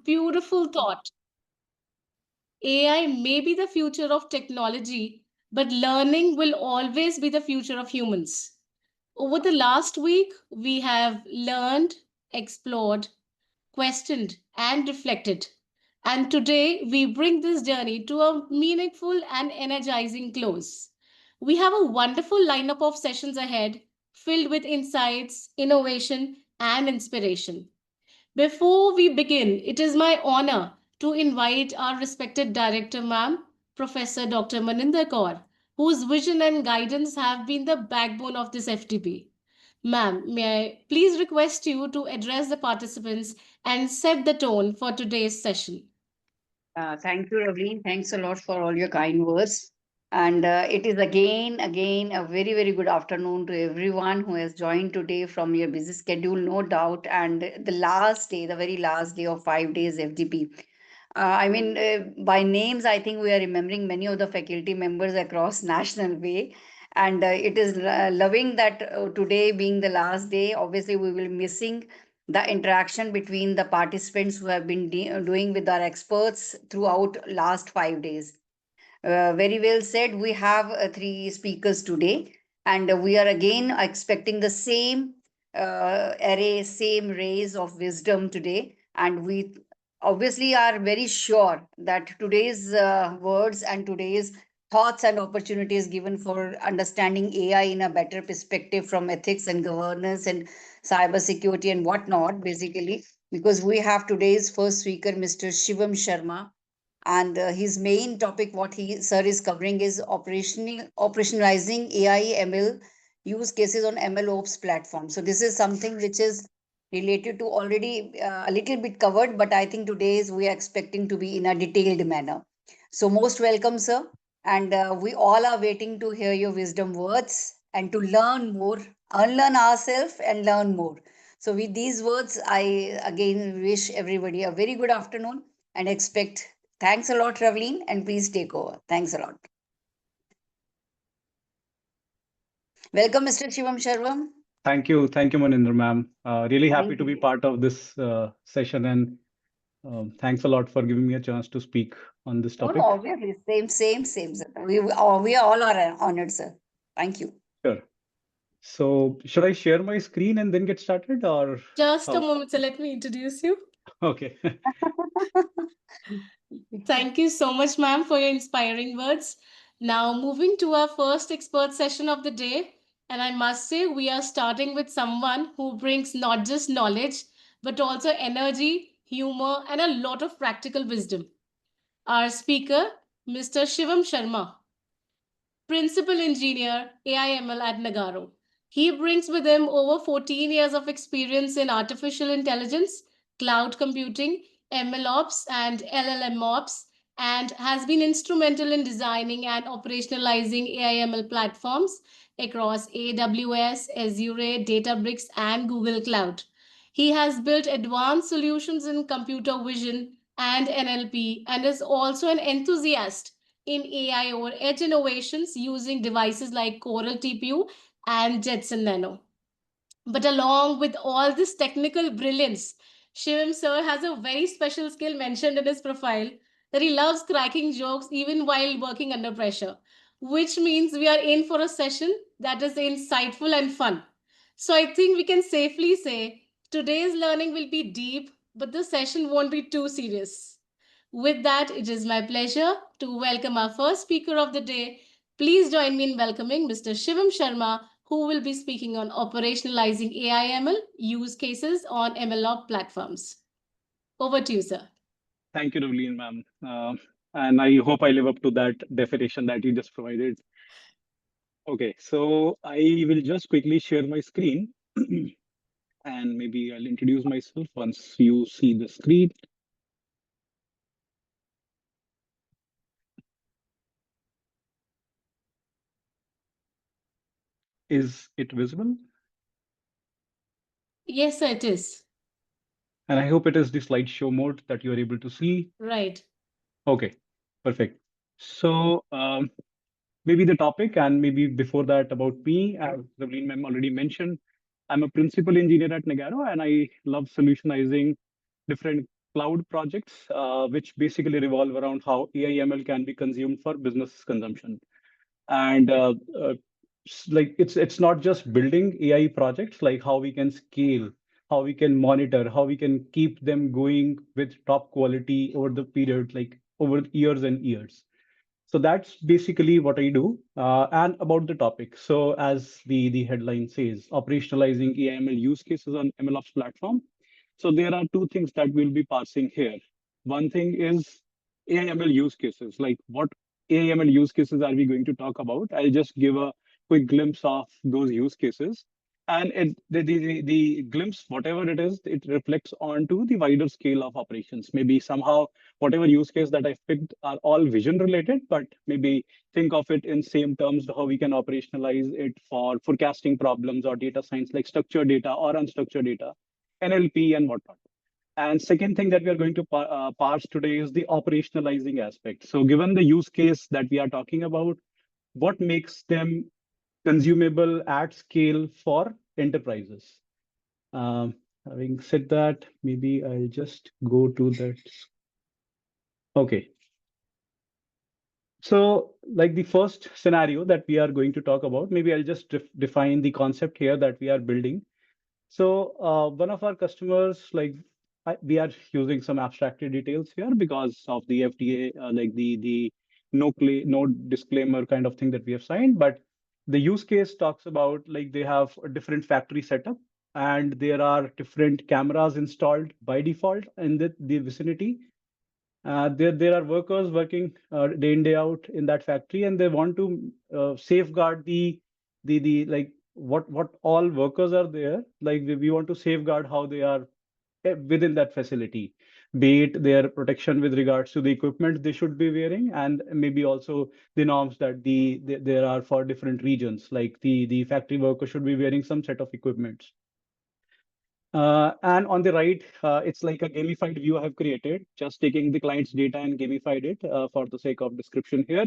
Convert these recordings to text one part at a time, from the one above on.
beautiful thought. AI may be the future of technology, but learning will always be the future of humans. Over the last week, we have learned, explored, questioned, and reflected. And today, we bring this journey to a meaningful and energizing close. We have a wonderful lineup of sessions ahead, filled with insights, innovation, and inspiration. Before we begin, it is my honor to invite our respected director, ma'am, Professor Dr. Maninder Kaur, whose vision and guidance have been the backbone of this FTP. Ma'am, may I please request you to address the participants and set the tone for today's session? Thank you, Ravleen. Thanks a lot for all your kind words. And it is again, a very, very good afternoon to everyone who has joined today from your busy schedule, no doubt. And the last day, the very last day of 5 days FDP. By names, I think we are remembering many of the faculty members across National Way. And it is loving that today being the last day, obviously we will be missing the interaction between the participants who have been doing with our experts throughout last 5 days. Very well said. We have three speakers today, and we are again expecting the same array, same rays of wisdom today. And we obviously are very sure that today's words and today's thoughts and opportunities given for understanding AI in a better perspective from ethics and governance and cybersecurity and whatnot, basically, because we have today's first speaker, Mr. Shivam Sharma, and his main topic what he sir is covering is operationalizing AI ML use cases on ML ops platform. So this is something which is related to already a little bit covered, but I think today's we are expecting to be in a detailed manner. So most welcome, sir, and we all are waiting to hear your wisdom words and to learn more, unlearn ourselves and learn more. So with these words, I again wish everybody a very good afternoon and expect. Thanks a lot, Ravleen, and please take over. Thanks a lot. Welcome, Mr. Shivam Sharma. Thank you, Maninder ma'am. Really happy Thank to be you. part of this session, and thanks a lot for giving me a chance to speak on this No, no, topic. obviously, same, sir. We all are honored, sir. Thank you. Sure. So, should I share my screen and then get started, or Just a how? moment, so let me introduce you. Okay. Thank you so much, ma'am, for your inspiring words. Now, moving to our first expert session of the day. And I must say, we are starting with someone who brings not just knowledge, but also energy, humor, and a lot of practical wisdom. Our speaker, Mr. Shivam Sharma, Principal Engineer, AIML at Nagaro. He brings with him over 14 years of experience in artificial intelligence, cloud computing, ML ops, and LLM ops, and has been instrumental in designing and operationalizing AI/ML platforms across AWS, Azure, Databricks, and Google Cloud. He has built advanced solutions in computer vision and NLP and is also an enthusiast in AI over edge innovations using devices like Coral TPU and Jetson Nano. But along with all this technical brilliance, Shivam sir has a very special skill mentioned in his profile that he loves cracking jokes even while working under pressure, which means we are in for a session that is insightful and fun. So I think we can safely say today's learning will be deep, but the session won't be too serious. With that, it is my pleasure to welcome our first speaker of the day. Please join me in welcoming Mr. Shivam Sharma, who will be speaking on operationalizing AI/ML use cases on MLOps platforms. Over to you, sir. Thank you, Ravleen ma'am. And I hope I live up to that definition that you just provided. Okay, so I will just quickly share my screen and maybe I'll introduce myself once you see the screen. Is it visible? Yes, sir, it is. And I hope it is the slideshow mode that you are able to see. Right. Okay, perfect. So maybe the topic and maybe before that about me, as Ravleen ma'am already mentioned, I'm a principal engineer at Nagaro and I love solutionizing different cloud projects, which basically revolve around how AI ML can be consumed for business consumption. And like it's not just building AI projects, like how we can scale, how we can monitor, how we can keep them going with top quality over the period, like over years and years. So that's basically what I do. And about the topic. So as the headline says, operationalizing AI/ML use cases on MLOps platform. So there are two things that we'll be parsing here. One thing is AI/ML use cases. Like what AI/ML use cases are we going to talk about? I'll just give a quick glimpse of those use cases. And the glimpse, whatever it is, it reflects onto the wider scale of operations. Maybe somehow whatever use case that I've picked are all vision related, but maybe think of it in same terms how we can operationalize it for forecasting problems or data science, like structured data or unstructured data, NLP and whatnot. And second thing that we are going to parse today is the operationalizing aspect. So given the use case that we are talking about, what makes them consumable at scale for enterprises? Um, Having said that, maybe I'll just go to that. Okay. So, like the first scenario that we are going to talk about, maybe I'll just define the concept here that we are building. So, one of our customers, like we are using some abstracted details here because of the FDA, like the no disclaimer kind of thing that we have signed. But the use case talks about like they have a different factory setup and there are different cameras installed by default in the vicinity. There are workers working day in day out in that factory, and they want to safeguard the like what all workers are there. Like we want to safeguard how they are within that facility, be it their protection with regards to the equipment they should be wearing, and maybe also the norms that there are for different regions. Like the factory worker should be wearing some set of equipment. And on the right, it's like a gamified view I have created, just taking the client's data and gamified it for the sake of description here.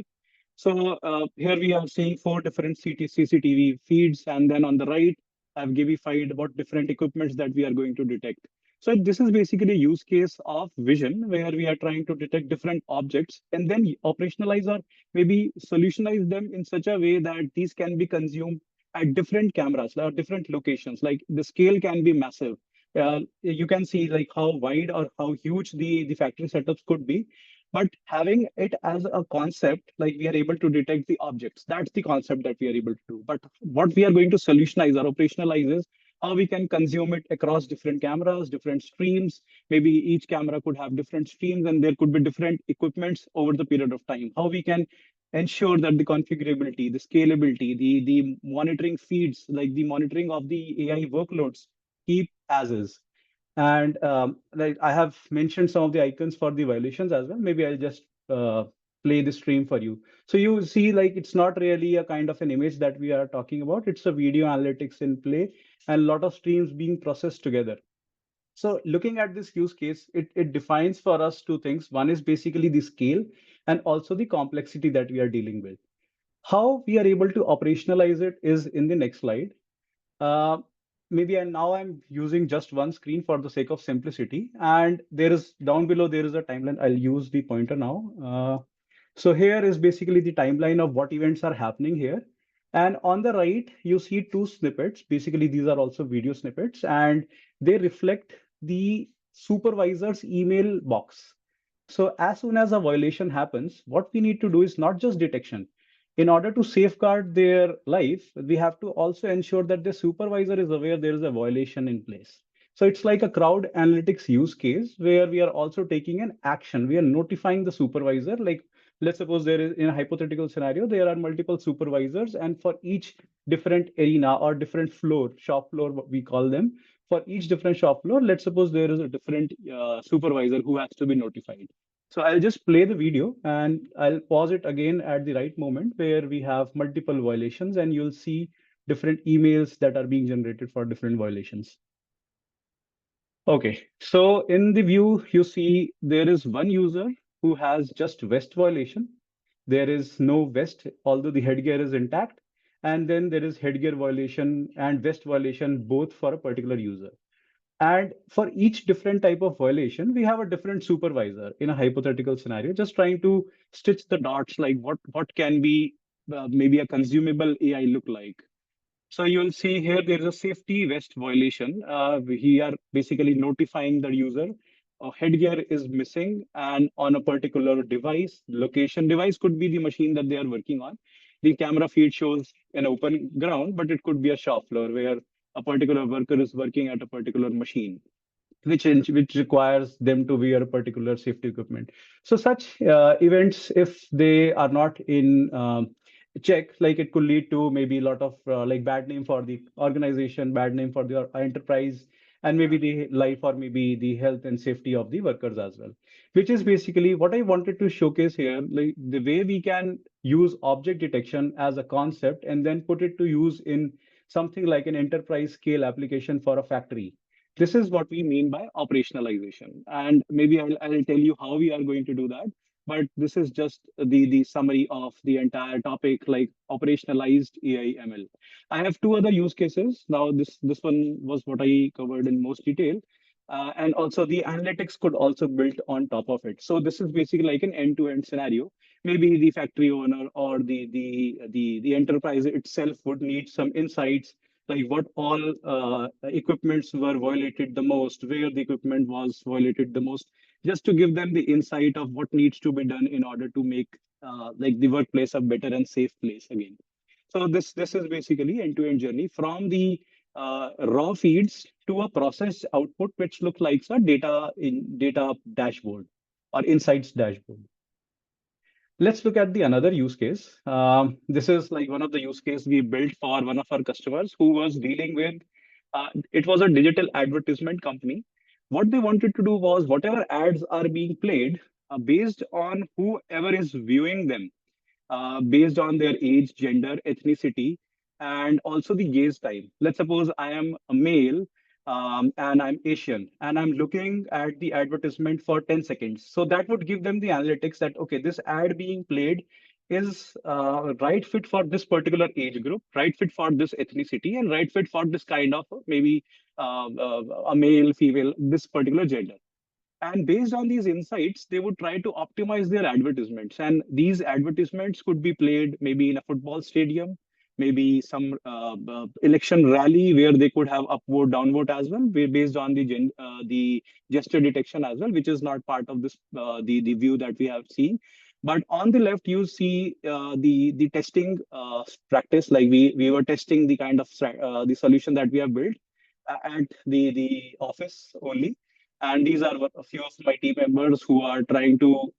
So here we are seeing four different CCTV feeds, and then on the right, I've gamified about different equipments that we are going to detect. So this is basically a use case of vision where we are trying to detect different objects and then operationalize or maybe solutionize them in such a way that these can be consumed at different cameras or different locations. Like the scale can be massive. You can see like how wide or how huge the factory setups could be, but having it as a concept, like we are able to detect the objects. That's the concept that we are able to do. But what we are going to solutionize or operationalize is how we can consume it across different cameras, different streams. Maybe each camera could have different streams and there could be different equipments over the period of time. How we can ensure that the configurability, the scalability, the monitoring feeds, like the monitoring of the AI workloads keep as is. And like I have mentioned some of the icons for the violations as well. Maybe I'll just play the stream for you. So you see, like it's not really a kind of an image that we are talking about. It's a video analytics in play and a lot of streams being processed together. So looking at this use case, it defines for us two things. One is basically the scale and also the complexity that we are dealing with. How we are able to operationalize it is in the next slide. Uh, Maybe and now I'm using just one screen for the sake of simplicity. And there is down below, there is a timeline. I'll use the pointer now. So here is basically the timeline of what events are happening here. And on the right, you see two snippets. Basically, these are also video snippets, and they reflect the supervisor's email box. So as soon as a violation happens, what we need to do is not just detection. In order to safeguard their life, we have to also ensure that the supervisor is aware there is a violation in place. So it's like a crowd analytics use case where we are also taking an action. We are notifying the supervisor. Like, let's suppose there is in a hypothetical scenario, there are multiple supervisors, and for each different arena or different floor, shop floor, what we call them, for each different shop floor, let's suppose there is a different supervisor who has to be notified. So I'll just play the video and I'll pause it again at the right moment where we have multiple violations and you'll see different emails that are being generated for different violations. Okay, so in the view, you see there is one user who has just vest violation. There is no vest, although the headgear is intact. And then there is headgear violation and vest violation both for a particular user. And for each different type of violation, we have a different supervisor in a hypothetical scenario, just trying to stitch the dots, like what can be maybe a consumable AI look like. So you'll see here there is a safety vest violation. We are basically notifying the user headgear is missing and on a particular device. Location device could be the machine that they are working on. The camera feed shows an open ground, but it could be a shop floor where a particular worker is working at a particular machine which requires them to wear particular safety equipment. So such events, if they are not in check, like it could lead to maybe a lot of like bad name for the organization, bad name for the enterprise, and maybe the life or maybe the health and safety of the workers as well. Which is basically what I wanted to showcase here, like the way we can use object detection as a concept and then put it to use in something like an enterprise scale application for a factory. This is what we mean by operationalization. And maybe I'll tell you how we are going to do that. But this is just the summary of the entire topic, like operationalized AI ML. I have two other use cases. Now, this one was what I covered in most detail. And also the analytics could also build on top of it. So this is basically like an end-to-end scenario. Maybe the factory owner or the enterprise itself would need some insights, like what all equipments were violated the most, where the equipment was violated the most, just to give them the insight of what needs to be done in order to make like the workplace a better and safe place again. So this is basically end-to-end journey from the raw feeds to a processed output, which looks like a data dashboard or insights dashboard. Let's look at the another use case. This is like one of the use case we built for one of our customers who was dealing with, it was a digital advertisement company. What they wanted to do was whatever ads are being played, based on whoever is viewing them, based on their age, gender, ethnicity, and also the gaze time. Let's suppose I am a male and I'm Asian and I'm looking at the advertisement for 10 seconds. So that would give them the analytics that, okay, this ad being played is right fit for this particular age group, right fit for this ethnicity, and right fit for this kind of maybe a male, female, this particular gender. And based on these insights, they would try to optimize their advertisements. And these advertisements could be played maybe in a football stadium, maybe some election rally where they could have upvote, downvote as well, based on the gesture detection as well, which is not part of this the view that we have seen. But on the left, you see the testing practice, like we were testing the kind of the solution that we have built at the office only. And these are a few of my team members who are trying to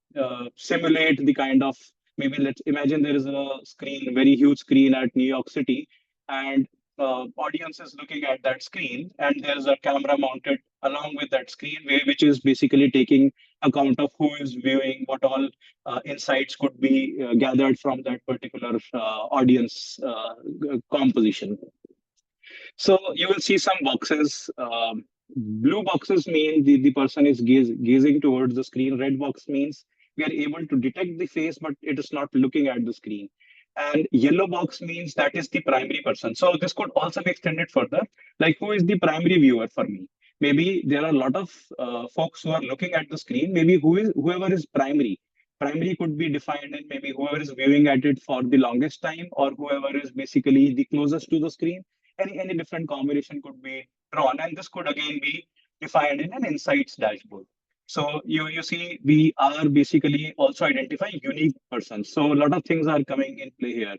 simulate the kind of, maybe let's imagine there is a screen, very huge screen at New York City, and audience is looking at that screen, and there's a camera mounted along with that screen, which is basically taking account of who is viewing, what all insights could be gathered from that particular audience composition. So you will see some boxes. Blue boxes mean the person is gazing towards the screen. Red box means we are able to detect the face, but it is not looking at the screen. And yellow box means that is the primary person. So this could also be extended further. Like, who is the primary viewer for me? Maybe there are a lot of folks who are looking at the screen. Maybe whoever is primary. Primary could be defined in maybe whoever is viewing at it for the longest time, or whoever is basically the closest to the screen. Any different combination could be drawn, and this could again be defined in an insights dashboard. So you see, we are basically also identifying unique persons. So a lot of things are coming in play here.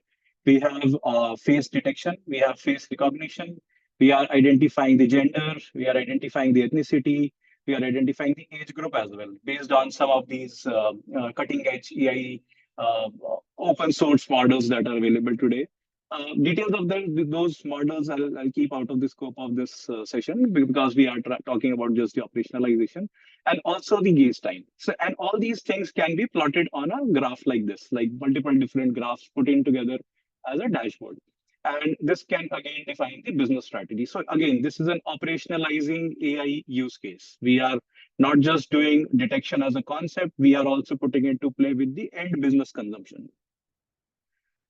We have face detection, we have face recognition, we are identifying the gender, we are identifying the ethnicity, we are identifying the age group as well, based on some of these cutting edge AI open source models that are available today. Details of those models I'll keep out of the scope of this session, because we are talking about just the operationalization and also the gaze time. So, and all these things can be plotted on a graph like this, like multiple different graphs put in together as a dashboard. And this can again define the business strategy. So again, this is an operationalizing AI use case. We are not just doing detection as a concept, we are also putting it to play with the end business consumption.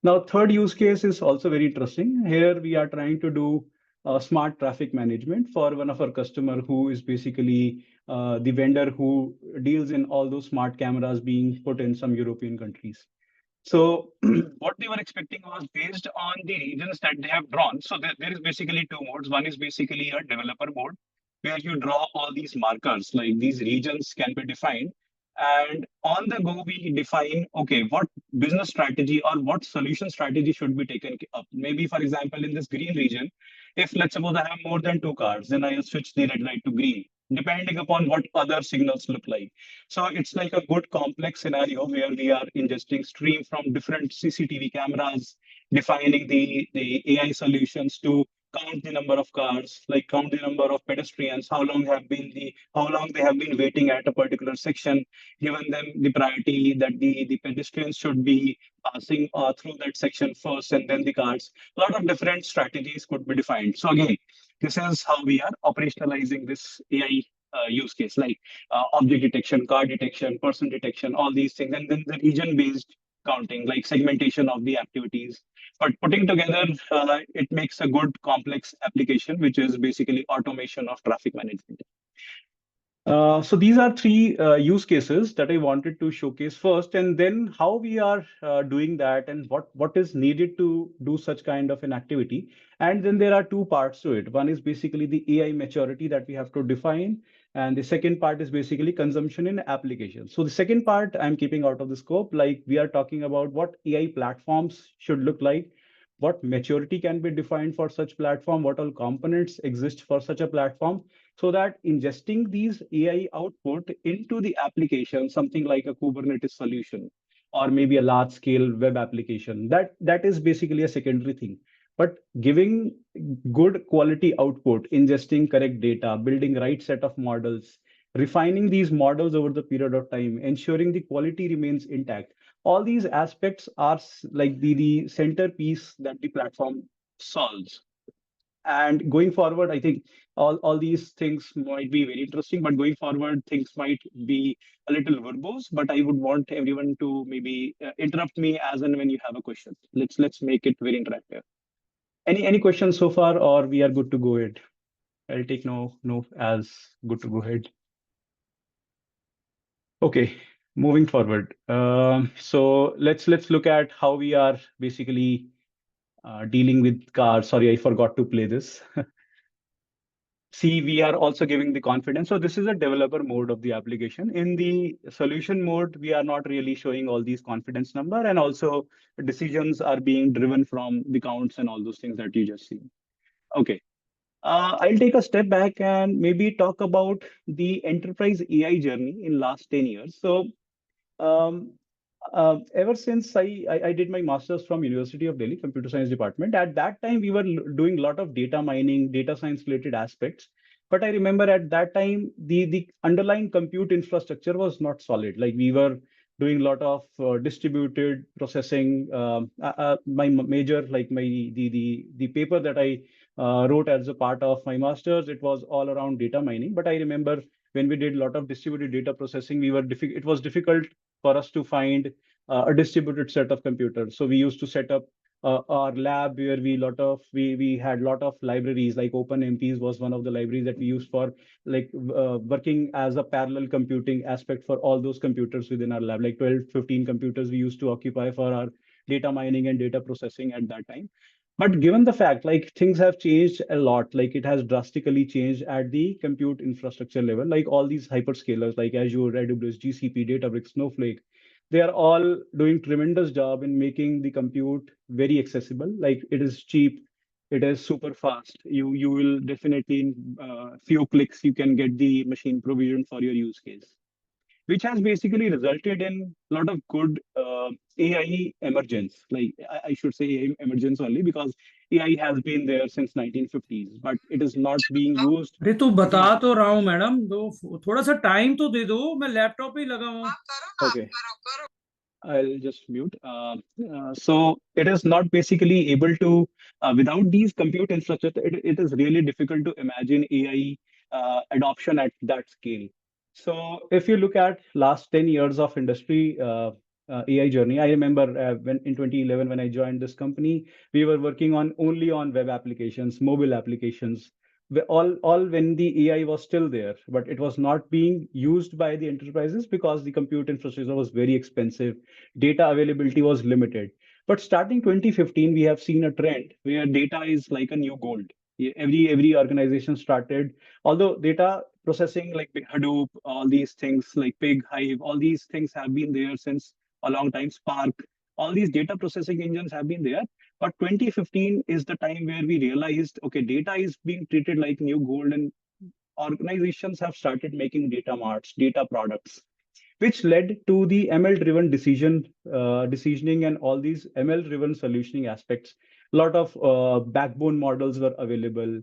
Now, third use case is also very interesting. Here we are trying to do smart traffic management for one of our customer who is basically the vendor who deals in all those smart cameras being put in some European countries. So what they were expecting was based on the regions that they have drawn. So there is basically two modes. One is basically a developer mode where you draw all these markers, like these regions can be defined. And on the go, we define, okay, what business strategy or what solution strategy should be taken up. Maybe, for example, in this green region, if let's suppose I have more than two cars, then I'll switch the red light to green, depending upon what other signals look like. So it's like a good complex scenario where we are ingesting stream from different CCTV cameras, defining the AI solutions to count the number of cars, like count the number of pedestrians, how long they have been waiting at a particular section, given them the priority that the pedestrians should be passing through that section first and then the cars. A lot of different strategies could be defined. So again, this is how we are operationalizing this AI use case, like object detection, car detection, person detection, all these things, and then the region-based counting, like segmentation of the activities. But putting together, it makes a good complex application, which is basically automation of traffic management. So these are three use cases that I wanted to showcase first, and then how we are doing that and what is needed to do such kind of an activity. And then there are two parts to it. One is basically the AI maturity that we have to define, and the second part is basically consumption in application. So the second part I'm keeping out of the scope, like we are talking about what AI platforms should look like, what maturity can be defined for such platform, what all components exist for such a platform, so that ingesting these AI output into the application, something like a Kubernetes solution, or maybe a large scale web application, that is basically a secondary thing. But giving good quality output, ingesting correct data, building right set of models, refining these models over the period of time, ensuring the quality remains intact. All these aspects are like the centerpiece that the platform solves. And going forward, I think all these things might be very interesting, but going forward, things might be a little verbose. But I would want everyone to maybe interrupt me as and when you have a question. Let's make it very interactive. Any questions so far, or we are good to go ahead? I'll take no as good to go ahead. Okay, moving forward. So let's look at how we are basically dealing with cars. Sorry, I forgot to play this. See, we are also giving the confidence. So this is a developer mode of the application. In the solution mode, we are not really showing all these confidence number, and also decisions are being driven from the counts and all those things that you just see. Okay. I'll take a step back and maybe talk about the enterprise AI journey in last 10 years. So um, ever since I did my master's from University of Delhi, Computer Science Department, at that time we were doing a lot of data mining, data science related aspects. But I remember at that time the underlying compute infrastructure was not solid. Like we were doing a lot of distributed processing. My major, like my the paper that I wrote as a part of my master's, it was all around data mining. But I remember when we did a lot of distributed data processing, it was difficult for us to find a distributed set of computers. So we used to set up our lab where we had lot of libraries, like OpenMPs was one of the libraries that we used for like working as a parallel computing aspect for all those computers within our lab, like 12, 15 computers we used to occupy for our data mining and data processing at that time. But given the fact, like things have changed a lot, like it has drastically changed at the compute infrastructure level, like all these hyperscalers like Azure, AWS, GCP, Databricks, Snowflake, they are all doing tremendous job in making the compute very accessible. Like it is cheap, it is super fast. You will definitely in few clicks you can get the machine provision for your use case, which has basically resulted in a lot of good AI emergence. Like I should say AI emergence only because AI has been there since 1950s, but it is not being used. अरे तो It बता is तो रहा हूँ madam, दो थोड़ा सा time तो दे दो, मैं लैपटॉप पे ही लगा हूँ। okay. I'll just mute. So it is not basically able to, without these compute infrastructure, it is really difficult to imagine AI adoption at that scale. So if you look at last 10 years of industry AI journey. I remember when in 2011 when I joined this company, we were working on only on web applications, mobile applications. All when the AI was still there, but it was not being used by the enterprises because the compute infrastructure was very expensive, data availability was limited. But starting 2015, we have seen a trend where data is like a new gold. Every organization started, although data processing like Hadoop, all these things like Pig, Hive, all these things have been there since a long time. Spark, all these data processing engines have been there. But 2015 is the time where we realized, okay, data is being treated like new gold, and organizations have started making data marts, data products, which led to the ML-driven decisioning and all these ML-driven solutioning aspects. A lot of backbone models were available.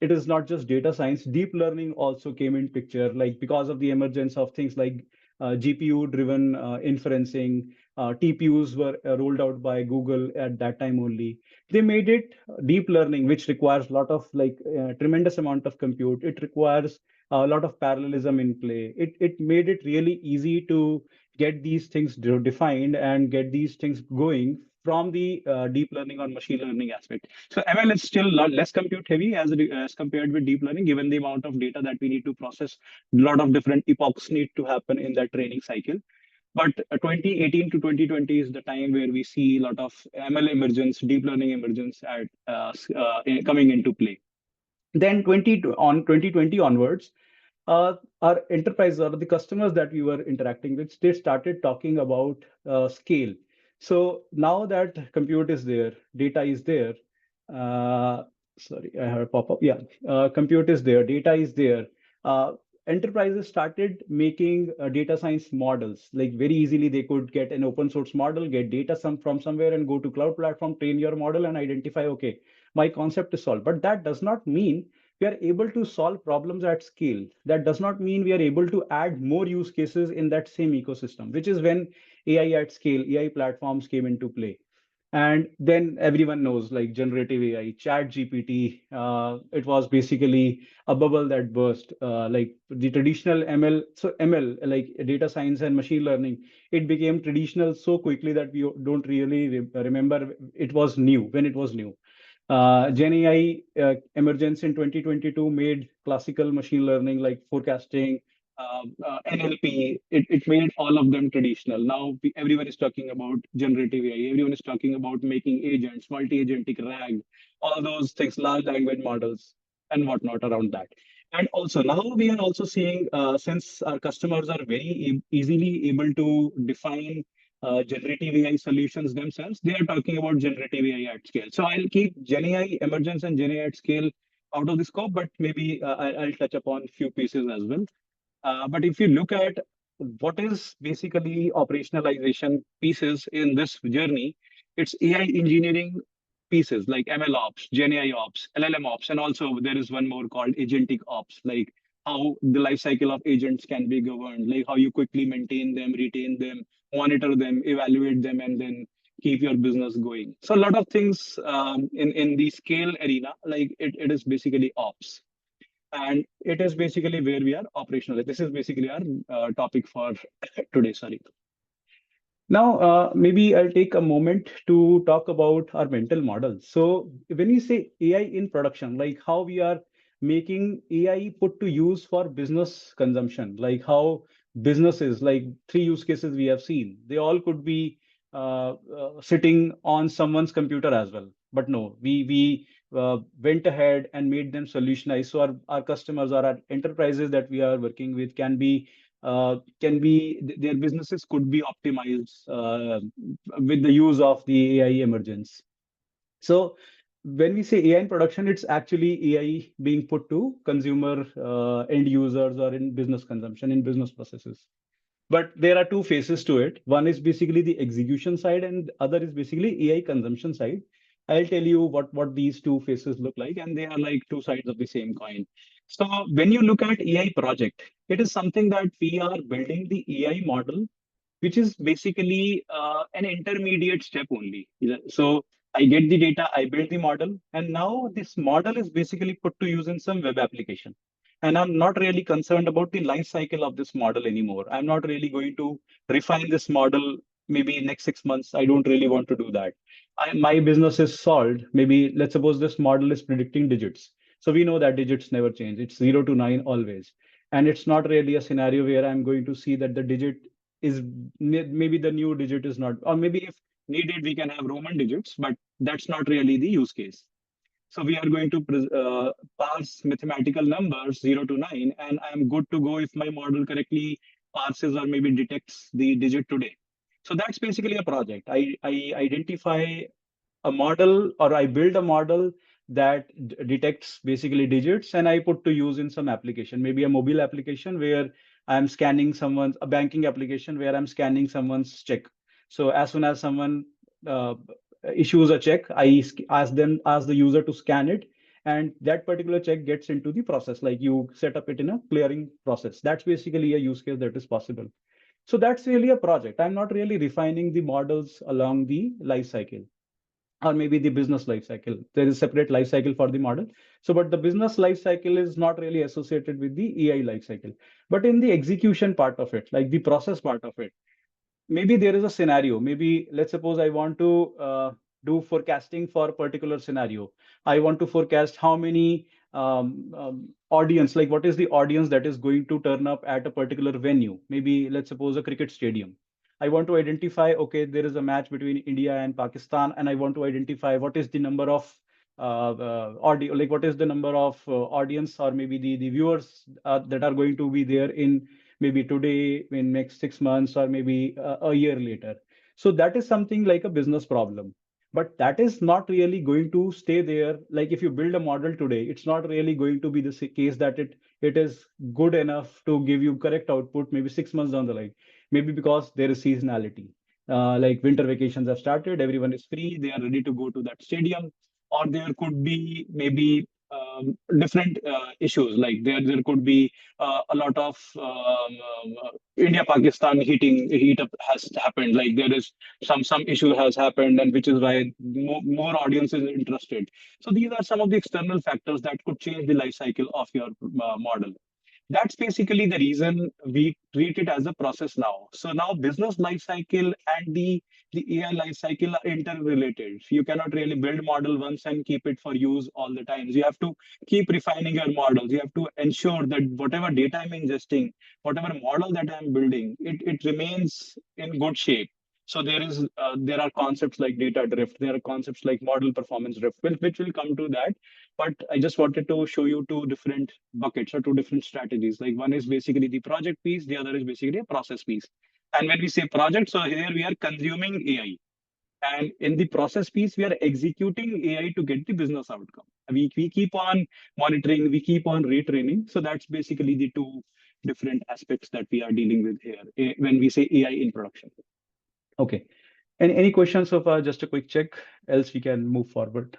It is not just data science. Deep learning also came in picture, like because of the emergence of things like GPU-driven inferencing. TPUs were rolled out by Google at that time only. They made it deep learning, which requires a lot of like tremendous amount of compute. It requires a lot of parallelism in play. It made it really easy to get these things defined and get these things going from the deep learning or machine learning aspect. So ML is still a lot less compute heavy as compared with deep learning, given the amount of data that we need to process. A lot of different epochs need to happen in that training cycle. But 2018 to 2020 is the time where we see a lot of ML emergence, deep learning emergence coming into play. Then 2020 onwards, our enterprise or the customers that we were interacting with, they started talking about scale. So now that compute is there, data is there. Uh, Sorry, I have a pop-up. Yeah, compute is there, data is there. Uh, Enterprises started making data science models. Like very easily, they could get an open source model, get data from somewhere, and go to cloud platform, train your model, and identify, okay, my concept is solved. But that does not mean we are able to solve problems at scale. That does not mean we are able to add more use cases in that same ecosystem, which is when AI at scale, AI platforms came into play. And then everyone knows like generative AI, chat GPT, it was basically a bubble that burst. Like the traditional ML, so ML, like data science and machine learning, it became traditional so quickly that we don't really remember it was new when it was new. Gen AI emergence in 2022 made classical machine learning like forecasting, NLP, it made all of them traditional. Now everyone is talking about generative AI. Everyone is talking about making agents, multi-agentic RAG, all those things, large language models and whatnot around that. And also now we are also seeing, since our customers are very easily able to define generative AI solutions themselves, they are talking about generative AI at scale. So I'll keep Gen AI emergence and Gen AI at scale out of the scope, but maybe I'll touch upon a few pieces as well. But if you look at what is basically operationalization pieces in this journey, it's AI engineering pieces like ML ops, Gen AI ops, LLM ops, and also there is one more called agentic ops, like how the life cycle of agents can be governed, like how you quickly maintain them, retain them, monitor them, evaluate them, and then keep your business going. So a lot of things in the scale arena, like it is basically ops, and it is basically where we are operational. This is basically our topic for today. Sorry. Now, maybe I'll take a moment to talk about our mental model. So when you say AI in production, like how we are making AI put to use for business consumption, like how businesses, like three use cases we have seen, they all could be sitting on someone's computer as well. But no, we went ahead and made them solutionized. So our customers or our enterprises that we are working with their businesses could be optimized with the use of the AI emergence. So when we say AI in production, it's actually AI being put to consumer end users or in business consumption, in business processes. But there are two phases to it. One is basically the execution side, and other is basically AI consumption side. I'll tell you what these two phases look like, and they are like two sides of the same coin. So when you look at AI project, it is something that we are building the AI model, which is basically an intermediate step only. So I get the data, I build the model, and now this model is basically put to use in some web application. And I'm not really concerned about the life cycle of this model anymore. I'm not really going to refine this model maybe next 6 months, I don't really want to do that. My business is solved. Maybe let's suppose this model is predicting digits. So we know that digits never change. It's 0 to 9 always. And it's not really a scenario where I'm going to see that the digit is maybe the new digit is not, or maybe if needed, we can have Roman digits, but that's not really the use case. So we are going to parse mathematical numbers 0 to 9, and I'm good to go if my model correctly parses or maybe detects the digit today. So that's basically a project. I identify a model, or I build a model that detects basically digits, and I put to use in some application, maybe a mobile application where I'm scanning someone's, a banking application where I'm scanning someone's check. So as soon as someone uh, issues a check, ask the user to scan it, and that particular check gets into the process. Like you set up it in a clearing process. That's basically a use case that is possible. So that's really a project. I'm not really refining the models along the life cycle, or maybe the business life cycle. There is a separate life cycle for the model. So, but the business life cycle is not really associated with the AI life cycle. But in the execution part of it, like the process part of it, maybe there is a scenario. Maybe let's suppose I want to do forecasting for a particular scenario. I want to forecast how many audience, like what is the audience that is going to turn up at a particular venue. Maybe let's suppose a cricket stadium. I want to identify, okay, there is a match between India and Pakistan, and I want to identify what is the number of audio, like what is the number of audience, or maybe the viewers that are going to be there in maybe today, in next 6 months, or maybe a year later. So that is something like a business problem. But that is not really going to stay there. Like if you build a model today, it's not really going to be the case that it is good enough to give you correct output maybe 6 months down the line. Maybe because there is seasonality. Like winter vacations have started, everyone is free, they are ready to go to that stadium. Or there could be maybe different issues, like there could be a lot of India Pakistan heat up has happened. Like there is some issue has happened, and which is why more audience is interested. So these are some of the external factors that could change the life cycle of your model. That's basically the reason we treat it as a process now. So now business life cycle and the AI life cycle are interrelated. You cannot really build model once and keep it for use all the times. You have to keep refining your models. You have to ensure that whatever data I'm ingesting, whatever model that I'm building, it remains in good shape. So there are concepts like data drift. There are concepts like model performance drift, which will come to that. But I just wanted to show you two different buckets or two different strategies. Like one is basically the project piece, the other is basically a process piece. And when we say project, so here we are consuming AI. And in the process piece, we are executing AI to get the business outcome. We keep on monitoring, we keep on retraining. So that's basically the two different aspects that we are dealing with here when we say AI in production. Okay. Any questions so far? Just a quick check, else we can move forward.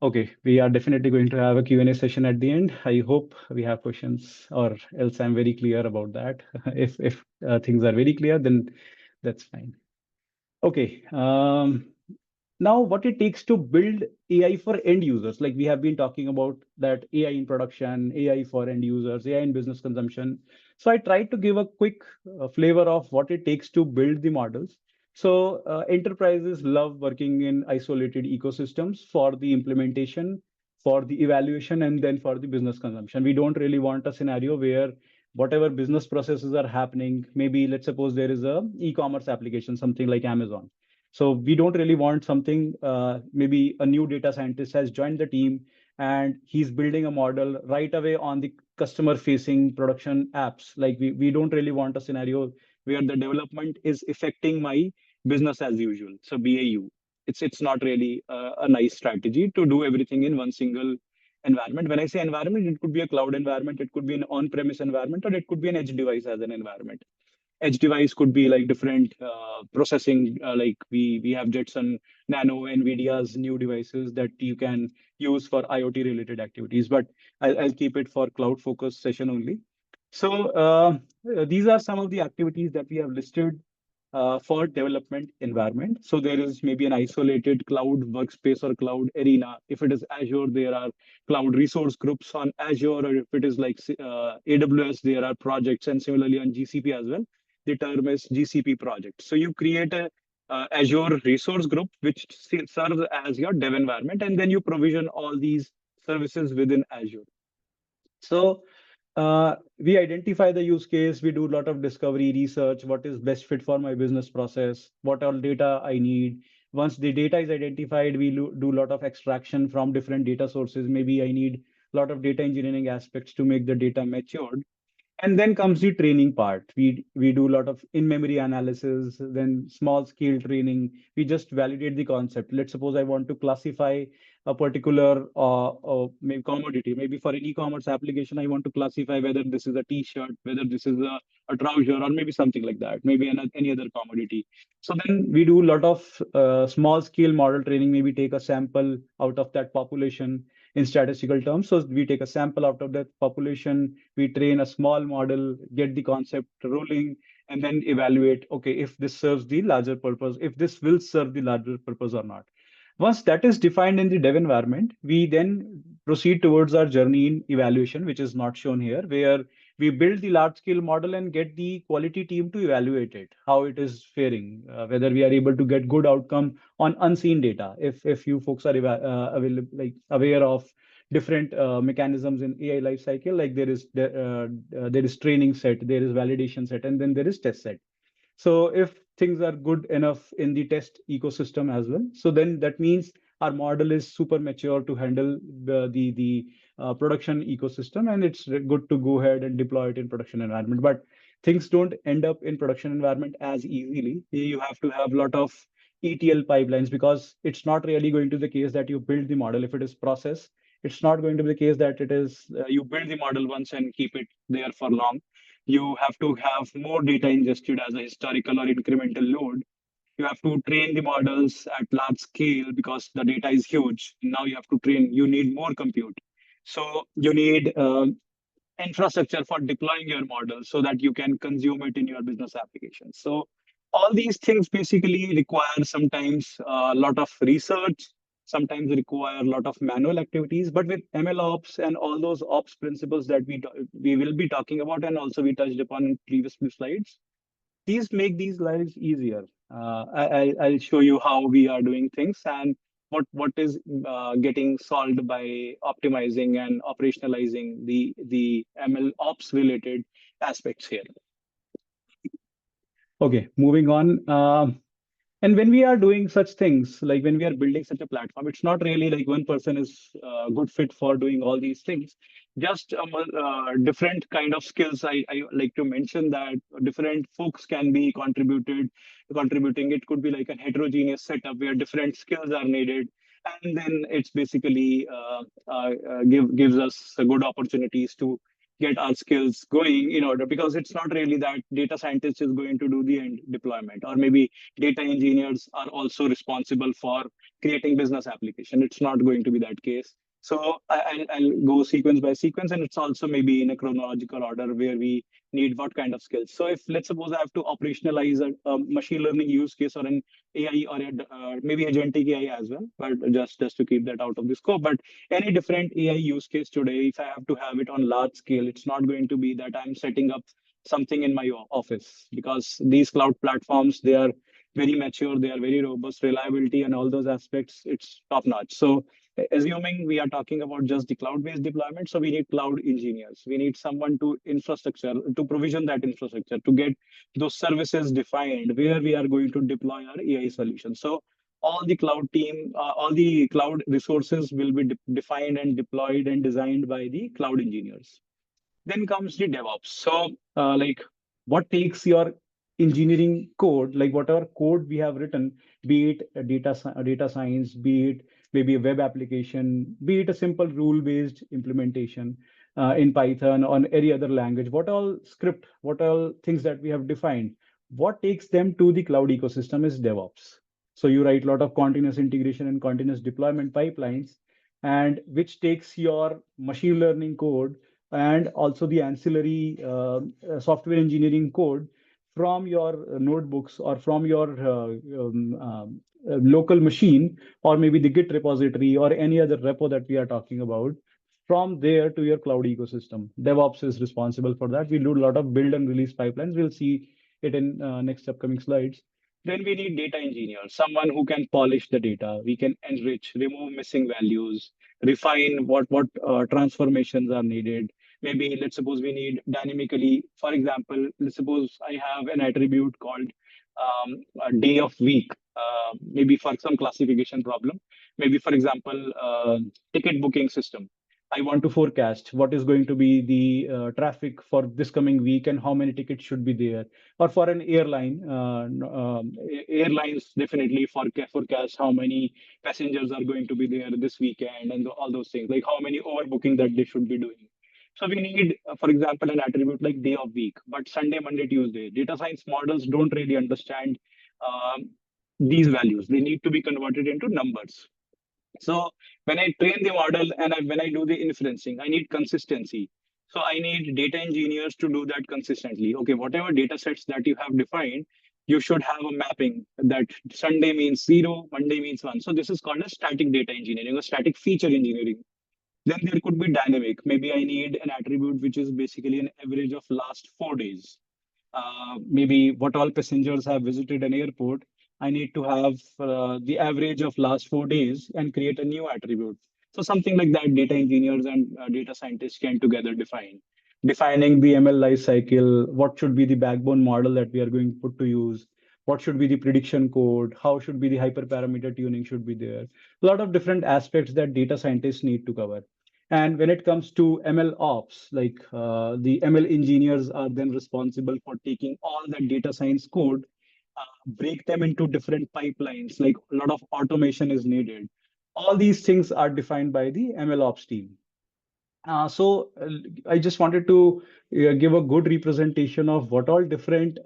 Okay, we are definitely going to have a Q&A session at the end. I hope we have questions, or else I'm very clear about that. If things are very clear, then that's fine. Okay. Now, what it takes to build AI for end users, like we have been talking about that AI in production, AI for end users, AI in business consumption. So I tried to give a quick flavor of what it takes to build the models. So enterprises love working in isolated ecosystems for the implementation, for the evaluation, and then for the business consumption. We don't really want a scenario where whatever business processes are happening, maybe let's suppose there is a e-commerce application, something like Amazon. So we don't really want something, maybe a new data scientist has joined the team and he's building a model right away on the customer facing production apps. Like we don't really want a scenario where the development is affecting my business as usual. So BAU, it's not really a nice strategy to do everything in one single environment. When I say environment, it could be a cloud environment, it could be an on-premise environment, or it could be an edge device as an environment. Edge device could be like different processing, like we have Jetson Nano, NVIDIA's new devices that you can use for IoT related activities, but I'll keep it for cloud focused session only. So these are some of the activities that we have listed for development environment. So there is maybe an isolated cloud workspace or cloud arena. If it is Azure, there are cloud resource groups on Azure, or if it is like AWS, there are projects, and similarly on GCP as well. the term is GCP project. So you create a Azure resource group, which serves as your dev environment, and then you provision all these services within Azure. So we identify the use case, we do a lot of discovery research, what is best fit for my business process, what all data I need. Once the data is identified, we do a lot of extraction from different data sources. Maybe I need a lot of data engineering aspects to make the data matured. And then comes the training part. We do a lot of in-memory analysis, then small scale training. We just validate the concept. Let's suppose I want to classify a particular maybe commodity. Maybe for an e-commerce application, I want to classify whether this is a t-shirt, whether this is a trouser, or maybe something like that, maybe any other commodity. So then we do a lot of small scale model training, maybe take a sample out of that population in statistical terms. So we take a sample out of that population, we train a small model, get the concept rolling, and then evaluate, okay, if this serves the larger purpose, if this will serve the larger purpose or not. Once that is defined in the dev environment, we then proceed towards our journey in evaluation, which is not shown here, where we build the large scale model and get the quality team to evaluate it, how it is faring, whether we are able to get good outcome on unseen data. If you folks are aware of different mechanisms in AI lifecycle, like there is training set, there is validation set, and then there is test set. So if things are good enough in the test ecosystem as well, so then that means our model is super mature to handle the production ecosystem, and it's good to go ahead and deploy it in production environment. But things don't end up in production environment as easily. You have to have a lot of ETL pipelines, because it's not really going to be the case that you build the model. If it is process, it's not going to be the case that it is you build the model once and keep it there for long. You have to have more data ingested as a historical or incremental load. You have to train the models at large scale because the data is huge. Now you have to train, you need more compute. So you need infrastructure for deploying your model so that you can consume it in your business applications. So all these things basically require sometimes a lot of research, sometimes require a lot of manual activities. But with ML ops and all those ops principles that we will be talking about, and also we touched upon in previous few slides, these make these lives easier. I'll show you how we are doing things and what is getting solved by optimizing and operationalizing the ML ops related aspects here. Okay, moving on. And when we are doing such things, like when we are building such a platform, it's not really like one person is a good fit for doing all these things. Just different kind of skills. I like to mention that different folks can be contributing. It could be like a heterogeneous setup where different skills are needed. And then it's basically gives us good opportunities to get our skills going in order, because it's not really that data scientist is going to do the end deployment, or maybe data engineers are also responsible for creating business application. It's not going to be that case. So I'll go sequence by sequence, and it's also maybe in a chronological order where we need what kind of skills. So if let's suppose I have to operationalize a machine learning use case or an AI or maybe agentic AI as well, but just to keep that out of the scope. But any different AI use case today, if I have to have it on large scale, it's not going to be that I'm setting up something in my office, because these cloud platforms, they are very mature, they are very robust, reliability and all those aspects, it's top notch. So assuming we are talking about just the cloud-based deployment, so we need cloud engineers. We need someone to infrastructure, to provision that infrastructure, to get those services defined where we are going to deploy our AI solution. So all the cloud team, all the cloud resources will be defined and deployed and designed by the cloud engineers. Then comes the DevOps. So, like, what takes your engineering code, like whatever code we have written, be it a data science, be it maybe a web application, be it a simple rule-based implementation in Python or any other language, what all script, what all things that we have defined, what takes them to the cloud ecosystem is DevOps. So you write a lot of continuous integration and continuous deployment pipelines, and which takes your machine learning code and also the ancillary software engineering code from your notebooks or from your local machine, or maybe the Git repository or any other repo that we are talking about, from there to your cloud ecosystem. DevOps is responsible for that. We do a lot of build and release pipelines. We'll see it in next upcoming slides. Then we need data engineers, someone who can polish the data. We can enrich, remove missing values, refine what transformations are needed. Maybe let's suppose we need dynamically. For example, let's suppose I have an attribute called a day of week. Maybe for some classification problem. Maybe for example, ticket booking system. I want to forecast what is going to be the traffic for this coming week and how many tickets should be there. Or for an airline, airlines definitely forecast how many passengers are going to be there this weekend and all those things, like how many overbooking that they should be doing. So we need, for example, an attribute like day of week, but Sunday, Monday, Tuesday. Data science models don't really understand um, these values. They need to be converted into numbers. So when I train the model and when I do the inferencing, I need consistency. So I need data engineers to do that consistently. Okay, whatever data sets that you have defined, you should have a mapping that Sunday means zero, Monday means one. So this is called a static data engineering or static feature engineering. Then there could be dynamic. Maybe I need an attribute which is basically an average of last 4 days. Maybe what all passengers have visited an airport. I need to have the average of last 4 days and create a new attribute. So something like that, data engineers and data scientists can together define. Defining the ML life cycle, what should be the backbone model that we are going to put to use, what should be the prediction code, how should be the hyperparameter tuning should be there. A lot of different aspects that data scientists need to cover. And when it comes to ML ops, like the ML engineers are then responsible for taking all that data science code, break them into different pipelines, like a lot of automation is needed. All these things are defined by the ML ops team. So I just wanted to give a good representation of what all different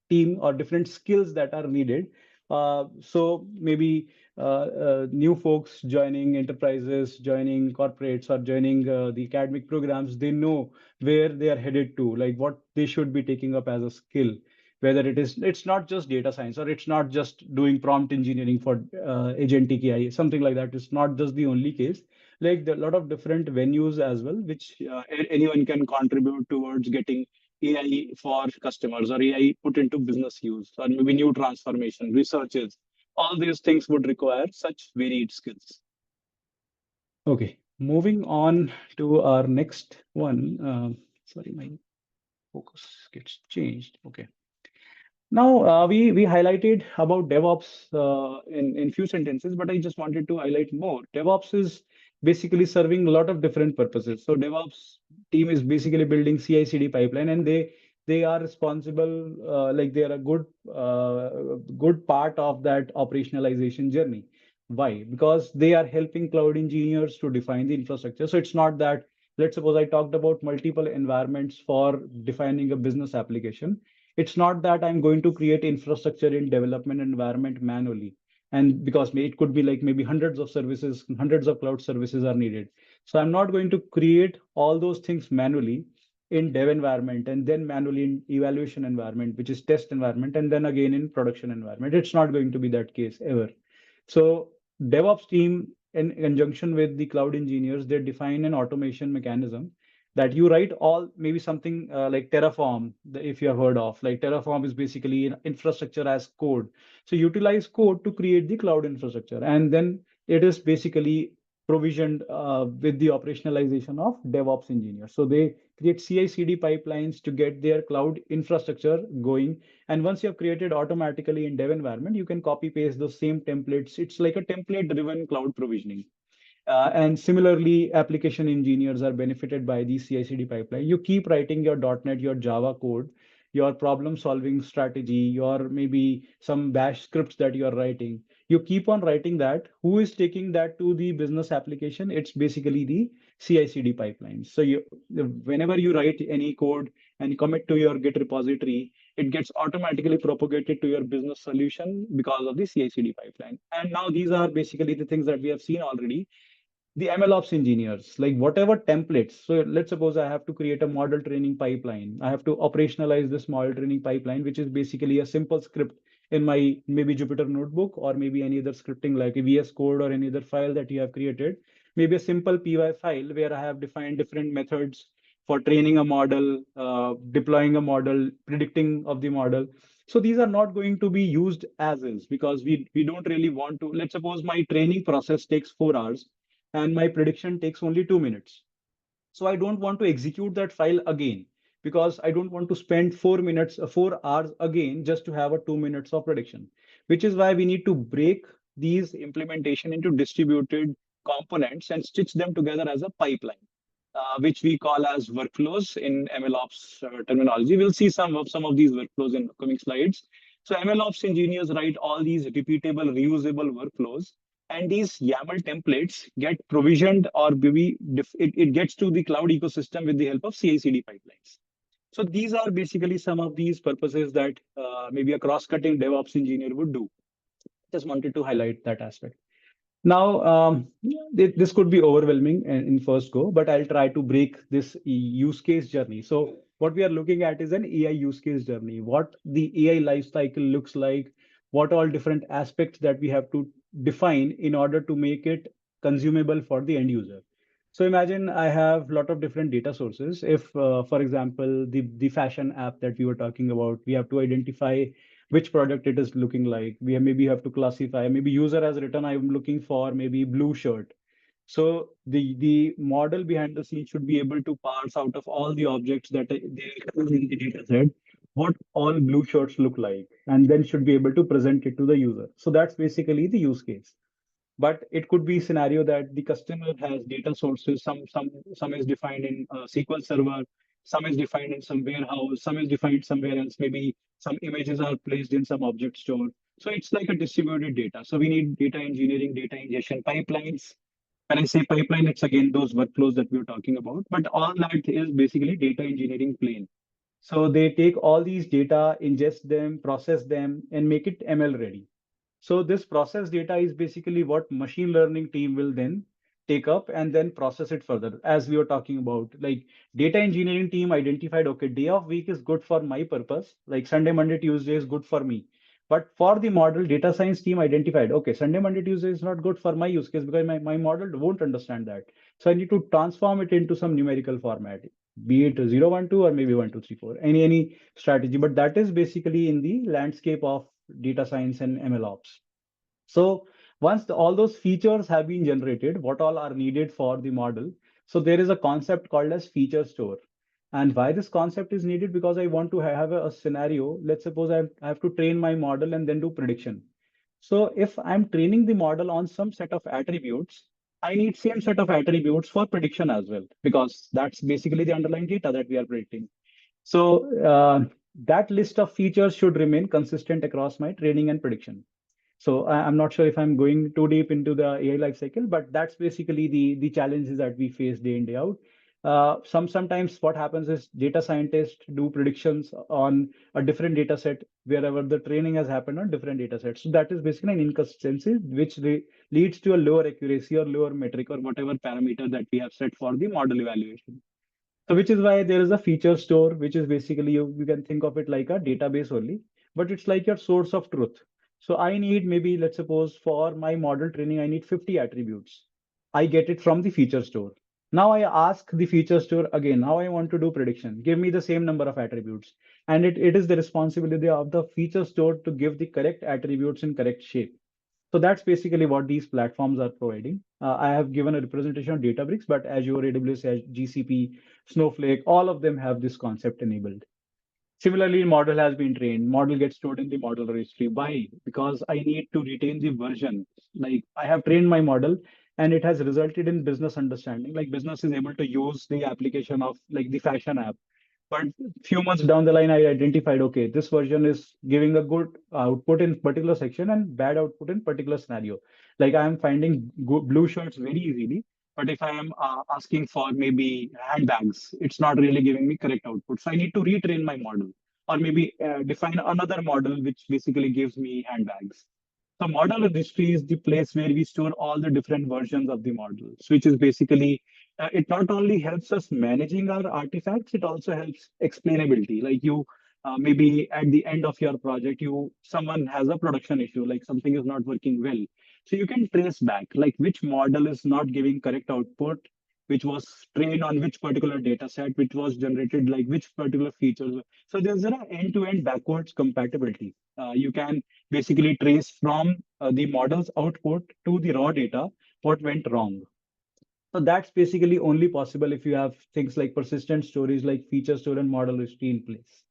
team or different skills that are needed. So maybe new folks joining enterprises, joining corporates, or joining the academic programs, they know where they are headed to, like what they should be taking up as a skill. Whether it's not just data science or it's not just doing prompt engineering for agentic AI, something like that. It's not just the only case, like there are a lot of different venues as well, which anyone can contribute towards getting AI for customers or AI put into business use or maybe new transformation, researches. All these things would require such varied skills. Okay, moving on to our next one. Sorry, my focus gets changed. Okay. Now, we highlighted about DevOps in few sentences, but I just wanted to highlight more. DevOps is basically serving a lot of different purposes. So DevOps team is basically building CI/CD pipeline, and they are responsible, like they are a good part of that operationalization journey. Why? Because they are helping cloud engineers to define the infrastructure. So it's not that, let's suppose I talked about multiple environments for defining a business application. It's not that I'm going to create infrastructure in development environment manually. And because it could be like maybe hundreds of services, hundreds of cloud services are needed. So I'm not going to create all those things manually in dev environment and then manually in evaluation environment, which is test environment, and then again in production environment. It's not going to be that case ever. So DevOps team, in conjunction with the cloud engineers, they define an automation mechanism that you write all maybe something like Terraform, if you have heard of. Like Terraform is basically an infrastructure as code. So utilize code to create the cloud infrastructure, and then it is basically provisioned with the operationalization of DevOps engineers. So they create CI/CD pipelines to get their cloud infrastructure going. And once you have created automatically in dev environment, you can copy paste those same templates. It's like a template driven cloud provisioning. And similarly, application engineers are benefited by the CI/CD pipeline. You keep writing your .NET, your Java code, your problem-solving strategy, your maybe some bash scripts that you are writing. You keep on writing that. Who is taking that to the business application? It's basically the CI/CD pipeline. So whenever you write any code and commit to your Git repository, it gets automatically propagated to your business solution because of the CI/CD pipeline. And now these are basically the things that we have seen already. The MLOps engineers, like whatever templates. So let's suppose I have to create a model training pipeline. I have to operationalize this model training pipeline, which is basically a simple script in my maybe Jupyter notebook or maybe any other scripting like a VS Code or any other file that you have created. Maybe a simple PY file where I have defined different methods for training a model, deploying a model, predicting of the model. So these are not going to be used as is, because we don't really want to. Let's suppose my training process takes 4 hours and my prediction takes only 2 minutes. So I don't want to execute that file again, because I don't want to spend 4 minutes, 4 hours again just to have a 2 minutes of prediction, which is why we need to break these implementation into distributed components and stitch them together as a pipeline, which we call as workflows in MLOps terminology. We'll see some of these workflows in upcoming slides. So MLOps engineers write all these repeatable, reusable workflows, and these YAML templates get provisioned, or maybe it gets to the cloud ecosystem with the help of CI/CD pipelines. So these are basically some of these purposes that maybe a cross-cutting DevOps engineer would do. Just wanted to highlight that aspect. Now, this could be overwhelming in first go, but I'll try to break this use case journey. So what we are looking at is an AI use case journey, what the AI life cycle looks like, what all different aspects that we have to define in order to make it consumable for the end user. So imagine I have a lot of different data sources. If, for example, the fashion app that we were talking about, we have to identify which product it is looking like. We maybe have to classify. Maybe user has written, I'm looking for maybe blue shirt. So the model behind the scene should be able to parse out of all the objects that they include in the data set, what all blue shirts look like, and then should be able to present it to the user. So that's basically the use case. But it could be scenario that the customer has data sources. Some is defined in a SQL Server, some is defined in some warehouse, some is defined somewhere else. Maybe some images are placed in some object store. So it's like a distributed data. So we need data engineering, data ingestion pipelines. When I say pipeline, it's again those workflows that we were talking about. But all that is basically data engineering plane. So they take all these data, ingest them, process them, and make it ML ready. So this process data is basically what machine learning team will then take up and then process it further. As we were talking about, like data engineering team identified, okay, day of week is good for my purpose, like Sunday, Monday, Tuesday is good for me. But for the model, data science team identified, okay, Sunday, Monday, Tuesday is not good for my use case because my model won't understand that. So I need to transform it into some numerical format, be it 0, 1, 2, or maybe 1, 2, 3, 4, any strategy. But that is basically in the landscape of data science and ML ops. So once all those features have been generated, what all are needed for the model? So there is a concept called as feature store. And why this concept is needed? Because I want to have a scenario. Let's suppose I have to train my model and then do prediction. So if I'm training the model on some set of attributes, I need same set of attributes for prediction as well, because that's basically the underlying data that we are predicting. So that list of features should remain consistent across my training and prediction. So I'm not sure if I'm going too deep into the AI lifecycle, but that's basically the challenges that we face day in, day out. Sometimes what happens is data scientists do predictions on a different data set wherever the training has happened on different data sets. So that is basically an inconsistency which leads to a lower accuracy or lower metric or whatever parameter that we have set for the model evaluation. So which is why there is a feature store, which is basically you can think of it like a database only, but it's like your source of truth. So I need maybe, let's suppose for my model training, I need 50 attributes. I get it from the feature store. Now I ask the feature store again, now I want to do prediction. Give me the same number of attributes. And it is the responsibility of the feature store to give the correct attributes in correct shape. So that's basically what these platforms are providing. I have given a representation of Databricks, but Azure, AWS, GCP, Snowflake, all of them have this concept enabled. Similarly, model has been trained. Model gets stored in the model registry. Why? Because I need to retain the version. Like I have trained my model and it has resulted in business understanding. Like business is able to use the application of like the fashion app. But few months down the line, I identified, okay, this version is giving a good output in particular section and bad output in particular scenario. Like I am finding blue shirts very easily, but if I am asking for maybe handbags, it's not really giving me correct output. So I need to retrain my model or maybe define another model which basically gives me handbags. So model registry is the place where we store all the different versions of the models, which is basically it not only helps us managing our artifacts, it also helps explainability. Like you maybe at the end of your project, someone has a production issue, like something is not working well. So you can trace back like which model is not giving correct output which was trained on which particular data set, which was generated like which particular features. So there's an end-to-end backwards compatibility. You can basically trace from the model's output to the raw data what went wrong. So that's basically only possible if you have things like persistent storage, like feature store and model history in place.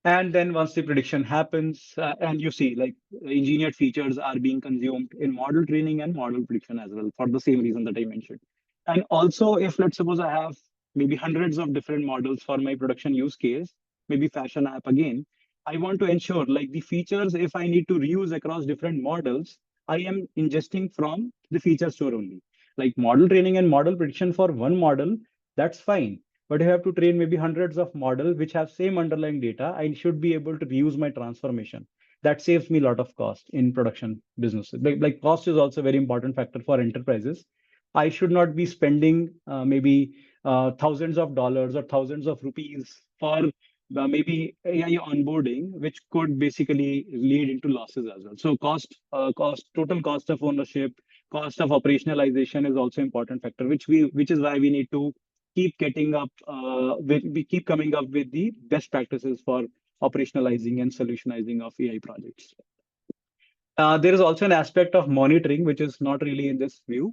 And then once the prediction happens, and you see like engineered features are being consumed in model training and model prediction as well for the same reason that I mentioned. And also, if let's suppose I have maybe hundreds of different models for my production use case, maybe fashion app again, I want to ensure like the features, if I need to reuse across different models, I am ingesting from the feature store only. Like model training and model prediction for one model, that's fine, but if I have to train maybe hundreds of models which have same underlying data, I should be able to reuse my transformation. That saves me a lot of cost in production businesses. Like cost is also a very important factor for enterprises. I should not be spending maybe thousands of dollars or thousands of rupees for maybe AI onboarding, which could basically lead into losses as well. So total cost of ownership, cost of operationalization is also important factor, which is why we need to keep getting up we keep coming up with the best practices for operationalizing and solutionizing of AI projects. There is also an aspect of monitoring which is not really in this view.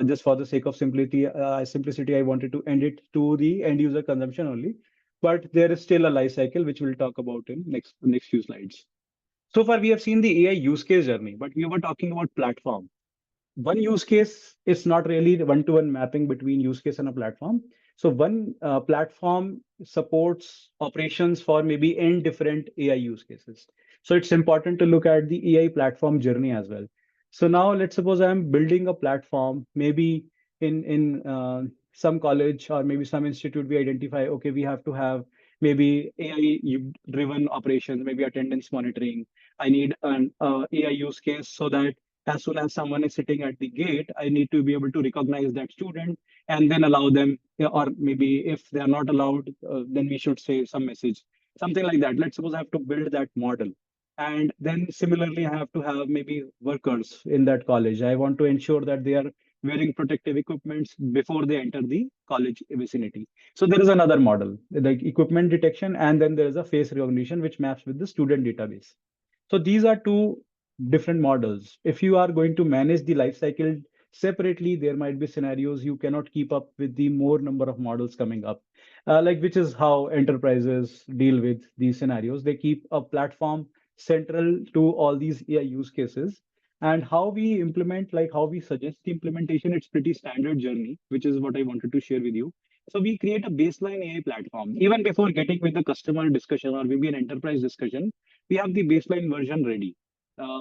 Just for the sake of simplicity, I wanted to end it to the end user consumption only. But there is still a life cycle which we'll talk about in next few slides. So far, we have seen the AI use case journey, but we were talking about platform. One use case is not really one-to-one mapping between use case and a platform. So one platform supports operations for maybe n different AI use cases. So it's important to look at the AI platform journey as well. So now let's suppose I'm building a platform, maybe in some college or maybe some institute, we identify, okay, we have to have maybe AI driven operations, maybe attendance monitoring. I need an AI use case so that as soon as someone is sitting at the gate, I need to be able to recognize that student and then allow them, or maybe if they are not allowed, then we should say some message, something like that. Let's suppose I have to build that model. And then similarly, I have to have maybe workers in that college. I want to ensure that they are wearing protective equipments before they enter the college vicinity. So there is another model, like equipment detection, and then there is a face recognition, which maps with the student database. So these are two different models. If you are going to manage the life cycle separately, there might be scenarios you cannot keep up with the more number of models coming up. Like which is how enterprises deal with these scenarios. They keep a platform central to all these AI use cases. And how we implement, like how we suggest the implementation, it's pretty standard journey, which is what I wanted to share with you. So we create a baseline AI platform. Even before getting with the customer discussion or maybe an enterprise discussion, we have the baseline version ready.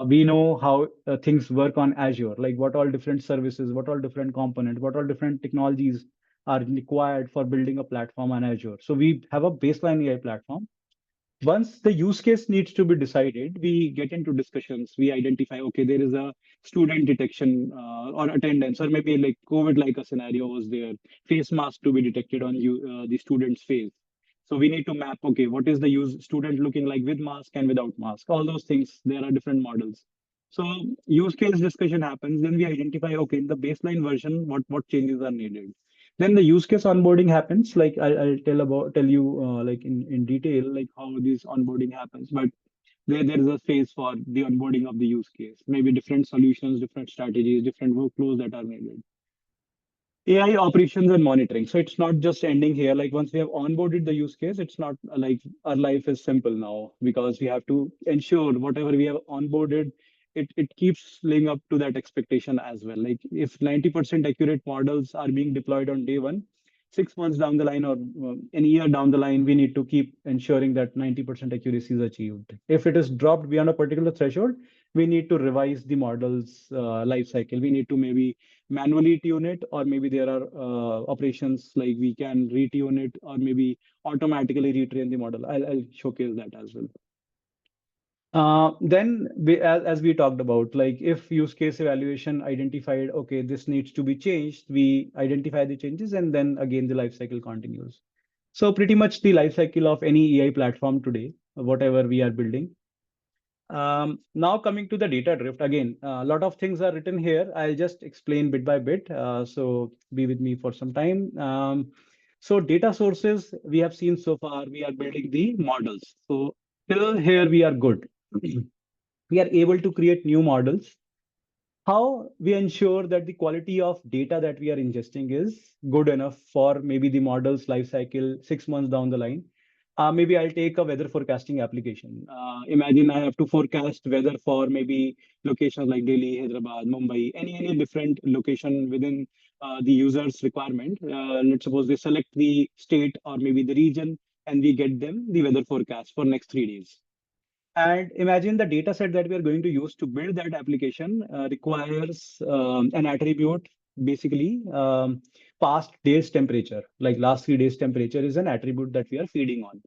We know how things work on Azure, like what all different services, what all different components, what all different technologies are required for building a platform on Azure. So we have a baseline AI platform. Once the use case needs to be decided, we get into discussions. We identify, okay, there is a student detection or attendance, or maybe like COVID like a scenario was there, face mask to be detected on the student's face. So we need to map, okay, what is the use student looking like with mask and without mask? All those things, there are different models. So use case discussion happens, then we identify, okay, in the baseline version, what changes are needed. Then the use case onboarding happens. Like I'll tell you like in detail, like how this onboarding happens. But there is a phase for the onboarding of the use case, maybe different solutions, different strategies, different workflows that are needed. AI operations and monitoring. So it's not just ending here. Like once we have onboarded the use case, it's not like our life is simple now because we have to ensure whatever we have onboarded, it keeps living up to that expectation as well. Like if 90% accurate models are being deployed on day one, 6 months down the line or an year down the line, we need to keep ensuring that 90% accuracy is achieved. If it is dropped beyond a particular threshold, we need to revise the model's life cycle. We need to maybe manually tune it, or maybe there are operations like we can retune it or maybe automatically retrain the model. I'll showcase that as well. Then as we talked about, like if use case evaluation identified, okay, this needs to be changed, we identify the changes and then again the life cycle continues. So pretty much the life cycle of any AI platform today, whatever we are building. Now coming to the data drift again, a lot of things are written here. I'll just explain bit by bit. So be with me for some time. So data sources we have seen so far, we are building the models. So till here we are good. We are able to create new models. How we ensure that the quality of data that we are ingesting is good enough for maybe the model's life cycle 6 months down the line. Maybe I'll take a weather forecasting application. Imagine I have to forecast weather for maybe locations like Delhi, Hyderabad, Mumbai, any different location within the user's requirement. Let's suppose they select the state or maybe the region, and we get them the weather forecast for next 3 days. And imagine the data set that we are going to use to build that application requires an attribute, basically past day's temperature, like last 3 days temperature is an attribute that we are feeding on.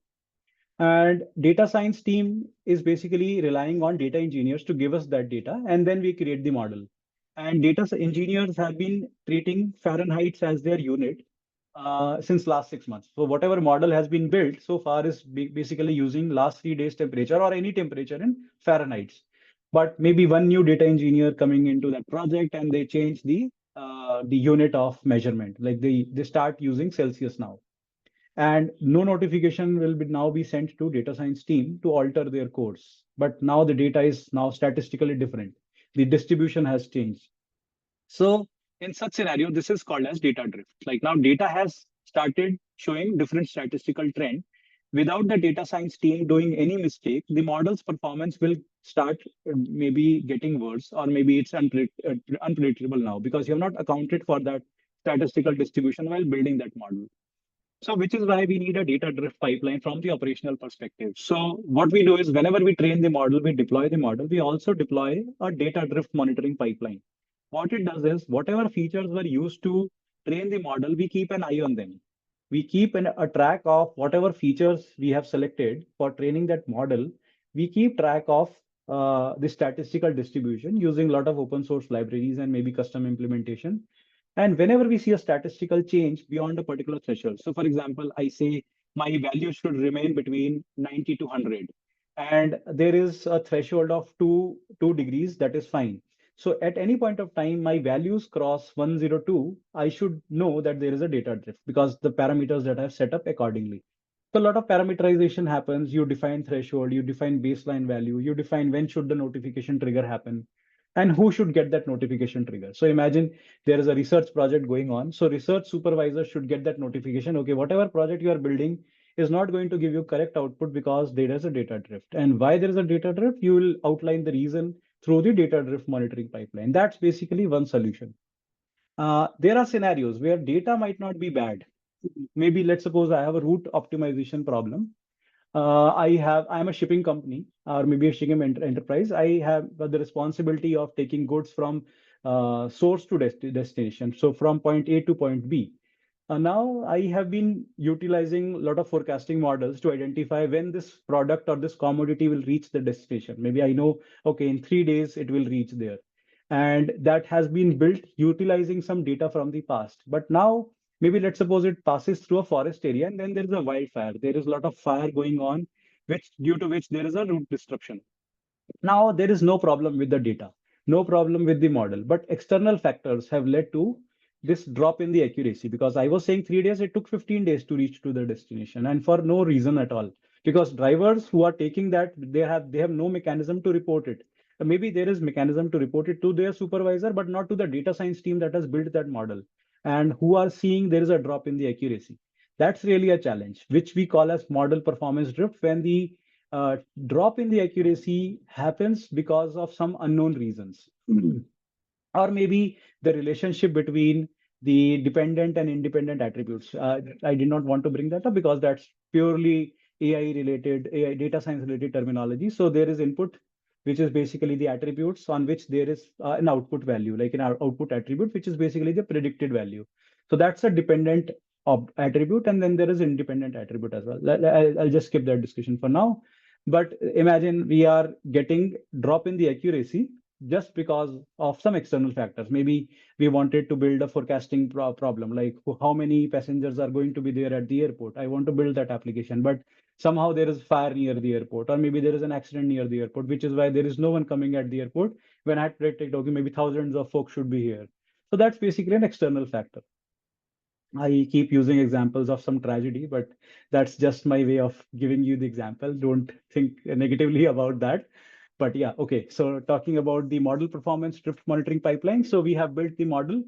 And data science team is basically relying on data engineers to give us that data, and then we create the model. And engineers have been treating Fahrenheit as their unit since last 6 months. So whatever model has been built so far is basically using last 3 days temperature or any temperature in Fahrenheit. But maybe one new data engineer coming into that project and they change the unit of measurement, like they start using Celsius now, and no notification will now be sent to data science team to alter their course. But now the data is now statistically different. The distribution has changed. So in such scenario, this is called as data drift. Like now data has started showing different statistical trend. Without the data science team doing any mistake, the model's performance will start maybe getting worse, or maybe it's unpredictable now because you have not accounted for that statistical distribution while building that model. So, which is why we need a data drift pipeline from the operational perspective. So, what we do is whenever we train the model, we deploy the model, we also deploy a data drift monitoring pipeline. What it does is whatever features were used to train the model, we keep an eye on them. We keep a track of whatever features we have selected for training that model. We keep track of the statistical distribution using a lot of open source libraries and maybe custom implementation. And whenever we see a statistical change beyond a particular threshold, so for example, I say my value should remain between 90 to 100, and there is a threshold of 2 degrees, that is fine. So at any point of time, my values cross 102, I should know that there is a data drift because the parameters that I've set up accordingly. So a lot of parameterization happens. You define threshold, you define baseline value, you define when should the notification trigger happen, and who should get that notification trigger. So imagine there is a research project going on. So research supervisor should get that notification. Okay, whatever project you are building is not going to give you correct output because there is a data drift. And why there is a data drift, you will outline the reason through the data drift monitoring pipeline. That's basically one solution. There are scenarios where data might not be bad. Maybe let's suppose I have a route optimization problem. I'm a shipping company or maybe a shipping enterprise. I have the responsibility of taking goods from source to destination. So from point A to point B. Now I have been utilizing a lot of forecasting models to identify when this product or this commodity will reach the destination. Maybe I know, okay, in 3 days it will reach there. And that has been built utilizing some data from the past. But now, maybe let's suppose it passes through a forest area and then there is a wildfire. There is a lot of fire going on, which due to which there is a route disruption. Now there is no problem with the data, no problem with the model, but external factors have led to this drop in the accuracy because I was saying 3 days, it took 15 days to reach to the destination and for no reason at all. Because drivers who are taking that, they have no mechanism to report it. Maybe there is mechanism to report it to their supervisor, but not to the data science team that has built that model and who are seeing there is a drop in the accuracy. That's really a challenge, which we call as model performance drift when the drop in the accuracy happens because of some unknown reasons. Or maybe the relationship between the dependent and independent attributes. I did not want to bring that up because that's purely AI related, AI data science related terminology. So there is input, which is basically the attributes on which there is an output value, like an output attribute, which is basically the predicted value. So that's a dependent attribute, and then there is independent attribute as well. I'll just skip that discussion for now. But imagine we are getting drop in the accuracy just because of some external factors. Maybe we wanted to build a forecasting problem, like how many passengers are going to be there at the airport. I want to build that application, but somehow there is fire near the airport, or maybe there is an accident near the airport, which is why there is no one coming at the airport when I had predicted, okay, maybe thousands of folks should be here. So that's basically an external factor. I keep using examples of some tragedy, but that's just my way of giving you the example. Don't think negatively about that. But yeah, okay. So talking about the model performance drift monitoring pipeline. So we have built the model.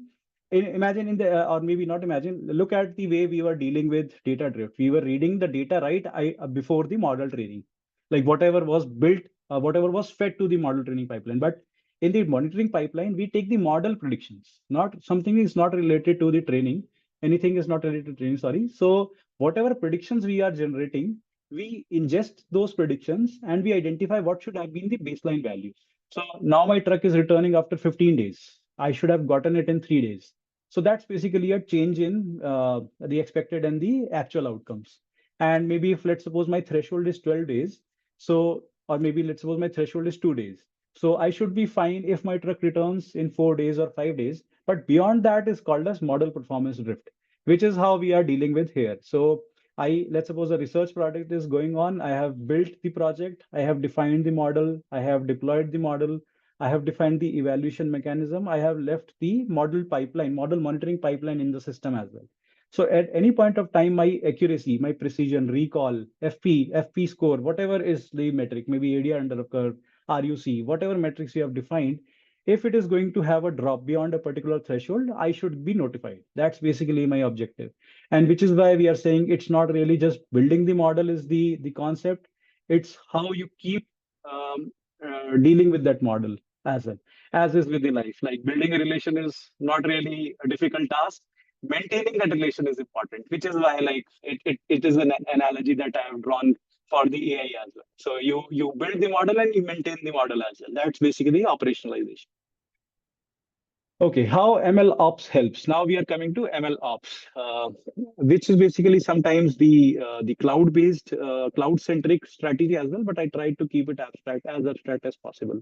Imagine in the, or maybe not imagine, look at the way we were dealing with data drift. We were reading the data right before the model training, like whatever was built, whatever was fed to the model training pipeline. But in the monitoring pipeline, we take the model predictions, not something is not related to the training. Anything is not related to training, sorry. So whatever predictions we are generating, we ingest those predictions and we identify what should have been the baseline value. So now my truck is returning after 15 days. I should have gotten it in 3 days. So that's basically a change in the expected and the actual outcomes. And maybe if let's suppose my threshold is 12 days, so or maybe let's suppose my threshold is 2 days. So I should be fine if my truck returns in 4 days or 5 days. But beyond that is called as model performance drift, which is how we are dealing with here. So let's suppose a research project is going on. I have built the project. I have defined the model. I have deployed the model. I have defined the evaluation mechanism. I have left the model pipeline, model monitoring pipeline in the system as well. So at any point of time, my accuracy, my precision, recall, FP score, whatever is the metric, maybe ADR under a curve, RUC, whatever metrics you have defined, if it is going to have a drop beyond a particular threshold, I should be notified. That's basically my objective. And which is why we are saying it's not really just building the model is the concept. It's how you keep dealing with that model as well, as is with the life. Like building a relation is not really a difficult task. Maintaining that relation is important, which is why like it is an analogy that I have drawn for the AI as well. So you build the model and you maintain the model as well. That's basically operationalization. Okay, how ML ops helps. Now we are coming to ML ops, which is basically sometimes the cloud-based, cloud-centric strategy as well. But I try to keep it abstract as possible.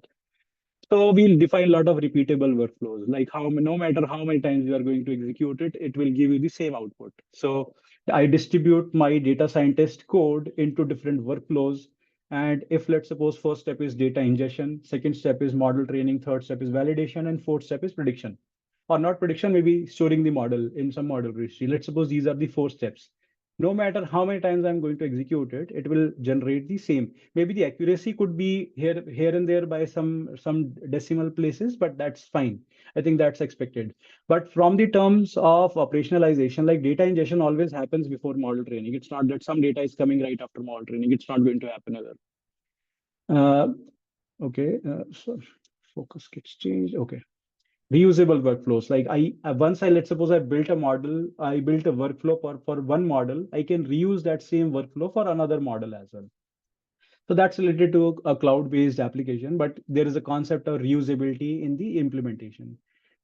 So we'll define a lot of repeatable workflows, like no matter how many times you are going to execute it, it will give you the same output. So I distribute my data scientist code into different workflows. And if let's suppose first step is data ingestion, second step is model training, third step is validation, and fourth step is prediction. Or not prediction, maybe storing the model in some model registry. Let's suppose these are the 4 steps. No matter how many times I'm going to execute it, it will generate the same. Maybe the accuracy could be here and there by some decimal places, but that's fine. I think that's expected. But from the terms of operationalization, like data ingestion always happens before model training. It's not that some data is coming right after model training. It's not going to happen either. Uh, okay, so focus gets changed. Okay, reusable workflows. Like once I let's suppose I built a model, I built a workflow for one model, I can reuse that same workflow for another model as well. So that's related to a cloud-based application, but there is a concept of reusability in the implementation.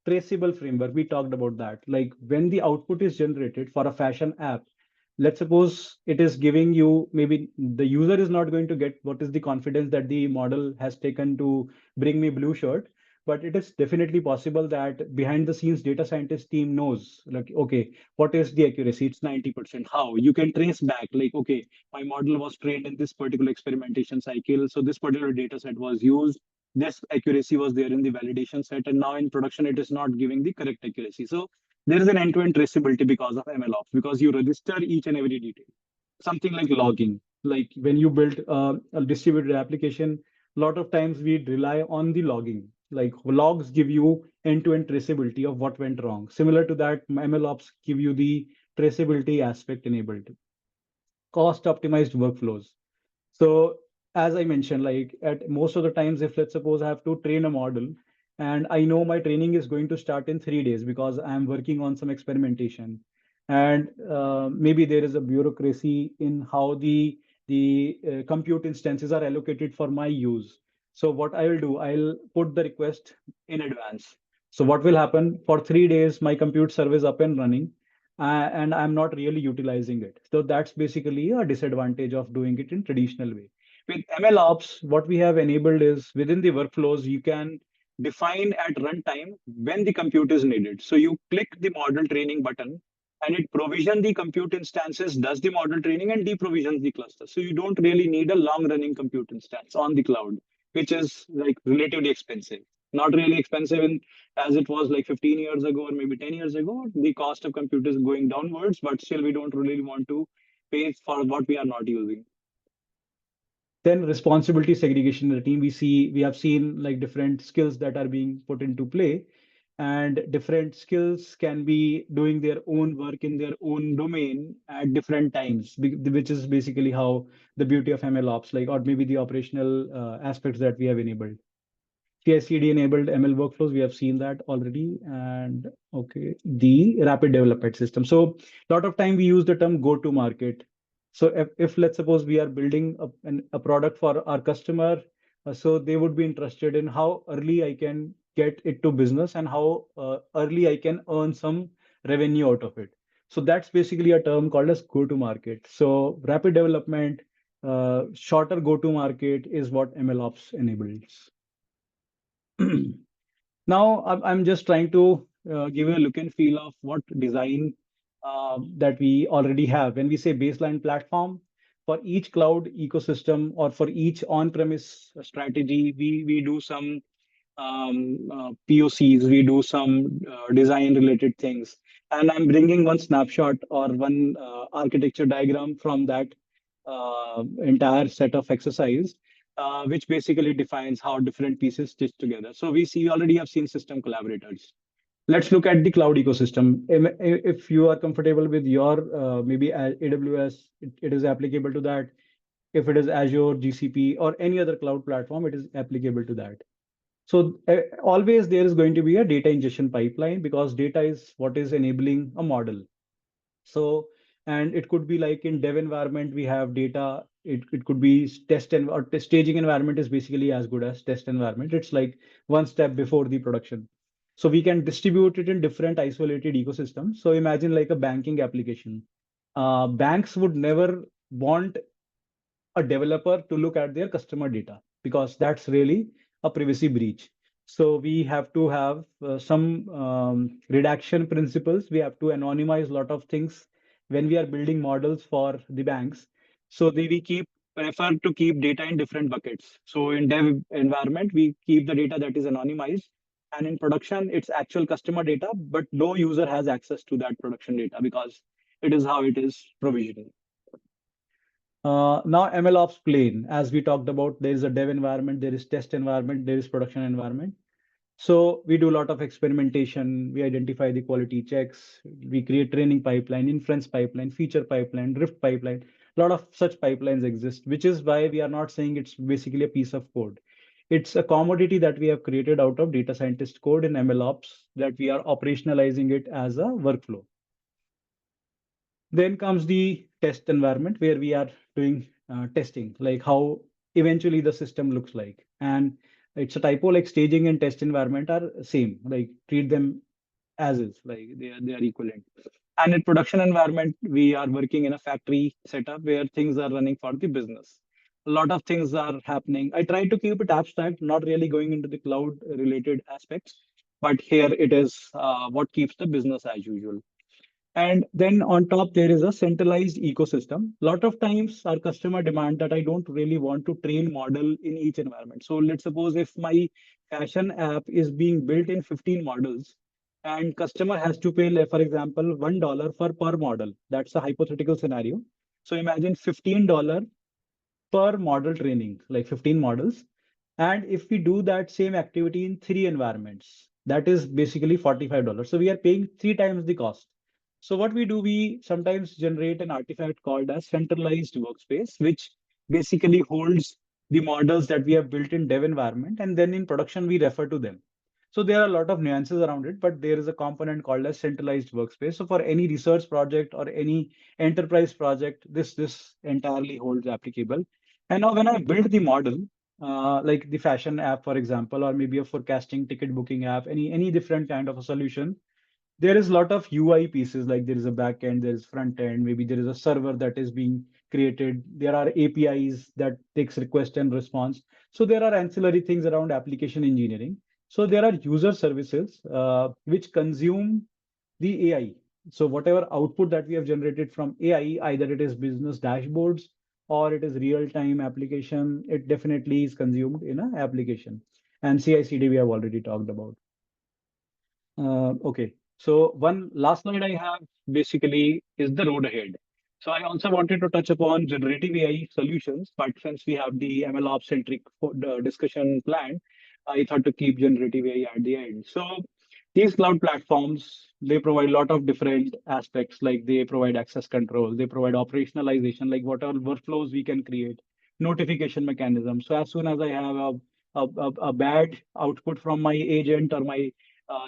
Traceable framework, we talked about that. Like when the output is generated for a fashion app, let's suppose it is giving you, maybe the user is not going to get what is the confidence that the model has taken to bring me blue shirt, but it is definitely possible that behind the scenes data scientist team knows, like, okay, what is the accuracy? It's 90%. How? You can trace back, like, okay, my model was trained in this particular experimentation cycle. So this particular data set was used. This accuracy was there in the validation set. And now in production, it is not giving the correct accuracy. So there is an end-to-end traceability because of MLOps, because you register each and every detail. Something like logging, like when you build a distributed application, a lot of times we rely on the logging. Like logs give you end-to-end traceability of what went wrong. Similar to that, MLOps give you the traceability aspect enabled. Cost optimized workflows. So as I mentioned, like at most of the times, if let's suppose I have to train a model and I know my training is going to start in 3 days because I'm working on some experimentation. And maybe there is a bureaucracy in how the compute instances are allocated for my use. So what I will do, I'll put the request in advance. So what will happen for 3 days, my compute service up and running, and I'm not really utilizing it. So that's basically a disadvantage of doing it in traditional way. With ML ops, what we have enabled is within the workflows, you can define at runtime when the compute is needed. So you click the model training button and it provision the compute instances, does the model training and deprovisions the cluster. So you don't really need a long running compute instance on the cloud, which is like relatively expensive. Not really expensive in, as it was like 15 years ago or maybe 10 years ago. The cost of compute is going downwards, but still we don't really want to pay for what we are not using. Then responsibility segregation in the team, we have seen like different skills that are being put into play, and different skills can be doing their own work in their own domain at different times, which is basically how the beauty of ML ops, like, or maybe the operational aspects that we have enabled. CI/CD enabled ML workflows, we have seen that already. And okay, the rapid development system. So a lot of time we use the term go to market. So if let's suppose we are building a product for our customer, so they would be interested in how early I can get it to business and how early I can earn some revenue out of it. So that's basically a term called as go to market. So rapid development, shorter go to market is what ML ops enables. Now, I'm just trying to give you a look and feel of what design that we already have. When we say baseline platform, for each cloud ecosystem or for each on-premise strategy, we do some POCs, we do some design related things. And I'm bringing one snapshot or one architecture diagram from that entire set of exercise, which basically defines how different pieces stitch together. So we already have seen system collaborators. Let's look at the cloud ecosystem. If you are comfortable with your maybe AWS, it is applicable to that. If it is Azure, GCP, or any other cloud platform, it is applicable to that. So always there is going to be a data ingestion pipeline because data is what is enabling a model. So, and it could be like in dev environment, we have data. It could be or staging environment is basically as good as test environment. It's like one step before the production. So we can distribute it in different isolated ecosystems. So imagine like a banking application. Banks would never want a developer to look at their customer data because that's really a privacy breach. So we have to have some redaction principles. We have to anonymize a lot of things when we are building models for the banks. So we keep prefer to keep data in different buckets. So in dev environment, we keep the data that is anonymized. And in production, it's actual customer data, but no user has access to that production data because it is how it is provisioned. Now MLOps plane, as we talked about, there is a dev environment, there is test environment, there is production environment. So we do a lot of experimentation. We identify the quality checks. We create training pipeline, inference pipeline, feature pipeline, drift pipeline. A lot of such pipelines exist, which is why we are not saying it's basically a piece of code. It's a commodity that we have created out of data scientist code in MLOps that we are operationalizing it as a workflow. Then comes the test environment where we are doing testing, like how eventually the system looks like. And it's a typo, like staging and test environment are same, like treat them as is, like they are equivalent. And in production environment, we are working in a factory setup where things are running for the business. A lot of things are happening. I try to keep it abstract, not really going into the cloud related aspects, but here it is what keeps the business as usual. And then on top, there is a centralized ecosystem. A lot of times our customer demand that I don't really want to train model in each environment. So let's suppose if my fashion app is being built in 15 models and customer has to pay, like, for example, $1 for per model. That's a hypothetical scenario. So imagine $15 per model training, like 15 models. And if we do that same activity in 3 environments, that is basically $45. So we are paying 3 times the cost. So what we do, we sometimes generate an artifact called as centralized workspace, which basically holds the models that we have built in dev environment, and then in production we refer to them. So there are a lot of nuances around it, but there is a component called as centralized workspace. So for any research project or any enterprise project, this entirely holds applicable. And now when I build the model, like the fashion app, for example, or maybe a forecasting ticket booking app, any different kind of a solution, there is a lot of UI pieces, like there is a back end, there is front end, maybe there is a server that is being created. There are APIs that takes request and response. So there are ancillary things around application engineering. So there are user services which consume the AI. So whatever output that we have generated from AI, either it is business dashboards or it is real-time application, it definitely is consumed in an application. And CI/CD we have already talked about. Okay, so one last slide I have basically is the road ahead. So I also wanted to touch upon generative AI solutions, but since we have the MLOps centric discussion planned, I thought to keep generative AI at the end. So these cloud platforms, they provide a lot of different aspects, like they provide access control, they provide operationalization, like what are workflows we can create, notification mechanism. So as soon as I have a bad output from my agent or my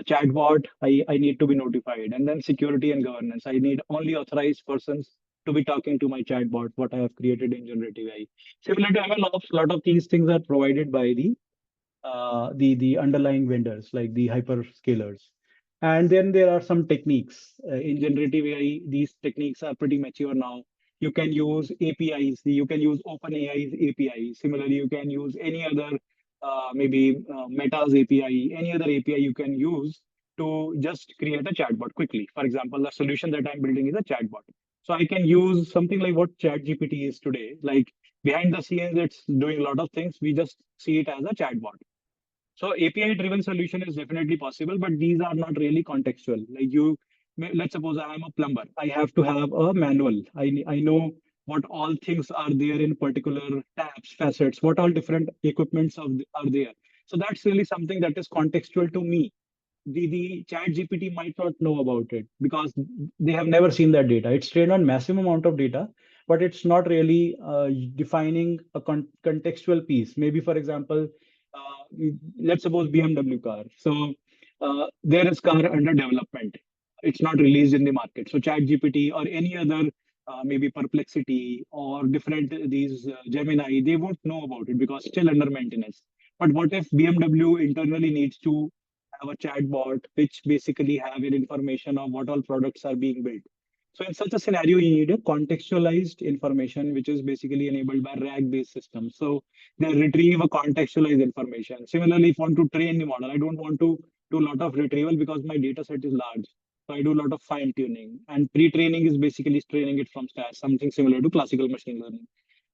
chatbot, I need to be notified. And then security and governance. I need only authorized persons to be talking to my chatbot, what I have created in generative AI. Similar to MLOps, a lot of these things are provided by the underlying vendors like the hyperscalers. And then there are some techniques in generative AI. These techniques are pretty mature now. You can use APIs. You can use OpenAI's API. Similarly, you can use any other maybe Meta's API, any other API you can use to just create a chatbot quickly. For example, the solution that I'm building is a chatbot. So I can use something like what ChatGPT is today. Like behind the scenes, it's doing a lot of things. We just see it as a chatbot. So API driven solution is definitely possible, but these are not really contextual. Like let's suppose I am a plumber. I have to have a manual. I know what all things are there in particular tabs, facets, what all different equipments are there. So that's really something that is contextual to me. The chat GPT might not know about it because they have never seen that data. It's trained on massive amount of data, but it's not really defining a contextual piece. Maybe, for example, let's suppose BMW car. So there is car under development. It's not released in the market. So chat GPT or any other maybe Perplexity or different these Gemini, they won't know about it because still under maintenance. But what if BMW internally needs to have a chatbot which basically have an information of what all products are being built. So in such a scenario, you need a contextualized information, which is basically enabled by RAG-based systems. So they retrieve a contextualized information. Similarly, if I want to train the model, I don't want to do a lot of retrieval because my data set is large. So I do a lot of fine tuning. And pre-training is basically training it from scratch, something similar to classical machine learning.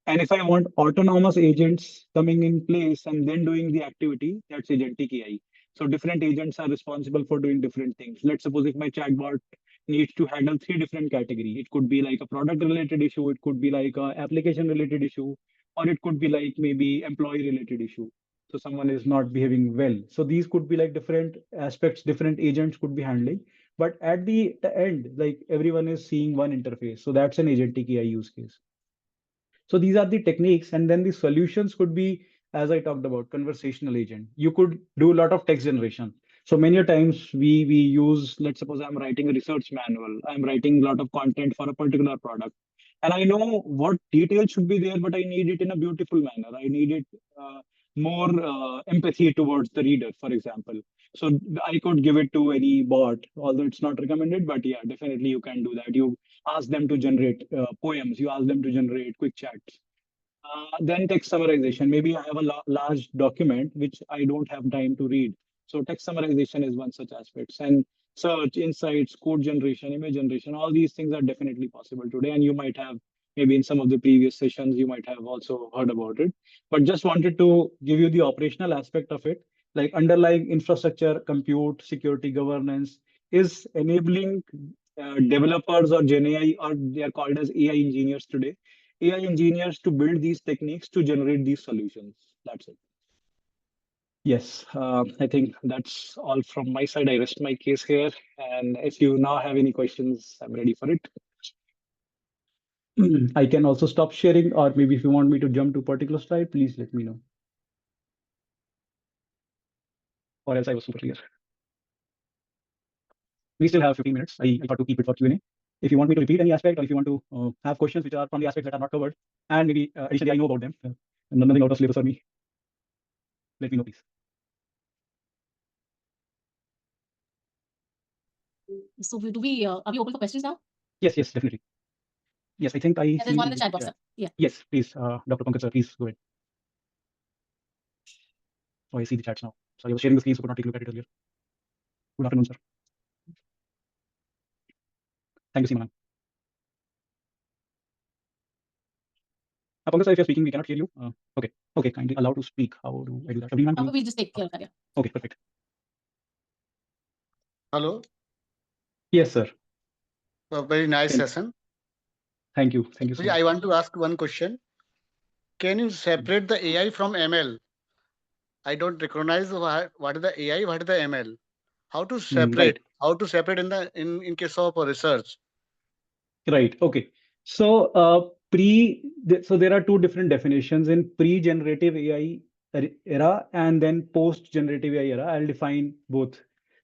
And if I want autonomous agents coming in place and then doing the activity, that's agentic AI. So different agents are responsible for doing different things. Let's suppose if my chatbot needs to handle three different categories. It could be like a product related issue, it could be like a application related issue, or it could be like maybe employee related issue. So someone is not behaving well. So these could be like different aspects, different agents could be handling. But at the end, like everyone is seeing one interface. So that's an agentic AI use case. So these are the techniques, and then the solutions could be, as I talked about, conversational agent. You could do a lot of text generation. So many a times we use, let's suppose I'm writing a research manual, I'm writing a lot of content for a particular product, and I know what details should be there, but I need it in a beautiful manner. I need it more empathy towards the reader, for example. So I could give it to any bot, although it's not recommended, but yeah, definitely you can do that. You ask them to generate poems, you ask them to generate quick chats. Then text summarization. Maybe I have a large document which I don't have time to read. So text summarization is one such aspect. And search, insights, code generation, image generation, all these things are definitely possible today. And you might have, maybe in some of the previous sessions, you might have also heard about it. But just wanted to give you the operational aspect of it, like underlying infrastructure, compute, security, governance is enabling developers or Gen AI, or they are called as AI engineers today, AI engineers to build these techniques to generate these solutions. That's it. Yes, I think that's all from my side. I rest my case here. And if you now have any questions, I'm ready for it. I can also stop sharing, or maybe if you want me to jump to a particular slide, please let me know. Or else I was super clear. We still have 15 minutes. I thought to keep it for Q&A. If you want me to repeat any aspect, or if you want to have questions which are from the aspects that are not covered, and maybe additionally I know about them, and nothing out of syllabus for me, let me know, please. So do we are we open for questions now? Yes, yes, definitely. Yes, I think I Yeah, see there's one in the the chat box. chat. Yeah. Yes, please, Dr. Pankaj sir, please go ahead. Oh, I see the chats now. Sorry, I was sharing the screen, so could not take a look at it earlier. Good afternoon, sir. Thank you, Seema ma'am. Pankaj sir, if you're speaking, we cannot hear you. Okay, okay, kindly allow to speak. How do I do that? Everyone, We'll just take care of that. Yeah. okay, perfect. Hello. Yes, sir. A very nice Can- session. Thank you. Thank you so Actually, I much. want to ask one question. Can you separate the AI from ML? I don't recognize what is the AI, what is the ML. How to Right. separate? How to separate in case of research? Right. Okay. So, so there are two different definitions in pre-generative AI era and then post-generative AI era. I'll define both.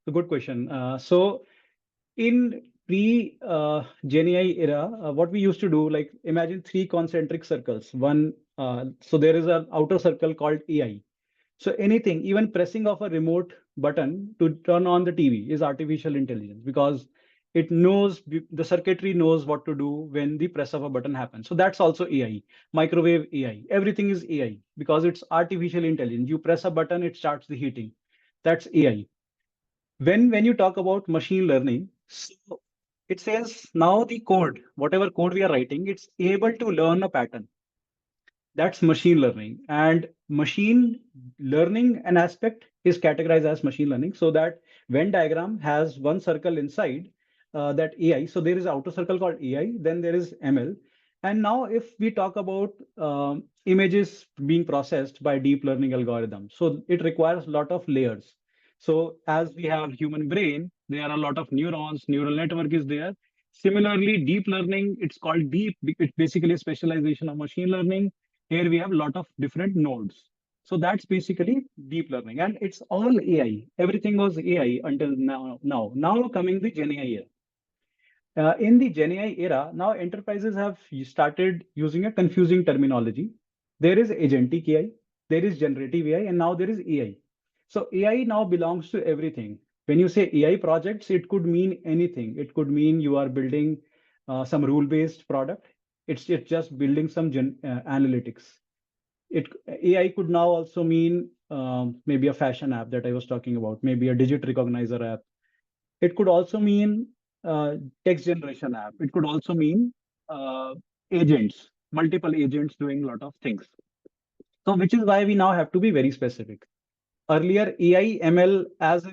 So, good question. So, in Gen AI era, what we used to do, like imagine three concentric circles. So there is an outer circle called AI. So anything, even pressing of a remote button to turn on the TV is artificial intelligence because it knows the circuitry knows what to do when the press of a button happens. So that's also AI, microwave AI. Everything is AI because it's artificial intelligence. You press a button, it starts the heating. That's AI. When you talk about machine learning, so it says now the code, whatever code we are writing, it's able to learn a pattern. That's machine learning. And machine learning, an aspect is categorized as machine learning. So that Venn diagram has one circle inside that AI. So there is outer circle called AI, then there is ML. And now if we talk about images being processed by deep learning algorithms, so it requires a lot of layers. So as we have human brain, there are a lot of neurons, neural network is there. Similarly, deep learning, it's called deep. It's basically a specialization of machine learning. Here we have a lot of different nodes. So that's basically deep learning, and it's all AI. Everything was AI until now. Now coming the Gen AI era. In the Gen AI era, now enterprises have started using a confusing terminology. There is agentic AI, there is generative AI, and now there is AI. So AI now belongs to everything. When you say AI projects, it could mean anything. It could mean you are building some rule-based product. It's just building some analytics. AI could now also mean maybe a fashion app that I was talking about, maybe a digit recognizer app. It could also mean uh, text generation app. It could also mean uh, agents, multiple agents doing a lot of things. So, which is why we now have to be very specific. Earlier, AI ML, as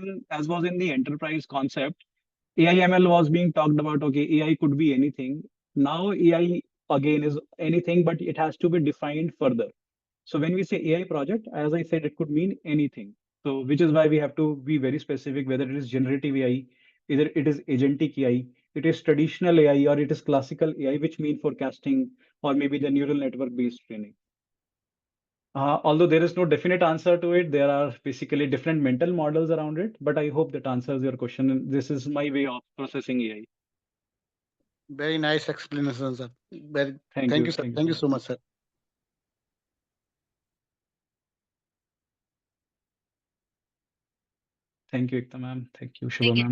was in the enterprise concept, AI ML was being talked about. Okay, AI could be anything. Now AI again is anything, but it has to be defined further. So when we say AI project, as I said, it could mean anything. So which is why we have to be very specific whether it is generative AI, either it is agentic AI, it is traditional AI, or it is classical AI, which mean forecasting, or maybe the neural network based training. Although there is no definite answer to it, there are basically different mental models around it. But I hope that answers your question. And this is my way of processing AI. Very nice explanation, sir. Very. Thank Thank you. you, sir. Thank you Thank so you much. so much, sir. Thank you, Ekta ma'am. Thank you, Shubha ma'am.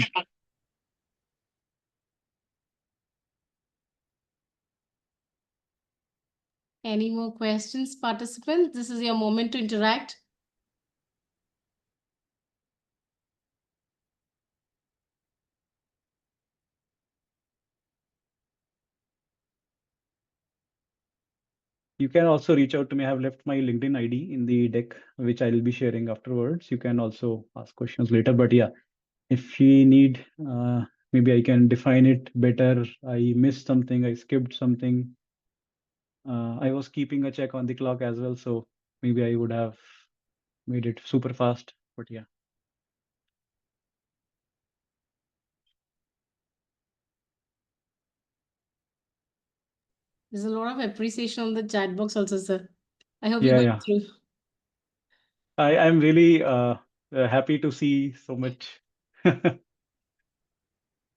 Any more questions, participants? This is your moment to interact. You can also reach out to me. I have left my LinkedIn ID in the deck, which I'll be sharing afterwards. You can also ask questions later. But yeah, if you need, maybe I can define it better. I missed something, I skipped something. I was keeping a check on the clock as well, so maybe I would have made it super fast. But yeah. There's a lot of appreciation on the chat box also, sir. I hope you Yeah, got yeah. through. I'm really happy to see so much.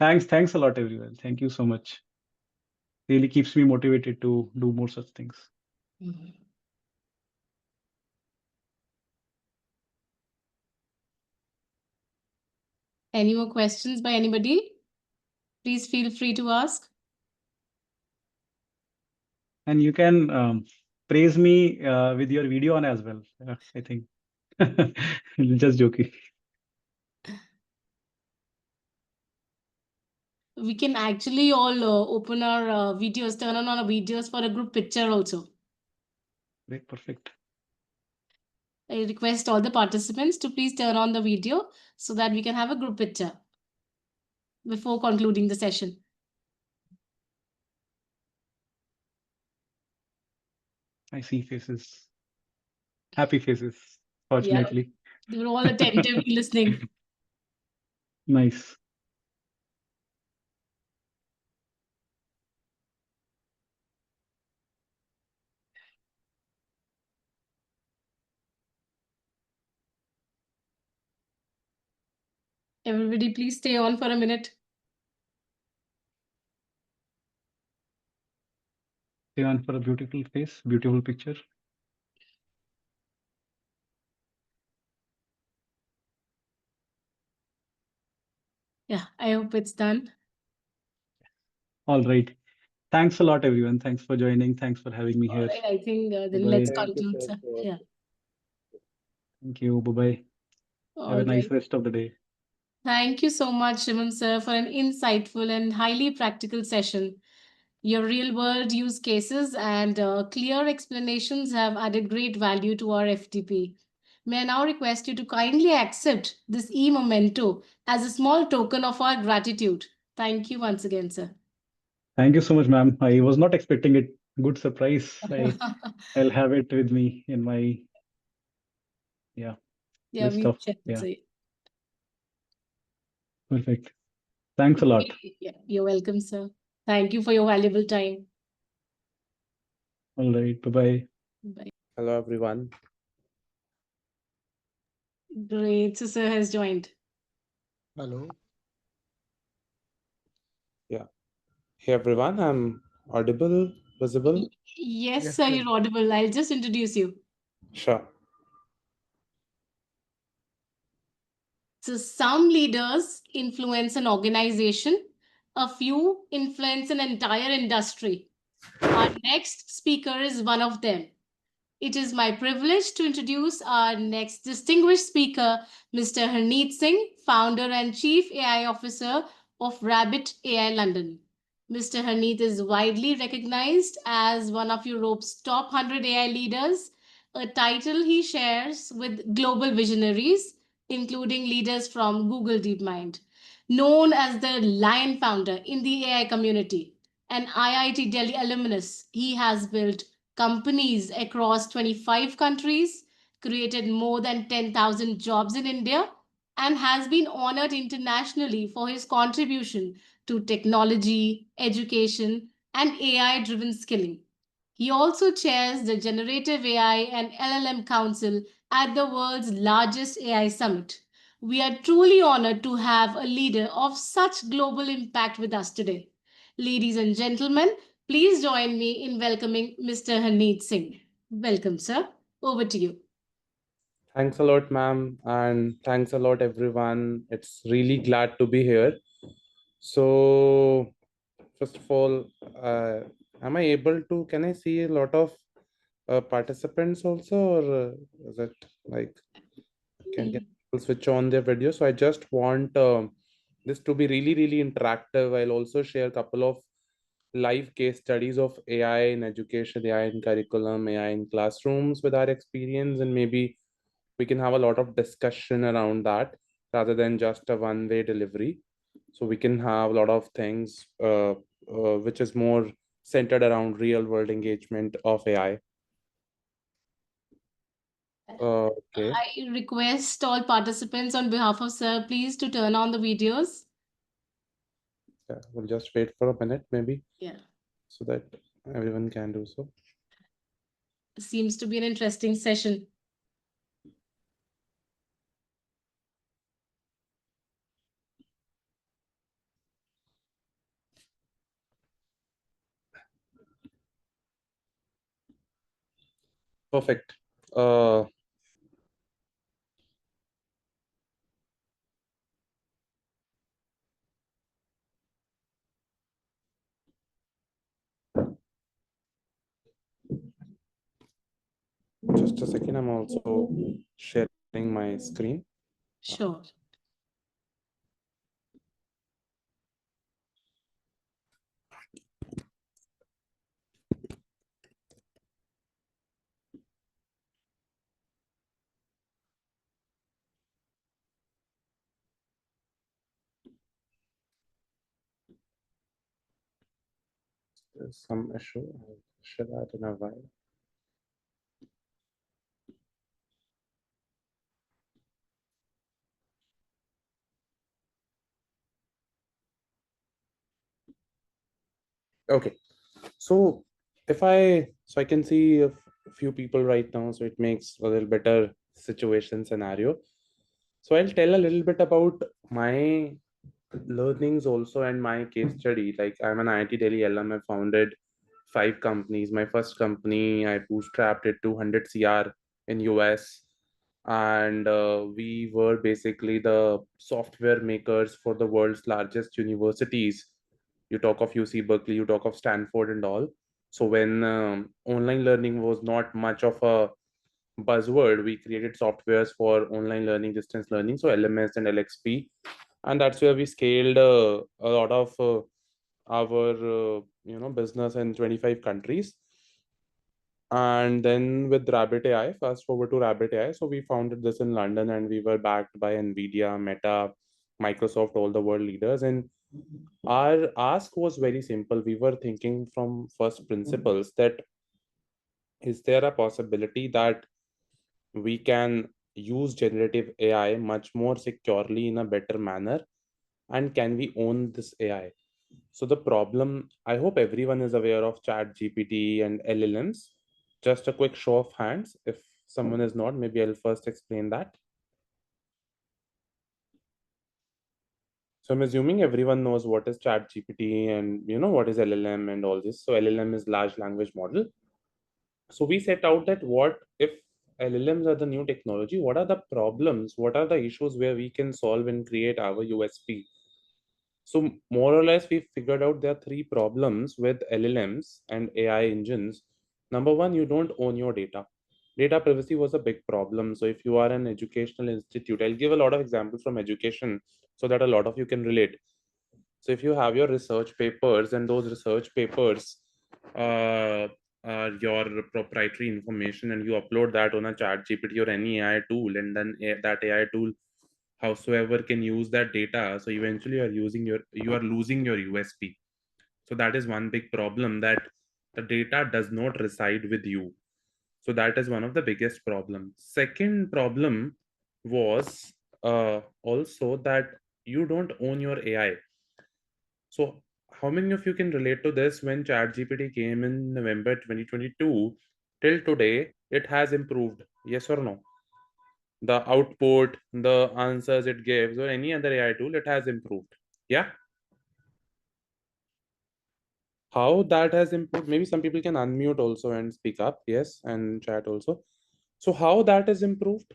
Thanks a lot, everyone. Thank you so much. Really keeps me motivated to do more such things. Mhm. Any more questions by anybody? Please feel free to ask. And you can praise me with your video on as well, I think. Just joking. We can actually all open our videos, turn on our videos for a group picture also. Great, perfect. I request all the participants to please turn on the video so that we can have a group picture before concluding the session. I see faces. Happy faces, Yeah, fortunately. they were all attentively listening. Nice. Everybody, please stay on for a minute. Stay on for a beautiful face, beautiful picture. Yeah, I hope it's done. All right. Thanks a lot, everyone. Thanks for joining. Thanks for having me All here. right, I think then Bye-bye. let's Thank you, conclude, sir, sir. for- Yeah. Thank you. Bye-bye. Have a All nice right. rest of the day. Thank you so much, Shivam sir, for an insightful and highly practical session. Your real world use cases and clear explanations have added great value to our FTP. May I now request you to kindly accept this e memento as a small token of our gratitude. Thank you once again, sir. Thank you so much, ma'am. I was not expecting it. Good surprise. I'll have it with me in my Yeah, list we of check. yeah. Perfect. Thanks a lot. Yeah, you're welcome, sir. Thank you for your valuable time. All right. Bye-bye. Bye. Hello, everyone. Great. So, sir has joined. Hello. Yeah. Hey, everyone. I'm audible, visible. Yes, Yes, sir, sir. you're audible. I'll just introduce you. Sure. So, some leaders influence an organization, a few influence an entire industry. Our next speaker is one of them. It is my privilege to introduce our next distinguished speaker, Mr. Harneet Singh, founder and chief AI officer of Rabbit AI London. Mr. Harneet is widely recognized as one of Europe's top 100 AI leaders, a title he shares with global visionaries, including leaders from Google DeepMind. Known as the Lion founder in the AI community, an IIT Delhi alumnus, he has built companies across 25 countries, created more than 10,000 jobs in India, and has been honored internationally for his contribution to technology, education, and AI driven skilling. He also chairs the Generative AI and LLM Council at the world's largest AI summit. We are truly honored to have a leader of such global impact with us today. Ladies and gentlemen, please join me in welcoming Mr. Harneet Singh. Welcome, sir. Over to you. Thanks a lot, ma'am. And thanks a lot, everyone. It's really glad to be here. So, first of all, am I able to, can I see a lot of participants also, or is it like, can people switch on their video? So I just want this to be really, really interactive. I'll also share a couple of live case studies of AI in education, AI in curriculum, AI in classrooms with our experience, and maybe we can have a lot of discussion around that rather than just a one-way delivery. So we can have a lot of things which is more centered around real-world engagement of AI. Okay. I request all participants on behalf of sir, please to turn on the videos. Yeah, we'll just wait for a minute, maybe. Yeah. So that everyone can do so. Seems to be an interesting session. Perfect. Just a second, I'm also sharing my screen. Sure. There's some issue. I'll share that in a while. Okay. So I can see a few people right now, so it makes a little better situation scenario. So I'll tell a little bit about my learnings also and my case study. Like I'm an IIT Delhi alum. I founded 5 companies. My first company I bootstrapped it 200 CR in US, and we were basically the software makers for the world's largest universities. You talk of UC Berkeley, you talk of Stanford and all. So when online learning was not much of a buzzword, we created softwares for online learning, distance learning, so LMS and LXP, and that's where we scaled a lot of our business in 25 countries. And then with Rabbit AI, fast forward to Rabbit AI, so we founded this in London, and we were backed by Nvidia, Meta, Microsoft, all the world leaders. And our ask was very simple. We were thinking from first principles that is there a possibility that we can use generative AI much more securely in a better manner, and can we own this AI? So the problem, I hope everyone is aware of Chat GPT and LLMs. Just a quick show of hands. If someone is not, maybe I'll first explain that. So I'm assuming everyone knows what is Chat GPT and what is LLM and all this. So LLM is large language model. So we set out that what if LLMs are the new technology, what are the problems, what are the issues where we can solve and create our USP? So more or less, we figured out there are 3 problems with LLMs and AI engines. Number one, you don't own your data. Data privacy was a big problem. So if you are an educational institute, I'll give a lot of examples from education so that a lot of you can relate. So if you have your research papers, and those research papers are your proprietary information, and you upload that on a Chat GPT or any AI tool, and then that AI tool howsoever can use that data, so eventually you are losing your USP. So that is one big problem, that the data does not reside with you. So that is one of the biggest problems. Second problem was also that you don't own your AI. So how many of you can relate to this? When ChatGPT came in November 2022 till today, it has improved, yes or no? The output, the answers it gives, or any other AI tool, it has improved. Yeah. How that has improved? Maybe some people can unmute also and speak up. Yes, and chat also. So how that is improved?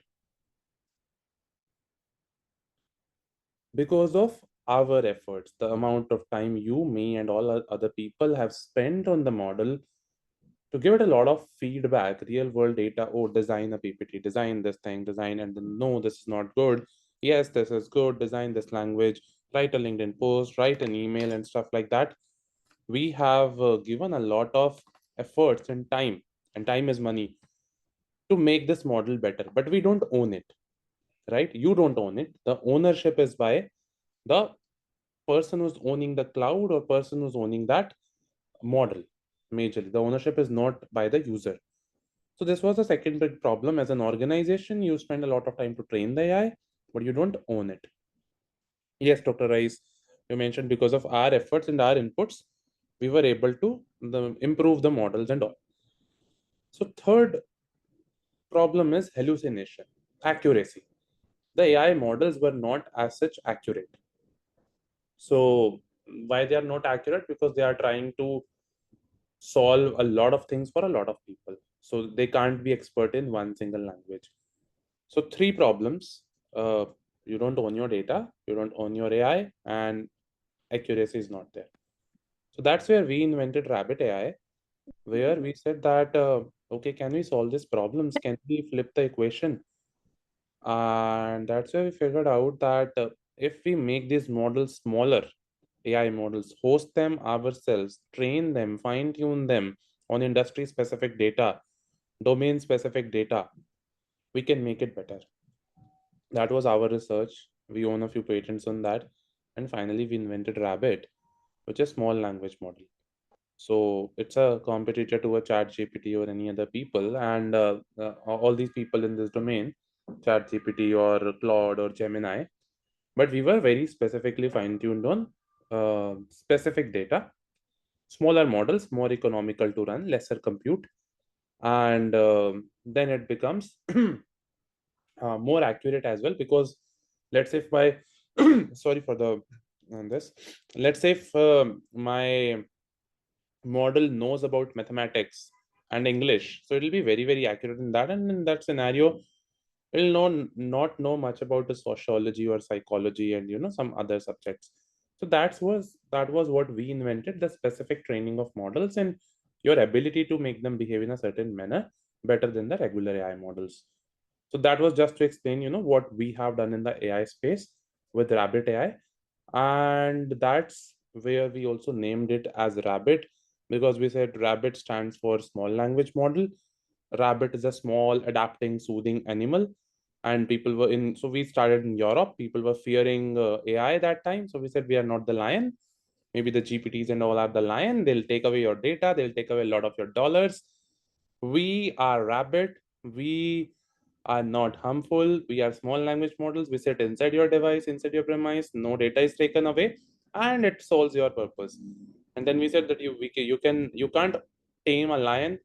Because of our efforts, the amount of time you, me, and all other people have spent on the model to give it a lot of feedback, real world data. Oh, design a PPT, design this thing, design, and then no, this is not good. Yes, this is good. Design this language, write a LinkedIn post, write an email, and stuff like that. We have given a lot of efforts and time is money, to make this model better, but we don't own it, right? You don't own it. The ownership is by the person who's owning the cloud, or person who's owning that model. Majorly, the ownership is not by the user. So this was the second big problem. As an organization, you spend a lot of time to train the AI, but you don't own it. Yes, Dr. Rice, you mentioned because of our efforts and our inputs, we were able to improve the models and all. So third problem is hallucination, accuracy. The AI models were not as such accurate. So why they are not accurate? Because they are trying to solve a lot of things for a lot of people. So they can't be expert in one single language. So 3 problems. You don't own your data, you don't own your AI, and accuracy is not there. So that's where we invented Rabbit AI, where we said that, okay, can we solve these problems? Can we flip the equation? And that's why we figured out that if we make these models smaller, AI models, host them ourselves, train them, fine tune them on industry specific data, domain specific data, we can make it better. That was our research. We own a few patents on that. And finally, we invented Rabbit, which is small language model. So it's a competitor to a Chat GPT or any other people. And all these people in this domain, Chat GPT or Claude or Gemini, but we were very specifically fine tuned on specific data, smaller models, more economical to run, lesser compute, and then it becomes more accurate as well. Because let's say if my sorry for the on this, let's say if my model knows about mathematics and English, so it'll be very accurate in that. And in that scenario, will not know much about the sociology or psychology and some other subjects. So that was what we invented, the specific training of models and your ability to make them behave in a certain manner better than the regular AI models. So that was just to explain what we have done in the AI space with Rabbit AI. And that's where we also named it as Rabbit, because we said Rabbit stands for small language model. Rabbit is a small adapting soothing animal. And people were in so we started in Europe, people were fearing AI that time, so we said we are not the lion. Maybe the GPTs and all are the lion, they'll take away your data, they'll take away a lot of your dollars. We are Rabbit. We are not harmful. We are small language models. We sit inside your device, inside your premise. No data is taken away, and it solves your purpose. And then we said that you can't tame a lion.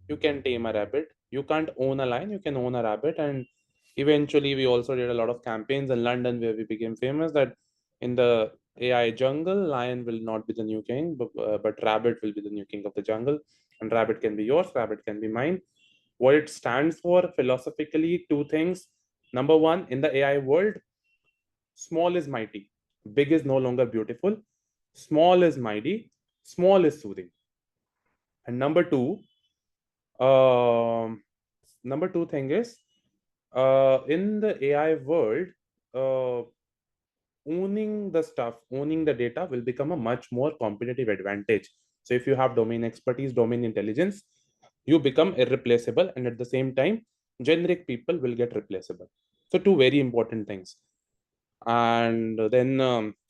You can tame a rabbit. You can't own a lion. You can own a rabbit. And eventually, we also did a lot of campaigns in London where we became famous that in the AI jungle, lion will not be the new king, but rabbit will be the new king of the jungle. And rabbit can be yours. Rabbit can be mine. What it stands for philosophically, two things. Number one, in the AI world, small is mighty, big is no longer beautiful. Small is mighty, small is soothing. And um, number two thing is, in the AI world, uh, owning the data will become a much more competitive advantage. So if you have domain expertise, domain intelligence, you become irreplaceable, and at the same time, generic people will get replaceable. So two very important things. And then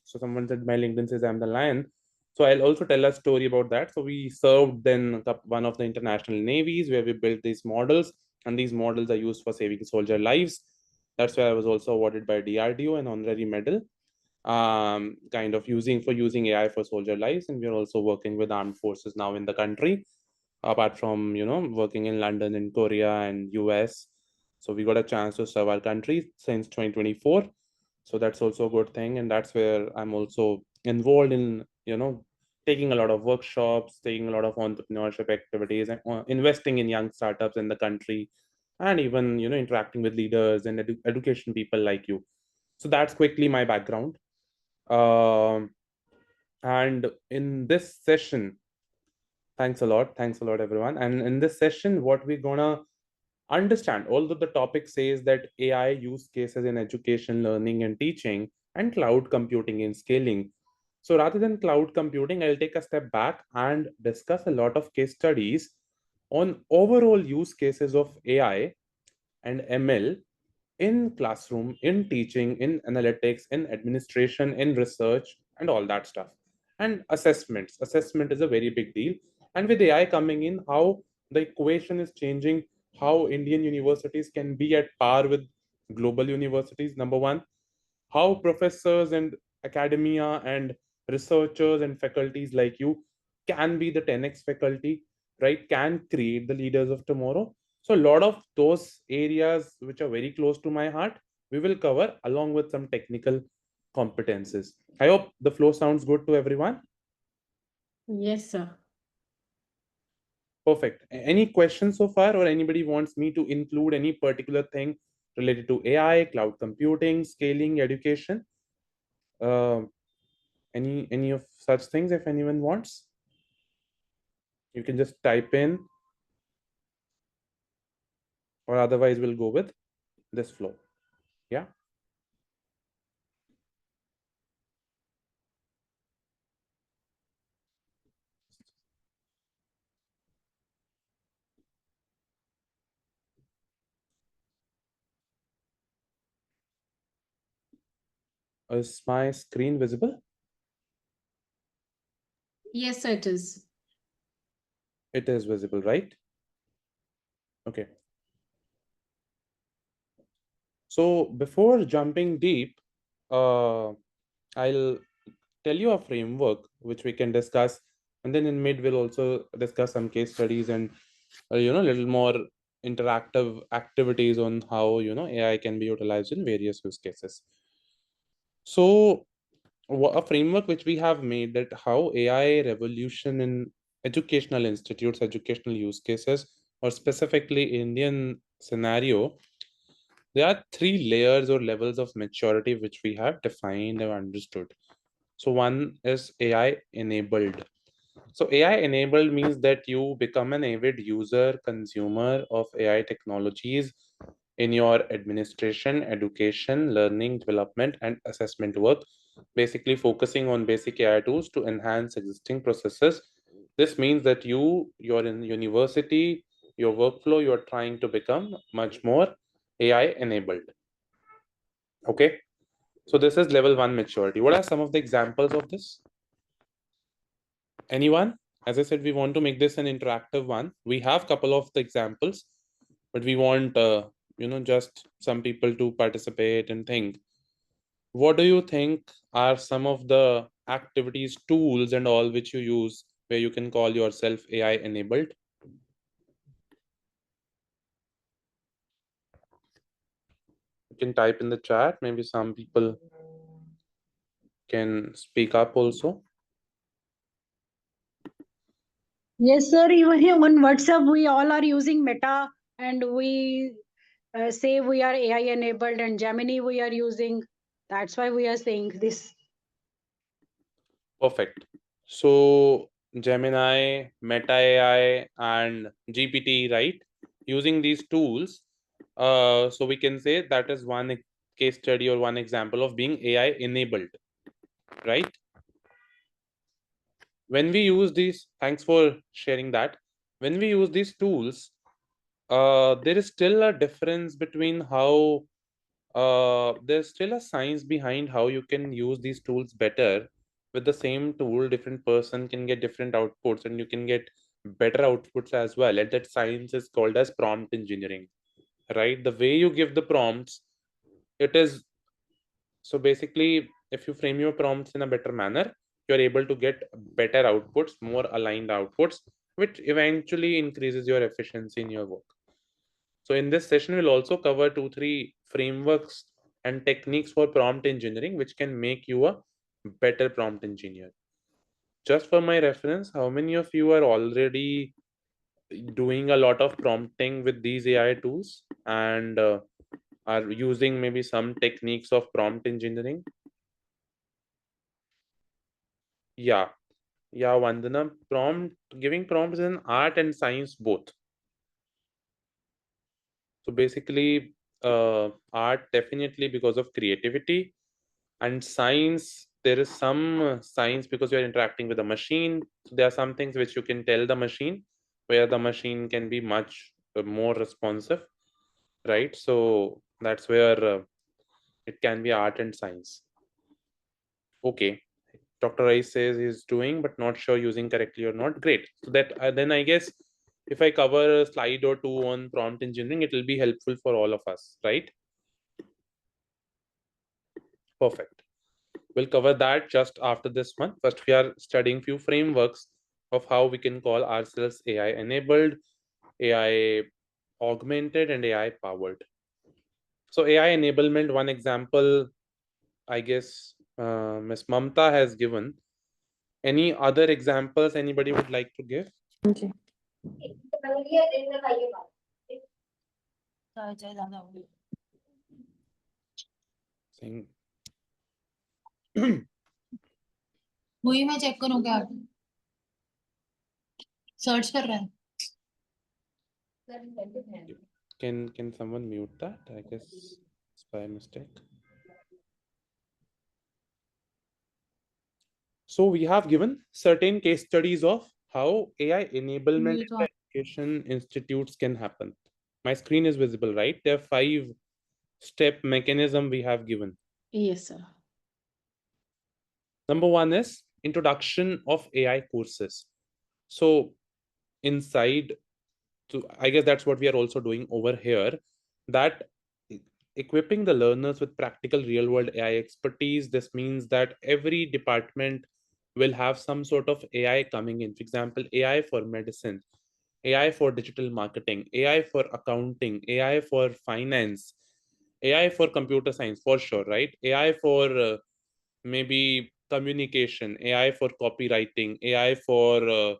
so someone said my LinkedIn says I'm the lion, so I'll also tell a story about that. So we served then one of the international navies where we built these models, and these models are used for saving soldier lives. That's why I was also awarded by DRDO an honorary medal, kind of using AI for soldier lives. And we're also working with armed forces now in the country, apart from working in London and Korea and US. So we got a chance to serve our country since 2024. So that's also a good thing, and that's where I'm also involved in taking a lot of workshops, taking a lot of entrepreneurship activities, and investing in young startups in the country, and even interacting with leaders and education people like you. So that's quickly my background. um, and in this session, thanks a lot everyone. And in this session, what we're gonna understand, although the topic says that AI use cases in education, learning and teaching, and cloud computing in scaling, so rather than cloud computing, I'll take a step back and discuss a lot of case studies on overall use cases of AI and ML in classroom, in teaching, in analytics, in administration, in research, and all that stuff. And assessments. Assessment is a very big deal. And with AI coming in, how the equation is changing, how Indian universities can be at par with global universities, number one. How professors and academia and researchers and faculties like you can be the 10x faculty, right? Can create the leaders of tomorrow. So a lot of those areas which are very close to my heart, we will cover along with some technical competences. I hope the flow sounds good to everyone. Yes, sir. Perfect. Any questions so far, or anybody wants me to include any particular thing related to AI, cloud computing, scaling, education? Uh, any of such things, if anyone wants, you can just type in, or otherwise we'll go with this flow. Yeah. Is my screen visible? Yes, it is. It is visible, right? Okay. So before jumping deep, I'll tell you a framework which we can discuss, and then in mid we'll also discuss some case studies and little more interactive activities on how AI can be utilized in various use cases. So a framework which we have made, that how AI revolution in educational institutes, educational use cases, or specifically Indian scenario, there are three layers or levels of maturity which we have defined and understood. So one is AI enabled. So AI enabled means that you become an avid user, consumer of AI technologies in your administration, education, learning, development, and assessment work, basically focusing on basic AI tools to enhance existing processes. This means that you're in university, your workflow, you're trying to become much more AI enabled. Okay. So this is level 1 maturity. What are some of the examples of this? Anyone? As I said, we want to make this an interactive one. We have a couple of the examples, but we want just some people to participate and think. What do you think are some of the activities, tools, and all which you use where you can call yourself AI enabled? You can type in the chat. Maybe some people can speak up also. Yes, sir. Even here on WhatsApp, we all are using Meta, and we say we are AI enabled, and Gemini we are using. That's why we are saying this. Perfect. So Gemini, Meta AI, and GPT, right? Using these tools, so we can say that is one case study or one example of being AI enabled, right? When we use these, thanks for sharing that. When we use these tools, there is still a difference between how there's still a science behind how you can use these tools better. With the same tool, different person can get different outputs, and you can get better outputs as well. And that science is called as prompt engineering, right? The way you give the prompts, it is so basically, if you frame your prompts in a better manner, you're able to get better outputs, more aligned outputs, which eventually increases your efficiency in your work. So in this session, we'll also cover 2-3 frameworks and techniques for prompt engineering, which can make you a better prompt engineer. Just for my reference, how many of you are already doing a lot of prompting with these AI tools and are using maybe some techniques of prompt engineering? Yeah, Vandana, giving prompts in art and science both. So basically, art definitely because of creativity, and science, there is some science because you're interacting with a machine. So there are some things which you can tell the machine, where the machine can be much more responsive, right? So that's where it can be art and science. Okay. Dr. Rice says he's doing, but not sure using correctly or not. Great. So that then I guess if I cover a slide or two on prompt engineering, it will be helpful for all of us, right? Perfect. We'll cover that just after this one. First, we are studying few frameworks of how we can call ourselves AI enabled, AI augmented, and AI powered. So AI enablement, one example, I guess Ms. Mamta has given. Any other examples anybody would like to give? Okay. Saying वही मैं check करूँ क्या search कर रहा है can someone mute that? I guess by mistake. So we have given certain case studies of how AI enablement in the education institutes can happen. My screen is visible, right? There are 5-step mechanism we have given. Yes, sir. Number one is introduction of AI courses. So inside, so I guess that's what we are also doing over here, that equipping the learners with practical real world AI expertise. This means that every department will have some sort of AI coming in. For example, AI for medicine, AI for digital marketing, AI for accounting, AI for finance, AI for computer science for sure, right? AI for maybe communication, AI for copywriting, AI for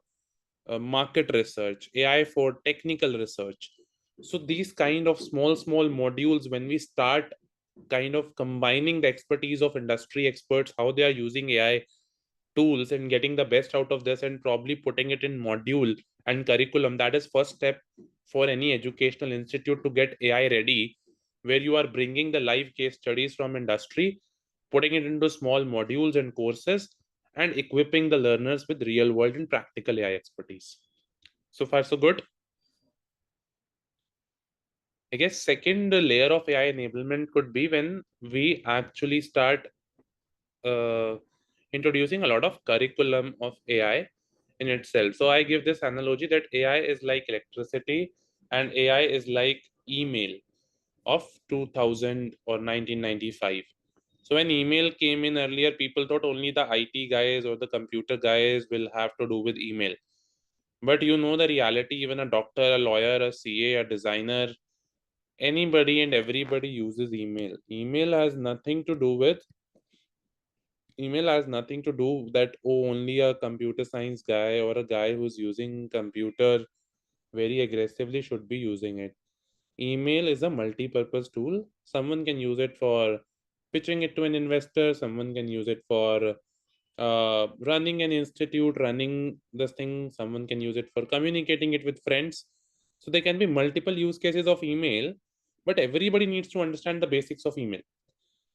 market research, AI for technical research. So these kind of small modules, when we start kind of combining the expertise of industry experts, how they are using AI tools and getting the best out of this and probably putting it in module and curriculum, that is first step for any educational institute to get AI ready, where you are bringing the live case studies from industry, putting it into small modules and courses, and equipping the learners with real world and practical AI expertise. So far so good. I guess second layer of AI enablement could be when we actually start introducing a lot of curriculum of AI in itself. So I give this analogy that AI is like electricity and AI is like email of 2000 or 1995. So when email came in earlier, people thought only the IT guys or the computer guys will have to do with email. But you know the reality, even a doctor, a lawyer, a CA, a designer, anybody and everybody uses email. Email has nothing to do that, oh, only a computer science guy or a guy who's using computer very aggressively should be using it. Email is a multi-purpose tool. Someone can use it for pitching it to an investor. Someone can use it for running an institute, running this thing. Someone can use it for communicating it with friends. So there can be multiple use cases of email, but everybody needs to understand the basics of email.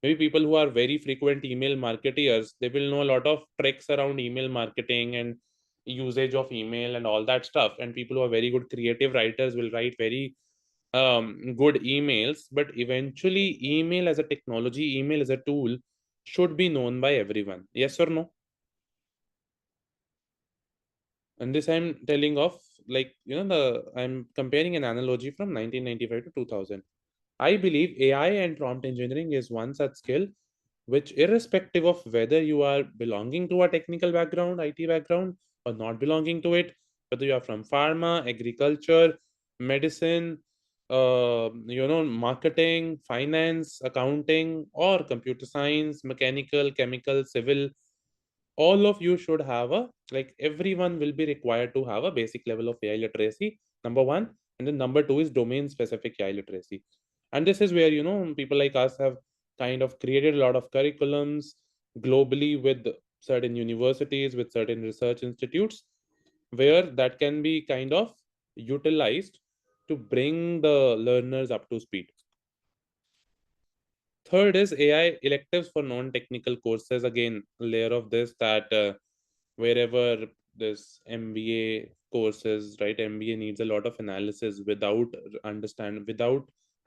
Maybe people who are very frequent email marketeers, they will know a lot of tricks around email marketing and usage of email and all that stuff. And people who are very good creative writers will write very good emails. But eventually, email as a technology, email as a tool should be known by everyone. Yes or no? And this I'm telling of, like, I'm comparing an analogy from 1995 to 2000. I believe AI and prompt engineering is one such skill which, irrespective of whether you are belonging to a technical background, IT background, or not belonging to it, whether you are from pharma, agriculture, medicine, marketing, finance, accounting, or computer science, mechanical, chemical, civil, all of you should have a, like, everyone will be required to have a basic level of AI literacy, number one. And then number two is domain specific AI literacy. And this is where, people like us have kind of created a lot of curriculums globally with certain universities, with certain research institutes, where that can be kind of utilized to bring the learners up to speed. Third is AI electives for non-technical courses. Again, a layer of this, that wherever this MBA courses, right? MBA needs a lot of analysis without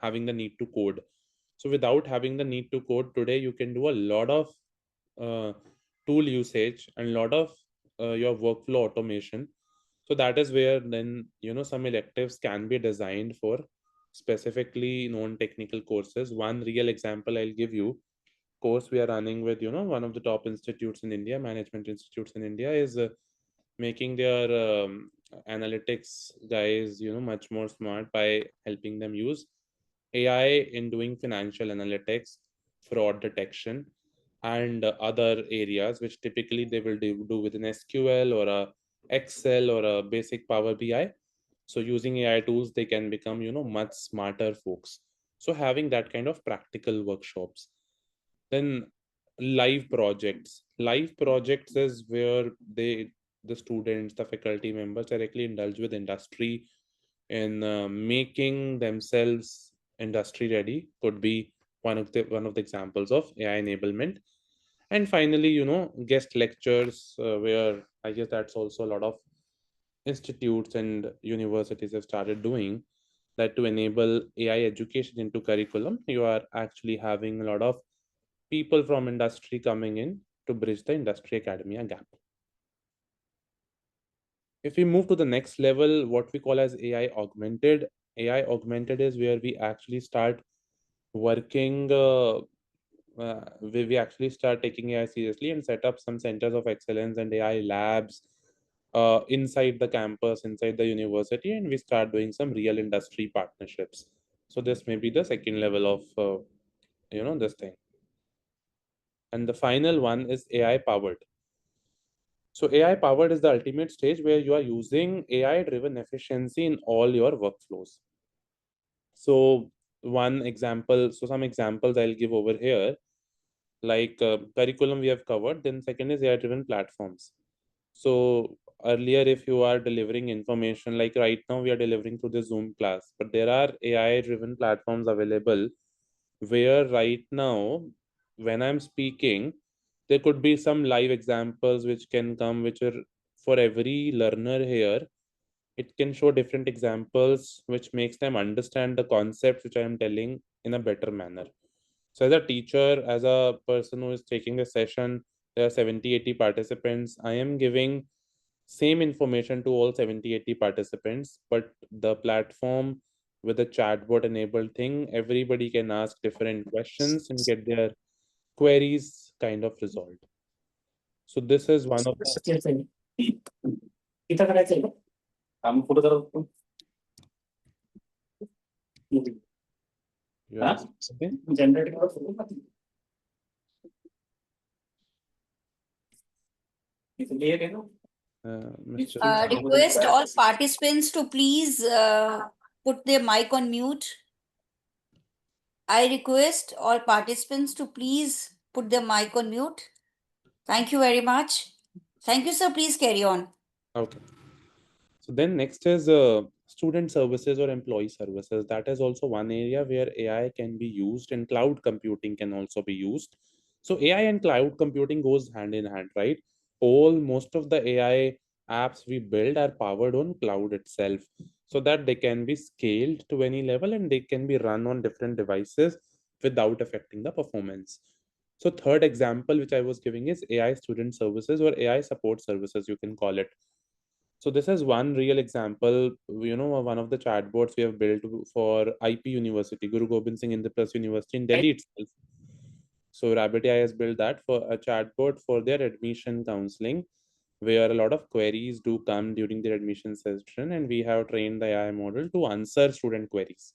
having the need to code. So without having the need to code today, you can do a lot of uh, tool usage and a lot of your workflow automation. So that is where then, some electives can be designed for specifically non-technical courses. One real example I'll give you, course we are running with, one of the top institutes in India, management institutes in India, is making their analytics guys, much more smart by helping them use AI in doing financial analytics, fraud detection, and other areas which typically they will do with an SQL or a Excel or a basic Power BI. So using AI tools, they can become, much smarter folks. So having that kind of practical workshops. Then live projects is where the students, the faculty members directly indulge with industry in making themselves industry ready. Could be one of the examples of AI enablement. And finally, guest lectures, where I guess that's also a lot of institutes and universities have started doing that to enable AI education into curriculum. You are actually having a lot of people from industry coming in to bridge the industry academia gap. If we move to the next level, what we call as AI augmented is where we actually start working, we actually start taking AI seriously and set up some centers of excellence and AI labs inside the campus, inside the university, and we start doing some real industry partnerships. So this may be the second level of, this thing. And the final one is AI powered. So AI powered is the ultimate stage where you are using AI driven efficiency in all your workflows. So some examples I'll give over here, like curriculum we have covered. Then second is AI driven platforms. So earlier, if you are delivering information, like right now we are delivering through the Zoom class, but there are AI driven platforms available where right now, when I'm speaking, there could be some live examples which can come, which are for every learner here. It can show different examples which makes them understand the concept which I am telling in a better manner. So as a teacher, as a person who is taking a session, there are 70-80 participants. I am giving same information to all 70-80 participants, but the platform with the chatbot enabled thing, everybody can ask different questions and get their queries kind of resolved. So this is one of the, you are asking something? Mr. Request all participants to please put their mic on mute. I request all participants to please put their mic on mute. Thank you very much. Thank you, sir. Please carry on. Okay. So then next is student services or employee services. That is also one area where AI can be used, and cloud computing can also be used. So AI and cloud computing goes hand in hand, right? Most of the AI apps we build are powered on cloud itself, so that they can be scaled to any level and they can be run on different devices without affecting the performance. So third example which I was giving is AI student services or AI support services, you can call it. So this is one real example, one of the chatbots we have built for IP University, Guru Gobind Singh Indraprasth University in Delhi itself. So Rabbit AI has built that for a chatbot for their admission counseling, where a lot of queries do come during their admission session, and we have trained the AI model to answer student queries.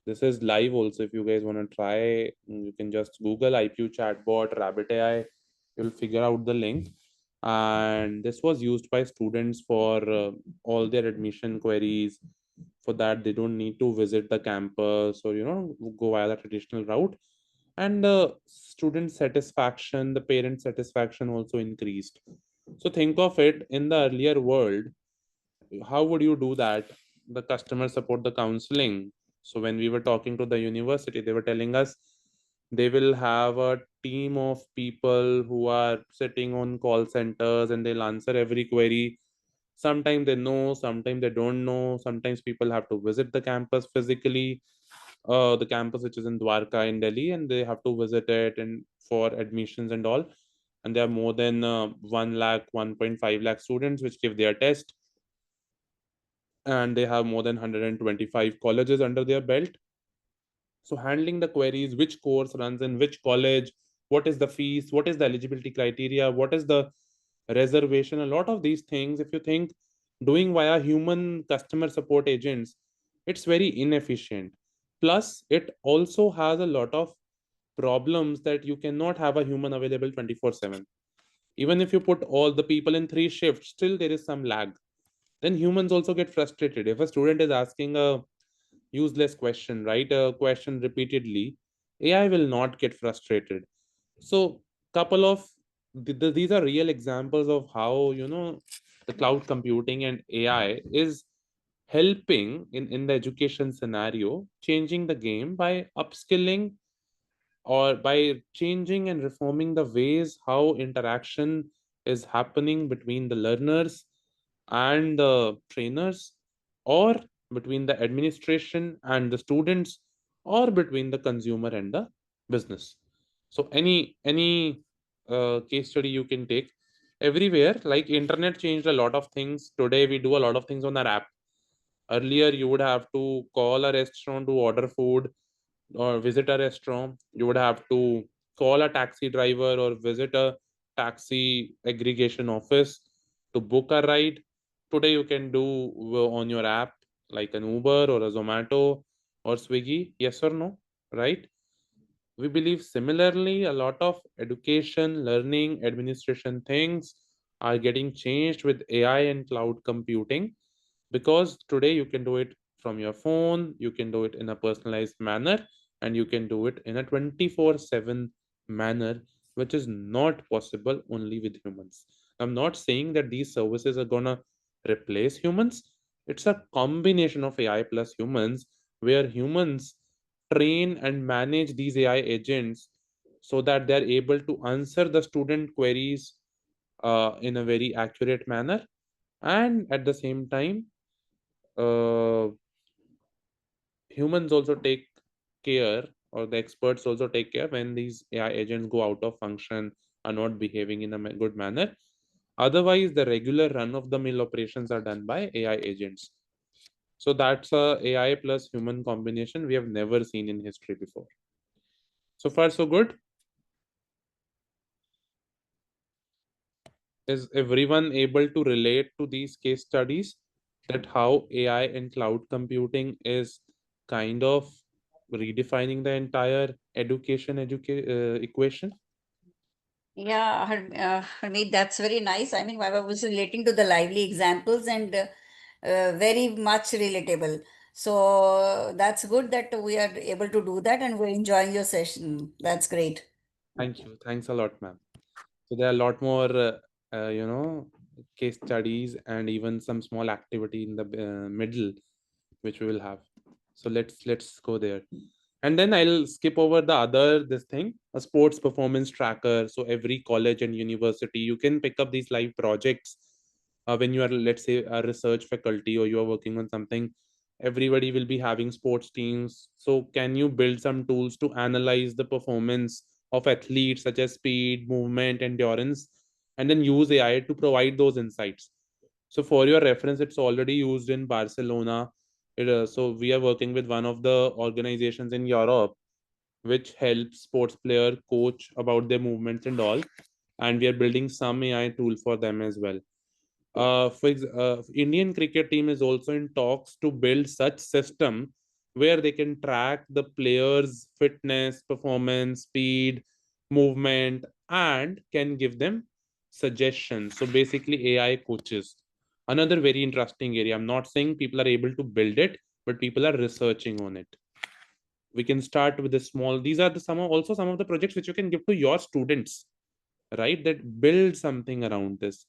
This is live also. If you guys want to try, you can just Google IPU chatbot Rabbit AI. You'll figure out the link. And this was used by students for all their admission queries. For that, they don't need to visit the campus or go via the traditional route. And student satisfaction, the parent satisfaction also increased. So think of it, in the earlier world, how would you do that? The customer support, the counseling. So when we were talking to the university, they were telling us they will have a team of people who are sitting on call centers and they'll answer every query. Sometimes they know, sometimes they don't know. Sometimes people have to visit the campus physically, the campus which is in Dwarka in Delhi, and they have to visit it and for admissions and all. And there are more than 1 lakh, 1.5 lakh students which give their test, and they have more than 125 colleges under their belt. So handling the queries, which course runs in which college, what is the fees, what is the eligibility criteria, what is the reservation, a lot of these things, if you think doing via human customer support agents, it's very inefficient. Plus it also has a lot of problems that you cannot have a human available 24/7. Even if you put all the people in 3 shifts, still there is some lag. Then humans also get frustrated. If a student is asking a useless question, right, a question repeatedly, AI will not get frustrated. So couple of these are real examples of how the cloud computing and AI is helping in the education scenario, changing the game by upskilling or by changing and reforming the ways how interaction is happening between the learners and the trainers, or between the administration and the students, or between the consumer and the business. So any case study you can take everywhere, like internet changed a lot of things. Today we do a lot of things on our app. Earlier you would have to call a restaurant to order food or visit a restaurant. You would have to call a taxi driver or visit a taxi aggregation office to book a ride. Today you can do on your app, like an Uber or a Zomato or Swiggy. Yes or no? Right? We believe similarly a lot of education, learning, administration things are getting changed with AI and cloud computing, because today you can do it from your phone, you can do it in a personalized manner, and you can do it in a 24/7 manner, which is not possible only with humans. I'm not saying that these services are gonna replace humans. It's a combination of AI plus humans, where humans train and manage these AI agents so that they're able to answer the student queries in a very accurate manner, and at the same time uh, humans also take care, or the experts also take care when these AI agents go out of function, are not behaving in a good manner. Otherwise, the regular run of the mill operations are done by AI agents. So that's a AI plus human combination we have never seen in history before. So far, so good. Is everyone able to relate to these case studies, that how AI and cloud computing is kind of redefining the entire equation? Yeah, Harmeet, that's very nice. I mean, I was relating to the lively examples and very much relatable. So that's good that we are able to do that and we're enjoying your session. That's great. Thank you. Thanks a lot, ma'am. So there are a lot more, case studies and even some small activity in the middle, which we will have. So let's go there. And then I'll skip over the other this thing, a sports performance tracker. So every college and university, you can pick up these live projects when you are, let's say, a research faculty, or you are working on something. Everybody will be having sports teams. So can you build some tools to analyze the performance of athletes, such as speed, movement, endurance, and then use AI to provide those insights? So for your reference, it's already used in Barcelona. So we are working with one of the organizations in Europe, which helps sports player coach about their movements and all. And we are building some AI tool for them as well. Indian cricket team is also in talks to build such system where they can track the players' fitness, performance, speed, movement, and can give them suggestions. So basically, AI coaches. Another very interesting area. I'm not saying people are able to build it, but people are researching on it. We can start with the small. These are the some of the projects which you can give to your students, right? That build something around this.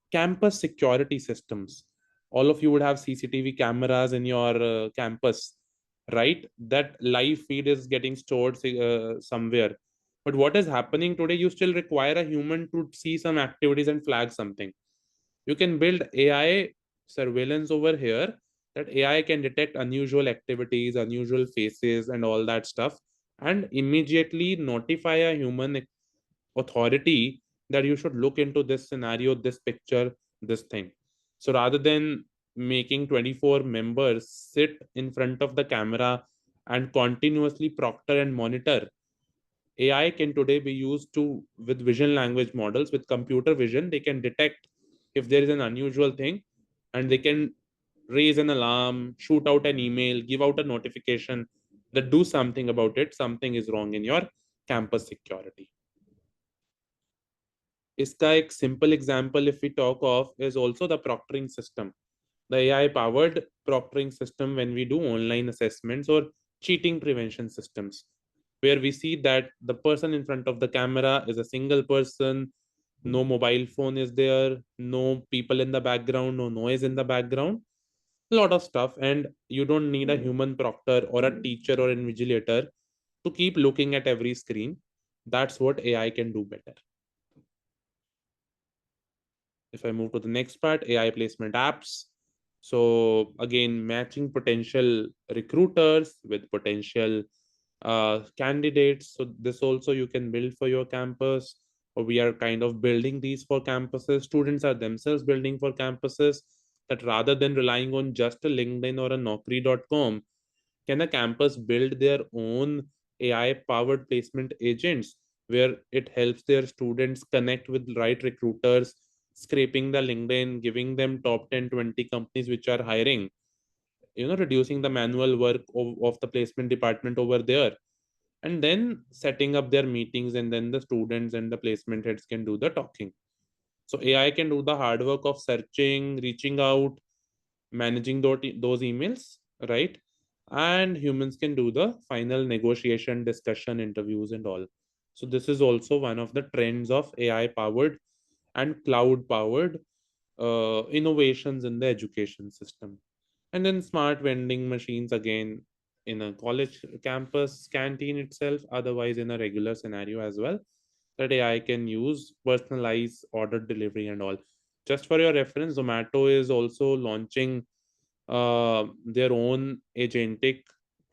Campus security systems. All of you would have CCTV cameras in your campus, right? That live feed is getting stored somewhere. But what is happening today, you still require a human to see some activities and flag something. You can build AI surveillance over here, that AI can detect unusual activities, unusual faces, and all that stuff, and immediately notify a human authority that you should look into this scenario, this picture, this thing. So rather than making 24 members sit in front of the camera and continuously proctor and monitor, AI can today be used to, with vision language models, with computer vision, they can detect if there is an unusual thing, and they can raise an alarm, shoot out an email, give out a notification that do something about it, something is wrong in your campus security. इसका एक simple example if we talk of is also the proctoring system, the AI powered proctoring system when we do online assessments or cheating prevention systems, where we see that the person in front of the camera is a single person, no mobile phone is there, no people in the background, no noise in the background, a lot of stuff, and you don't need a human proctor or a teacher or invigilator to keep looking at every screen. That's what AI can do better. If I move to the next part, AI placement apps. So again, matching potential recruiters with potential candidates. So this also you can build for your campus, or we are kind of building these for campuses. Students are themselves building for campuses, that rather than relying on just a LinkedIn or a Naukri.com, can a campus build their own AI powered placement agents where it helps their students connect with right recruiters, scraping the LinkedIn, giving them top 10, 20 companies which are hiring, reducing the manual work of the placement department over there, and then setting up their meetings, and then the students and the placement heads can do the talking. So AI can do the hard work of searching, reaching out, managing those emails, right? And humans can do the final negotiation, discussion, interviews, and all. So this is also one of the trends of AI powered and cloud powered innovations in the education system. And then smart vending machines, again, in a college campus canteen itself, otherwise in a regular scenario as well, that AI can use personalized order delivery and all. Just for your reference, Zomato is also launching their own agentic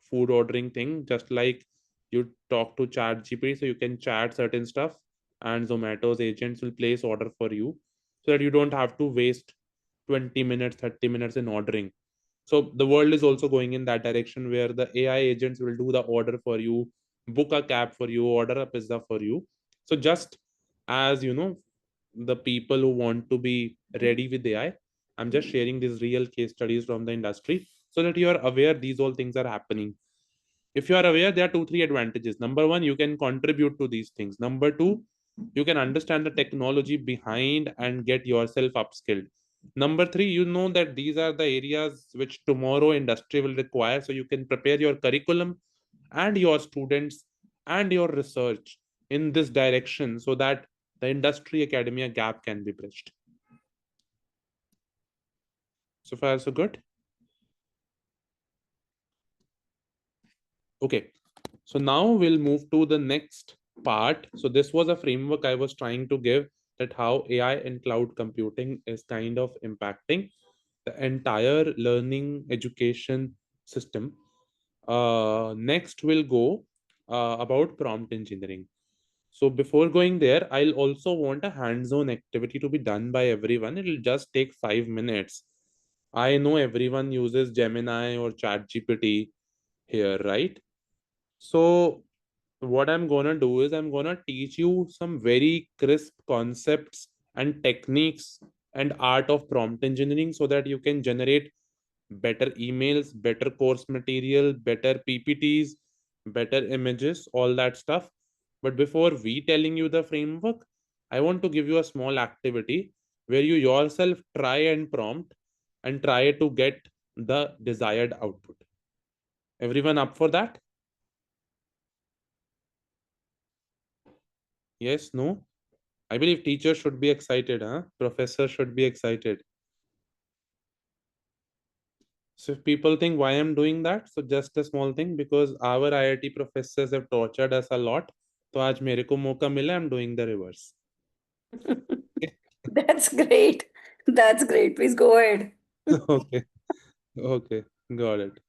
food ordering thing, just like you talk to chat GPT, so you can chat certain stuff, and Zomato's agents will place order for you, so that you don't have to waste 20 minutes, 30 minutes in ordering. So the world is also going in that direction, where the AI agents will do the order for you, book a cab for you, order a pizza for you. So just as the people who want to be ready with AI, I'm just sharing these real case studies from the industry so that you are aware these all things are happening. If you are aware, there are 2 3 advantages. Number one, you can contribute to these things. Number two, you can understand the technology behind and get yourself upskilled. Number three, you know that these are the areas which tomorrow industry will require, so you can prepare your curriculum and your students and your research in this direction, so that the industry academia gap can be bridged. So far so good. Okay, so now we'll move to the next part. So this was a framework I was trying to give, that how AI and cloud computing is kind of impacting the entire learning education system. Next we'll go about prompt engineering. So before going there, I'll also want a hands-on activity to be done by everyone. It'll just take 5 minutes. I know everyone uses Gemini or ChatGPT here, right? So what I'm gonna do is I'm gonna teach you some very crisp concepts and techniques and art of prompt engineering, so that you can generate better emails, better course material, better PPTs, better images, all that stuff. But before we telling you the framework, I want to give you a small activity where you yourself try and prompt and try to get the desired output. Everyone up for that? Yes, no? I believe teachers should be excited, huh? Professors should be excited. So if people think why I'm doing that, so just a small thing, because our IIT professors have tortured us a lot. So आज मेरे को मौका मिला, I'm doing the reverse. That's great. That's great. Please go ahead. Okay, okay, got it.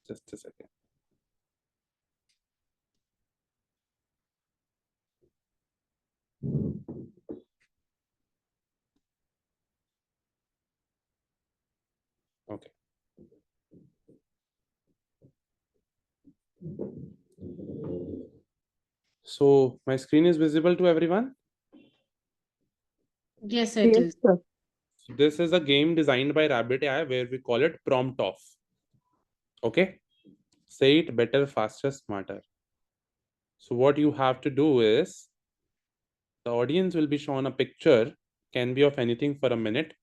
Just a second. Okay. So my screen is visible to everyone. Yes, it is. sir. So this is a game designed by Rabbit AI where we call it prompt off. Okay. Say it better, faster, smarter. So what you have to do is, the audience will be shown a picture, can be of anything, for a minute.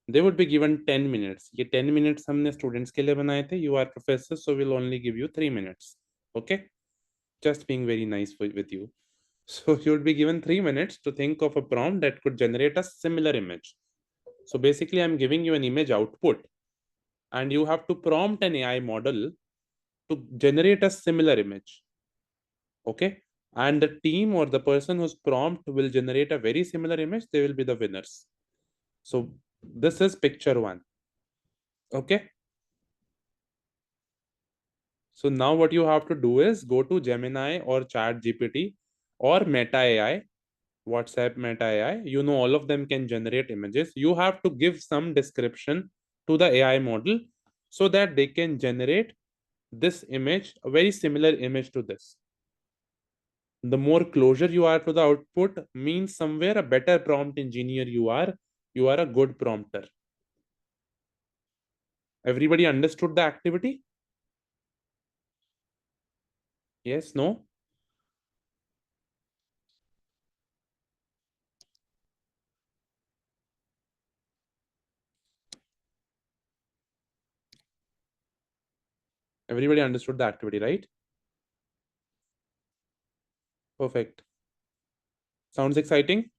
They would be given 10 minutes. ये 10 minutes हमने students के लिए बनाए थे. You are professors, so we'll only give you 3 minutes. Okay? Just being very nice with you. So you would be given 3 minutes to think of a prompt that could generate a similar image. So basically, I'm giving you an image output, and you have to prompt an AI model to generate a similar image. Okay. And the team or the person whose prompt will generate a very similar image, they will be the winners. So this is picture one. Okay. So now what you have to do is go to Gemini or Chat GPT or Meta AI, WhatsApp Meta AI. You know, all of them can generate images. You have to give some description to the AI model so that they can generate this image, a very similar image to this. The more closer you are to the output means somewhere a better prompt engineer you are a good prompter. Everybody understood the activity? Yes, no? Everybody understood the activity, right? Perfect. Sounds exciting?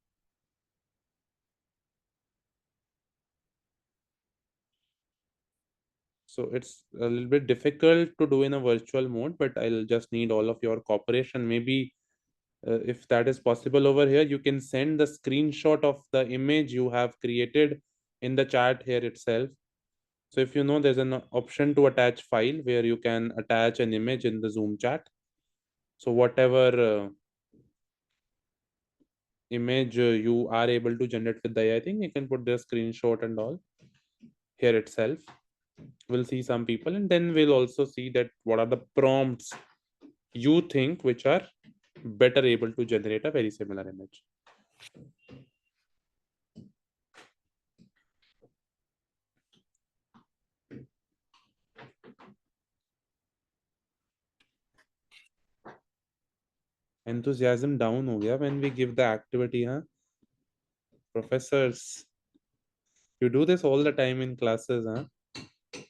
So it's a little bit difficult to do in a virtual mode, but I'll just need all of your cooperation. Maybe if that is possible over here, you can send the screenshot of the image you have created in the chat here itself. So if you know, there's an option to attach file where you can attach an image in the Zoom chat. So whatever image you are able to generate with the AI thing, you can put the screenshot and all here itself. We'll see some people, and then we'll also see that what are the prompts you think which are better able to generate a very similar image. Enthusiasm down ho gaya when we give the activity, huh? Professors, you do this all the time in classes, huh?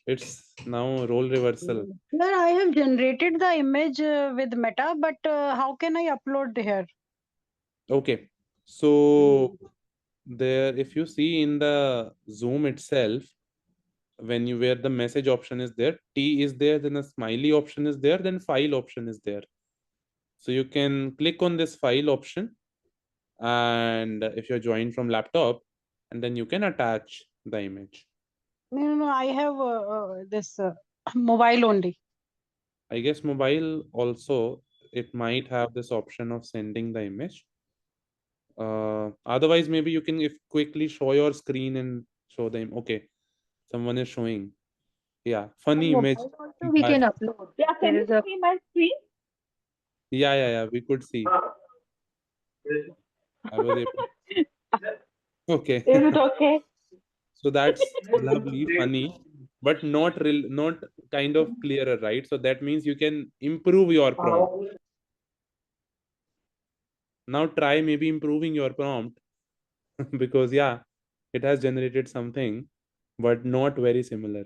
It's now role reversal. Sir, I have generated the image with Meta, but how can I upload here? Okay, so there, if you see in the Zoom itself, when you where the message option is there, T is there, then a smiley option is there, then file option is there. So you can click on this file option, and if you're joined from laptop, and then you can attach the image. No, I have this mobile only. I guess mobile also, it might have this option of sending the image. Otherwise, maybe you can if quickly show your screen and show them. Okay, someone is showing. Yeah, funny image. Also, we can upload. Yeah, can you see my screen? Yeah, we could see. I was able. Okay. Is it okay? So that's lovely, funny, but not real, not kind of clearer, right? So that means you can improve your prompt. Now try maybe improving your prompt because yeah, it has generated something, but not very similar.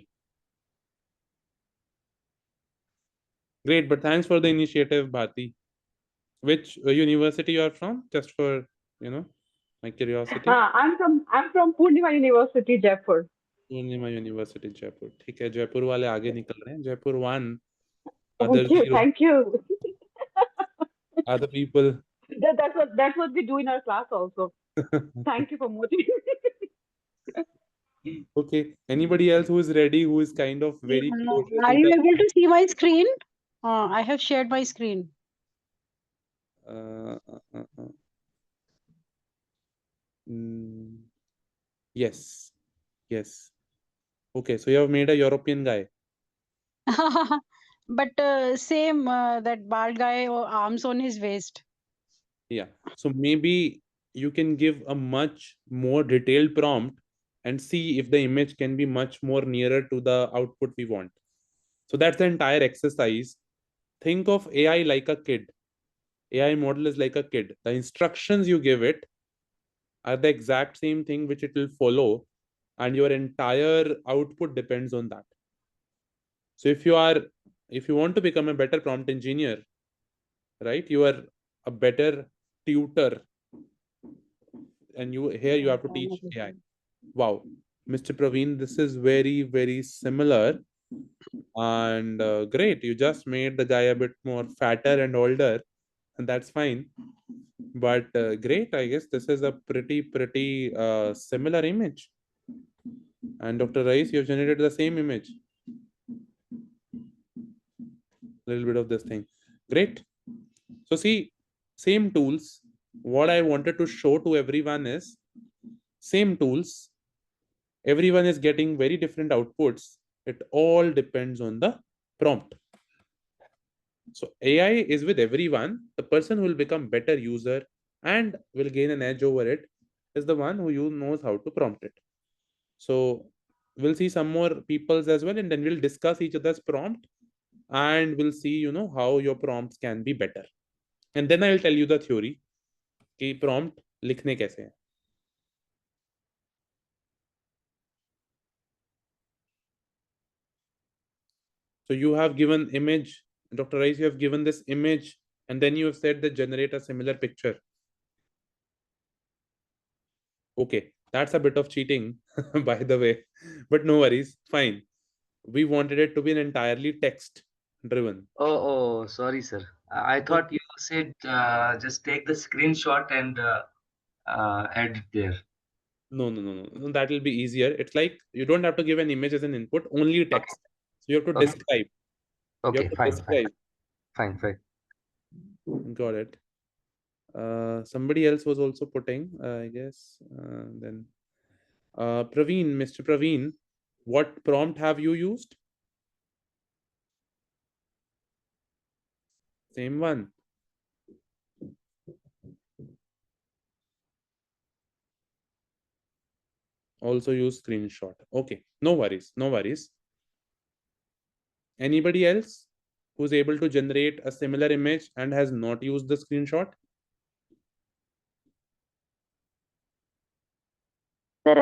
Great, but thanks for the initiative, Bhati. Which university you are from? Just for, you know, my curiosity. I'm from Purnima University, Jaipur. Purnima University, Jaipur. ठीक है, जयपुर वाले आगे निकल रहे हैं. Jaipur 1, Thank other you, 0, thank you. other people. That's what we do in our class also. Thank you for motivating. Okay, anybody else who is ready, who is kind of very closer Are to you the able to see my screen? I have shared my screen. uh, uh, uh, uh. Mm, yes, yes. Okay, so you have made a European guy. But same that bald guy or arms on his waist. Yeah. So maybe you can give a much more detailed prompt and see if the image can be much more nearer to the output we want. So that's the entire exercise. Think of AI like a kid. AI model is like a kid. The instructions you give it are the exact same thing which it will follow, and your entire output depends on that. So if you want to become a better prompt engineer, right, you are a better tutor, and you here you have to teach AI. Wow. Mr. Praveen, this is very, very similar. And great, you just made the guy a bit more fatter and older, and that's fine. But great, I guess this is a pretty similar image. And Dr. Rice, you've generated the same image. Little bit of this thing. Great. So see, same tools. What I wanted to show to everyone is same tools. Everyone is getting very different outputs. It all depends on the prompt. So AI is with everyone. The person who will become better user and will gain an edge over it is the one who knows how to prompt it. So we'll see some more people's as well, and then we'll discuss each other's prompt, and we'll see, how your prompts can be better. And then I'll tell you the theory कि prompt लिखने कैसे हैं. So you have given image, Dr. Rice, you have given this image, and then you have said that generate a similar picture. Okay, that's a bit of cheating, by the way, but no worries, fine. We wanted it to be an entirely text driven. Oh, sorry, sir. I thought you said just take the screenshot and add it there. No. That will be easier. It's like you don't have to give an image as an input, only text. So you have to Okay. describe. You Okay, have to fine. describe. Fine. Got it. Somebody else was also putting, I guess. Then Praveen, Mr. Praveen, what prompt have you used? Same one. Also use screenshot. Okay, no worries. Anybody else who's able to generate a similar image and has not used the screenshot? Sir,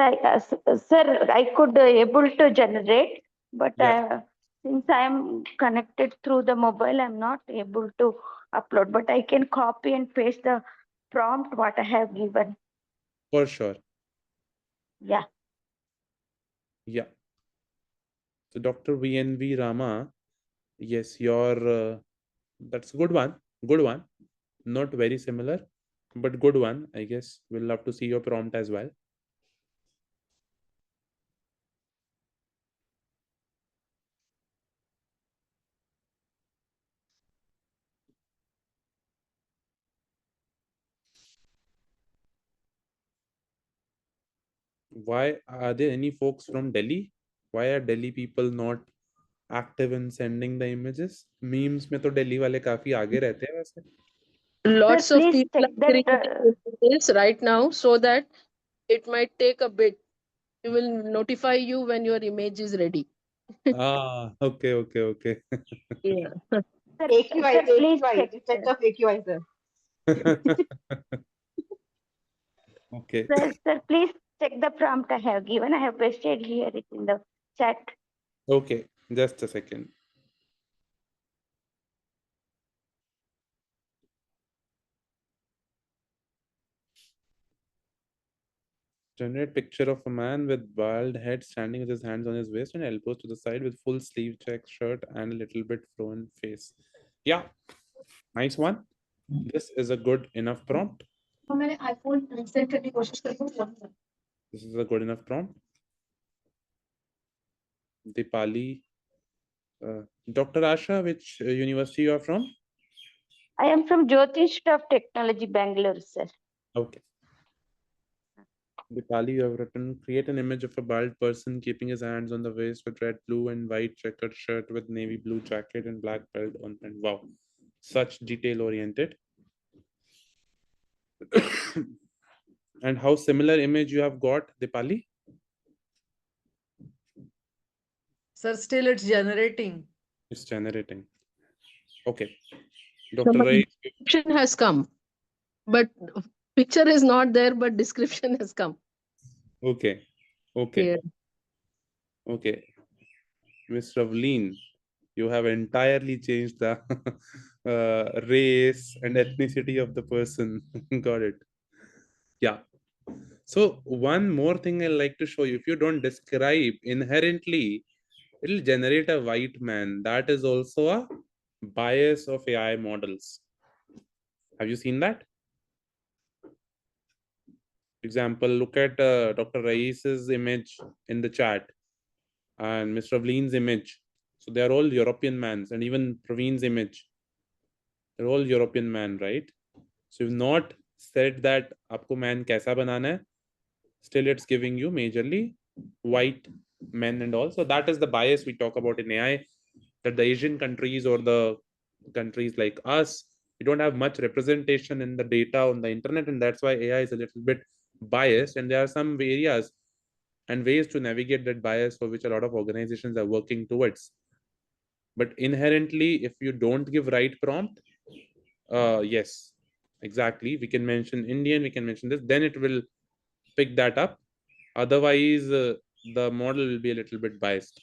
I could able to generate, but Yeah. since I am connected through the mobile, I'm not able to upload. But I can copy and paste the prompt what I have given. For sure. Yeah. Yeah. So Dr. VNV Rama, yes, your that's a good one. Good one. Not very similar, but good one. I guess we'll love to see your prompt as well. Why are there any folks from Delhi? Why are Delhi people not active in sending the images? Memes में तो Delhi वाले काफी आगे रहते हैं वैसे. Lots Sir, of please people check are that. creating images right now, so that it might take a bit. It will notify you when your image is ready. Okay. Yeah. Sir, AQI, sir, please AQI, check. effect of AQI, sir. Okay. Sir, please check the prompt I have given. I have pasted here it in the chat. Okay, just a second. Generate picture of a man with bald head standing with his hands on his waist and elbows to the side with full sleeve check shirt and a little bit flown face. Yeah, nice one. This is a good enough prompt. This is a good enough prompt. Dipali. Dr. Asha, which university you are from? I am from Jyotish Institute of Technology, Bangalore, sir. Okay. Dipali, you have written, create an image of a bald person keeping his hands on the waist with red, blue, and white checkered shirt with navy blue jacket and black belt on. And wow, such detail oriented. And how similar image you have got, Dipali? Sir, still it's generating. It's generating. Okay. No, Dr. but Rai. description has come, but picture is not there, but description has come. Okay. Yeah. Okay. Ms. Ravleen, you have entirely changed the race and ethnicity of the person. Got it. Yeah. So one more thing I like to show you, if you don't describe inherently, it'll generate a white man. That is also a bias of AI models. Have you seen that? Example, look at Dr. Rais's image in the chat and Mr. Avleen's image. So they are all European mans, and even Praveen's image. They're all European man, right? So you've not said that आपको man कैसा बनाना है. Still it's giving you majorly white men and all. So that is the bias we talk about in AI, that the Asian countries or the countries like us, we don't have much representation in the data on the internet, and that's why AI is a little bit biased. And there are some areas and ways to navigate that bias for which a lot of organizations are working towards. But inherently, if you don't give right prompt, yes, exactly, we can mention Indian, we can mention this, then it will pick that up. Otherwise, the model will be a little bit biased.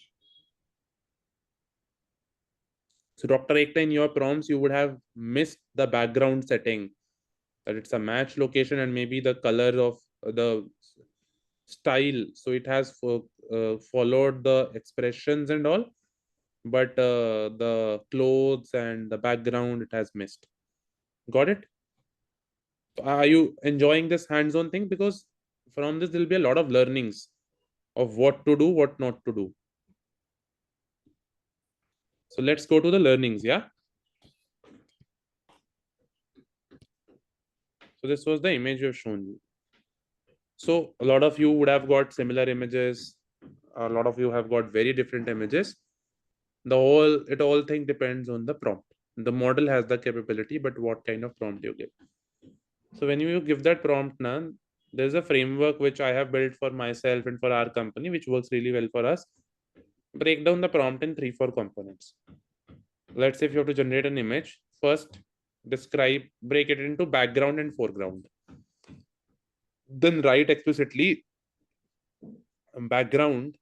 So Dr. Ekta, in your prompts, you would have missed the background setting, that it's a match location and maybe the color of the style. So it has followed the expressions and all, but the clothes and the background, it has missed. Got it? Are you enjoying this hands-on thing? Because from this, there'll be a lot of learnings of what to do, what not to do. So let's go to the learnings, yeah? So this was the image we've shown you. So a lot of you would have got similar images. A lot of you have got very different images. It all thing depends on the prompt. The model has the capability, but what kind of prompt you give. So when you give that prompt now, there's a framework which I have built for myself and for our company, which works really well for us. Break down the prompt in 3-4 components. Let's say if you have to generate an image, first break it into background and foreground. Then write explicitly background,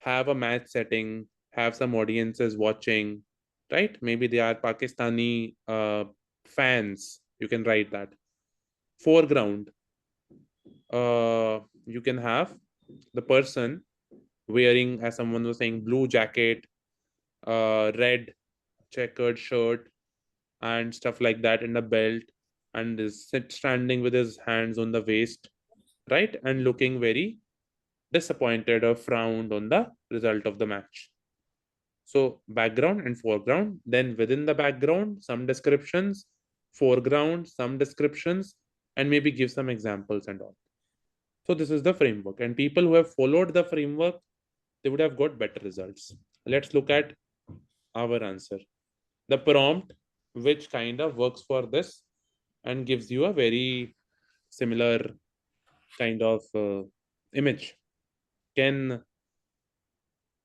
have a match setting, have some audiences watching, right? Maybe they are Pakistani fans. You can write that. Foreground, you can have the person wearing, as someone was saying, blue jacket, red checkered shirt, and stuff like that, in a belt, and is standing with his hands on the waist, right? And looking very disappointed or frowned on the result of the match. So background and foreground, then within the background, some descriptions, foreground, some descriptions, and maybe give some examples and all. So this is the framework, and people who have followed the framework, they would have got better results. Let's look at our answer. The prompt, which kind of works for this and gives you a very similar kind of image. Can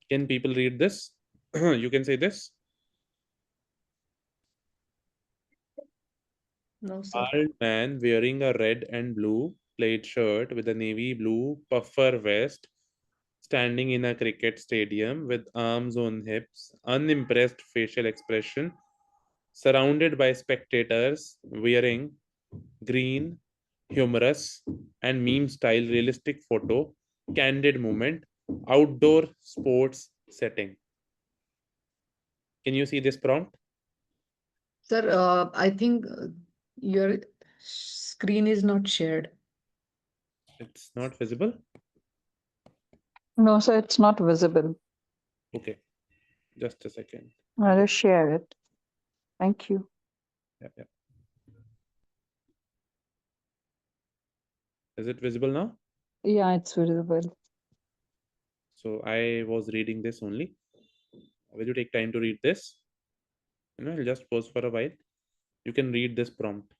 people read this? You can say this. No, sir. Bald man wearing a red and blue plaid shirt with a navy blue puffer vest, standing in a cricket stadium with arms on hips, unimpressed facial expression, surrounded by spectators wearing green, humorous, and meme style realistic photo, candid moment, outdoor sports setting. Can you see this prompt? Sir, I think your screen is not shared. It's not visible. No, sir, it's not visible. Okay, just a second. I'll just share it. Thank you. Yeah. Is it visible now? Yeah, it's visible. So I was reading this only. Will you take time to read this? I'll just pause for a while. You can read this prompt.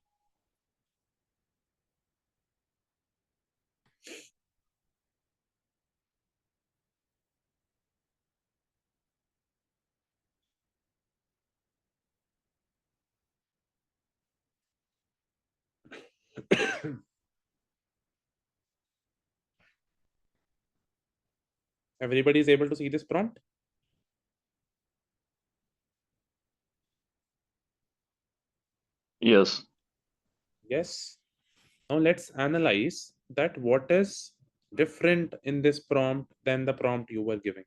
Everybody is able to see this prompt? Yes. Yes. Now let's analyze that what is different in this prompt than the prompt you were giving.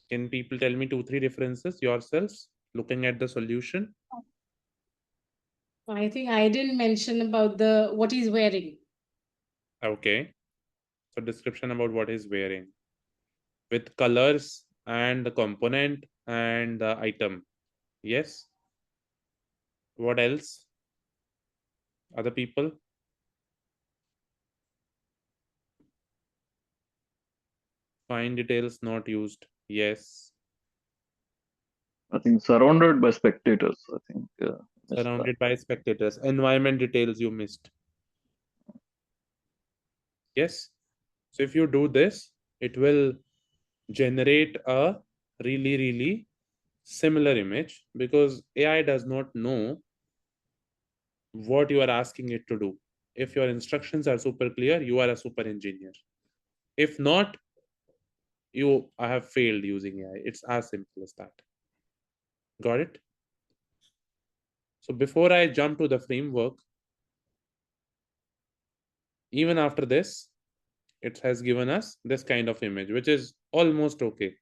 Can people tell me 2-3 differences yourselves looking at the solution? I think I didn't mention about the what he's wearing. Okay. So description about what he's wearing with colors and the component and the item. Yes. What else? Other people? Fine details not used. Yes. I think surrounded by spectators. I think missed that. Surrounded by spectators. Environment details you missed. Yes. So if you do this, it will generate a really similar image because AI does not know what you are asking it to do. If your instructions are super clear, you are a super engineer. If not, I have failed using AI. It's as simple as that. Got it? So before I jump to the framework, even after this, it has given us this kind of image, which is almost okay.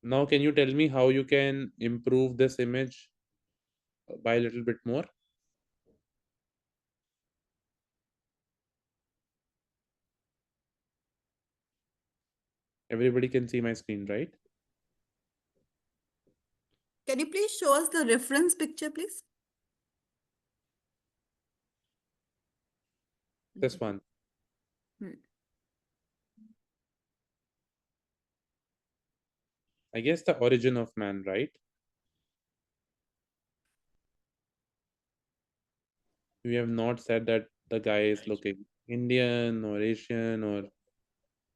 Now, can you tell me how you can improve this image by a little bit more? Everybody can see my screen, right? Can you please show us the reference picture, please? This one. I guess the origin of man, right? We have not said that the guy is looking Indian or Asian or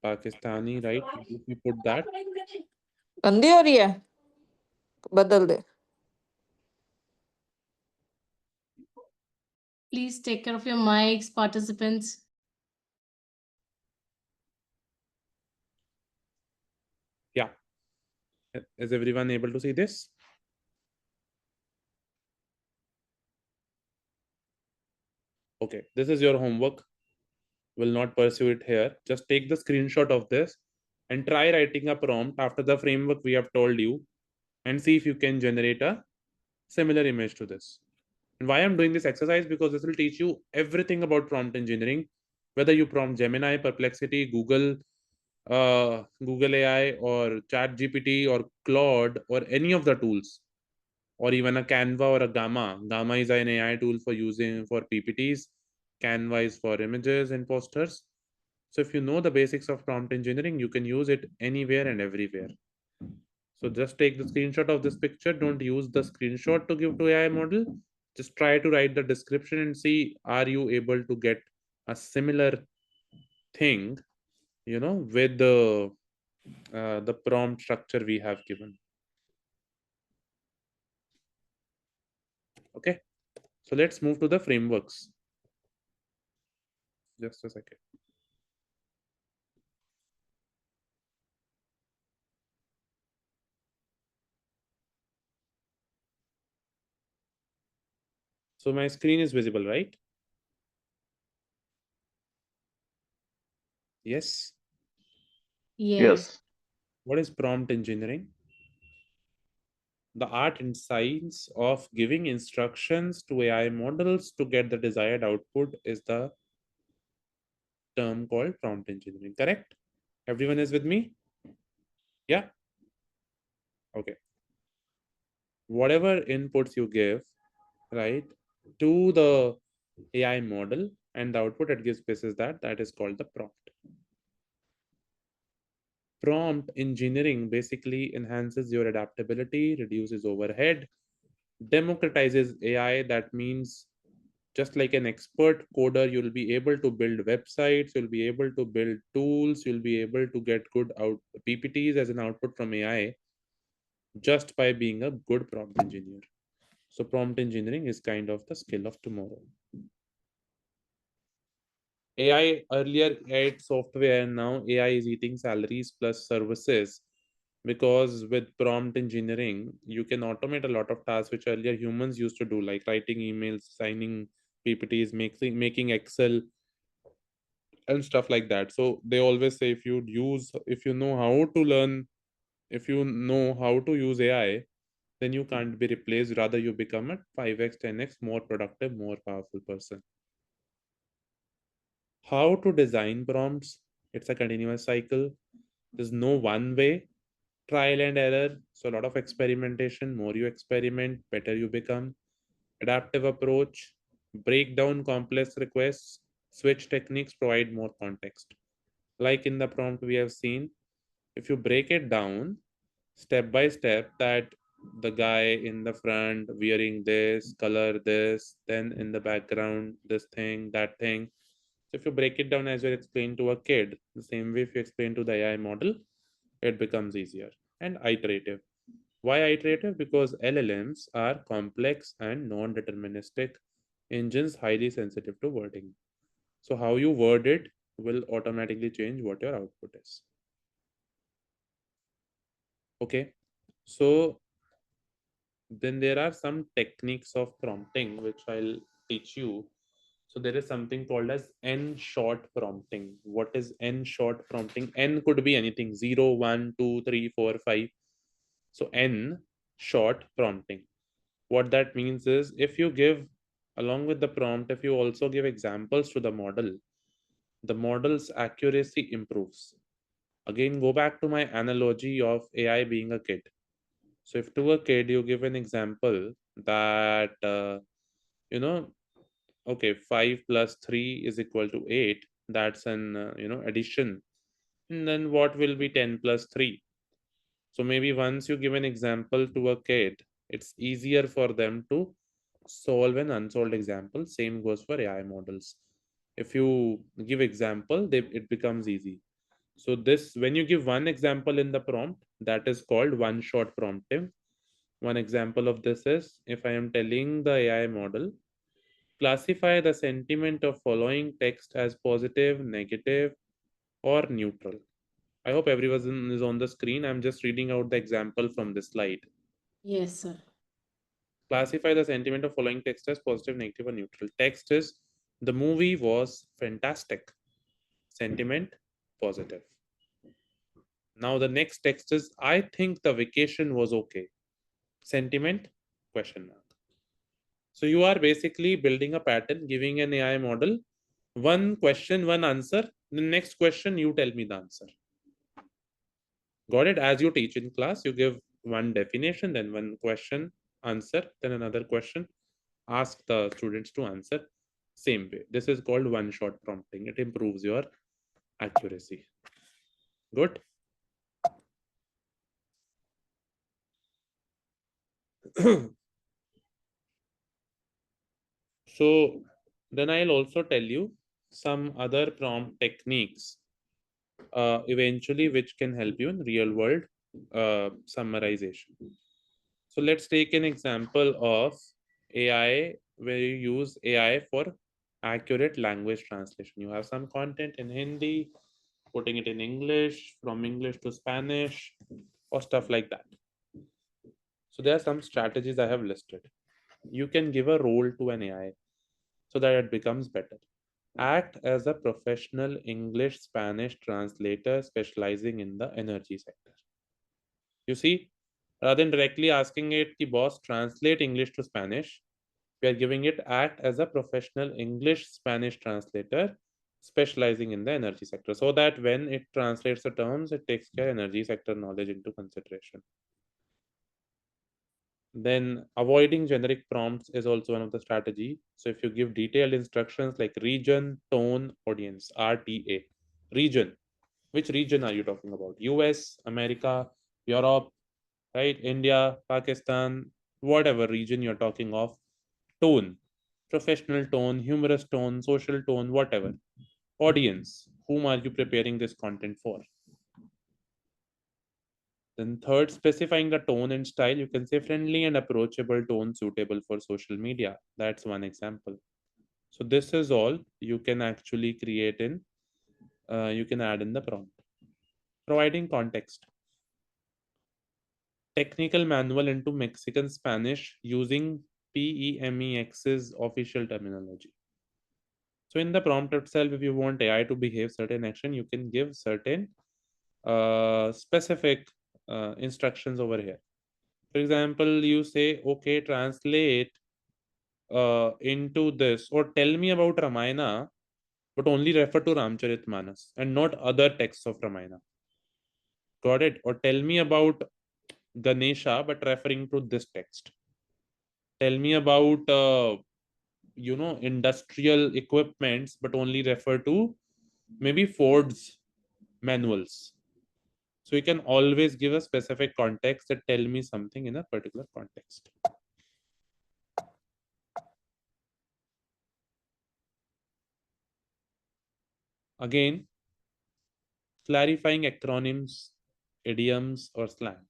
Pakistani, right? If we put that, गंदी हो रही है बदल दे Please take care of your mics, participants. yeah. Is everyone able to see this? Okay, this is your homework. Will not pursue it here. Just take the screenshot of this and try writing a prompt after the framework we have told you and see if you can generate a similar image to this. And why I'm doing this exercise, because this will teach you everything about prompt engineering, whether you prompt Gemini, Perplexity, Google, Google AI or Chat GPT or Claude or any of the tools, or even a Canva or a Gamma. Gamma is an AI tool for using for PPTs. Canva is for images and posters. So if you know the basics of prompt engineering, you can use it anywhere and everywhere. So just take the screenshot of this picture. Don't use the screenshot to give to AI model. Just try to write the description and see, are you able to get a similar thing, with the prompt structure we have given. Okay, so let's move to the frameworks. Just a second. So my screen is visible, right? Yes. Yes. What is prompt engineering? The art and science of giving instructions to AI models to get the desired output is the term called prompt engineering, correct? Everyone is with me? Yeah? Okay. Whatever inputs you give, right, to the AI model and the output it gives basis that is called the prompt. Prompt engineering basically enhances your adaptability, reduces overhead, democratizes AI. That means just like an expert coder, you'll be able to build websites, you'll be able to build tools, you'll be able to get good PPTs as an output from AI just by being a good prompt engineer. So prompt engineering is kind of the skill of tomorrow. AI earlier ate software, now AI is eating salaries plus services. because with prompt engineering, you can automate a lot of tasks which earlier humans used to do, like writing emails, signing PPTs, making Excel and stuff like that. So they always say if you know how to learn, if you know how to use AI, then you can't be replaced. Rather, you become a 5x, 10x more productive, more powerful person. How to design prompts? It's a continuous cycle. There's no one way, trial and error. So a lot of experimentation. More you experiment, better you become. Adaptive approach, break down complex requests, switch techniques, provide more context. Like in the prompt we have seen, if you break it down step by step, that the guy in the front wearing this color, this, then in the background this thing, that thing. So if you break it down as you explain to a kid, the same way if you explain to the AI model, it becomes easier. And iterative. Why iterative? Because LLMs are complex and non-deterministic engines, highly sensitive to wording. So how you word it will automatically change what your output is. Okay, so then there are some techniques of prompting which I'll teach you. So there is something called as N short prompting. What is N short prompting? N could be anything, 0, 1, 2, 3, 4, 5. So N short prompting. What that means is, if you give, along with the prompt, if you also give examples to the model's accuracy improves. Again, go back to my analogy of AI being a kid. So if to a kid you give an example that, okay, 5 plus 3 is equal to 8, that's an, addition. And then what will be 10 plus 3? So maybe once you give an example to a kid, it's easier for them to solve an unsolved example. Same goes for AI models. If you give example, it becomes easy. So this, when you give one example in the prompt, that is called one shot prompting. One example of this is, if I am telling the AI model, classify the sentiment of following text as positive, negative, or neutral. I hope everyone is on the screen. I'm just reading out the example from this slide. Yes, sir. Classify the sentiment of following text as positive, negative, or neutral. Text is, the movie was fantastic. Sentiment, positive. Now the next text is, I think the vacation was okay. Sentiment, question mark. So you are basically building a pattern, giving an AI model one question, one answer. The next question, you tell me the answer. Got it? As you teach in class, you give one definition, then one question, answer, then another question. Ask the students to answer same way. This is called one-shot prompting. It improves your accuracy. Good. So then I'll also tell you some other prompt techniques eventually which can help you in real world summarization. So let's take an example of AI where you use AI for accurate language translation. You have some content in Hindi, putting it in English, from English to Spanish, or stuff like that. So there are some strategies I have listed. You can give a role to an AI so that it becomes better. Act as a professional English Spanish translator specializing in the energy sector. You see, rather than directly asking it, the boss translate English to Spanish, we are giving it act as a professional English Spanish translator specializing in the energy sector, so that when it translates the terms, it takes care energy sector knowledge into consideration. Then avoiding generic prompts is also one of the strategy. So if you give detailed instructions like region, tone, audience, RTA, region, which region are you talking about? US, America, Europe, right? India, Pakistan, whatever region you're talking of. Tone, professional tone, humorous tone, social tone, whatever. Audience, whom are you preparing this content for? Then third, specifying the tone and style, you can say friendly and approachable tone suitable for social media. That's one example. So this is all you can actually create in, you can add in the prompt. Providing context. technical manual into Mexican Spanish using PEMEX's official terminology. So in the prompt itself, if you want AI to behave certain action, you can give certain specific instructions over here. For example, you say, okay, translate into this, or tell me about Ramayana, but only refer to Ramcharitmanas and not other texts of Ramayana. Got it? Or tell me about Ganesha, but referring to this text. Tell me about industrial equipments, but only refer to maybe Ford's manuals. So you can always give a specific context that tell me something in a particular context. Again, clarifying acronyms, idioms, or slang.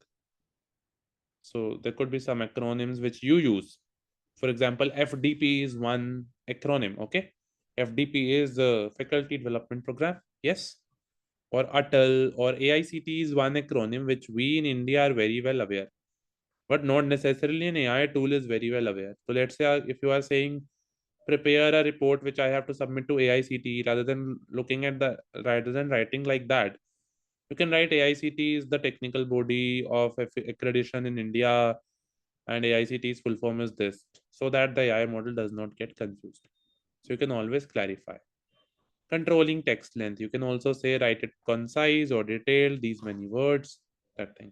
So there could be some acronyms which you use. For example, FDP is one acronym, okay? FDP is the Faculty Development Program, yes? Or Atal or AICT is one acronym which we in India are very well aware, but not necessarily an AI tool is very well aware. So let's say if you are saying prepare a report which I have to submit to AICT, rather than writing like that, you can write AICT is the technical body of accreditation in India, and AICT's full form is this, so that the AI model does not get confused. So you can always clarify. Controlling text length, you can also say write it concise or detailed, these many words, that thing.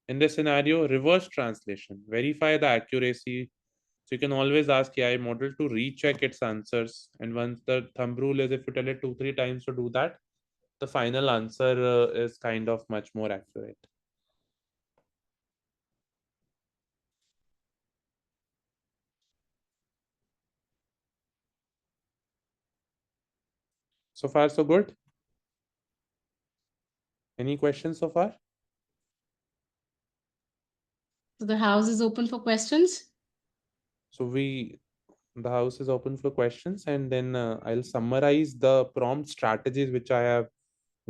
In this scenario, reverse translation, verify the accuracy. So you can always ask AI model to recheck its answers, and once the thumb rule is if you tell it 2-3 times to do that, the final answer is kind of much more accurate. So far, so good. Any questions so far? So the house is open for questions. So the house is open for questions, and then I'll summarize the prompt strategies which I have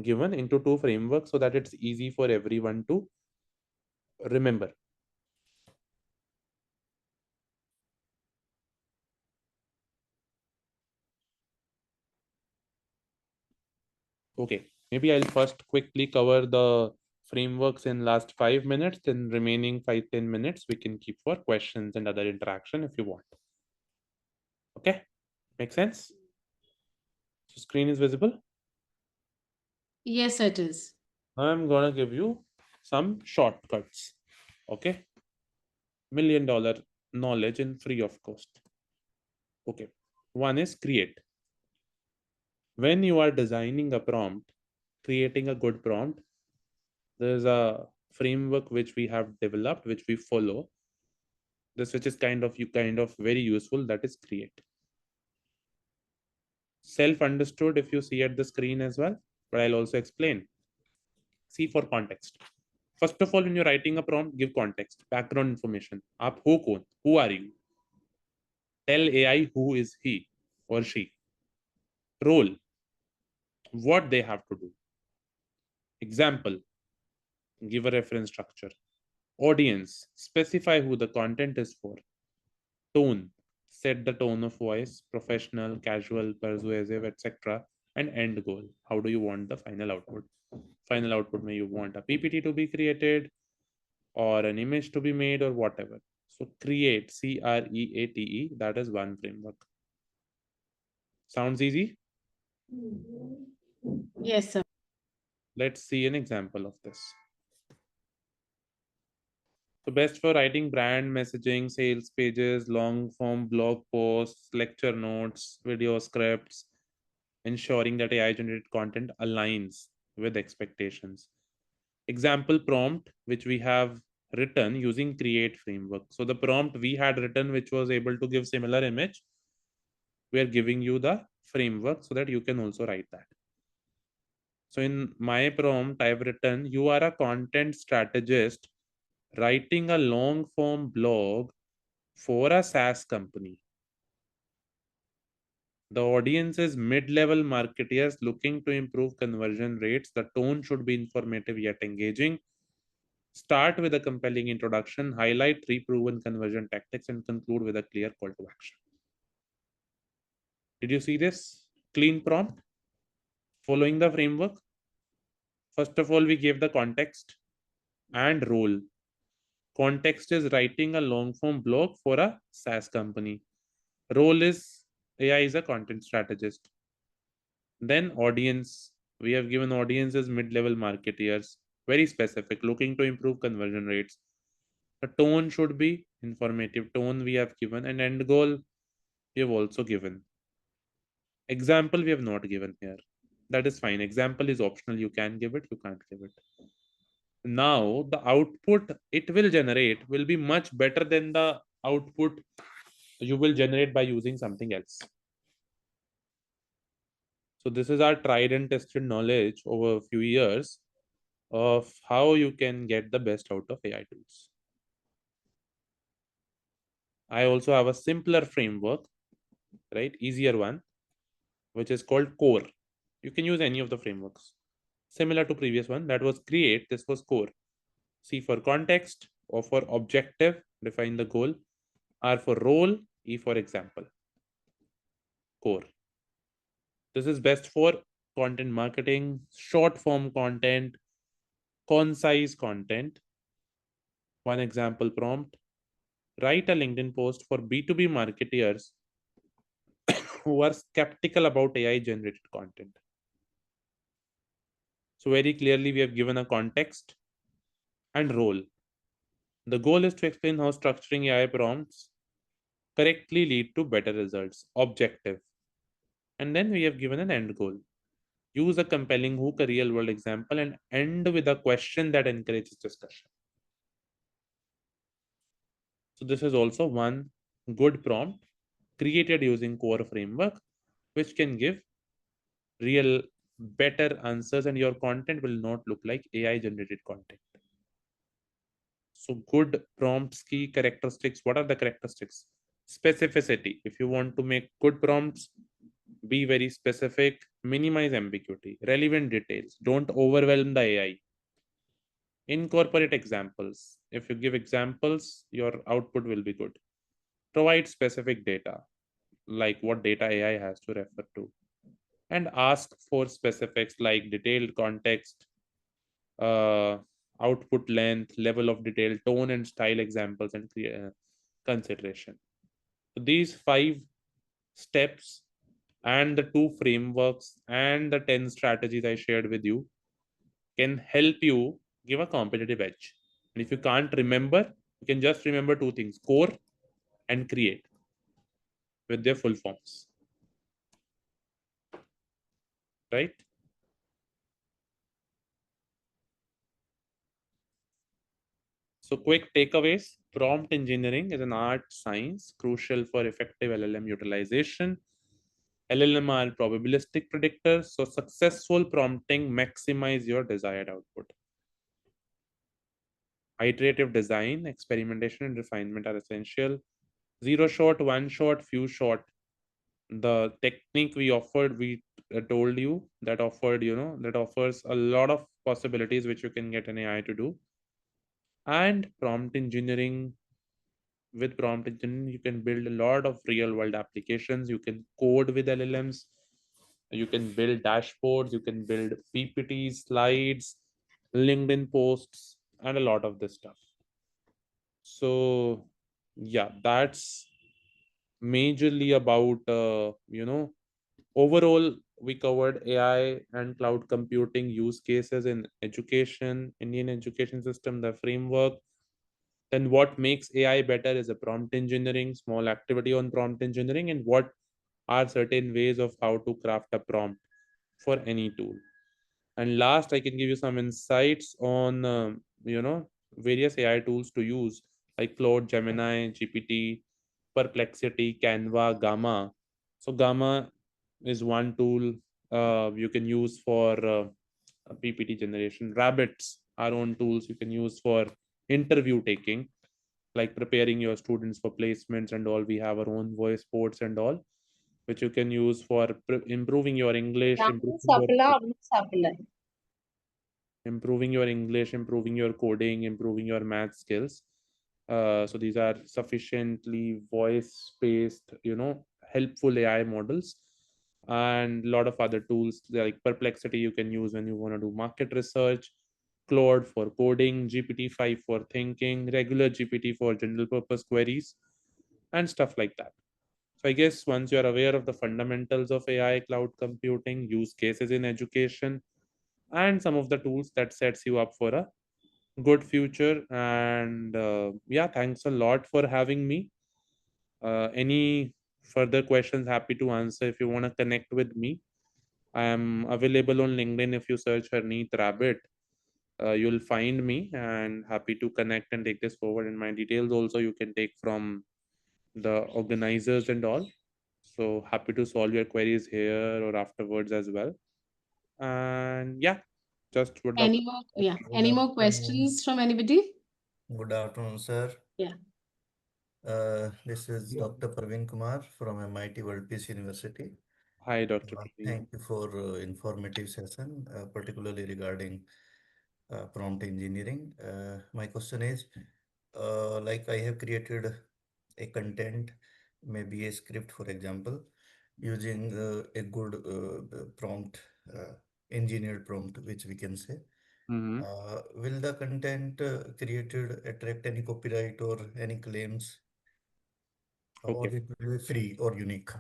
given into 2 frameworks so that it's easy for everyone to remember. Okay, maybe I'll first quickly cover the frameworks in last 5 minutes, then remaining 5-10 minutes we can keep for questions and other interaction if you want. Okay, make sense? So screen is visible. Yes, it is. I'm gonna give you some shortcuts. Okay, $1 million knowledge and free of cost. Okay, one is create. When you are designing a prompt, creating a good prompt, there's a framework which we have developed, which we follow. This which is kind of very useful, that is create. Self understood if you see at the screen as well, but I'll also explain. See for context. First of all, when you're writing a prompt, give context, background information. Aap ho kaun? Who are you? Tell AI who is he or she. Role, what they have to do. Example, give a reference structure. Audience, specify who the content is for. Tone, set the tone of voice, professional, casual, persuasive, etc. And end goal, how do you want the final output? Final output, may you want a PPT to be created or an image to be made or whatever. So create, CREATE, that is one framework. Sounds easy? Yes, sir. Let's see an example of this. So best for writing brand messaging, sales pages, long form blog posts, lecture notes, video scripts, ensuring that AI generated content aligns with expectations. Example prompt, which we have written using create framework. So the prompt we had written, which was able to give similar image, we are giving you the framework so that you can also write that. So in my prompt, I've written, you are a content strategist writing a long form blog for a SaaS company. The audience is mid-level marketeers looking to improve conversion rates. The tone should be informative yet engaging. Start with a compelling introduction, highlight 3 proven conversion tactics, and conclude with a clear call to action. Did you see this? Clean prompt, following the framework. First of all, we gave the context and role. Context is writing a long form blog for a SaaS company. Role is AI is a content strategist. Then audience, we have given audiences mid-level marketeers, very specific, looking to improve conversion rates. The tone should be informative tone we have given, and end goal we have also given. Example we have not given here. That is fine. Example is optional. You can give it, you can't give it. Now the output it will generate will be much better than the output you will generate by using something else. So this is our tried and tested knowledge over a few years of how you can get the best out of AI tools. I also have a simpler framework, right? Easier one, which is called core. You can use any of the frameworks. Similar to previous one, that was create, this was core. C for context, O for objective, define the goal, R for role, E for example. Core. This is best for content marketing, short form content, concise content. One example prompt, write a LinkedIn post for B2B marketeers who are skeptical about AI generated content. So very clearly we have given a context and role. The goal is to explain how structuring AI prompts correctly lead to better results. Objective. And then we have given an end goal. Use a compelling hook, a real world example, and end with a question that encourages discussion. So this is also one good prompt created using core framework, which can give real better answers, and your content will not look like AI generated content. So good prompts key characteristics. What are the characteristics? Specificity. If you want to make good prompts, be very specific, minimize ambiguity, relevant details, don't overwhelm the AI. Incorporate examples. If you give examples, your output will be good. Provide specific data, like what data AI has to refer to. And ask for specifics like detailed context, output length, level of detail, tone and style examples, and consideration. So these 5 steps and the 2 frameworks and the 10 strategies I shared with you can help you give a competitive edge. And if you can't remember, you can just remember 2 things, core and create with their full forms. Right? So quick takeaways. Prompt engineering is an art science crucial for effective LLM utilization. LLM are probabilistic predictors, so successful prompting maximize your desired output. Iterative design, experimentation, and refinement are essential. 0 shot, 1 shot, few shot. The technique we offered, we told you that offered, that offers a lot of possibilities which you can get an AI to do. And prompt engineering, with prompt engineering, you can build a lot of real world applications. You can code with LLMs. You can build dashboards. You can build PPTs, slides, LinkedIn posts, and a lot of this stuff. So yeah, that's majorly about overall we covered AI and cloud computing use cases in education, Indian education system, the framework. Then what makes AI better is a prompt engineering, small activity on prompt engineering, and what are certain ways of how to craft a prompt for any tool. And last, I can give you some insights on various AI tools to use like Claude, Gemini, GPT, Perplexity, Canva, Gamma. So Gamma is one tool you can use for PPT generation. Rabbits are own tools you can use for interview taking, like preparing your students for placements and all. We have our own voice boards and all, which you can use for improving your English, improving your improving your English, improving your coding, improving your math skills. So these are sufficiently voice-based, helpful AI models, and a lot of other tools like Perplexity you can use when you want to do market research, Claude for coding, GPT-5 for thinking, regular GPT for general purpose queries, and stuff like that. So I guess once you're aware of the fundamentals of AI, cloud computing, use cases in education, and some of the tools, that sets you up for a good future. And yeah, thanks a lot for having me. Any further questions, happy to answer. If you want to connect with me, I am available on LinkedIn. If you search Harneet Rabbit, you'll find me, and happy to connect and take this forward. And my details also you can take from the organizers and all. So happy to solve your queries here or afterwards as well. And yeah, just would love to. Any more questions from anybody? Good afternoon, sir. Yeah. This is Dr. Praveen Kumar from MIT World Peace University. Hi, Dr. Praveen. Thank you for informative session, particularly regarding prompt engineering. My question is, like I have created a content, maybe a script, for example, using a good prompt, engineered prompt, which we can say. Will the content created attract any copyright or any claims? Or Okay. it will be free or unique?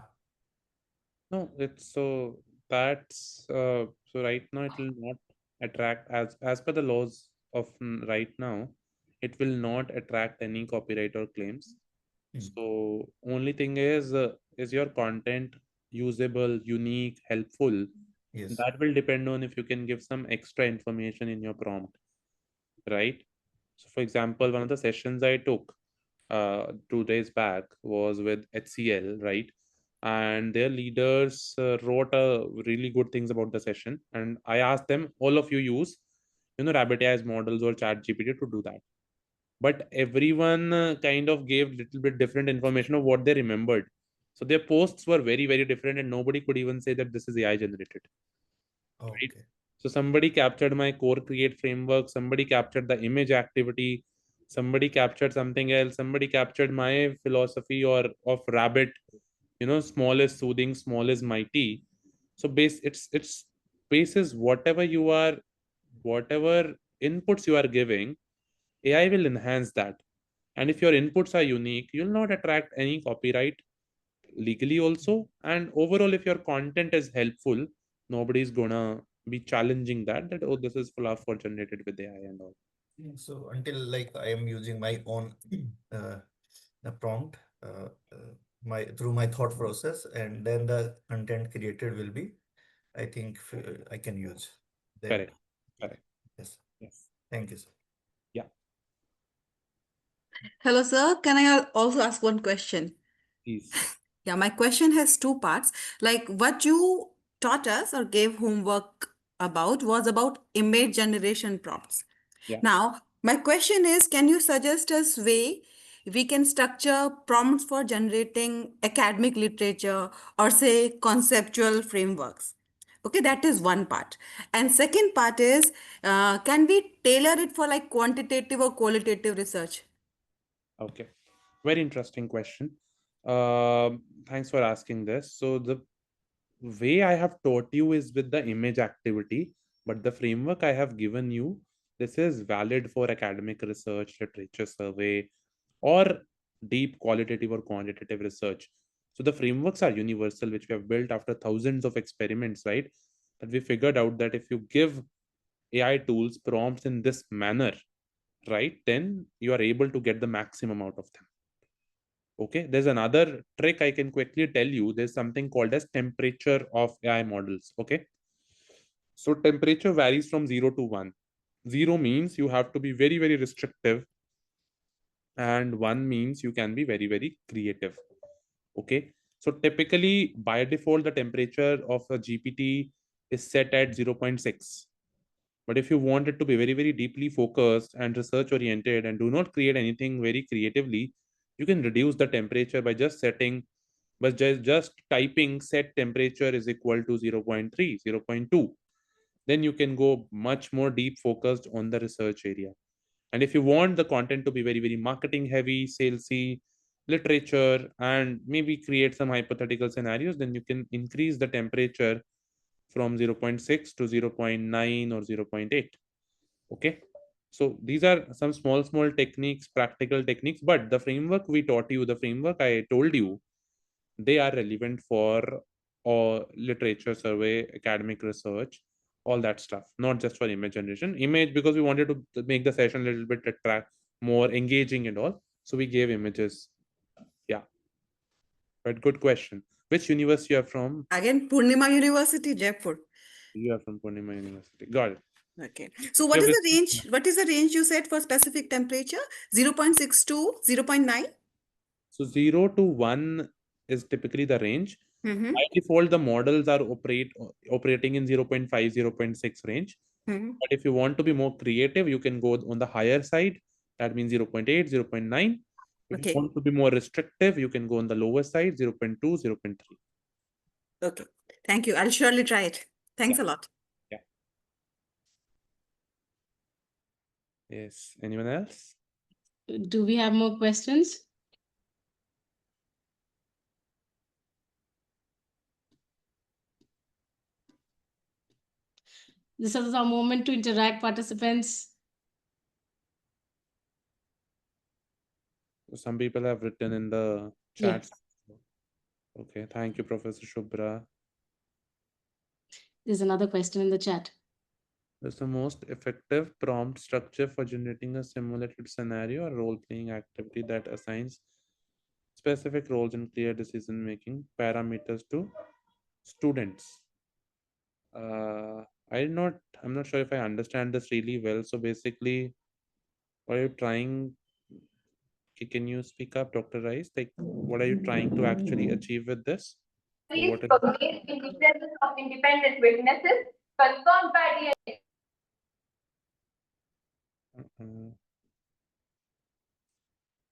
No, it's so that's so right now it will not attract, as per the laws of right now, it will not attract any copyright or claims. So only thing is your content usable, unique, helpful? Yes. That will depend on if you can give some extra information in your prompt, right? So for example, one of the sessions I took 2 days back was with HCL, right? And their leaders wrote really good things about the session. And I asked them, all of you use, Rabbit AI's models or Chat GPT to do that. But everyone kind of gave little bit different information of what they remembered. So their posts were very, very different, and nobody could even say that this is AI generated. Right? So somebody captured my core create framework, somebody captured the image activity, somebody captured something else, somebody captured my philosophy or of rabbit, small is soothing, small is mighty. So it's basis whatever inputs you are giving, AI will enhance that. And if your inputs are unique, you'll not attract any copyright legally also. And overall, if your content is helpful, nobody's gonna be challenging that oh, this is fluff or generated with AI and all. So until like I am using my own prompt my through my thought process, and then the content created will be, I think I can use. Then, Correct. yes. Yes. Thank you, sir. Yeah. Hello, sir. Can I also ask one question? Please. Yeah, my question has two parts. Like what you taught us or gave homework about was about image generation prompts. Yeah. Now, my question is, can you suggest us way we can structure prompts for generating academic literature or say conceptual frameworks? Okay, that is one part. And second part is, can we tailor it for like quantitative or qualitative research? Okay. Very interesting question. Thanks for asking this. So the way I have taught you is with the image activity, but the framework I have given you, this is valid for academic research, literature survey, or deep qualitative or quantitative research. So the frameworks are universal, which we have built after thousands of experiments, right? That we figured out that if you give AI tools prompts in this manner, right, then you are able to get the maximum out of them. Okay, there's another trick I can quickly tell you. There's something called as temperature of AI models. Okay, so temperature varies from 0 to 1. 0 means you have to be very, very restrictive, and 1 means you can be very, very creative. Okay, so typically by default the temperature of a GPT is set at 0.6. But if you want it to be very, very deeply focused and research oriented and do not create anything very creatively, you can reduce the temperature by just setting, but just typing set temperature is equal to 0.3, 0.2. then you can go much more deep focused on the research area. And if you want the content to be very, very marketing heavy, salesy, literature, and maybe create some hypothetical scenarios, then you can increase the temperature from 0.6 to 0.9 or 0.8. Okay. So these are some small techniques, practical techniques, but the framework we taught you, the framework I told you, they are relevant for literature survey, academic research, all that stuff, not just for image generation. Image, because we wanted to make the session a little bit attract more engaging and all, so we gave images. Yeah, but good question. Which university you are from? Again, Purnima University, Jaipur. You are from Purnima University. Got it. Okay. So what Yeah, is the range? What is the range you said for specific temperature? 0.6 to 0.9? so 0 to 1 is typically the range. Mm-hmm. By default, the models are operating in 0.5, 0.6 range. Mm-hmm. But if you want to be more creative, you can go on the higher side. That means 0.8, 0.9. If you Okay. want to be more restrictive, you can go on the lower side, 0.2, 0.3. Okay. Thank you. I'll surely try it. Thanks a lot. Yeah. Yes. Anyone else? Do we have more questions? This is our moment to interact, participants. Some people have written in the Yeah. chat. Okay. Thank you, Professor Shubhra. There's another question in the chat. What's the most effective prompt structure for generating a simulated scenario or role-playing activity that assigns specific roles and clear decision-making parameters to students? I'm not sure if I understand this really well. So basically, what are you trying? Can you speak up, Dr. Rice? Like, what are you trying to actually achieve with this? Or what is In the presence of independent witnesses confirmed by the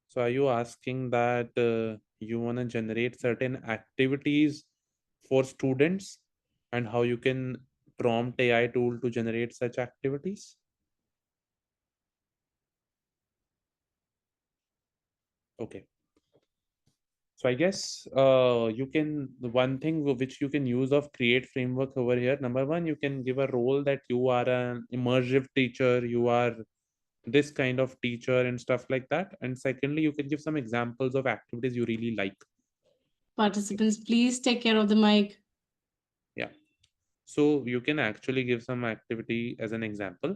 So are you asking that you want to generate certain activities for students and how you can prompt AI tool to generate such activities? Okay. So I guess you can, the one thing which you can use of create framework over here, number one, you can give a role that you are an immersive teacher, you are this kind of teacher and stuff like that. And secondly, you can give some examples of activities you really like. Participants, please take care of the mic. Yeah. So you can actually give some activity as an example,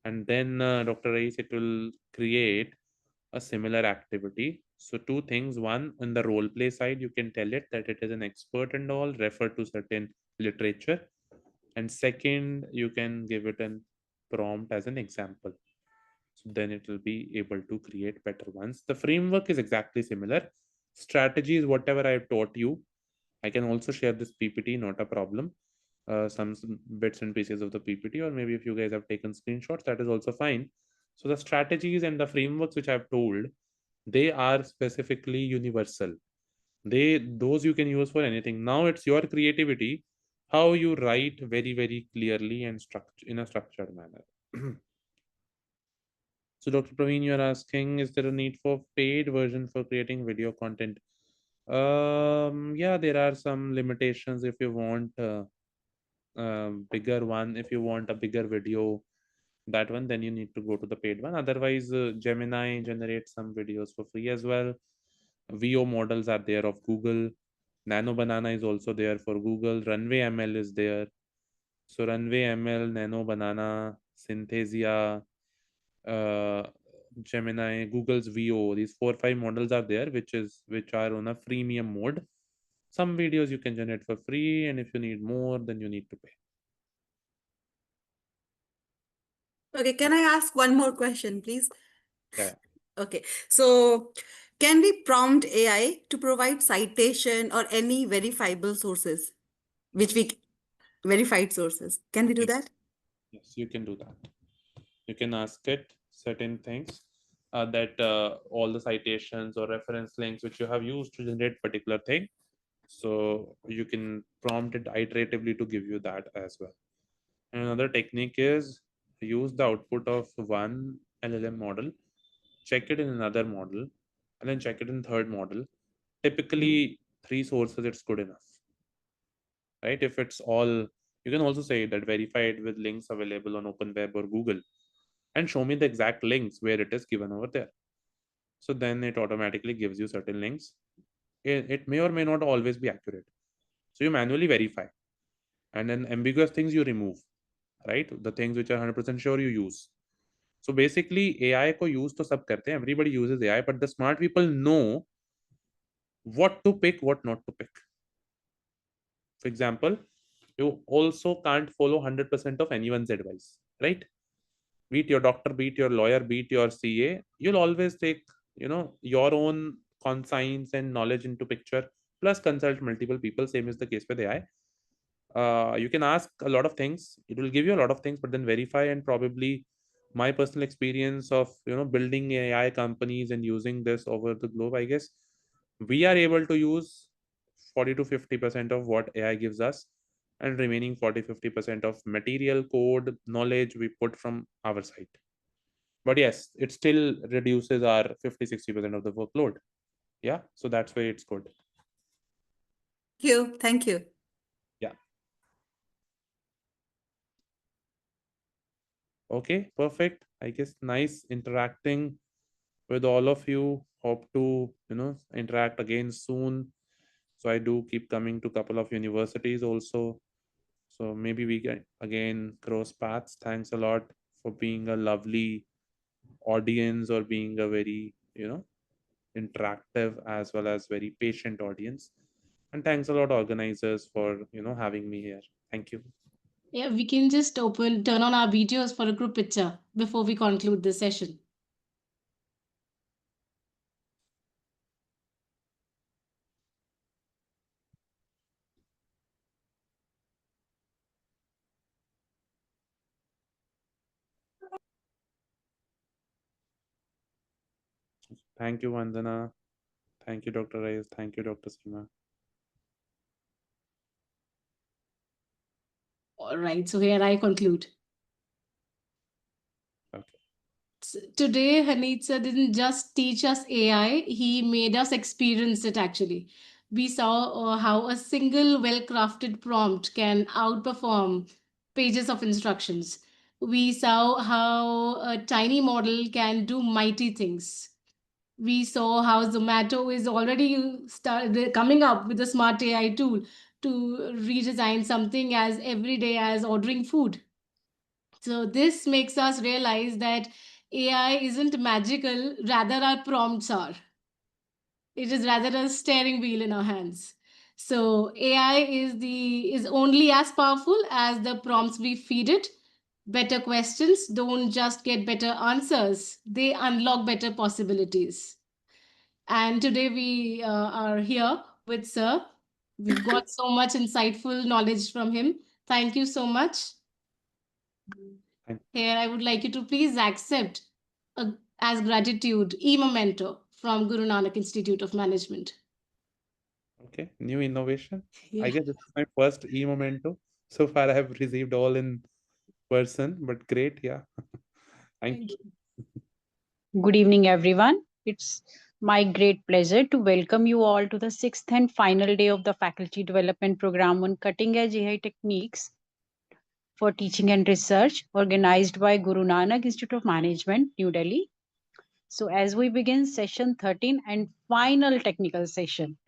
and then Dr. Rice, it will create a similar activity. So two things. One, on the role play side, you can tell it that it is an expert and all, refer to certain literature. And second, you can give it an prompt as an example. So then it will be able to create better ones. The framework is exactly similar. Strategy is whatever I've taught you. I can also share this PPT, not a problem. Some bits and pieces of the PPT, or maybe if you guys have taken screenshots, that is also fine. So the strategies and the frameworks which I've told, they are specifically universal. Those you can use for anything. Now it's your creativity, how you write very, very clearly and structure in a structured manner. So Dr. Praveen, you're asking, is there a need for paid version for creating video content? Yeah, there are some limitations if you want bigger one. If you want a bigger video, that one, then you need to go to the paid one. Otherwise, Gemini generates some videos for free as well. VO models are there of Google. Nano Banana is also there for Google. Runway ML is there. So Runway ML, Nano Banana, Synthesia, uh, Gemini, Google's VO. These 4 or 5 models are there, which are on a freemium mode. Some videos you can generate for free, and if you need more, then you need to pay. Okay, can I ask one more question, please? Yeah. Okay, so can we prompt AI to provide citation or any verifiable sources, which we verified sources? Can we do Yes. that? Yes, you can do that. You can ask it certain things that all the citations or reference links which you have used to generate particular thing. So you can prompt it iteratively to give you that as well. And another technique is use the output of one LLM model, check it in another model, and then check it in third model. Typically, 3 sources, it's good enough, right? If it's all, you can also say that verify it with links available on Open Web or Google and show me the exact links where it is given over there. So then it automatically gives you certain links. It may or may not always be accurate. So you manually verify, and then ambiguous things you remove, right? The things which are 100% sure you use. So basically AI को use तो सब करते हैं, everybody uses AI, but the smart people know what to pick, what not to pick. For example, you also can't follow 100% of anyone's advice, right? Beat your doctor, beat your lawyer, beat your CA, you'll always take, your own conscience and knowledge into picture, plus consult multiple people. Same is the case with AI. You can ask a lot of things, it will give you a lot of things, but then verify. And probably my personal experience of building AI companies and using this over the globe, I guess we are able to use 40 to 50% of what AI gives us, and remaining 40-50% of material code knowledge we put from our side. But yes, it still reduces our 50-60% of the workload. Yeah, so that's why it's good. Thank you. Yeah. Okay, perfect. I guess nice interacting with all of you. Hope to interact again soon. So I do keep coming to a couple of universities also. So maybe we can again cross paths. Thanks a lot for being a lovely audience, or being a very interactive as well as very patient audience. And thanks a lot organizers for having me here. Thank you. Yeah, we can just turn on our videos for a group picture before we conclude this session. Thank you, Vandana. Thank you, Dr. Reyes. Thank you, Dr. Seema. All right, so here I conclude. Today, Hanitsa didn't just teach us AI, he made us experience it actually. We saw how a single well crafted prompt can outperform pages of instructions. We saw how a tiny model can do mighty things. We saw how Zomato is already coming up with a smart AI tool to redesign something as everyday as ordering food. So this makes us realize that AI isn't magical, rather our prompts are. It is rather a steering wheel in our hands. So AI is only as powerful as the prompts we feed it. Better questions don't just get better answers, they unlock better possibilities. And today we are here with Sir. We've got so much insightful knowledge from him. Thank you so much. Here, I would like you to please accept as gratitude e-memento from Guru Nanak Institute of Management. Okay, new innovation. Yeah. I guess this is my first e-memento. So far, I have received all in person, but great. Yeah. Thank you. Good evening, everyone. It's my great pleasure to welcome you all to the 6th and final day of the Faculty Development Program on Cutting Edge AI Techniques for Teaching and Research, organized by Guru Nanak Institute of Management, New Delhi. So, as we begin session 13 and final technical session,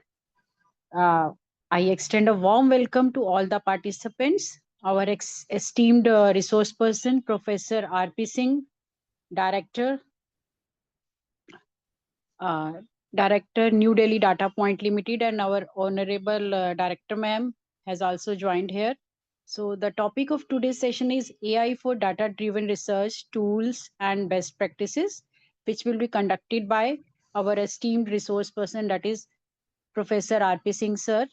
I extend a warm welcome to all the participants. Our esteemed resource person, Professor R.P. Singh, Director, Director, New Delhi Data Point Limited, and our Honorable Director Ma'am has also joined here. So the topic of today's session is AI for data-driven research, tools, and best practices, which will be conducted by our esteemed resource person, that is Professor R.P. Singh, sir.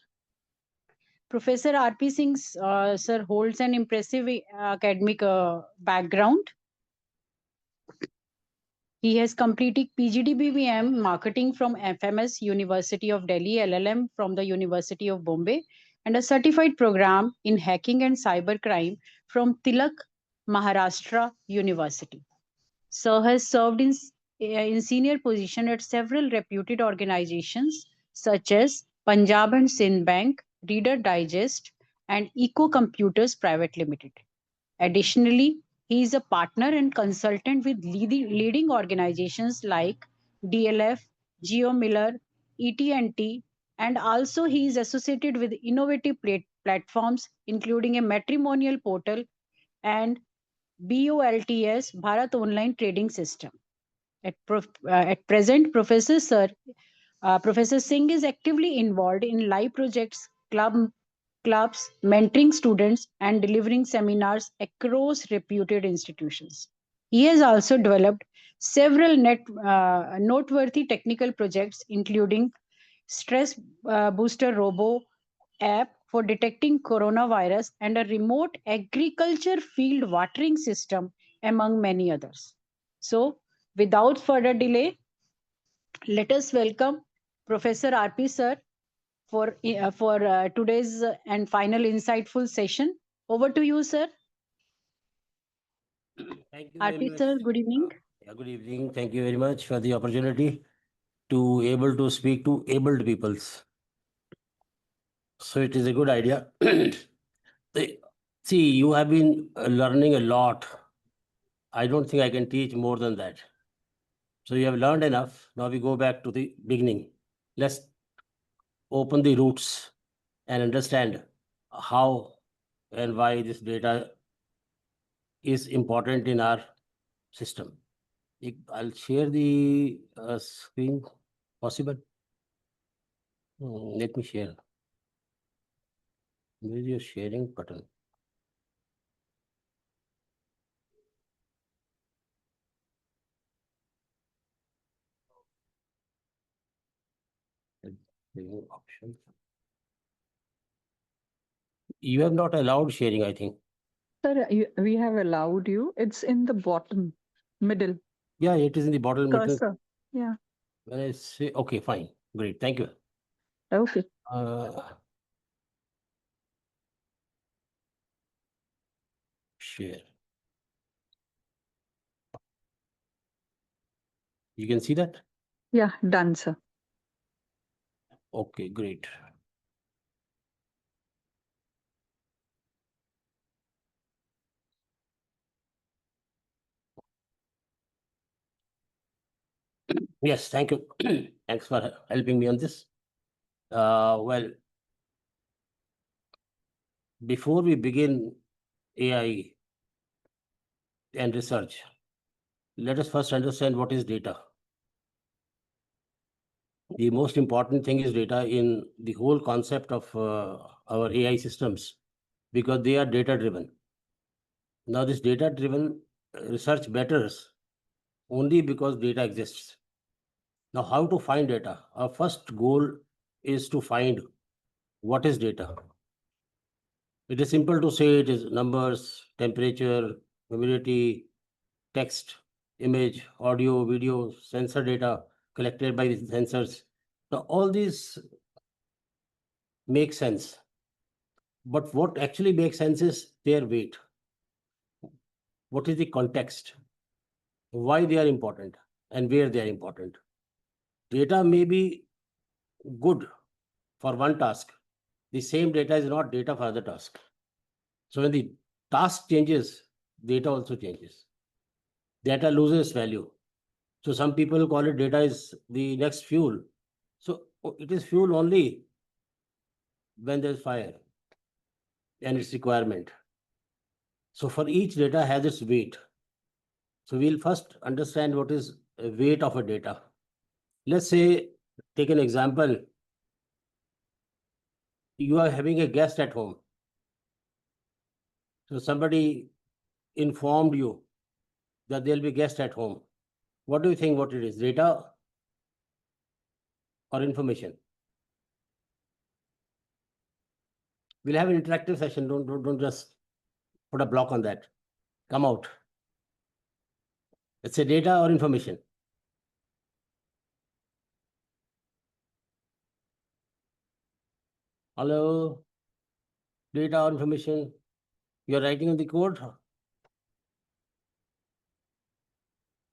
Professor R.P. Singh, sir, holds an impressive academic background. He has completed PGD BBM Marketing from FMS University of Delhi, LLM from the University of Bombay, and a certified program in hacking and cybercrime from Tilak Maharashtra University. Sir has served in senior position at several reputed organizations such as Punjab and Sindh Bank, Reader Digest, and Eco Computers Private Limited. Additionally, he is a partner and consultant with leading organizations like DLF, Geo Miller, ET&T, and also he is associated with innovative platforms including a matrimonial portal and BOLTS, Bharat Online Trading System. At present, Professor Singh is actively involved in live projects, clubs, mentoring students, and delivering seminars across reputed institutions. He has also developed several noteworthy technical projects, including Stress Booster Robo app for detecting coronavirus and a remote agriculture field watering system, among many others. So, without further delay, let us welcome Professor RP Sir for today's and final insightful session. Over to you, sir. Thank you very RP much. Sir, good evening. Good evening. Thank you very much for the opportunity to able to speak to abled peoples. So it is a good idea. See, you have been learning a lot. I don't think I can teach more than that. So you have learned enough. Now we go back to the beginning. Let's open the roots and understand how and why this data is important in our system. I'll share the screen. Possible? Let me share. Where is your sharing button? Option. You have not allowed sharing, I think. Sir, we have allowed you. It's in the bottom, middle. Yeah, it is in the bottom middle. Cursor. Yeah. When I say, okay, fine. Great. Thank you. Okay. Share. You can see that? Yeah, done, sir. Okay, great. Yes, thank you. Thanks for helping me on this. Well, before we begin AI and research, let us first understand what is data. The most important thing is data in the whole concept of our AI systems, because they are data driven. Now, this data driven research matters only because data exists. Now, how to find data? Our first goal is to find what is data. It is simple to say it is numbers, temperature, humidity, text, image, audio, video, sensor data collected by the sensors. Now, all these make sense. But what actually makes sense is their weight. What is the context? Why they are important and where they are important. Data may be good for one task. The same data is not data for other task. So when the task changes, data also changes. Data loses value. So some people call it data is the next fuel. So it is fuel only when there's fire and its requirement. So for each data has its weight. So we'll first understand what is a weight of a data. Let's say, take an example. You are having a guest at home. So somebody informed you that there'll be guest at home. What do you think what it is, data or information? We'll have an interactive session. Don't just put a block on that. Come out. It's a data or information. Hello. data or information? You're writing on the code? Thank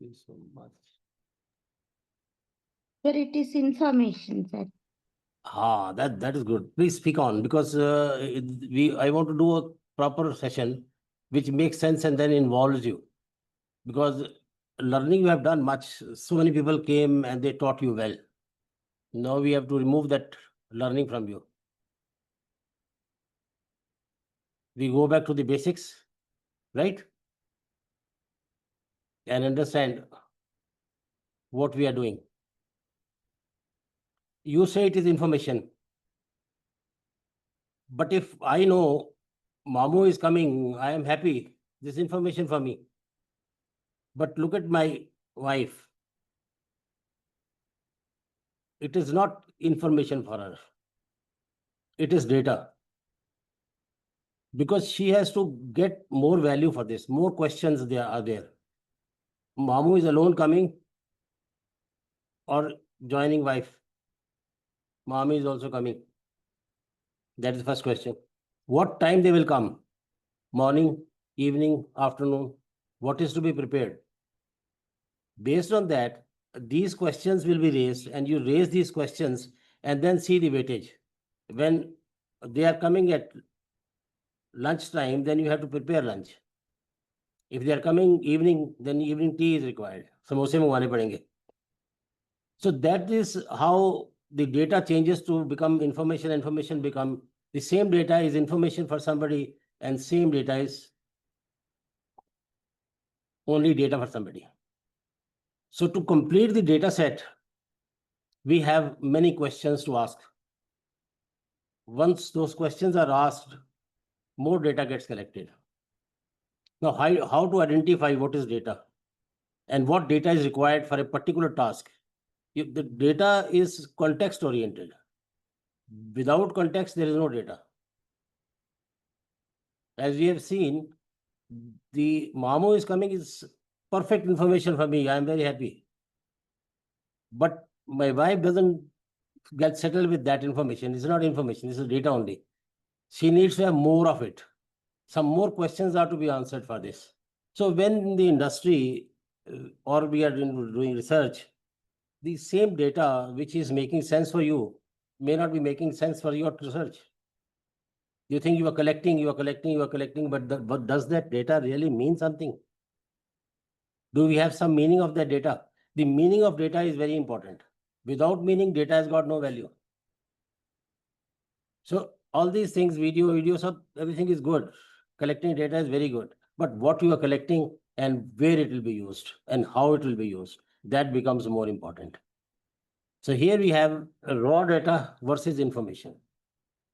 you so much. Sir, it is information, sir. That is good. Please speak on, because I want to do a proper session which makes sense and then involves you. Because learning you have done much. So many people came and they taught you well. Now we have to remove that learning from you. We go back to the basics, right? And understand what we are doing. You say it is information. But if I know Mamu is coming, I am happy. This is information for me. But look at my wife. It is not information for her. It is data. Because she has to get more value for this. More questions there are there. Mamu is alone coming or joining wife. Mami is also coming. That is the first question. What time they will come? Morning, evening, afternoon? What is to be prepared? Based on that, these questions will be raised, and you raise these questions and then see the weightage. When they are coming at lunchtime, then you have to prepare lunch. If they are coming evening, then evening tea is required. Samosa mangwane padenge. So that is how the data changes to become information. Information become the same data is information for somebody, and same data is only data for somebody. So to complete the data set, we have many questions to ask. Once those questions are asked, more data gets collected. Now, how to identify what is data and what data is required for a particular task? If the data is context oriented. Without context, there is no data. As we have seen, the Mamu is coming is perfect information for me. I am very happy. But my wife doesn't get settled with that information. It's not information, this is data only. She needs to have more of it. Some more questions are to be answered for this. So when the industry or we are doing research, the same data which is making sense for you may not be making sense for your research. You think you are collecting, but does that data really mean something? Do we have some meaning of that data? The meaning of data is very important. Without meaning, data has got no value. So all these things, videos, everything is good. Collecting data is very good. But what you are collecting and where it will be used and how it will be used, that becomes more important. So here we have raw data versus information.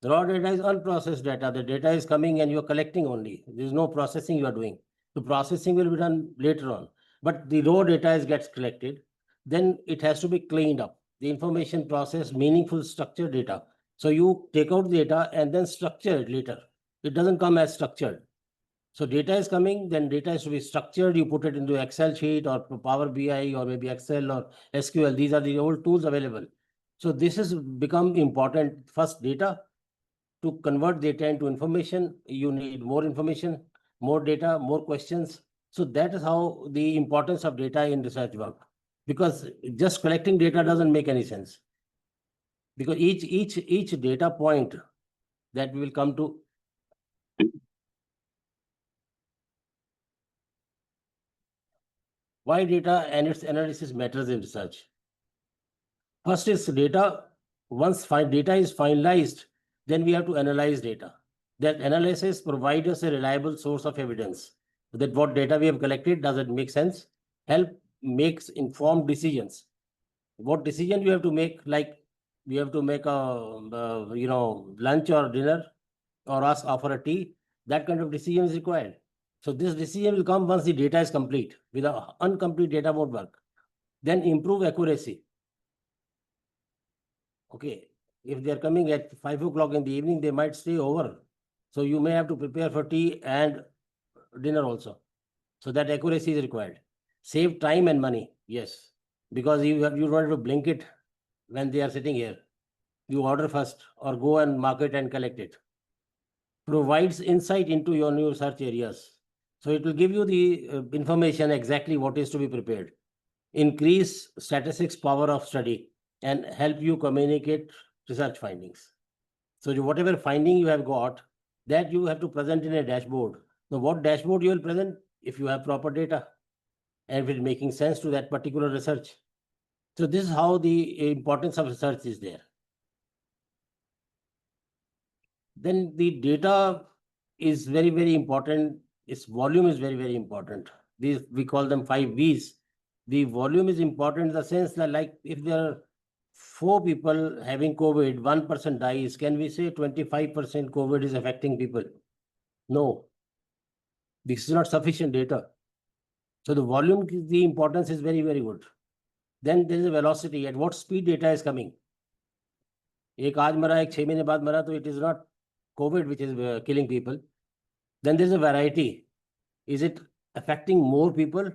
The raw data is unprocessed data. The data is coming and you are collecting only. There is no processing you are doing. The processing will be done later on. But the raw data gets collected. Then it has to be cleaned up. The information process, meaningful structured data. So you take out the data and then structure it later. It doesn't come as structured. So data is coming, then data has to be structured. You put it into Excel sheet or Power BI or maybe Excel or SQL. These are the old tools available. So this has become important. First, data. To convert data into information, you need more information, more data, more questions. So that is how the importance of data in research work. Because just collecting data doesn't make any sense. Because each data point that we will come to why data and its analysis matters in research. First is data. Once data is finalized, then we have to analyze data. That analysis provides us a reliable source of evidence that what data we have collected, does it make sense? Help makes informed decisions. What decision you have to make, like you have to make a lunch or dinner or offer a tea, that kind of decision is required. So this decision will come once the data is complete. Without incomplete data won't work. Then improve accuracy. Okay, if they are coming at 5 o'clock in the evening, they might stay over. So you may have to prepare for tea and dinner also. So that accuracy is required. Save time and money, yes. Because you don't have to blink it when they are sitting here. You order first or go and market and collect it. provides insight into your new search areas. So it will give you the information exactly what is to be prepared, increase statistics power of study, and help you communicate research findings. So whatever finding you have got, that you have to present in a dashboard. Now, what dashboard you will present if you have proper data and if it's making sense to that particular research. So this is how the importance of research is there. Then the data is very, very important. Its volume is very, very important. These, we call them 5 Vs. The volume is important in the sense that, like, if there are 4 people having COVID, 1 person dies, can we say 25% COVID is affecting people? No. This is not sufficient data. So the volume, the importance is very, very good. Then there is a velocity, at what speed data is coming. एक आज मरा, एक 6 महीने बाद मरा, तो it is not COVID which is killing people. Then there is a variety. Is it affecting more people?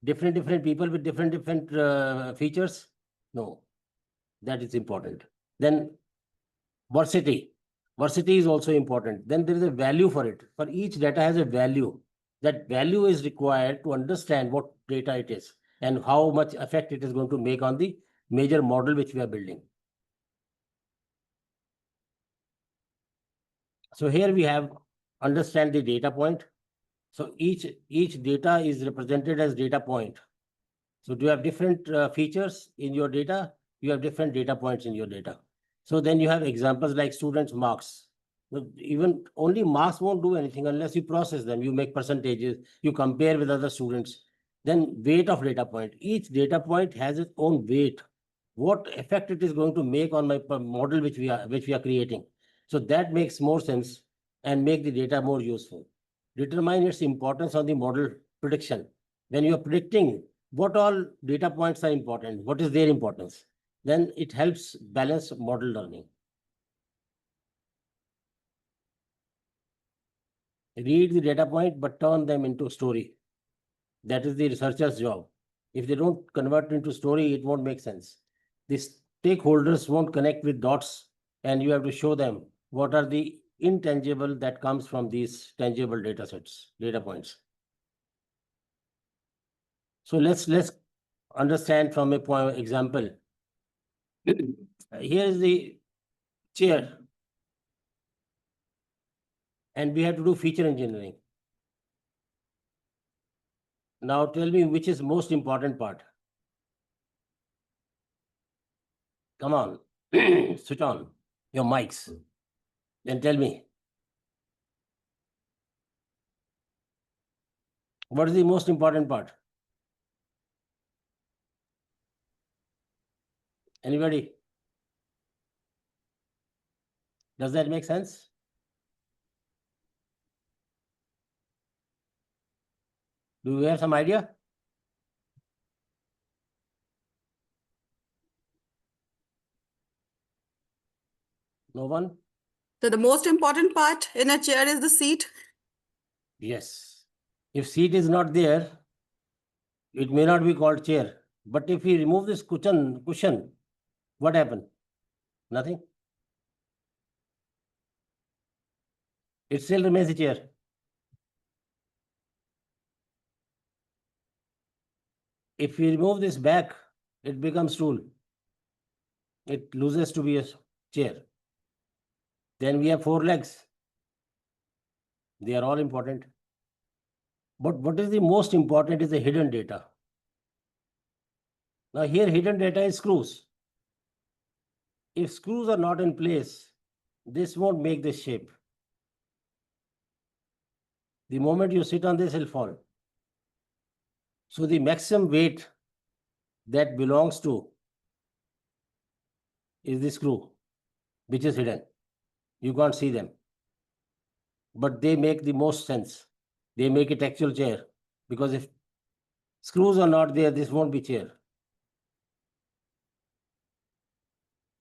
Different people with different features? No, that is important. Then Varsity. Varsity is also important. Then there is a value for it. For each data has a value. That value is required to understand what data it is and how much effect it is going to make on the major model which we are building. So here we have understand the data point. So each data is represented as data point. So do you have different features in your data? You have different data points in your data. So then you have examples like students' marks. Even only marks won't do anything unless you process them. You make percentages, you compare with other students. Then weight of data point. Each data point has its own weight. What effect it is going to make on my model which we are creating. So that makes more sense and make the data more useful. Determine its importance on the model prediction. When you are predicting what all data points are important, what is their importance, then it helps balance model learning. Read the data point, but turn them into story. That is the researcher's job. If they don't convert into story, it won't make sense. The stakeholders won't connect with dots, and you have to show them what are the intangible that comes from these tangible data sets, data points. So let's understand from a point example. Here is the chair, and we have to do feature engineering. Now tell me which is most important part. Come on, switch on your mics. Then tell me. What is the most important part? Anybody? Does that make sense? Do you have some idea? No one? So the most important part in a chair is the seat. Yes. If seat is not there, it may not be called chair. But if we remove this cushion, what happened? Nothing. It still remains a chair. If we remove this back, it becomes stool. It loses to be a chair. Then we have 4 legs. They are all important. But what is the most important is the hidden data. Now here hidden data is screws. If screws are not in place, this won't make this shape. The moment you sit on this, it'll fall. So the maximum weight that belongs to is the screw, which is hidden. You can't see them. But they make the most sense. They make it actual chair. Because if screws are not there, this won't be chair.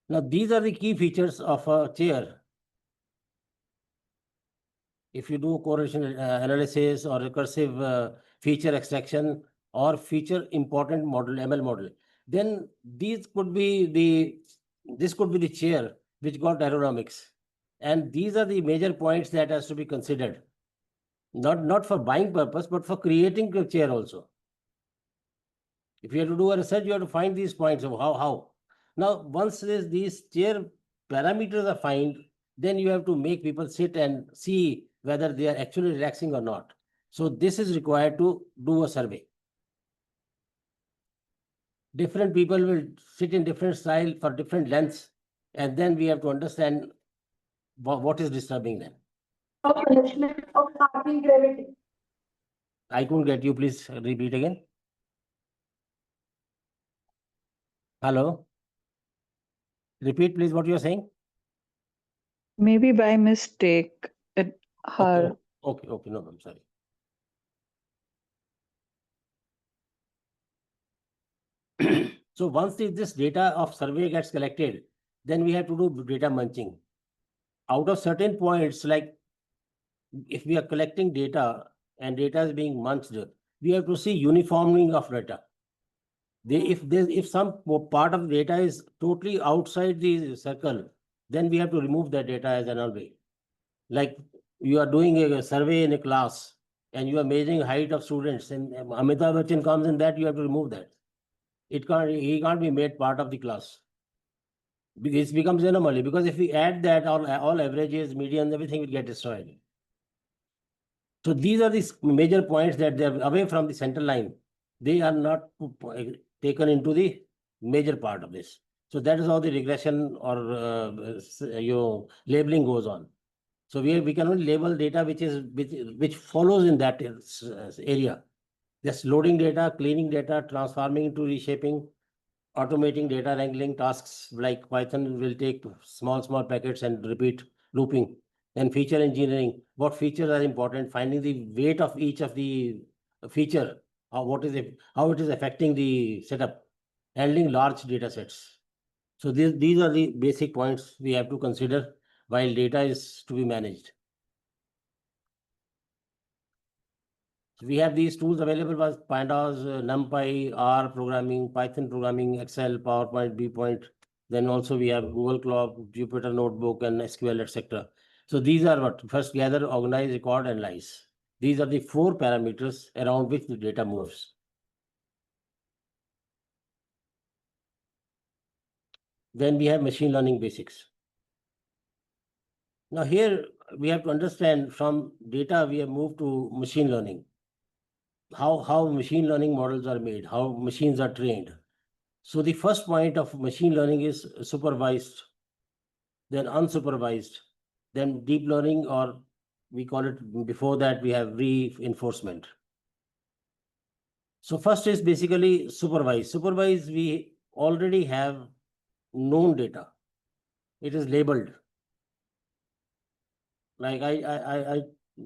Now these are the key features of a chair. If you do correlation analysis or recursive feature extraction or feature important model, ML model, then this could be the chair which got aerodynamics And these are the major points that has to be considered. Not for buying purpose, but for creating a chair also. If you have to do a research, you have to find these points of how. Now, once these chair parameters are found, then you have to make people sit and see whether they are actually relaxing or not. So this is required to do a survey. Different people will sit in different style for different lengths, and then we have to understand what is disturbing them. Punishment of parking gravity. I couldn't get you. Please repeat again. Hello. Repeat, please, what you are saying. Maybe by mistake, it her. Okay, no, I'm sorry. So once this data of survey gets collected, then we have to do data munching. Out of certain points, like if we are collecting data and data is being munched, we have to see uniforming of data. If some part of data is totally outside the circle, then we have to remove that data as an way. Like you are doing a survey in a class and you are measuring height of students, and Amitabh Bachchan comes in that, you have to remove that. He can't be made part of the class. It becomes anomaly, because if we add that, all averages, medians, everything will get destroyed. So these are the major points that they are away from the center line. They are not taken into the major part of this. So that is how the regression or labeling goes on. So we can only label data which follows in that area. Just loading data, cleaning data, transforming into reshaping, automating data wrangling tasks like Python will take small packets and repeat looping. Then feature engineering, what features are important, finding the weight of each of the feature, how it is affecting the setup, handling large data sets. So these are the basic points we have to consider while data is to be managed. So we have these tools available as Pandas, NumPy, R programming, Python programming, Excel, PowerPoint, BPoint. Then also we have Google Clock, Jupyter Notebook, and SQL, etc. So these are what? First, gather, organize, record, analyze. These are the 4 parameters around which the data moves. Then we have machine learning basics. Now here we have to understand, from data we have moved to machine learning. How machine learning models are made, how machines are trained. So the first point of machine learning is supervised, then unsupervised, then deep learning, or we call it, before that we have reinforcement. So first is basically supervised. Supervised, we already have known data. It is labeled. Like I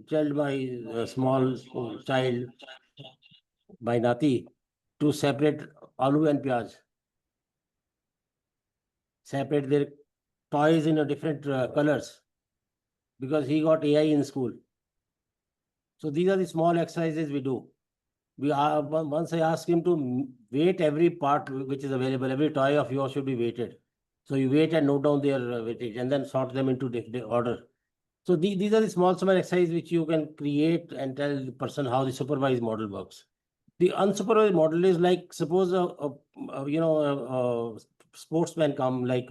tell my small child, my nati, to separate aloo and pyaj. Separate their toys in a different colors, because he got AI in school. So these are the small exercises we do. Once I ask him to weight every part which is available, every toy of yours should be weighted. So you weight and note down their weightage and then sort them into order. So these are the small exercises which you can create and tell the person how the supervised model works. The unsupervised model is like, suppose a sportsman come, like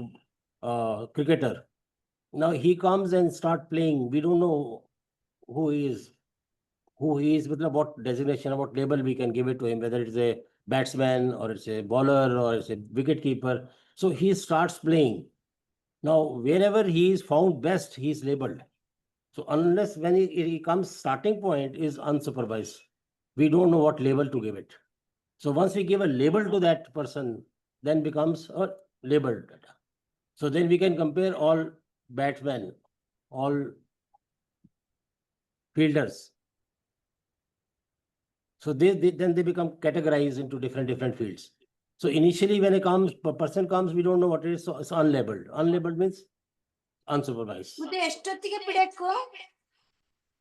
cricketer. Now he comes and start playing. We don't know who he is, with what designation, what label we can give it to him, whether it's a batsman or it's a bowler or it's a wicket keeper. So he starts playing. Now, wherever he is found best, he is labeled. So unless when he comes, starting point is unsupervised. We don't know what label to give it. So once we give a label to that person, then becomes a labeled data. So then we can compare all batsmen, all fielders. So then they become categorized into different fields. So initially when a person comes, we don't know what it is, so it's unlabeled. Unlabeled means unsupervised.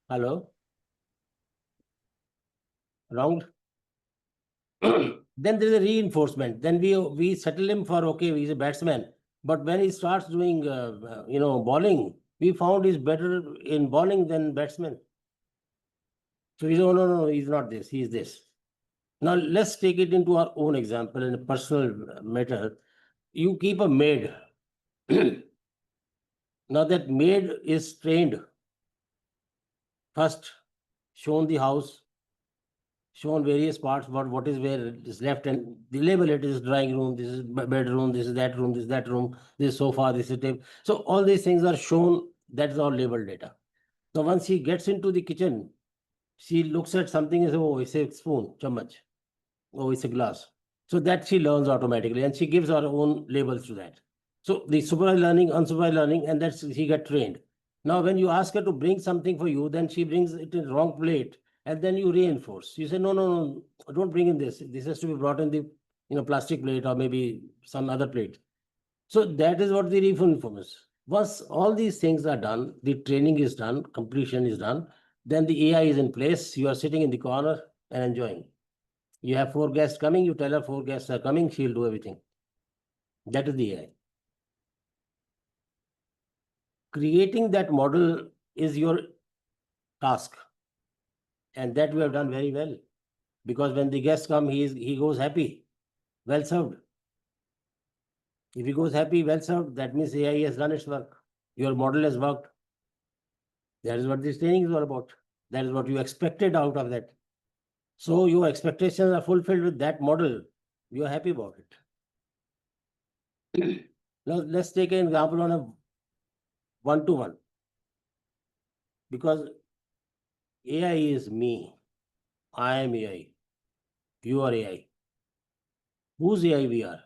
Hello? Round? Then there is a reinforcement. Then we settle him for, okay, he's a batsman. But when he starts doing, bowling, we found he's better in bowling than batsman. So we say, oh, no, he's not this, he's this. Now let's take it into our own example in a personal matter. You keep a maid. Now that maid is trained. First, shown the house, shown various parts, what is where it is left, and the label it is drawing room, this is bedroom, this is that room, this is that room, this is sofa, this is table. So all these things are shown, that's all labeled data. So once she gets into the kitchen, she looks at something and says, oh, it's a spoon, chammach. Oh, it's a glass. So that she learns automatically and she gives her own labels to that. So the supervised learning, unsupervised learning, and that's she got trained. Now, when you ask her to bring something for you, then she brings it in wrong plate, and then you reinforce. You say, no, don't bring in this. This has to be brought in the plastic plate or maybe some other plate. So that is what the reform is. Once all these things are done, the training is done, completion is done, then the AI is in place. You are sitting in the corner and enjoying. You have 4 guests coming, you tell her 4 guests are coming, she'll do everything. That is the AI. Creating that model is your task. And that we have done very well. Because when the guests come, he goes happy, well served. If he goes happy, well served, that means AI has done its work. Your model has worked. That is what this training is all about. That is what you expected out of that. So your expectations are fulfilled with that model. You are happy about it. Now let's take an example on a one-to-one. Because AI is me. I am AI. You are AI. Whose AI we are?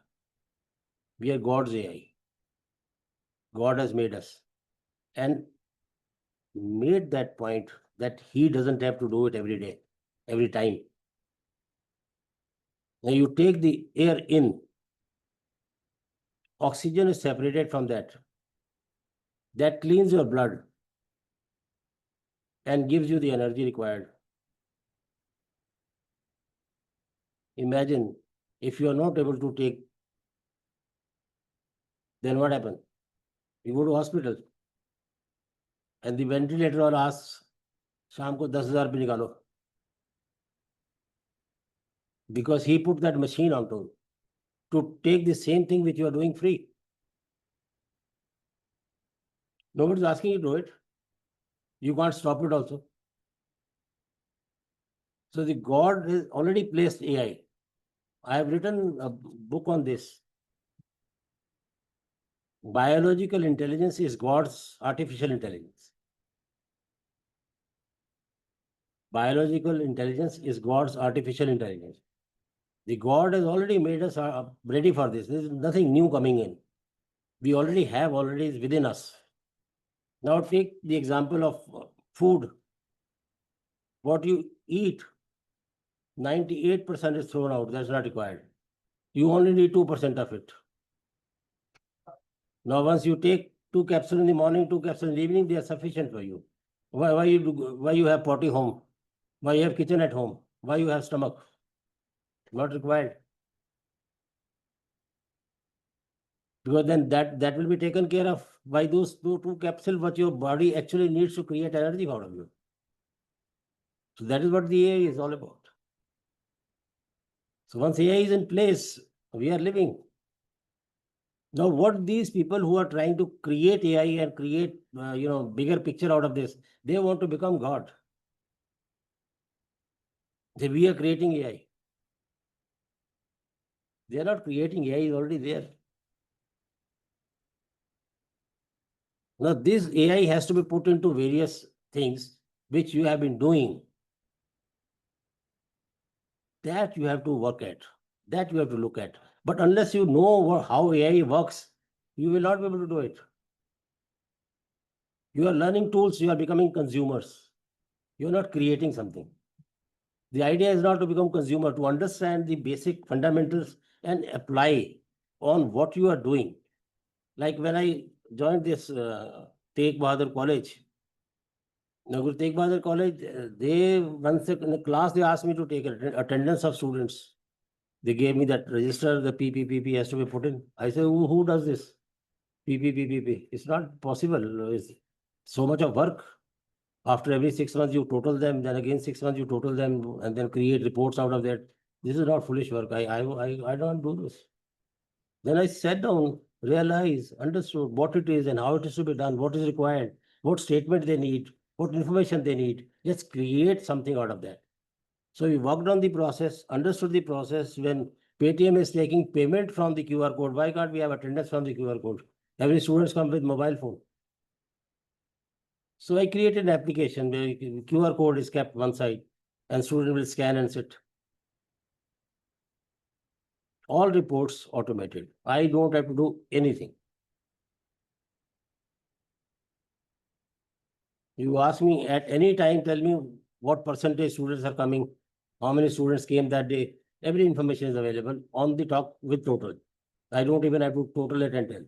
We are God's AI. God has made us. And made that point that he doesn't have to do it every day, every time. Now you take the air in, oxygen is separated from that. That cleans your blood and gives you the energy required. Imagine if you are not able to take, then what happens? You go to hospital and the ventilator asks, शाम को 10,000 रुपये निकालो. Because he put that machine on to take the same thing which you are doing free. Nobody's asking you to do it. You can't stop it also. So the God has already placed AI. I have written a book on this. Biological intelligence is God's artificial intelligence. Biological intelligence is God's artificial intelligence. The God has already made us ready for this. There is nothing new coming in. We already have, already is within us. Now take the example of food. What you eat, 98% is thrown out. That's not required. You only need 2% of it. Now, once you take 2 capsules in the morning, 2 capsules in the evening, they are sufficient for you. Why you have potty home? Why you have kitchen at home? Why you have stomach? Not required. Because then that will be taken care of by those two capsules what your body actually needs to create energy out of you. So that is what the AI is all about. So once AI is in place, we are living. Now, what these people who are trying to create AI and create bigger picture out of this, they want to become God. We are creating AI. They are not creating AI, is already there. Now, this AI has to be put into various things which you have been doing. That you have to work at. That you have to look at. But unless you know how AI works, you will not be able to do it. You are learning tools, you are becoming consumers. You are not creating something. The idea is not to become consumer, to understand the basic fundamentals and apply on what you are doing. Like when I joined this Tegh Bahadur College, now Guru Tegh Bahadur College, they once in the class they asked me to take attendance of students. They gave me that register, the PPPP has to be put in. I said, who does this? PPPP. It's not possible. So much of work. After every 6 months, you total them, then again 6 months, you total them, and then create reports out of that. This is not foolish work. I don't do this. Then I sat down, realized, understood what it is and how it is to be done, what is required, what statement they need, what information they need. Let's create something out of that. So we worked on the process, understood the process. When Paytm is taking payment from the QR code, why can't we have attendance from the QR code? Every students come with mobile phone. So I created an application where QR code is kept one side and student will scan and sit. All reports automated. I don't have to do anything. You ask me at any time, tell me what percentage students are coming, how many students came that day. Every information is available on the talk with total. I don't even have to total it and tell.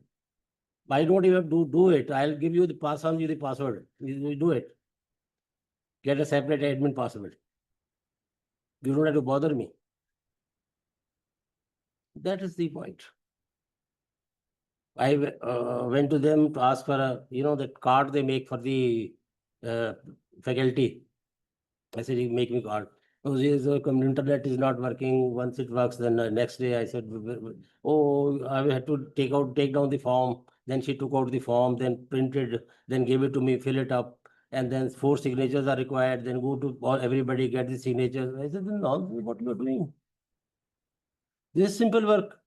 I don't even have to do it. I'll give you the pass on you the password. You do it. Get a separate admin password. You don't have to bother me. That is the point. I went to them to ask for a, that card they make for the faculty. I said, you make me card. Oh, yes, internet is not working. Once it works, then next day I said, oh, I had to take down the form. Then she took out the form, then printed, then gave it to me, fill it up. And then 4 signatures are required. Then go to everybody, get the signatures. I said, no, what you are doing? This is simple work.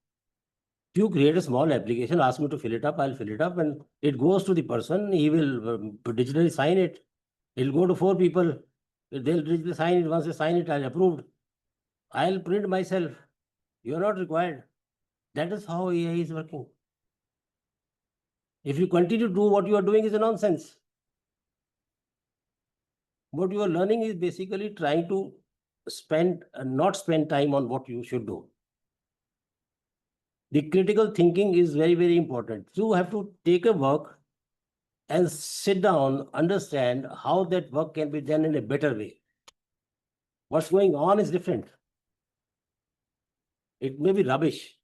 You create a small application, ask me to fill it up, I'll fill it up, and it goes to the person. He will digitally sign it. It'll go to 4 people. They'll digitally sign it. Once they sign it, I'll approve. I'll print myself. You're not required. That is how AI is working. If you continue to do what you are doing is a nonsense. What you are learning is basically trying to not spend time on what you should do. The critical thinking is very, very important. You have to take a work and sit down, understand how that work can be done in a better way. What's going on is different. It may be rubbish.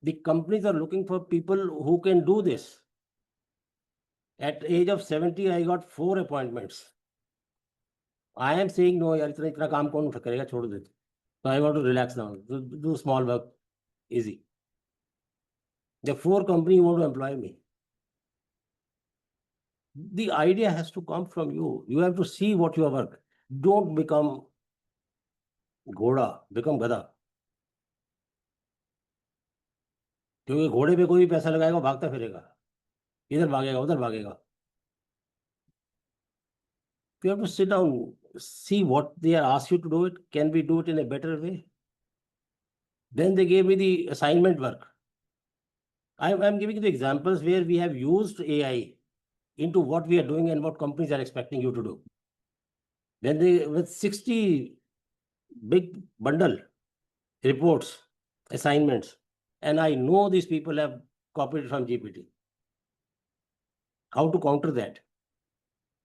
The companies are looking for people who can do this. At the age of 70, I got 4 appointments. I am saying, no, yaar, itna kaam kaun karega, chhod de. So I want to relax now. Do small work, easy. The 4 companies want to employ me. The idea has to come from you. You have to see what your work. Don't become ghoda, become gada. क्योंकि घोड़े पे कोई भी पैसा लगाएगा भागता फिरेगा, इधर भागेगा उधर भागेगा. You have to sit down, see what they are asked you to do it. Can we do it in a better way? Then they gave me the assignment work. I'm giving you the examples where we have used AI into what we are doing and what companies are expecting you to do. Then they, with 60 big bundle reports, assignments, and I know these people have copied it from GPT. How to counter that?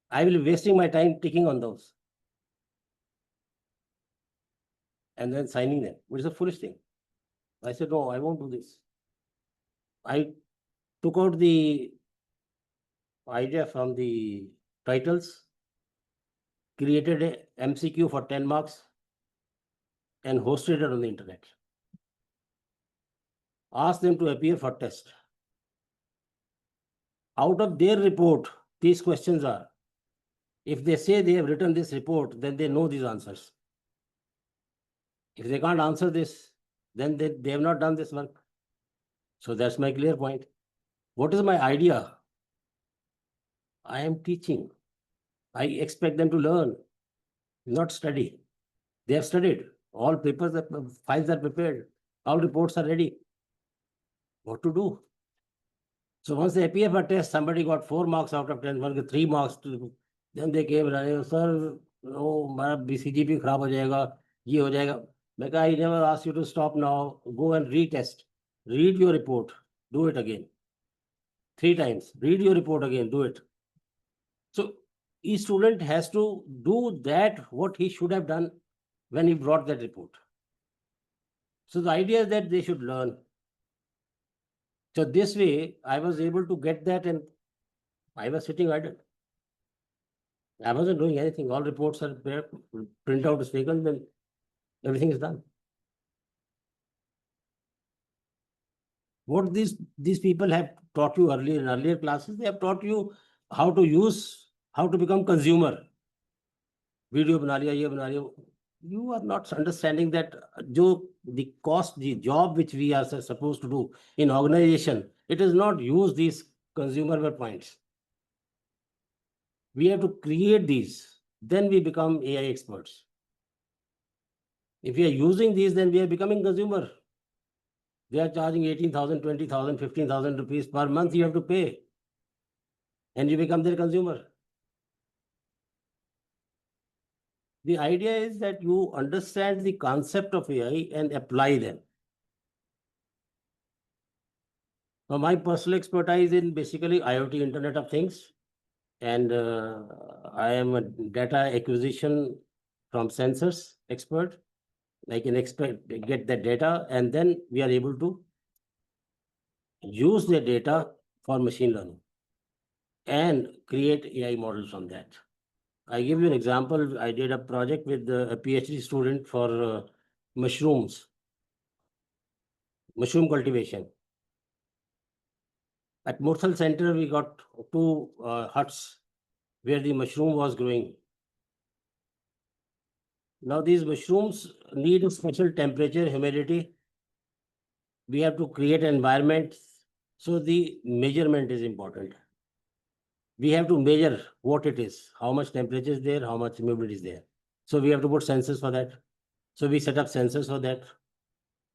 I will be wasting my time ticking on those and then signing them, which is a foolish thing. I said, no, I won't do this. I took out the idea from the titles, created a MCQ for 10 marks, and hosted it on the internet. Asked them to appear for test. Out of their report, these questions are, if they say they have written this report, then they know these answers. If they can't answer this, then they have not done this work. So that's my clear point. What is my idea? I am teaching. I expect them to learn, not study. They have studied. All papers, files are prepared. All reports are ready. What to do? So once they appear for test, somebody got 4 marks out of 10, one got 3 marks. Then they came running, sir, no, my BCGP खराब हो जाएगा, ये हो जाएगा. मैं कहा, I never asked you to stop now. Go and retest. Read your report. Do it again. 3 times. Read your report again. Do it. So each student has to do that what he should have done when he brought that report. So the idea is that they should learn. So this way, I was able to get that, and I was sitting idle. I wasn't doing anything. All reports are there, printout is taken, then everything is done. What these people have taught you earlier in earlier classes, they have taught you how to use, how to become consumer. Video bana liya, ye bana liya. You are not understanding that the cost, the job which we are supposed to do in organization, it is not use these consumer points. We have to create these, then we become AI experts. If we are using these, then we are becoming consumer. They are charging 18,000, 20,000, 15,000 rupees per month you have to pay. And you become their consumer. The idea is that you understand the concept of AI and apply them. Now, my personal expertise in basically IoT, Internet of Things, and I am a data acquisition from sensors expert. I can get the data, and then we are able to use the data for machine learning and create AI models from that. I give you an example. I did a project with a PhD student for mushroom cultivation. At Mursal Center, we got two huts where the mushroom was growing. Now, these mushrooms need a special temperature, humidity. We have to create an environment. So the measurement is important. We have to measure what it is, how much temperature is there, how much humidity is there. So we have to put sensors for that. So we set up sensors for that.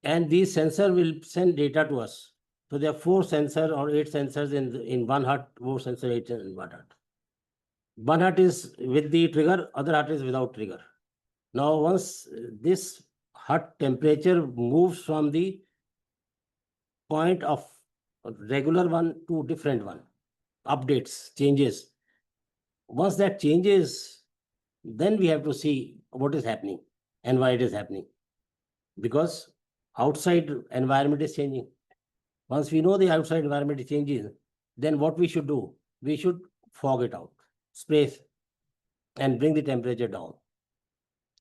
And these sensors will send data to us. So there are 4 sensors or 8 sensors in one hut, 4 sensors, 8 in one hut. One hut is with the trigger, other hut is without trigger. Now, once this hut temperature moves from the point of regular one to different one, updates, changes. Once that changes, then we have to see what is happening and why it is happening. Because outside environment is changing. Once we know the outside environment is changing, then what we should do? We should fog it out, spray and bring the temperature down.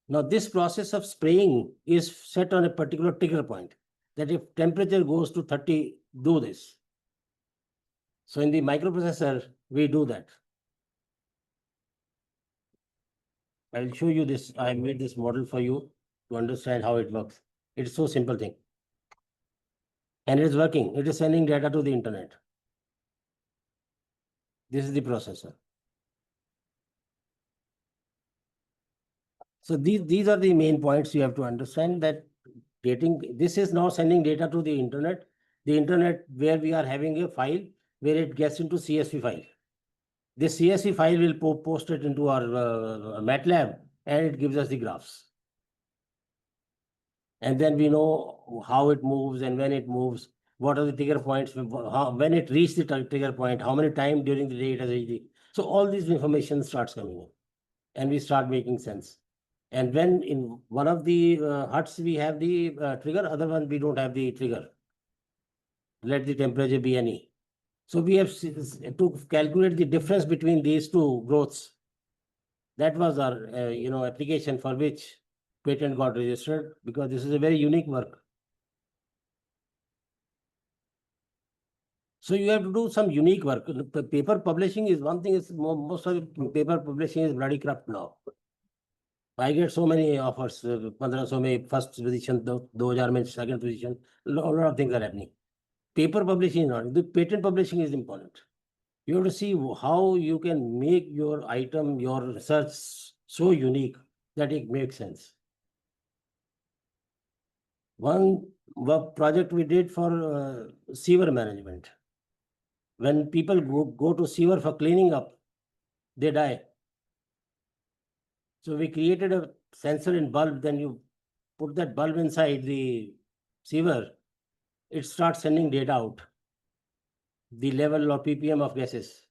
Now, this process of spraying is set on a particular trigger point, that if temperature goes to 30, do this. So in the microprocessor, we do that. I'll show you this. I made this model for you to understand how it works. It's so simple thing. And it is working. It is sending data to the internet. This is the processor. So these are the main points you have to understand, that this is now sending data to the internet where we are having a file where it gets into CSV file. This CSV file will post it into our MATLAB, and it gives us the graphs. And then we know how it moves and when it moves, what are the trigger points, when it reached the trigger point, how many times during the day it has reached the. So all this information starts coming in, and we start making sense. And when in one of the huts we have the trigger, other one we don't have the trigger. Let the temperature be any. So we have to calculate the difference between these two growths. That was our application for which patent got registered, because this is a very unique work. So you have to do some unique work. The paper publishing is one thing. Is most of the paper publishing is bloody corrupt now. I get so many offers. 1500 में first position, 2000 में second position. A lot of things are happening. Paper publishing is not. The patent publishing is important. You have to see how you can make your item, your research so unique that it makes sense. One project we did for sewer management. When people go to sewer for cleaning up, they die. So we created a sensor in bulb. Then you put that bulb inside the sewer, it starts sending data out, the level or ppm of gases.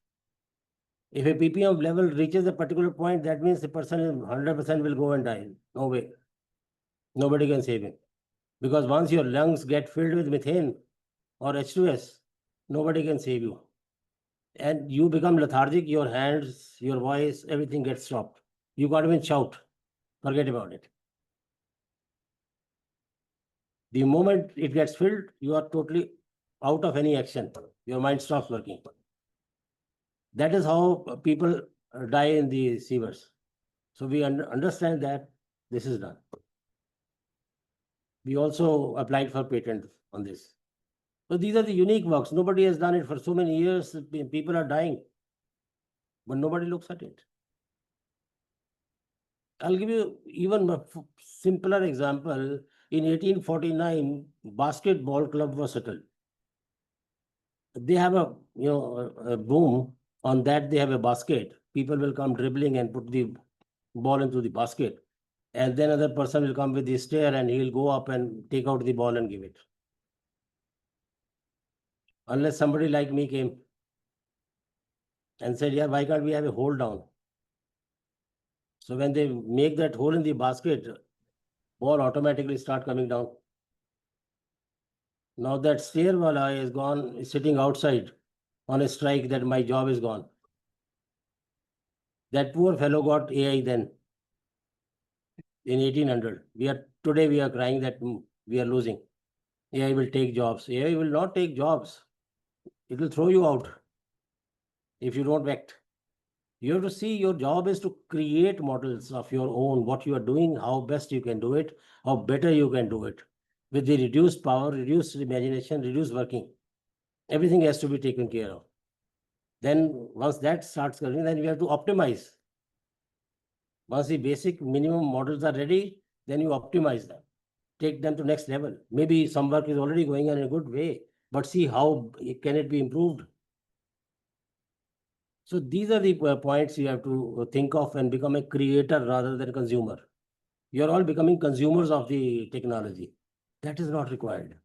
If a ppm level reaches a particular point, that means the person is 100% will go and die. No way. Nobody can save him. Because once your lungs get filled with methane or H2S, nobody can save you. and you become lethargic, your hands, your voice, everything gets stopped. You can't even shout. Forget about it. The moment it gets filled, you are totally out of any action. Your mind stops working. That is how people die in the sewers. So we understand that this is done. We also applied for patent on this. So these are the unique works. Nobody has done it for so many years. People are dying, but nobody looks at it. I'll give you even a simpler example. In 1849, basketball club was settled. They have a boom. On that they have a basket. People will come dribbling and put the ball into the basket. And then another person will come with the stair and he'll go up and take out the ball and give it. Unless somebody like me came and said, yeah, why can't we have a hole down? So when they make that hole in the basket, ball automatically start coming down. Now that stair wala is gone, is sitting outside on a strike that my job is gone. That poor fellow got AI then in 1800. Today we are crying that we are losing. AI will take jobs. AI will not take jobs. It will throw you out if you don't act. You have to see your job is to create models of your own, what you are doing, how best you can do it, how better you can do it. With the reduced power, reduced imagination, reduced working. Everything has to be taken care of. Then once that starts coming, then we have to optimize. Once the basic minimum models are ready, then you optimize them. Take them to next level. Maybe some work is already going on in a good way, but see how can it be improved. So these are the points you have to think of and become a creator rather than consumer. You're all becoming consumers of the technology. That is not required.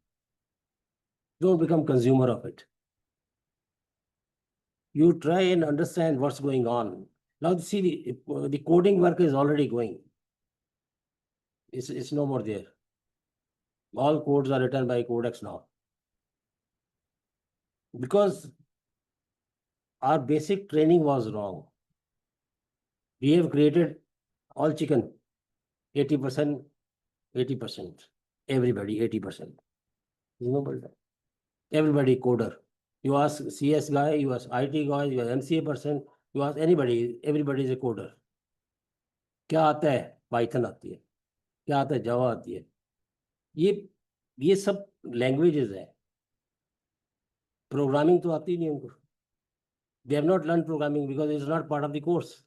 Don't become consumer of it. You try and understand what's going on. Now see, the coding work is already going. It's no more there. All codes are written by Codex now. Because our basic training was wrong. We have created all chicken, 80%, 80%. Everybody, 80%. Everybody coder. You ask CS guy, you ask IT guy, you ask MCA person, you ask anybody, everybody is a coder. क्या आता है? Python आती है. क्या आता है? Java आती है. ये सब languages है. Programming तो आती नहीं उनको. They have not learned programming because it is not part of the course.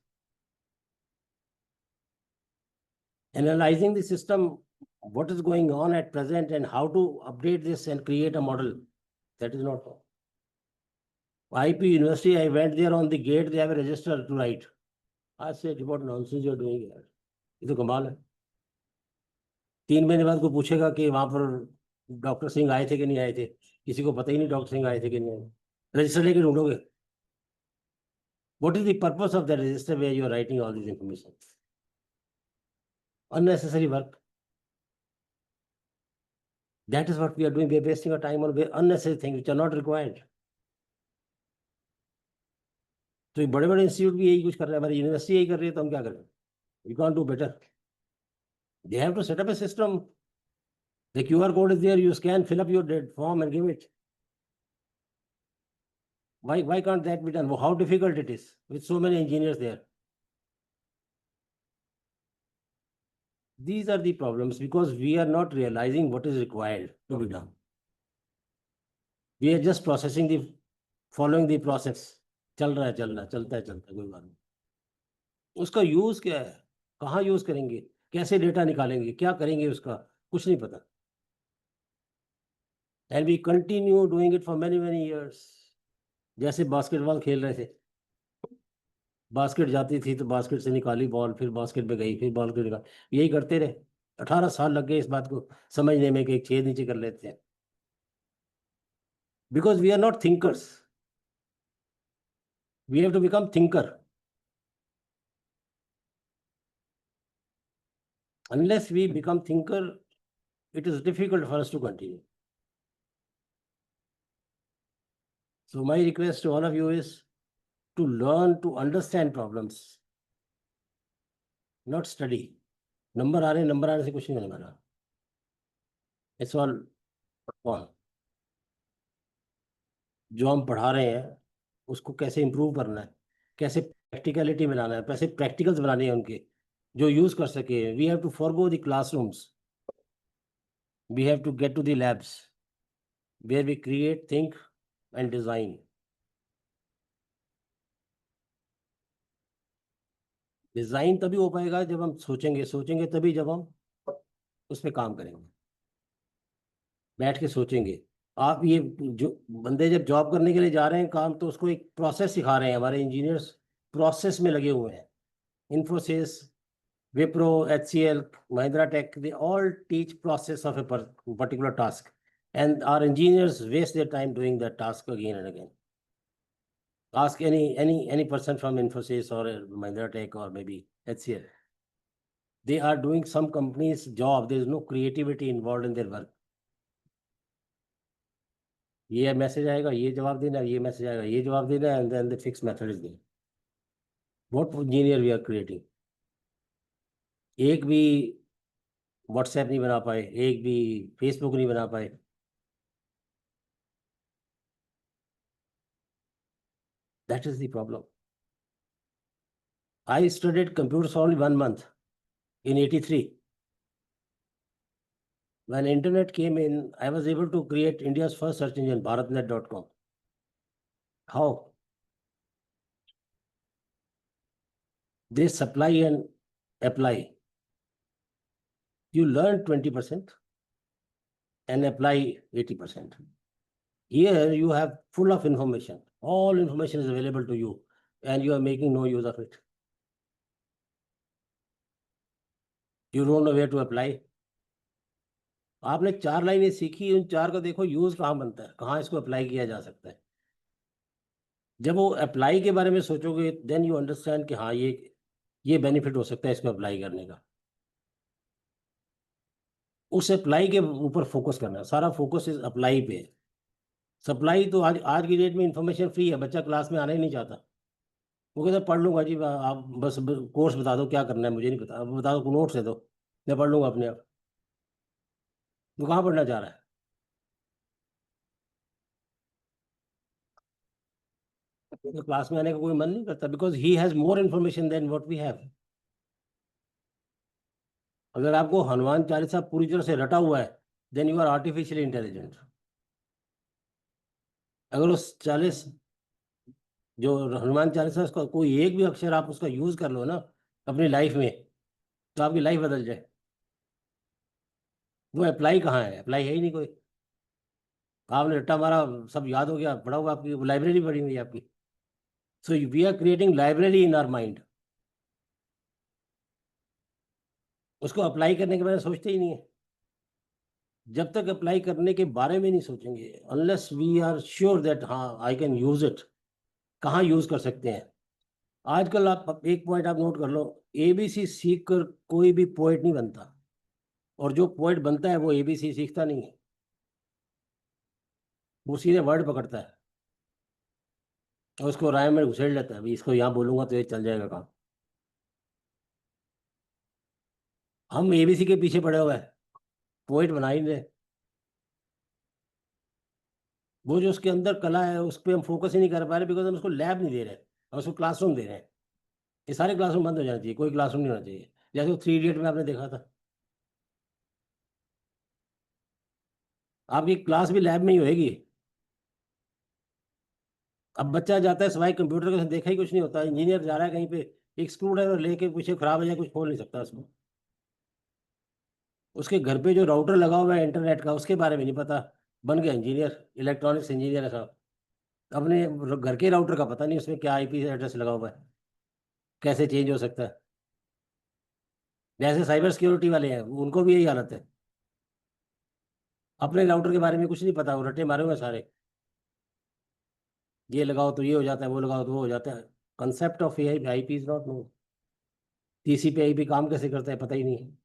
Analyzing the system, what is going on at present and how to update this and create a model. That is not all. IP University, I went there on the gate, they have a register to write. I said, what nonsense you're doing here? ये तो कमाल है. 3 महीने बाद कोई पूछेगा कि वहां पर डॉक्टर सिंह आए थे कि नहीं आए थे. किसी को पता ही नहीं डॉक्टर सिंह आए थे कि नहीं आए. रजिस्टर लेके ढूंढोगे. What is the purpose of the register where you are writing all these information? Unnecessary work. That is what we are doing. We are wasting our time on unnecessary things which are not required. तो ये बड़े बड़े institute भी यही कुछ कर रहे हैं. हमारी यूनिवर्सिटी यही कर रही है, तो हम क्या करें? We can't do better. They have to set up a system. The QR code is there. You scan, fill up your form and give it. Why can't that be done? How difficult it is with so many engineers there. These are the problems because we are not realizing what is required to be done. We are just following the process. चल रहा है, चलता है, कोई बात नहीं. उसका use क्या है? कहाँ यूज करेंगे? कैसे डेटा निकालेंगे? क्या करेंगे उसका? कुछ नहीं पता. And we continue doing it for many years. जैसे बास्केटबॉल खेल रहे थे. बास्केट जाती थी तो बास्केट से निकाली बॉल, फिर बास्केट में गई, फिर बॉल को निकाली. यही करते रहे. 18 साल लग गए इस बात को समझने में कि एक छेद नीचे कर लेते हैं. Because we are not thinkers. We have to become thinker. Unless we become thinker, it is difficult for us to continue. So my request to all of you is to learn to understand problems, not study. Number आने से कुछ नहीं होने वाला. It's all on. जो हम पढ़ा रहे हैं उसको कैसे इम्प्रूव करना है, कैसे प्रैक्टिकलिटी में लाना है, कैसे प्रैक्टिकल्स बनाने हैं उनके जो यूज कर सके. We have to forgo the classrooms, we have to get to the labs where we create, think and design. Design तभी हो पाएगा जब हम सोचेंगे, सोचेंगे तभी जब हम उस पर काम करेंगे, बैठ के सोचेंगे. आप ये जो बंदे जब जॉब करने के लिए जा रहे हैं काम, तो उसको एक प्रोसेस सिखा रहे हैं. हमारे इंजीनियर्स प्रोसेस में लगे हुए हैं. Infosys, Wipro, HCL, Mahindra Tech, they all teach process of a particular task. And our engineers waste their time doing that task again and again. Ask any person from Infosys or Mahindra Tech or maybe HCL. They are doing some company's job. There is no creativity involved in their work. ये message आएगा, ये जवाब देना, ये message आएगा, ये जवाब देना, and then the fixed method is there. What engineer we are creating? एक भी व्हाट्सएप नहीं बना पाए, एक भी फेसबुक नहीं बना पाए. That is the problem. I studied computers for only 1 month in 83. When internet came in, I was able to create India's first search engine, bharatnet.com. How? They supply and apply. You learn 20% and apply 80%. Here you have full of information. All information is available to you and you are making no use of it. You don't know where to apply. आपने 4 लाइनें सीखी, उन 4 का देखो use कहाँ बनता है, कहाँ इसको अप्लाई किया जा सकता है. जब वो अप्लाई के बारे में सोचोगे, देन यू अंडरस्टैंड कि हाँ ये बेनिफिट हो सकता है इसको अप्लाई करने का. उस अप्लाई के ऊपर फोकस करना, सारा फोकस इस अप्लाई पे है. सप्लाई तो आज की डेट में इंफॉर्मेशन फ्री है. बच्चा क्लास में आना ही नहीं चाहता. वो कहता पढ़ लूंगा जी, आप बस कोर्स बता दो क्या करना है, मुझे नहीं पता, अब बता दो, नोट्स दे दो, मैं पढ़ लूंगा अपने आप. वो कहाँ पढ़ना चाह रहा है? तो क्लास में आने का कोई मन नहीं करता, because he has more information than what we have. अगर आपको हनुमान चालीसा पूरी तरह से रटा हुआ है, then you are artificially intelligent. अगर उस 40 जो हनुमान चालीसा उसका कोई एक भी अक्षर आप उसका यूज कर लो ना अपनी लाइफ में, तो आपकी लाइफ बदल जाए. वो अप्लाई कहाँ है? अप्लाई है ही नहीं कोई. आपने रट्टा मारा, सब याद हो गया, पढ़ा हुआ, आपकी लाइब्रेरी पड़ी हुई है आपकी. So we are creating library in our mind. उसको अप्लाई करने के बारे में सोचते ही नहीं है. जब तक अप्लाई करने के बारे में नहीं सोचेंगे, unless we are sure that हाँ आई कैन यूज इट, कहाँ यूज कर सकते हैं. आजकल आप एक पॉइंट आप नोट कर लो, एबीसी सीख कर कोई भी पोएट नहीं बनता, और जो पोएट बनता है वो एबीसी सीखता नहीं है. वो सीधे वर्ड पकड़ता है और उसको राय में घुसेड़ लेता है, अभी इसको यहाँ बोलूंगा तो ये चल जाएगा काम. हम एबीसी के पीछे पड़े हुए हैं, पोएट बना ही नहीं रहे. वो जो उसके अंदर कला है उस पर हम फोकस ही नहीं कर पा रहे, बिकॉज हम उसको लैब नहीं दे रहे, हम उसको क्लासरूम दे रहे हैं. ये सारे क्लासरूम बंद हो जाना चाहिए, कोई क्लासरूम नहीं होना चाहिए. जैसे वो 3 इडियट में आपने देखा था, आपकी क्लास भी लैब में ही होएगी. अब बच्चा जाता है सिवाय कंप्यूटर के देखा ही कुछ नहीं होता. इंजीनियर जा रहा है कहीं पे, एक स्क्रू ड्राइवर लेके पीछे खराब हो जाए, कुछ खोल नहीं सकता उसको. उसके घर पे जो राउटर लगा हुआ है इंटरनेट का, उसके बारे में नहीं पता, बन गया इंजीनियर, इलेक्ट्रॉनिक्स इंजीनियर है साहब. अपने घर के राउटर का पता नहीं उसमें क्या आईपी एड्रेस लगा हुआ है, कैसे चेंज हो सकता है. जैसे साइबर सिक्योरिटी वाले हैं, उनको भी यही हालत है. अपने राउटर के बारे में कुछ नहीं पता, वो रट्टे मारे हुए हैं सारे. ये लगाओ तो ये हो जाता है, वो लगाओ तो वो हो जाता है. Concept of A I P is not know. TCP IP काम कैसे करता है पता ही नहीं है.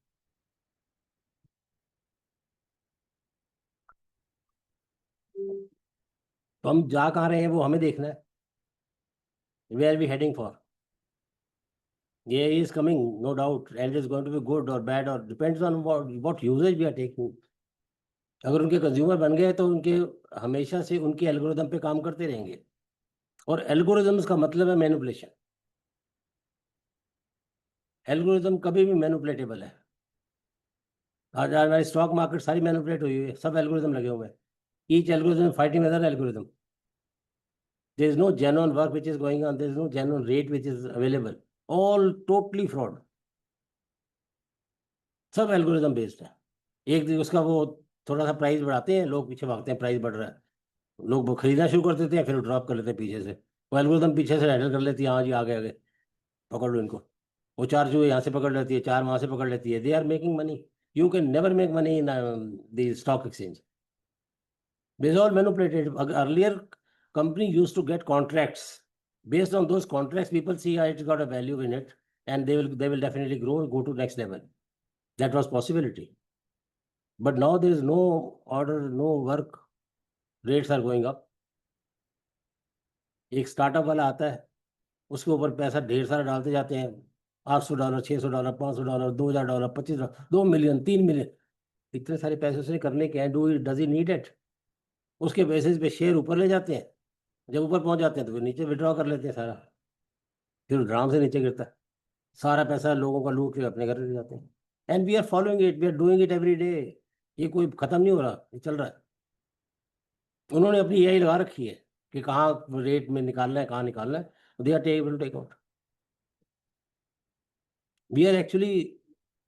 तो हम जा कहाँ रहे हैं वो हमें देखना है. Where are we heading for? AI is coming, no doubt, and it's going to be good or bad, or depends on what usage we are taking. अगर उनके कंज्यूमर बन गए तो उनके हमेशा से उनके एल्गोरिदम पे काम करते रहेंगे, और एल्गोरिदम्स का मतलब है मैनिपुलेशन। एल्गोरिदम कभी भी मैनिपुलेटेबल है। आज हमारी स्टॉक मार्केट सारी मैनिपुलेट हुई है, सब एल्गोरिदम लगे हुए हैं। Each algorithm fighting other algorithm. There is no genuine work which is going on. There is no genuine rate which is available. All totally fraud. सब एल्गोरिदम बेस्ड है। एक दिन उसका वो थोड़ा सा प्राइस बढ़ाते हैं, लोग पीछे भागते हैं, प्राइस बढ़ रहा है, लोग वो खरीदना शुरू कर देते हैं, फिर ड्रॉप कर लेते हैं पीछे से। वो एल्गोरिदम पीछे से हैंडल कर लेती है, हाँ जी आगे आगे पकड़ लो इनको। वो चार जो यहाँ से पकड़ लेती है, चार वहाँ से पकड़ लेती है। They are making money. You can never make money in the stock exchange. This is all manipulated. Earlier, company used to get contracts. Based on those contracts, people see it's got a value in it, and they will definitely grow and go to next level. That was possibility. But now there is no order, no work. Rates are going up. एक startup वाला आता है, उसके ऊपर पैसा ढेर सारा डालते जाते हैं, $800, $600, $500, $2000, $25, 2 मिलियन, 3 मिलियन। इतने सारे पैसे उसने करने के हैं, डज ही नीड इट? उसके बेसिस पे शेयर ऊपर ले जाते हैं, जब ऊपर पहुंच जाते हैं तो फिर नीचे विड्रॉ कर लेते हैं सारा, फिर ड्राम से नीचे गिरता है सारा पैसा, लोगों का लूट के अपने घर ले जाते हैं। And we are following it, we are doing it every day. ये कोई खत्म नहीं हो रहा, ये चल रहा है। उन्होंने अपनी एआई लगा रखी है कि कहाँ रेट में निकालना है, कहाँ निकालना है, they are table to take out. We are actually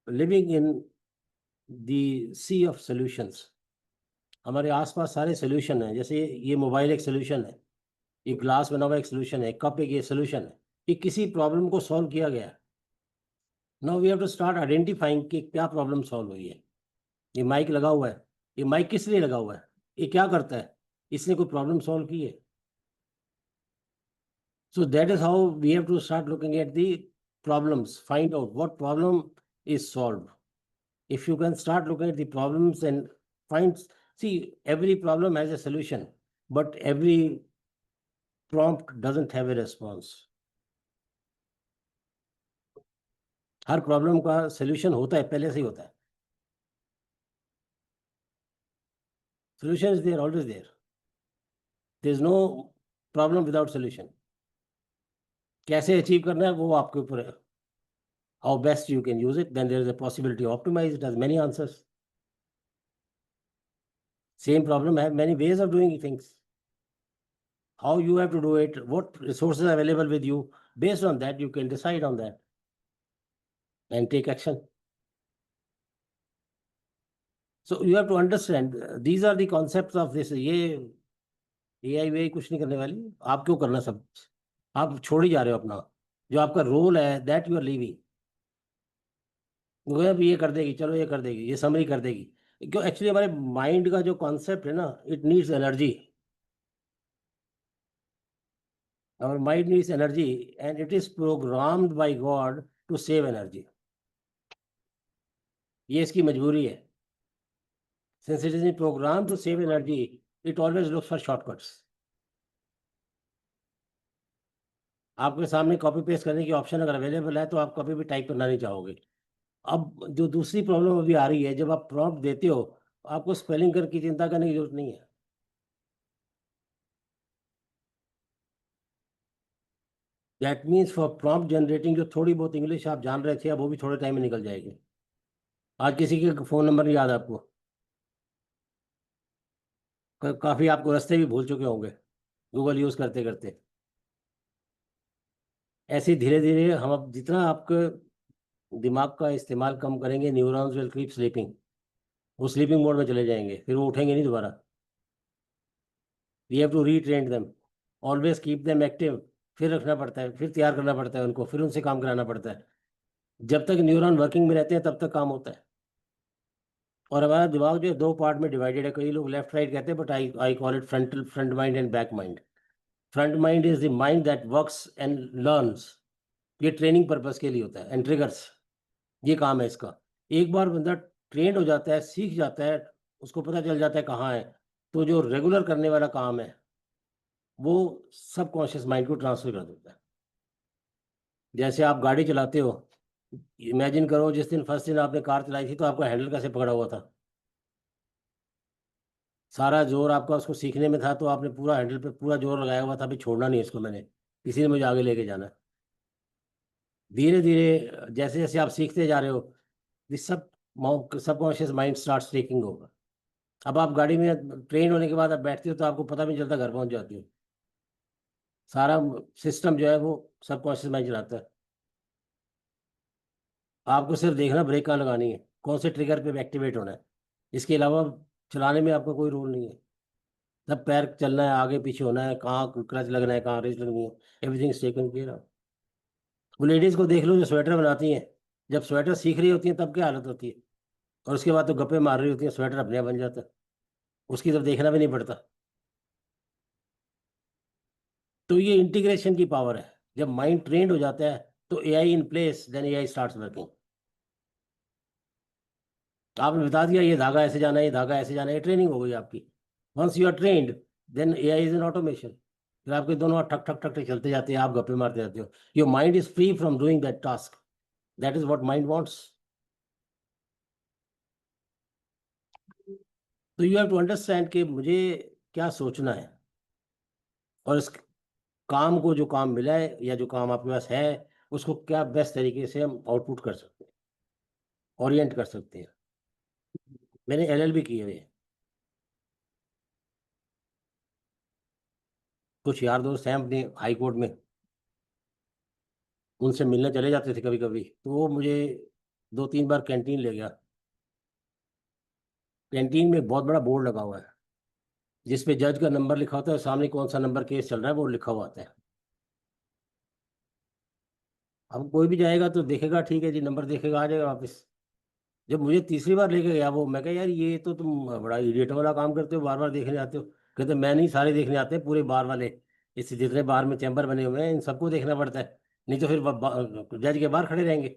living in the sea of solutions. हमारे आसपास सारे सोल्यूशन हैं। जैसे ये मोबाइल एक सोल्यूशन है, ये ग्लास बना हुआ एक सोल्यूशन है, कप एक ये सोल्यूशन है, कि किसी प्रॉब्लम को सॉल्व किया गया है। Now we have to start identifying कि क्या प्रॉब्लम सॉल्व हुई है। ये माइक लगा हुआ है, ये माइक किस लिए लगा हुआ है, ये क्या करता है, इसने कोई प्रॉब्लम सॉल्व की है? So that is how we have to start looking at the problems, find out what problem is solved. If you can start looking at the problems and see, every problem has a solution, but every prompt doesn't have a response. Her problem का solution होता है, पहले से ही होता है। Solution is there, always there. There is no problem without solution. कैसे achieve करना है वो आपके ऊपर है। How best you can use it, then there is a possibility to optimize. It has many answers. Same problem have many ways of doing things. How you have to do it, what resources are available with you, based on that you can decide on that and take action. So you have to understand, these are the concepts of this. ये AI वे कुछ नहीं करने वाली, आप क्यों करना सब? आप छोड़ ही जा रहे हो अपना, जो आपका रोल है दैट यू आर लीविंग। वो अब ये कर देगी, चलो ये कर देगी, ये समरी कर देगी। क्यों? एक्चुअली हमारे माइंड का जो कॉन्सेप्ट है ना, it needs energy. Our mind needs energy, and it is programmed by God to save energy. ये इसकी मजबूरी है। Since it is programmed to save energy, it always looks for shortcuts. आपके सामने कॉपी पेस्ट करने की ऑप्शन अगर available है तो आप कभी भी टाइप करना नहीं चाहोगे। अब जो दूसरी प्रॉब्लम अभी आ रही है, जब आप प्रॉम्प्ट देते हो, आपको स्पेलिंग की चिंता करने की जरूरत नहीं है। That means for prompt generating, जो थोड़ी बहुत इंग्लिश आप जान रहे थे, अब वो भी थोड़े टाइम में निकल जाएगी। आज किसी के फोन नंबर नहीं याद आपको, काफी आपको रास्ते भी भूल चुके होंगे गूगल यूज करते करते। ऐसे धीरे धीरे हम, अब जितना आपके दिमाग का इस्तेमाल कम करेंगे, न्यूरॉन्स विल कीप स्लीपिंग, वो स्लीपिंग मोड में चले जाएंगे, फिर वो उठेंगे नहीं दोबारा। We have to retrain them, always keep them active. फिर रखना पड़ता है, फिर तैयार करना पड़ता है उनको, फिर उनसे काम कराना पड़ता है। जब तक न्यूरॉन वर्किंग में रहते हैं तब तक काम होता है। और हमारा दिमाग जो है दो पार्ट में डिवाइडेड है। कई लोग लेफ्ट राइट कहते हैं, but I call it front mind and back mind. Front mind is the mind that works and learns. ये ट्रेनिंग पर्पस के लिए होता है, एंड ट्रिगर्स, ये काम है इसका। एक बार बंदा ट्रेंड हो जाता है, सीख जाता है, उसको पता चल जाता है कहाँ है, तो जो रेगुलर करने वाला काम है वो सबकॉन्शियस माइंड को ट्रांसफर कर देता है। जैसे आप गाड़ी चलाते हो, इमेजिन करो जिस दिन फर्स्ट दिन आपने कार चलाई थी तो आपका हैंडल कैसे पकड़ा हुआ था? सारा जोर आपका उसको सीखने में था, तो आपने पूरा हैंडल पे पूरा जोर लगाया हुआ था, अभी छोड़ना नहीं इसको मैंने, किसी ने मुझे आगे लेके जाना है। धीरे धीरे जैसे जैसे आप सीखते जा रहे हो, दिस सब subconscious mind start taking over. अब आप गाड़ी में ट्रेन होने के बाद आप बैठते हो तो आपको पता भी नहीं चलता, घर पहुंच जाते हो। सारा सिस्टम जो है वो सबकॉन्शियस माइंड चलाता है। आपको सिर्फ देखना ब्रेक कहाँ लगानी है, कौन से ट्रिगर पे एक्टिवेट होना है, इसके अलावा चलाने में आपका कोई रोल नहीं है। सब पैर चलना है, आगे पीछे होना है, कहाँ क्लच लगना है, कहाँ रेस लगनी है, एवरीथिंग टेकन केयर ऑफ। वो लेडीज को देख लो जो स्वेटर बनाती हैं, जब स्वेटर सीख रही होती हैं तब क्या हालत होती है, और उसके बाद तो गप्पे मार रही होती हैं, स्वेटर अपने आप बन जाता है, उसकी तरफ देखना भी नहीं पड़ता। तो ये इंटीग्रेशन की पावर है। जब माइंड ट्रेंड हो जाता है तो AI in place, then AI starts working. आपने बता दिया ये धागा ऐसे जाना है, ये धागा ऐसे जाना है, ट्रेनिंग हो गई आपकी। Once you are trained, then AI is an automation. फिर आपके दोनों हाथ ठक ठक ठक ठक चलते जाते हैं, आप गप्पे मारते जाते हो। Your mind is free from doing that task. That is what mind wants. तो यू हैव टू अंडरस्टैंड कि मुझे क्या सोचना है, और इस काम को, जो काम मिला है या जो काम आपके पास है, उसको क्या बेस्ट तरीके से हम आउटपुट कर सकते हैं, ओरिएंट कर सकते हैं। मैंने एलएलबी की हुई है। कुछ यार दोस्त हैं अपने हाई कोर्ट में, उनसे मिलने चले जाते थे कभी कभी, तो वो मुझे 2-3 बार कैंटीन ले गया। कैंटीन में एक बहुत बड़ा बोर्ड लगा हुआ है जिसपे जज का नंबर लिखा होता है, और सामने कौन सा नंबर केस चल रहा है वो लिखा हुआ आता है। अब कोई भी जाएगा तो देखेगा, ठीक है जी, नंबर देखेगा, आ जाएगा वापस। जब मुझे तीसरी बार लेके गया वो, मैं कहा यार ये तो तुम बड़ा इडियट वाला काम करते हो, बार बार देखने आते हो। कहते मैं नहीं, सारे देखने आते हैं, पूरे बार वाले, इस जितने बार में चैम्बर बने हुए हैं इन सबको देखना पड़ता है, नहीं तो फिर जज के बाहर खड़े रहेंगे।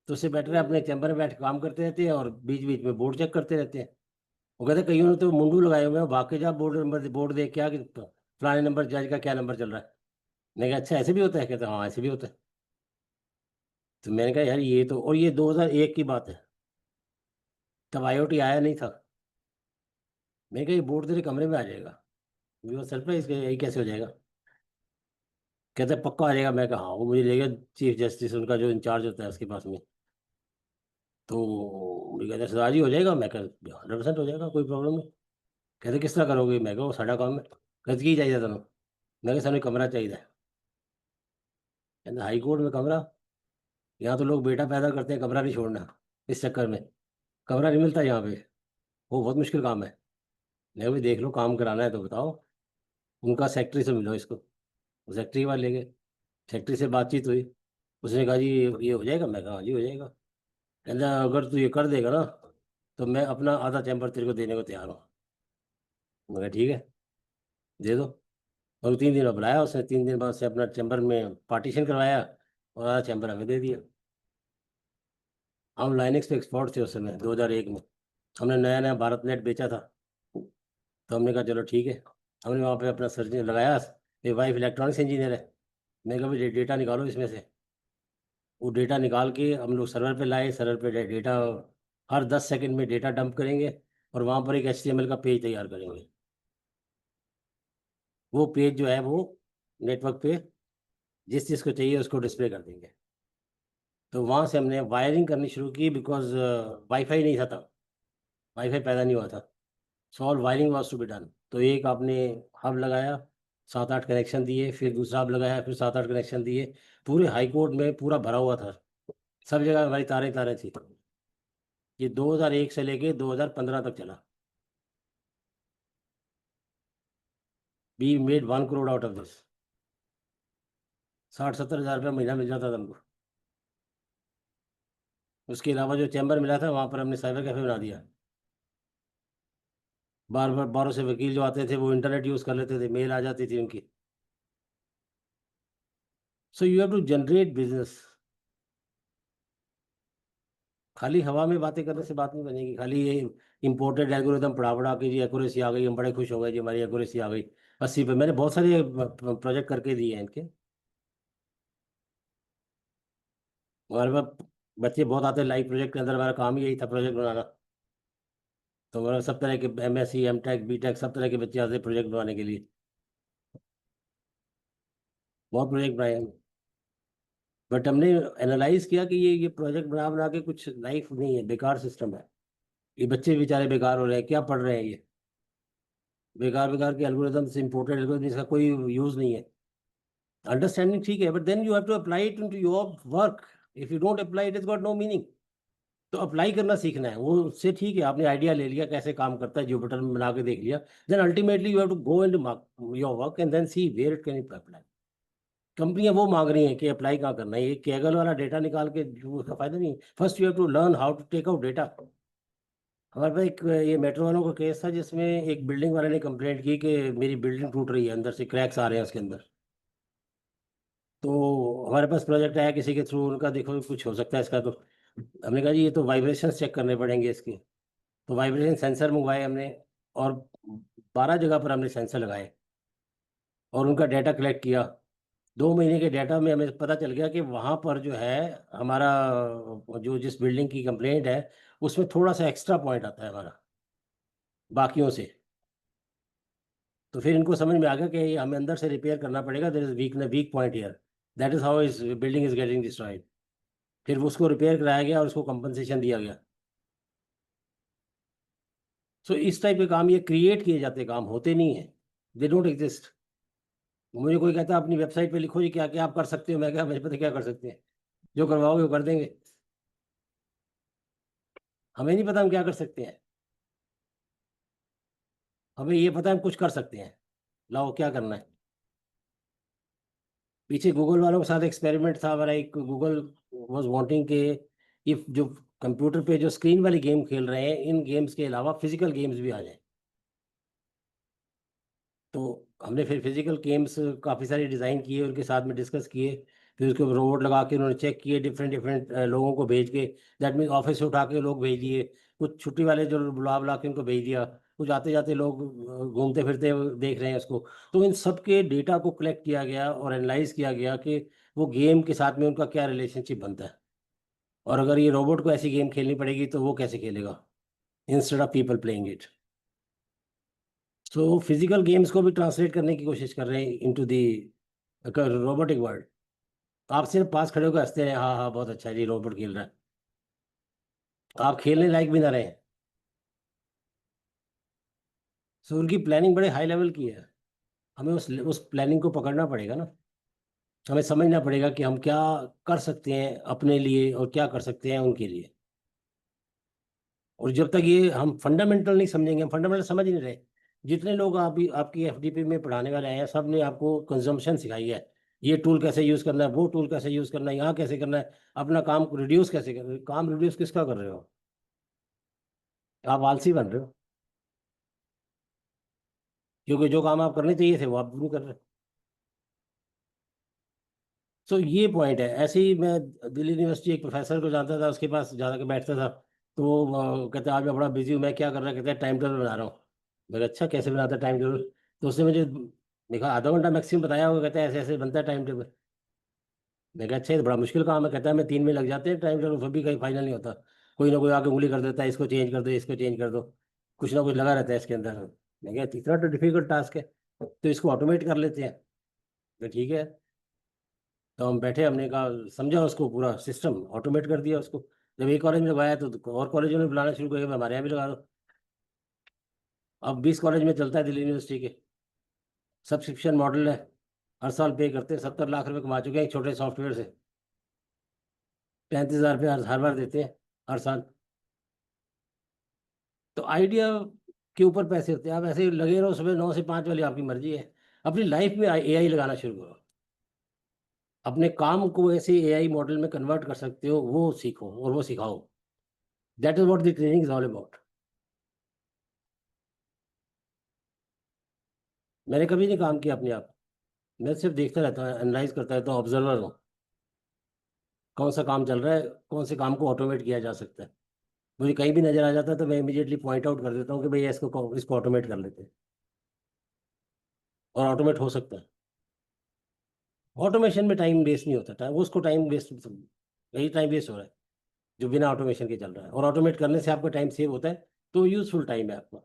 तो उससे बेटर है अपने चैम्बर में बैठ के काम करते रहते हैं और बीच बीच में बोर्ड चेक करते रहते हैं। वो कहते कईयों ने तो मुंडू लगाए हुए हैं, भाग के जा बोर्ड नंबर, बोर्ड देख के आ कि फलाने नंबर जज का क्या नंबर चल रहा है। मैंने कहा अच्छा ऐसे भी होता है? कहते हाँ ऐसे भी होता है। तो मैंने कहा यार ये तो, और ये 2001 की बात है, तब आईओटी आया नहीं था। मैंने कहा ये बोर्ड तेरे कमरे में आ जाएगा। वो सरप्राइज, यही कैसे हो जाएगा? कहते पक्का आ जाएगा। मैं कहा हाँ। वो मुझे ले गया चीफ जस्टिस, उनका जो इंचार्ज होता है उसके पास में। तो मुझे कहते सरदार जी हो जाएगा। मैं कहा 100% हो जाएगा, कोई प्रॉब्लम नहीं। कहते किस तरह करोगे? मैं कहा वो साढ़ा काम है। कहते की चाहिए तेन? मैं कहा सामने कमरा चाहिए। कहते हाई कोर्ट में कमरा? यहाँ तो लोग बेटा पैदा करते हैं, कमरा नहीं छोड़ना, इस चक्कर में कमरा नहीं मिलता यहाँ पे, वो बहुत मुश्किल काम है। मैं भी देख लो, काम कराना है तो बताओ। उनका सेक्रेटरी से मिलो इसको। वो सेक्रेटरी के पास ले गए, सेक्रेटरी से बातचीत हुई। उसने कहा जी ये हो जाएगा। मैं कहा हाँ जी हो जाएगा। कहता अगर तू ये कर देगा ना तो मैं अपना आधा चैम्बर तेरे को देने को तैयार हूँ। मैं कहा ठीक है, दे दो। और 3 दिन में बुलाया उसने, 3 दिन बाद से अपना चैम्बर में पार्टीशन करवाया और आधा चैम्बर हमें दे दिया। हम लाइनेक्स पे एक्सपर्ट थे उस समय 2001 में। हमने नया नया भारत नेट बेचा था। तो हमने कहा चलो ठीक है। हमने वहाँ पे अपना सर्च लगाया। मेरी वाइफ इलेक्ट्रॉनिक्स इंजीनियर है। मैं कहा भाई डेटा निकालो इसमें से। वो डेटा निकाल के हम लोग सर्वर पे लाए। सर्वर पे डेटा हर 10 सेकंड में डेटा डंप करेंगे और वहाँ पर एक HTML का पेज तैयार करेंगे। वो पेज जो है वो नेटवर्क पे जिस चीज़ को चाहिए उसको डिस्प्ले कर देंगे। तो वहाँ से हमने वायरिंग करनी शुरू की, बिकॉज वाईफाई नहीं था तब, वाईफाई पैदा नहीं हुआ था। So all wiring was to be done. तो एक आपने हब लगाया, 7-8 कनेक्शन दिए, फिर दूसरा हब लगाया, फिर 7-8 कनेक्शन दिए। पूरे हाई कोर्ट में पूरा भरा हुआ था, सब जगह हमारी तारें तारें थी। ये 2001 से लेके 2015 तक चला। We made 1 crore out of this. 60-70 हज़ार रुपया महीना मिल जाता था हमको। उसके अलावा जो चैम्बर मिला था वहाँ पर हमने साइबर कैफे बना दिया। बार बार बारों से वकील जो आते थे वो इंटरनेट यूज़ कर लेते थे, मेल आ जाती थी उनकी। So you have to generate business. खाली हवा में बातें करने से बात नहीं बनेगी। खाली ये इम्पोर्टेड एल्गोरिदम पढ़ा पढ़ा के जी एक्यूरेसी आ गई, हम बड़े खुश हो गए जी हमारी एक्यूरेसी आ गई 80 पे। मैंने बहुत सारे प्रोजेक्ट करके दिए हैं इनके। हमारे पास बच्चे बहुत आते हैं लाइव प्रोजेक्ट के अंदर, हमारा काम ही यही था प्रोजेक्ट बनाना। तो हमारा सब तरह के MSc M.Tech B.Tech सब तरह के बच्चे आते हैं प्रोजेक्ट बनाने के लिए। बहुत प्रोजेक्ट बनाए हमने, बट हमने एनालाइज किया कि ये प्रोजेक्ट बना बना के कुछ लाइफ नहीं है, बेकार सिस्टम है। ये बच्चे बेचारे बेकार हो रहे हैं, क्या पढ़ रहे हैं ये, बेकार बेकार के एल्गोरिदम्स, इंपोर्टेड एल्गोरिदम, इसका कोई यूज नहीं है। अंडरस्टैंडिंग ठीक है, but then you have to apply it into your work. If you don't apply it, is got no meaning. तो अप्लाई करना सीखना है। वो उससे ठीक है, आपने आइडिया ले लिया कैसे काम करता है, जुपिटर में बना के देख लिया, then ultimately you have to go into your work and then see where it can apply. कंपनियां वो मांग रही हैं कि अप्लाई कहाँ करना है, ये कैगल वाला डेटा निकाल के उसका फायदा नहीं। First you have to learn how to take out data. हमारे पास एक ये मेट्रो वालों का केस था, जिसमें एक बिल्डिंग वाले ने कंप्लेंट की कि मेरी बिल्डिंग टूट रही है, अंदर से क्रैक्स आ रहे हैं उसके अंदर। तो हमारे पास प्रोजेक्ट आया किसी के थ्रू, उनका देखो कुछ हो सकता है इसका। तो हमने कहा जी ये तो वाइब्रेशन चेक करने पड़ेंगे इसके। तो वाइब्रेशन सेंसर मंगवाए हमने, और 12 जगह पर हमने सेंसर लगाए और उनका डाटा कलेक्ट किया। 2 महीने के डाटा में हमें पता चल गया कि वहाँ पर जो है हमारा, जो जिस बिल्डिंग की कंप्लेंट है उसमें थोड़ा सा एक्स्ट्रा पॉइंट आता है हमारा बाकियों से। तो फिर इनको समझ में आ गया कि हमें अंदर से रिपेयर करना पड़ेगा, there is weak point here, that is how is building is getting destroyed. फिर उसको रिपेयर कराया गया और उसको कंपनसेशन दिया गया। सो इस टाइप के काम, ये क्रिएट किए जाते काम, होते नहीं है, दे डोंट एग्जिस्ट। मुझे कोई कहता है अपनी वेबसाइट पे लिखो जी क्या क्या आप कर सकते हो, मैं क्या मुझे पता क्या कर सकते हैं, जो करवाओगे वो कर देंगे। हमें नहीं पता हम क्या कर सकते हैं, हमें ये पता है हम कुछ कर सकते हैं, लाओ क्या करना है। पीछे गूगल वालों के साथ एक्सपेरिमेंट था हमारा। एक गूगल वाज वांटिंग के इफ जो कंप्यूटर पे जो स्क्रीन वाली गेम खेल रहे हैं, इन गेम्स के अलावा फिजिकल गेम्स भी आ जाए। तो हमने फिर फिजिकल गेम्स काफ़ी सारे डिज़ाइन किए, उनके साथ में डिस्कस किए। फिर उसके रोबोट लगा के उन्होंने चेक किए, डिफरेंट डिफरेंट लोगों को भेज के, दैट मीन ऑफिस से उठा के लोग भेज दिए, कुछ छुट्टी वाले जो बुला बुला के उनको भेज दिया, कुछ आते जाते लोग घूमते फिरते देख रहे हैं उसको। तो इन सब के डेटा को कलेक्ट किया गया और एनालाइज किया गया कि वो गेम के साथ में उनका क्या रिलेशनशिप बनता है, और अगर ये रोबोट को ऐसी गेम खेलनी पड़ेगी तो वो कैसे खेलेगा instead of people playing it. So physical games को भी ट्रांसलेट करने की कोशिश कर रहे हैं इनटू दी रोबोटिक वर्ल्ड। आप सिर्फ पास खड़े होकर हंसते रहे, हाँ हाँ बहुत अच्छा है जी रोबोट खेल रहा है, आप खेलने लायक भी ना रहे। सो उनकी प्लानिंग बड़े हाई लेवल की है, हमें उस प्लानिंग को पकड़ना पड़ेगा ना। हमें समझना पड़ेगा कि हम क्या कर सकते हैं अपने लिए और क्या कर सकते हैं उनके लिए। और जब तक ये हम फंडामेंटल नहीं समझेंगे, हम फंडामेंटल समझ ही नहीं रहे। जितने लोग आप आपकी FDP में पढ़ाने वाले आए हैं, सब ने आपको कंजम्पशन सिखाई है, ये टूल कैसे यूज़ करना है, वो टूल कैसे यूज़ करना है, यहाँ कैसे करना है, अपना काम रिड्यूस कैसे कर रहे हो। काम रिड्यूस किसका कर रहे हो, आप आलसी बन रहे हो, क्योंकि जो काम आप करने चाहिए थे वो आप नहीं कर रहे। सो ये पॉइंट है। ऐसे ही मैं दिल्ली यूनिवर्सिटी एक प्रोफेसर को जानता था, उसके पास जा के बैठता था। तो वो कहते आज मैं बड़ा बिजी हूँ, मैं क्या कर रहा है, कहते हैं टाइम टेबल बना रहा हूँ। मैंने अच्छा कैसे बनाता है टाइम टेबल। तो उसने मुझे देखा आधा घंटा मैक्सिमम बताया होगा, कहता है ऐसे ऐसे बनता है टाइम टेबल। मैं कहा अच्छा ये तो बड़ा मुश्किल काम है, कहता है मैं 3 में लग जाते हैं टाइम टेबल, फिर भी कहीं फाइनल नहीं होता। कोई ना कोई आके उंगली कर देता है, इसको चेंज कर दो इसको चेंज कर दो, कुछ ना कुछ लगा रहता है इसके अंदर। मैं कहा इतना तो डिफिकल्ट टास्क है, तो इसको ऑटोमेट कर लेते हैं। तो ठीक है, तो हम बैठे, हमने कहा समझा उसको, पूरा सिस्टम ऑटोमेट कर दिया उसको। जब एक कॉलेज में लगाया तो और कॉलेजों में बुलाना शुरू कर दिया, हमारे यहाँ भी लगा दो। अब 20 कॉलेज में चलता है दिल्ली यूनिवर्सिटी के, सब्सक्रिप्शन मॉडल है, हर साल पे करते हैं। 70 लाख रुपए कमा चुके हैं एक छोटे सॉफ्टवेयर से, 35,000 रुपये हर बार देते हैं हर साल। तो आइडिया के ऊपर पैसे होते हैं, आप ऐसे ही लगे रहो, सुबह 9 से 5 वाली आपकी मर्जी है। अपनी लाइफ में AI लगाना शुरू करो, अपने काम को ऐसे AI मॉडल में कन्वर्ट कर सकते हो, वो सीखो और वो सिखाओ। That is what the training is all about. मैंने कभी नहीं काम किया अपने आप, मैं सिर्फ देखता रहता हूँ, एनालाइज करता रहता हूँ, ऑब्जर्वर हूँ। कौन सा काम चल रहा है, कौन से काम को ऑटोमेट किया जा सकता है। मुझे कहीं भी नजर आ जाता है तो मैं इमीडिएटली पॉइंट आउट कर देता हूँ कि भैया इसको ऑटोमेट कर लेते हैं, और ऑटोमेट हो सकता है। ऑटोमेशन में टाइम वेस्ट नहीं होता, टाइम उसको टाइम वेस्ट यही टाइम वेस्ट हो रहा है जो बिना ऑटोमेशन के चल रहा है। और ऑटोमेट करने से आपका टाइम सेव होता है, तो यूजफुल टाइम है आपका।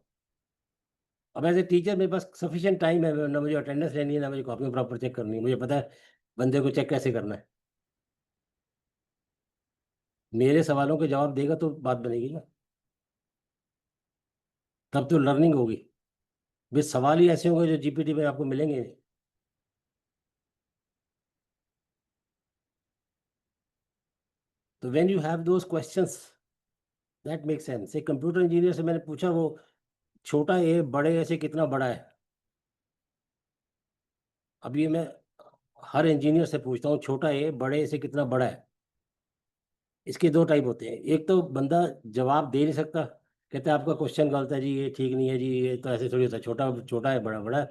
अब एज ए टीचर मेरे पास सफिशिएंट टाइम है, ना मुझे अटेंडेंस लेनी है, ना मुझे कॉपी प्रॉपर चेक करनी है, मुझे पता है बंदे को चेक कैसे करना है। मेरे सवालों के जवाब देगा तो बात बनेगी ना, तब तो लर्निंग होगी। वे सवाल ही ऐसे होंगे जो जीपीटी में आपको मिलेंगे नहीं। तो when you have those questions that make sense. एक कंप्यूटर इंजीनियर से मैंने पूछा, वो छोटा ए बड़े ए से कितना बड़ा है। अब ये मैं हर इंजीनियर से पूछता हूँ, छोटा ए बड़े ए से कितना बड़ा है। इसके दो टाइप होते हैं, एक तो बंदा जवाब दे नहीं सकता, कहता है आपका क्वेश्चन गलत है जी, ये ठीक नहीं है जी, ये तो ऐसे थोड़ी होता है, छोटा छोटा है, बड़ा बड़ा है।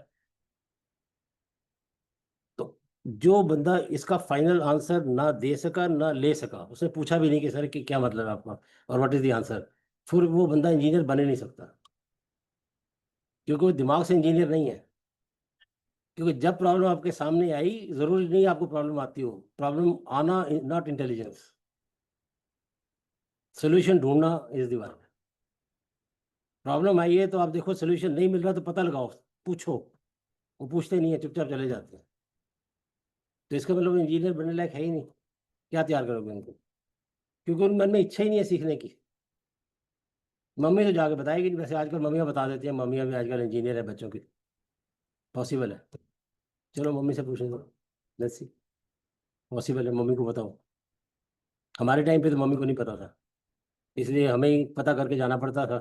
तो जो बंदा इसका फाइनल आंसर ना दे सका ना ले सका, उसने पूछा भी नहीं कि सर कि क्या मतलब है आपका और व्हाट इज द आंसर, फिर वो बंदा इंजीनियर बने नहीं सकता, क्योंकि वो दिमाग से इंजीनियर नहीं है। क्योंकि जब प्रॉब्लम आपके सामने आई, जरूरी नहीं आपको प्रॉब्लम आती हो, प्रॉब्लम आना नॉट इंटेलिजेंस, सोल्यूशन ढूंढना इज द वर्क। प्रॉब्लम आई है तो आप देखो सोल्यूशन नहीं मिल रहा तो पता लगाओ, पूछो। वो पूछते नहीं है, चुपचाप चले जाते हैं। तो इसका मतलब इंजीनियर बनने लायक है ही नहीं, क्या तैयार करोगे उनको, क्योंकि उन मन में इच्छा ही नहीं है सीखने की। मम्मी तो जाके बताएगी नहीं, वैसे आजकल मम्मियाँ बता देती हैं, मम्मियाँ भी आजकल इंजीनियर है बच्चों की, पॉसिबल है। चलो मम्मी से पूछने दो, लेट्स सी, पॉसिबल है, मम्मी को बताओ। हमारे टाइम पे तो मम्मी को नहीं पता था, इसलिए हमें ही पता करके जाना पड़ता था।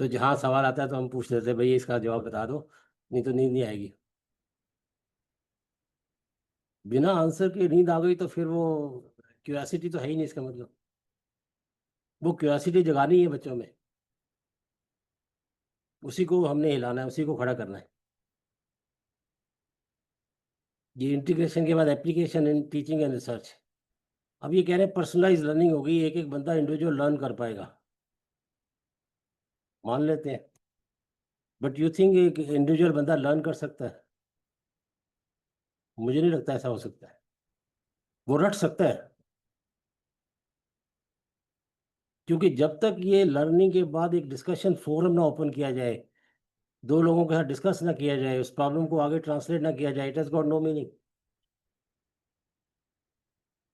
तो जहाँ सवाल आता है तो हम पूछ लेते भाई इसका जवाब बता दो, नहीं तो नींद नहीं आएगी। बिना आंसर के नींद आ गई तो फिर वो क्यूरियोसिटी तो है ही नहीं, इसका मतलब वो क्यूरियोसिटी जगानी है बच्चों में, उसी को हमने हिलाना है, उसी को खड़ा करना है। ये इंटीग्रेशन के बाद application in teaching and research. अब ये कह रहे हैं पर्सनलाइज लर्निंग होगी, एक एक बंदा इंडिविजुअल लर्न कर पाएगा, मान लेते हैं। बट यू थिंक एक इंडिविजुअल बंदा लर्न कर सकता है? मुझे नहीं लगता ऐसा हो सकता है। वो रट सकता है, क्योंकि जब तक ये लर्निंग के बाद एक डिस्कशन फोरम ना ओपन किया जाए, दो लोगों के साथ डिस्कस ना किया जाए, उस प्रॉब्लम को आगे ट्रांसलेट ना किया जाए, it has got no meaning.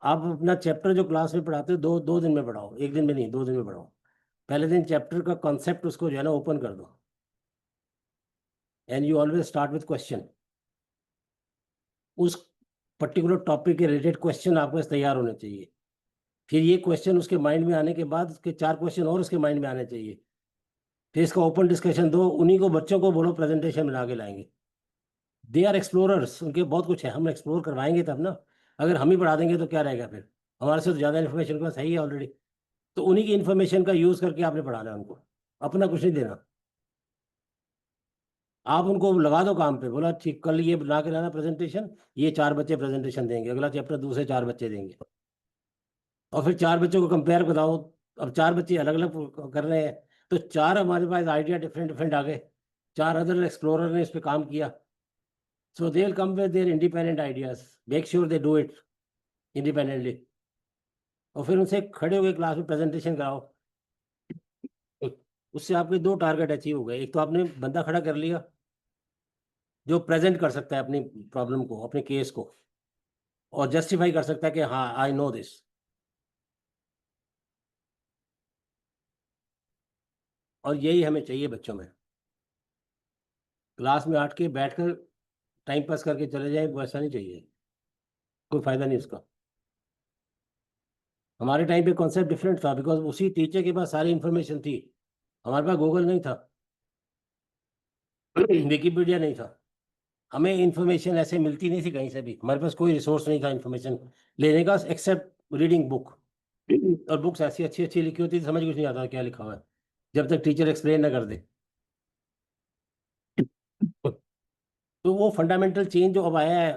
आप अपना चैप्टर जो क्लास में पढ़ाते हो, दो दो दिन में पढ़ाओ, एक दिन में नहीं, 2 दिन में पढ़ाओ। पहले दिन चैप्टर का कॉन्सेप्ट उसको जो है ना ओपन कर दो, and you always start with question. उस पर्टिकुलर टॉपिक के रिलेटेड क्वेश्चन आपके पास तैयार होने चाहिए। फिर ये क्वेश्चन उसके माइंड में आने के बाद उसके 4 क्वेश्चन और उसके माइंड में आने चाहिए। फिर इसका ओपन डिस्कशन दो, उन्हीं को बच्चों को बोलो प्रेजेंटेशन बना के लाएंगे। दे आर एक्सप्लोरर्स, उनके बहुत कुछ है, हम एक्सप्लोर करवाएंगे तब ना। अगर हम ही पढ़ा देंगे तो क्या रहेगा फिर, हमारे से तो ज़्यादा इन्फॉर्मेशन के पास है ही ऑलरेडी। तो उन्हीं की इन्फॉर्मेशन का यूज़ करके आपने पढ़ाना है उनको, अपना कुछ नहीं देना। आप उनको लगा दो काम पे, बोला ठीक कल ये बना के लाना प्रेजेंटेशन, ये 4 बच्चे प्रेजेंटेशन देंगे, अगला चैप्टर दूसरे 4 बच्चे देंगे, और फिर 4 बच्चों को कंपेयर बताओ। अब 4 बच्चे अलग अलग कर रहे हैं, तो 4 हमारे पास आइडिया डिफरेंट डिफरेंट आ गए, 4 अदर एक्सप्लोरर ने इस पे काम किया। So they will come with their independent ideas, make sure they do it independently, और फिर उनसे खड़े हुए क्लास में प्रेजेंटेशन कराओ। उससे आपके 2 टारगेट अचीव हो गए। एक तो आपने बंदा खड़ा कर लिया जो प्रेजेंट कर सकता है अपनी प्रॉब्लम को, अपने केस को, और जस्टिफाई कर सकता है कि हाँ आई नो दिस। और यही हमें चाहिए बच्चों में। क्लास में आठ के बैठकर टाइम पास करके चले जाए, वैसा नहीं चाहिए, कोई फायदा नहीं उसका। हमारे टाइम पे कॉन्सेप्ट डिफरेंट था, बिकॉज उसी टीचर के पास सारी इन्फॉर्मेशन थी, हमारे पास गूगल नहीं था, विकीपीडिया नहीं था, हमें इन्फॉर्मेशन ऐसे मिलती नहीं थी कहीं से भी, हमारे पास कोई रिसोर्स नहीं था इन्फॉर्मेशन लेने का एक्सेप्ट रीडिंग बुक। और बुक्स ऐसी अच्छी अच्छी लिखी होती थी, समझ कुछ नहीं आता क्या लिखा हुआ है जब तक टीचर एक्सप्लेन ना कर दे। तो वो फंडामेंटल चेंज जो अब आया है,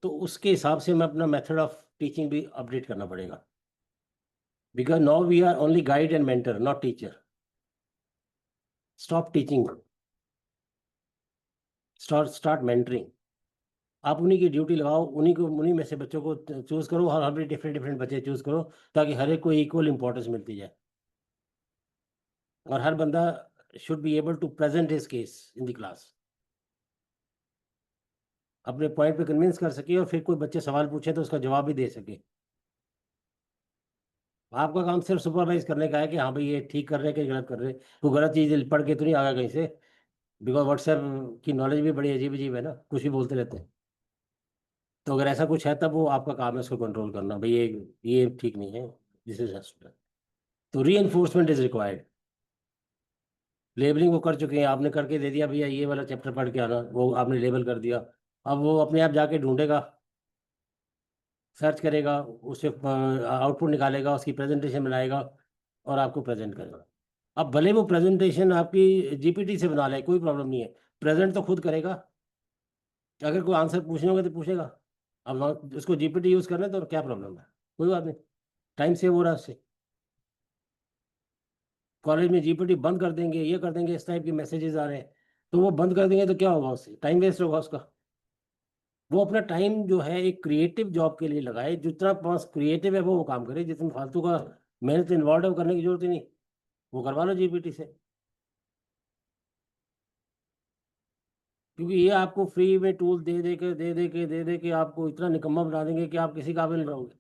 तो उसके हिसाब से मैं अपना मेथड ऑफ टीचिंग भी अपडेट करना पड़ेगा, because now we are only guide and mentor, not teacher. Stop teaching, start mentoring. आप उन्हीं की ड्यूटी लगाओ, उन्हीं में से बच्चों को चूज करो, और हर डिफरेंट डिफरेंट बच्चे चूज करो, ताकि हर एक को इक्वल इंपॉर्टेंस मिलती जाए, और हर बंदा should be able to present his case in the class, अपने पॉइंट पे कन्विंस कर सके, और फिर कोई बच्चे सवाल पूछे तो उसका जवाब भी दे सके। आपका काम सिर्फ सुपरवाइज करने का है कि हाँ भाई ये ठीक कर रहे हैं कि गलत कर रहे हैं, कोई गलत चीज पढ़ के तो नहीं आगा कहीं से, बिकॉज व्हाट्सएप की नॉलेज भी बड़ी अजीब अजीब है ना, कुछ भी बोलते रहते हैं। तो अगर ऐसा कुछ है तब वो आपका काम है उसको कंट्रोल करना, भाई ये ठीक नहीं है, दिस इज, तो री एनफोर्समेंट इज रिक्वायर्ड। लेबलिंग वो कर चुके हैं, आपने करके दे दिया भैया ये वाला चैप्टर पढ़ के आना, वो आपने लेबल कर दिया, अब वो अपने आप जाके ढूंढेगा, सर्च करेगा, उससे आउटपुट निकालेगा, उसकी प्रेजेंटेशन बनाएगा और आपको प्रेजेंट करेगा। अब भले वो प्रेजेंटेशन आपकी जीपीटी से बना ले, कोई प्रॉब्लम नहीं है, प्रेजेंट तो खुद करेगा। अगर कोई आंसर पूछने होगा तो पूछेगा, अब उसको जीपीटी यूज करना है तो क्या प्रॉब्लम है, कोई बात नहीं, टाइम सेव हो रहा है उससे। कॉलेज में जीपीटी बंद कर देंगे, ये कर देंगे, इस टाइप के मैसेजेस आ रहे हैं, तो वो बंद कर देंगे तो क्या होगा, उससे टाइम वेस्ट होगा उसका। वो अपना टाइम जो है एक क्रिएटिव जॉब के लिए लगाए, जितना पास क्रिएटिव है वो काम करे, जिसमें फालतू का मेहनत इन्वॉल्व है वो करने की जरूरत ही नहीं, वो करवा लो जीपीटी से, क्योंकि ये आपको फ्री में टूल दे दे के आपको इतना निकम्मा बना देंगे कि आप किसी काबिल नहीं रहोगे,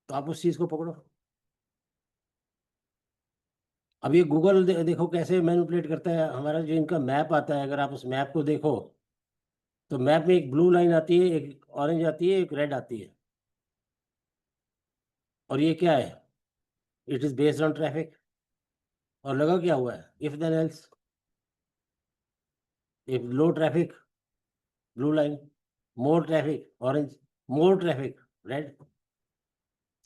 तो आप उस चीज को पकड़ो। अब ये गूगल देखो कैसे मैनिपुलेट करता है, हमारा जो इनका मैप आता है, अगर आप उस मैप को देखो तो मैप में एक ब्लू लाइन आती है, एक ऑरेंज आती है, एक रेड आती है, और ये क्या है, it is based on traffic. और लगा क्या हुआ है, if then else, if low traffic blue line, more traffic orange, more traffic red.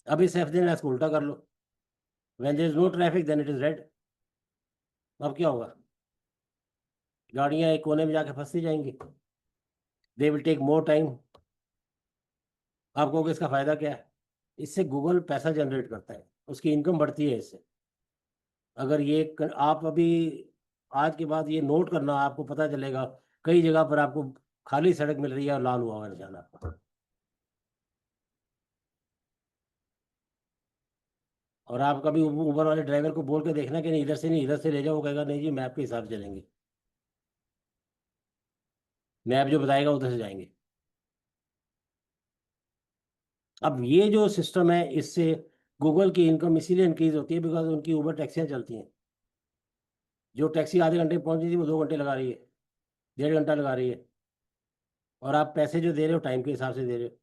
अब इस इफ देन एल्स को उल्टा कर लो, when there is no traffic then it is red. अब क्या होगा, गाड़ियां एक कोने में जाके फंसती जाएंगी, they will take more time. आपको इसका फायदा क्या है, इससे गूगल पैसा जनरेट करता है, उसकी इनकम बढ़ती है इससे। अगर आप अभी आज के बाद ये नोट करना, आपको पता चलेगा कई जगह पर आपको खाली सड़क मिल रही है और लाल हुआ हुआ निशान आपका, और आप कभी ऊबर वाले ड्राइवर को बोल के देखना कि नहीं इधर से नहीं इधर से ले जाओ, वो कहेगा नहीं जी मैप के हिसाब से चलेंगे, मैप जो बताएगा उधर से जाएंगे। अब ये जो सिस्टम है, इससे गूगल की इनकम इसीलिए इंक्रीज होती है बिकॉज उनकी ऊबर टैक्सियाँ चलती हैं, जो टैक्सी आधे घंटे में पहुंच रही थी वो 2 घंटे लगा रही है, 1.5 घंटा लगा रही है, और आप पैसे जो दे रहे हो टाइम के हिसाब से दे रहे हो।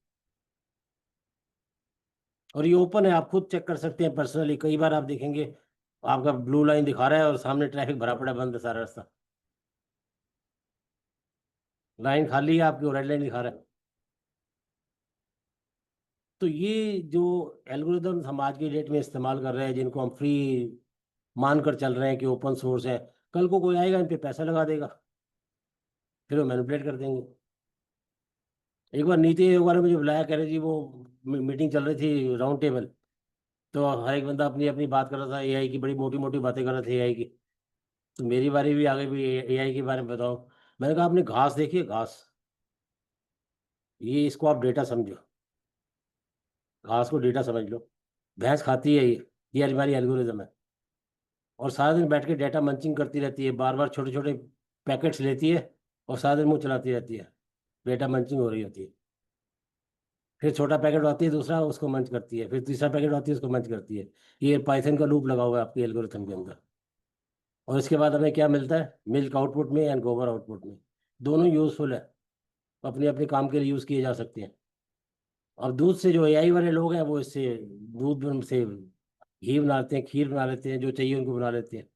और ये ओपन है, आप खुद चेक कर सकते हैं पर्सनली, कई बार आप देखेंगे आपका ब्लू लाइन दिखा रहा है और सामने ट्रैफिक भरा पड़ा है, बंद है सारा रास्ता, लाइन खाली है आपकी, रेड लाइन दिखा रहा है। तो ये जो एल्गोरिदम हम आज की डेट में इस्तेमाल कर रहे हैं, जिनको हम फ्री मानकर चल रहे हैं कि ओपन सोर्स है, कल को कोई आएगा इन पे पैसा लगा देगा, फिर वो मैनिपुलेट कर देंगे। एक बार नीति आयोग वाले मुझे बुलाया, कह रहे जी वो मीटिंग चल रही थी राउंड टेबल, तो हर एक बंदा अपनी अपनी बात कर रहा था, एआई की बड़ी मोटी मोटी बातें कर रहे थे एआई की, तो मेरी बारी भी आ गई भी एआई के बारे में बताओ। मैंने कहा आपने घास देखी है, घास, ये इसको आप डेटा समझो, घास को डेटा समझ लो, भैंस खाती है ये हमारी एल्गोरिज्म है, और सारा दिन बैठ के डेटा मंचिंग करती रहती है, बार बार छोटे छोटे पैकेट्स लेती है और सारा दिन मुंह चलाती रहती है, डेटा मंचिंग हो रही होती है, फिर छोटा पैकेट आती है दूसरा उसको मंच करती है, फिर तीसरा पैकेट आती है उसको मंच करती है। ये पाइथन का लूप लगा हुआ है आपकी एल्गोरिथम के अंदर। और इसके बाद हमें क्या मिलता है, मिल्क आउटपुट में एंड गोबर आउटपुट में, दोनों यूजफुल है, अपने अपने काम के लिए यूज़ किए जा सकते हैं। और दूध से जो एआई वाले लोग हैं वो इससे दूध से घी बना लेते हैं, खीर बना लेते हैं, जो चाहिए उनको बना लेते हैं,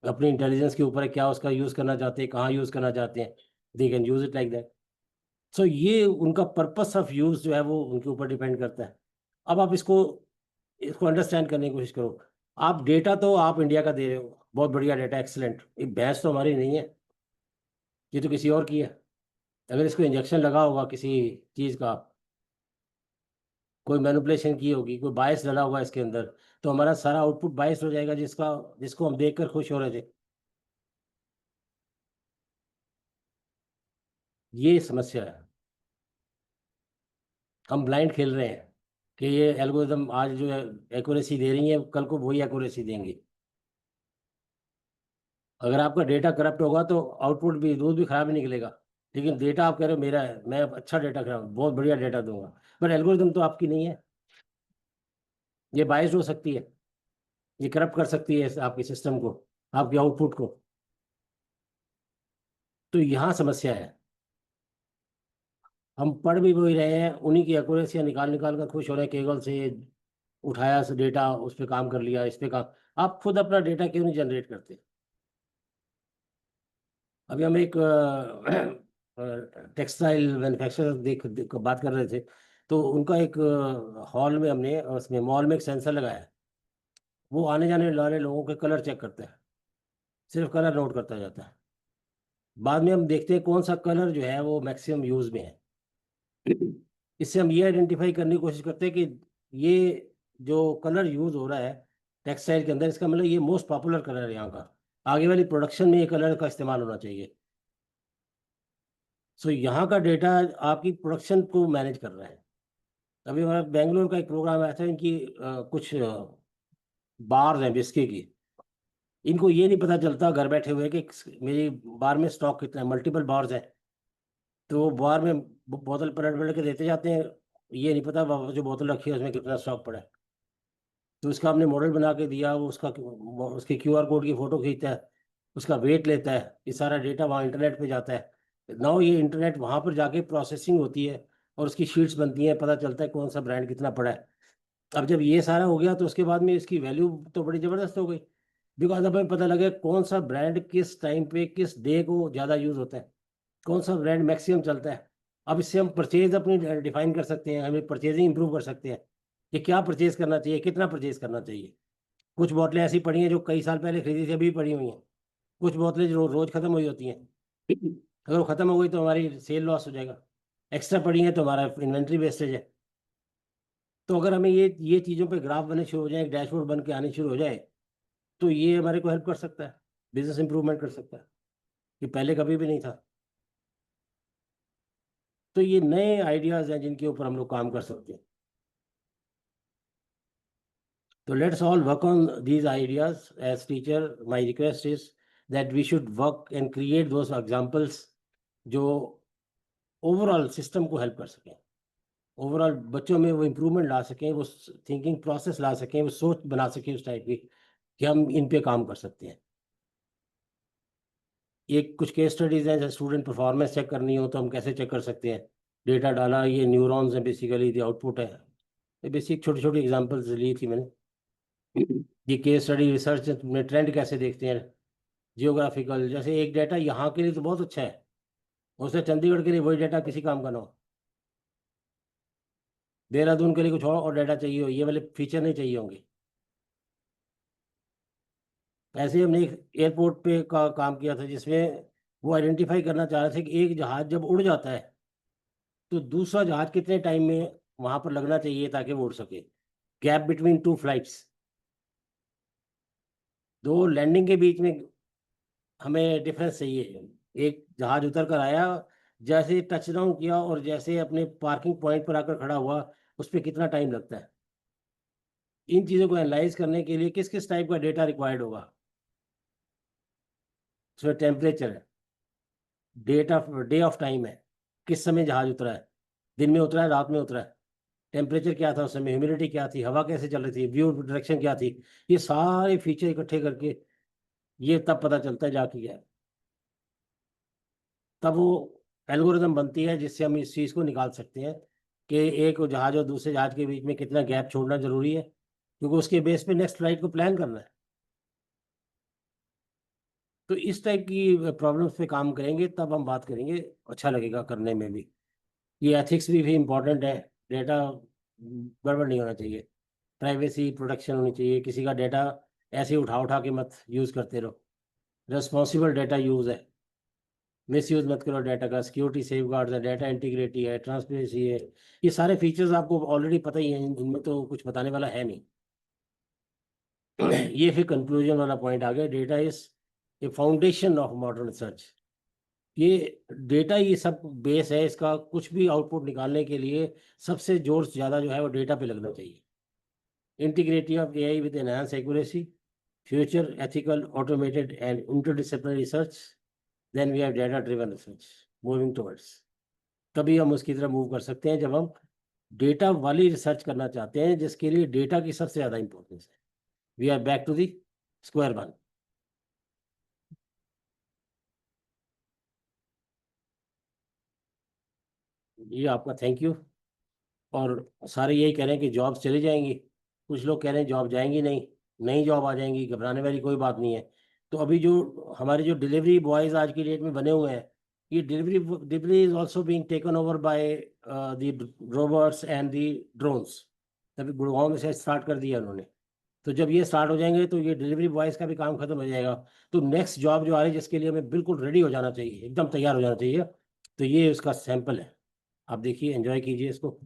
अपनी इंटेलिजेंस के ऊपर है क्या उसका यूज़ करना चाहते हैं, कहाँ यूज़ करना चाहते हैं, they can use it like that. So ये उनका पर्पस ऑफ यूज़ जो है वो उनके ऊपर डिपेंड करता है। अब आप इसको इसको अंडरस्टैंड करने की कोशिश करो। आप डेटा तो आप इंडिया का दे रहे हो, बहुत बढ़िया डेटा, एक्सलेंट, ये भैंस तो हमारी नहीं है, ये तो किसी और की है। अगर इसको इंजेक्शन लगा होगा किसी चीज़ का, कोई मैनिपुलेशन की होगी, कोई बायस डला होगा इसके अंदर, तो हमारा सारा आउटपुट बायस हो जाएगा, जिसको हम देखकर खुश हो रहे थे। ये समस्या है। हम ब्लाइंड खेल रहे हैं कि ये एल्गोरिदम आज जो एक्यूरेसी दे रही है कल को वही एक्यूरेसी देंगी। अगर आपका डेटा करप्ट होगा तो आउटपुट भी दूध भी खराब ही निकलेगा। लेकिन डेटा आप कह रहे हो मेरा है, मैं अच्छा डेटा खराब बहुत बढ़िया डेटा दूंगा, पर एल्गोरिदम तो आपकी नहीं है, ये बाइस्ड हो सकती है, ये करप्ट कर सकती है आपके सिस्टम को, आपके आउटपुट को। तो यहाँ समस्या है। हम पढ़ भी वही रहे हैं, उन्हीं की एक्यूरेसियाँ निकाल निकाल कर खुश हो रहे हैं, केगल से उठाया से डेटा उस पर काम कर लिया, इस पे काम। आप खुद अपना डेटा क्यों नहीं जनरेट करते? अभी हम एक टेक्सटाइल मैन्युफैक्चरर बात कर रहे थे, तो उनका एक हॉल में हमने उसमें मॉल में एक सेंसर लगाया है। वो आने जाने वाले लोगों के कलर चेक करता है, सिर्फ कलर नोट करता जाता है। बाद में हम देखते हैं कौन सा कलर जो है वो मैक्सिमम यूज में है। इससे हम ये आइडेंटिफाई करने की कोशिश करते हैं कि ये जो कलर यूज हो रहा है टेक्सटाइल के अंदर, इसका मतलब ये मोस्ट पॉपुलर कलर है यहाँ का, आगे वाली प्रोडक्शन में ये कलर का इस्तेमाल होना चाहिए। सो यहाँ का डेटा आपकी प्रोडक्शन को मैनेज कर रहा है। अभी हमारा बेंगलोर का एक प्रोग्राम आया था, इनकी कुछ बार्स हैं बिस्किट की, इनको ये नहीं पता चलता घर बैठे हुए कि मेरी बार में स्टॉक कितना है, मल्टीपल बार्स है, तो वो बार में बोतल पलट पलट के देते जाते हैं, ये नहीं पता जो बोतल रखी है उसमें कितना स्टॉक पड़ा है। तो उसका हमने मॉडल बना के दिया, वो उसके क्यूआर कोड की फोटो खींचता है, उसका वेट लेता है, ये सारा डेटा वहाँ इंटरनेट पे जाता है। नाउ ये इंटरनेट वहाँ पर जाके प्रोसेसिंग होती है और उसकी शीट्स बनती हैं, पता चलता है कौन सा ब्रांड कितना पड़ा है। अब जब ये सारा हो गया तो उसके बाद में इसकी वैल्यू तो बड़ी ज़बरदस्त हो गई, बिकॉज अब हमें पता लगे कौन सा ब्रांड किस टाइम पे किस डे को ज़्यादा यूज़ होता है, कौन सा ब्रांड मैक्सिमम चलता है। अब इससे हम परचेज अपनी डिफाइन कर सकते हैं, हमें परचेजिंग इंप्रूव कर सकते हैं कि क्या परचेज करना चाहिए, कितना परचेज करना चाहिए। कुछ बोतलें ऐसी पड़ी हैं जो कई साल पहले खरीदी थी अभी भी पड़ी हुई हैं, कुछ बोतलें जो रोज खत्म हुई होती हैं, अगर वो खत्म हो गई तो हमारी सेल लॉस हो जाएगा, एक्स्ट्रा पड़ी है तो हमारा इन्वेंट्री वेस्टेज है। तो अगर हमें ये चीज़ों पे ग्राफ बनने शुरू हो जाए, डैशबोर्ड बन के आने शुरू हो जाए, तो ये हमारे को हेल्प कर सकता है, बिजनेस इंप्रूवमेंट कर सकता है, कि पहले कभी भी नहीं था। तो ये नए आइडियाज हैं जिनके ऊपर हम लोग काम कर सकते हैं। तो let's all work on these ideas. As teacher my request is that we should work and create those examples जो ओवरऑल सिस्टम को हेल्प कर सकें, ओवरऑल बच्चों में वो इम्प्रूवमेंट ला सकें, वो थिंकिंग प्रोसेस ला सकें, वो सोच बना सकें उस टाइप की कि हम इन पे काम कर सकते हैं। ये कुछ केस स्टडीज हैं, जैसे स्टूडेंट परफॉर्मेंस चेक करनी हो तो हम कैसे चेक कर सकते हैं। डेटा डाला, ये न्यूरॉन्स हैं बेसिकली, ये आउटपुट है। ये बेसिक छोटी छोटी एग्जांपल्स ली थी मैंने। ये केस स्टडी रिसर्च में ट्रेंड कैसे देखते हैं, जियोग्राफिकल, जैसे एक डाटा यहाँ के लिए तो बहुत अच्छा है, उससे चंडीगढ़ के लिए वही डाटा किसी काम का ना हो, देहरादून के लिए कुछ और डाटा चाहिए हो, ये वाले फीचर नहीं चाहिए होंगे। ऐसे ही हमने एक एयरपोर्ट पे का काम किया था जिसमें वो आइडेंटिफाई करना चाह रहे थे कि एक जहाज जब उड़ जाता है तो दूसरा जहाज कितने टाइम में वहां पर लगना चाहिए ताकि वो उड़ सके, गैप बिटवीन टू फ्लाइट्स, दो लैंडिंग के बीच में हमें डिफरेंस चाहिए। एक जहाज उतर कर आया, जैसे टच डाउन किया और जैसे अपने पार्किंग पॉइंट पर आकर खड़ा हुआ, उस पर कितना टाइम लगता है। इन चीज़ों को एनालाइज करने के लिए किस किस टाइप का डेटा रिक्वायर्ड होगा। उसमें टेम्परेचर है, डे ऑफ टाइम है, किस समय जहाज उतरा है, दिन में उतरा है रात में उतरा है, टेम्परेचर क्या था उस समय, ह्यूमिडिटी क्या थी, हवा कैसे चल रही थी, व्यू डायरेक्शन क्या थी। ये सारे फीचर इकट्ठे करके ये तब पता चलता है जाके क्या है। तब वो एल्गोरिदम बनती है जिससे हम इस चीज़ को निकाल सकते हैं कि एक जहाज और दूसरे जहाज के बीच में कितना गैप छोड़ना जरूरी है, क्योंकि उसके बेस पे नेक्स्ट फ्लाइट को प्लान करना है। तो इस टाइप की प्रॉब्लम्स पे काम करेंगे तब हम बात करेंगे, अच्छा लगेगा करने में भी। ये एथिक्स भी इम्पोर्टेंट है, डेटा गड़बड़ नहीं होना चाहिए, प्राइवेसी प्रोटेक्शन होनी चाहिए, किसी का डेटा ऐसे उठा उठा के मत यूज़ करते रहो, रिस्पॉन्सिबल डेटा यूज़ है, मिस यूज़ मत करो डाटा का, सिक्योरिटी सेफ गार्ड्स है, डाटा इंटीग्रिटी है, ट्रांसपेरेंसी है, ये सारे फीचर्स आपको ऑलरेडी पता ही हैं, इनमें तो कुछ बताने वाला है नहीं। ये फिर कंक्लूजन वाला पॉइंट आ गया, data is a foundation of modern research. ये डेटा ये सब बेस है, इसका कुछ भी आउटपुट निकालने के लिए सबसे जोर से ज़्यादा जो है वो डेटा पे लगना चाहिए. Integrity of AI with enhanced accuracy, future ethical, automated, and interdisciplinary research. Then we have data-driven research moving towards. तभी हम उसकी तरफ मूव कर सकते हैं जब हम डेटा वाली रिसर्च करना चाहते हैं, जिसके लिए डेटा की सबसे ज़्यादा इंपॉर्टेंस है. We are back to the square one. ये आपका थैंक यू. और सारे यही कह रहे हैं कि जॉब चली जाएंगी. कुछ लोग कह रहे हैं जॉब जाएंगी नहीं, नई जॉब आ जाएंगी. घबराने वाली कोई बात नहीं है. तो अभी जो हमारे जो डिलीवरी बॉयज आज की डेट में बने हुए हैं, ये delivery is also being taken over by the robots and the drones. तभी गुड़गांव में से स्टार्ट कर दिया उन्होंने. तो जब ये स्टार्ट हो जाएंगे तो ये डिलीवरी बॉयज का भी काम खत्म हो जाएगा. तो नेक्स्ट जॉब जो आ रही है, जिसके लिए हमें बिल्कुल रेडी हो जाना चाहिए, एकदम तैयार हो जाना चाहिए. तो ये उसका सैंपल है. आप देखिए, एंजॉय कीजिए इसको.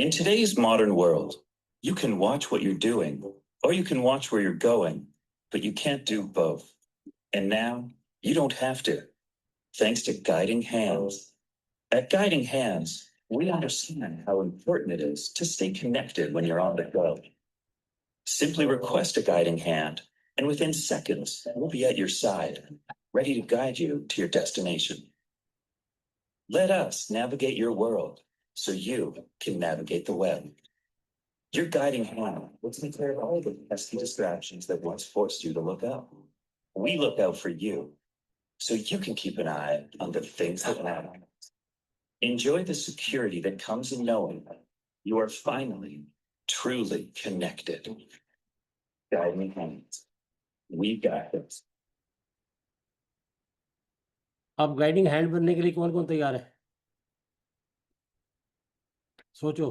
In today's modern world, you can watch what you're doing, or you can watch where you're going, but you can't do both. And now, you don't have to, thanks to Guiding Hands. At Guiding Hands, we understand how important it is to stay connected when you're on the go. Simply request a guiding hand, and within seconds, we'll be at your side, ready to guide you to your destination. Let us navigate your world so you can navigate the web. Your guiding hand will take care of all the pesky distractions that once forced you to look up. We look out for you so you can keep an eye on the things that matter. Enjoy the security that comes in knowing you are finally, truly connected. Guiding hands. We got this. अब guiding hand बनने के लिए कौन कौन तैयार है? सोचो.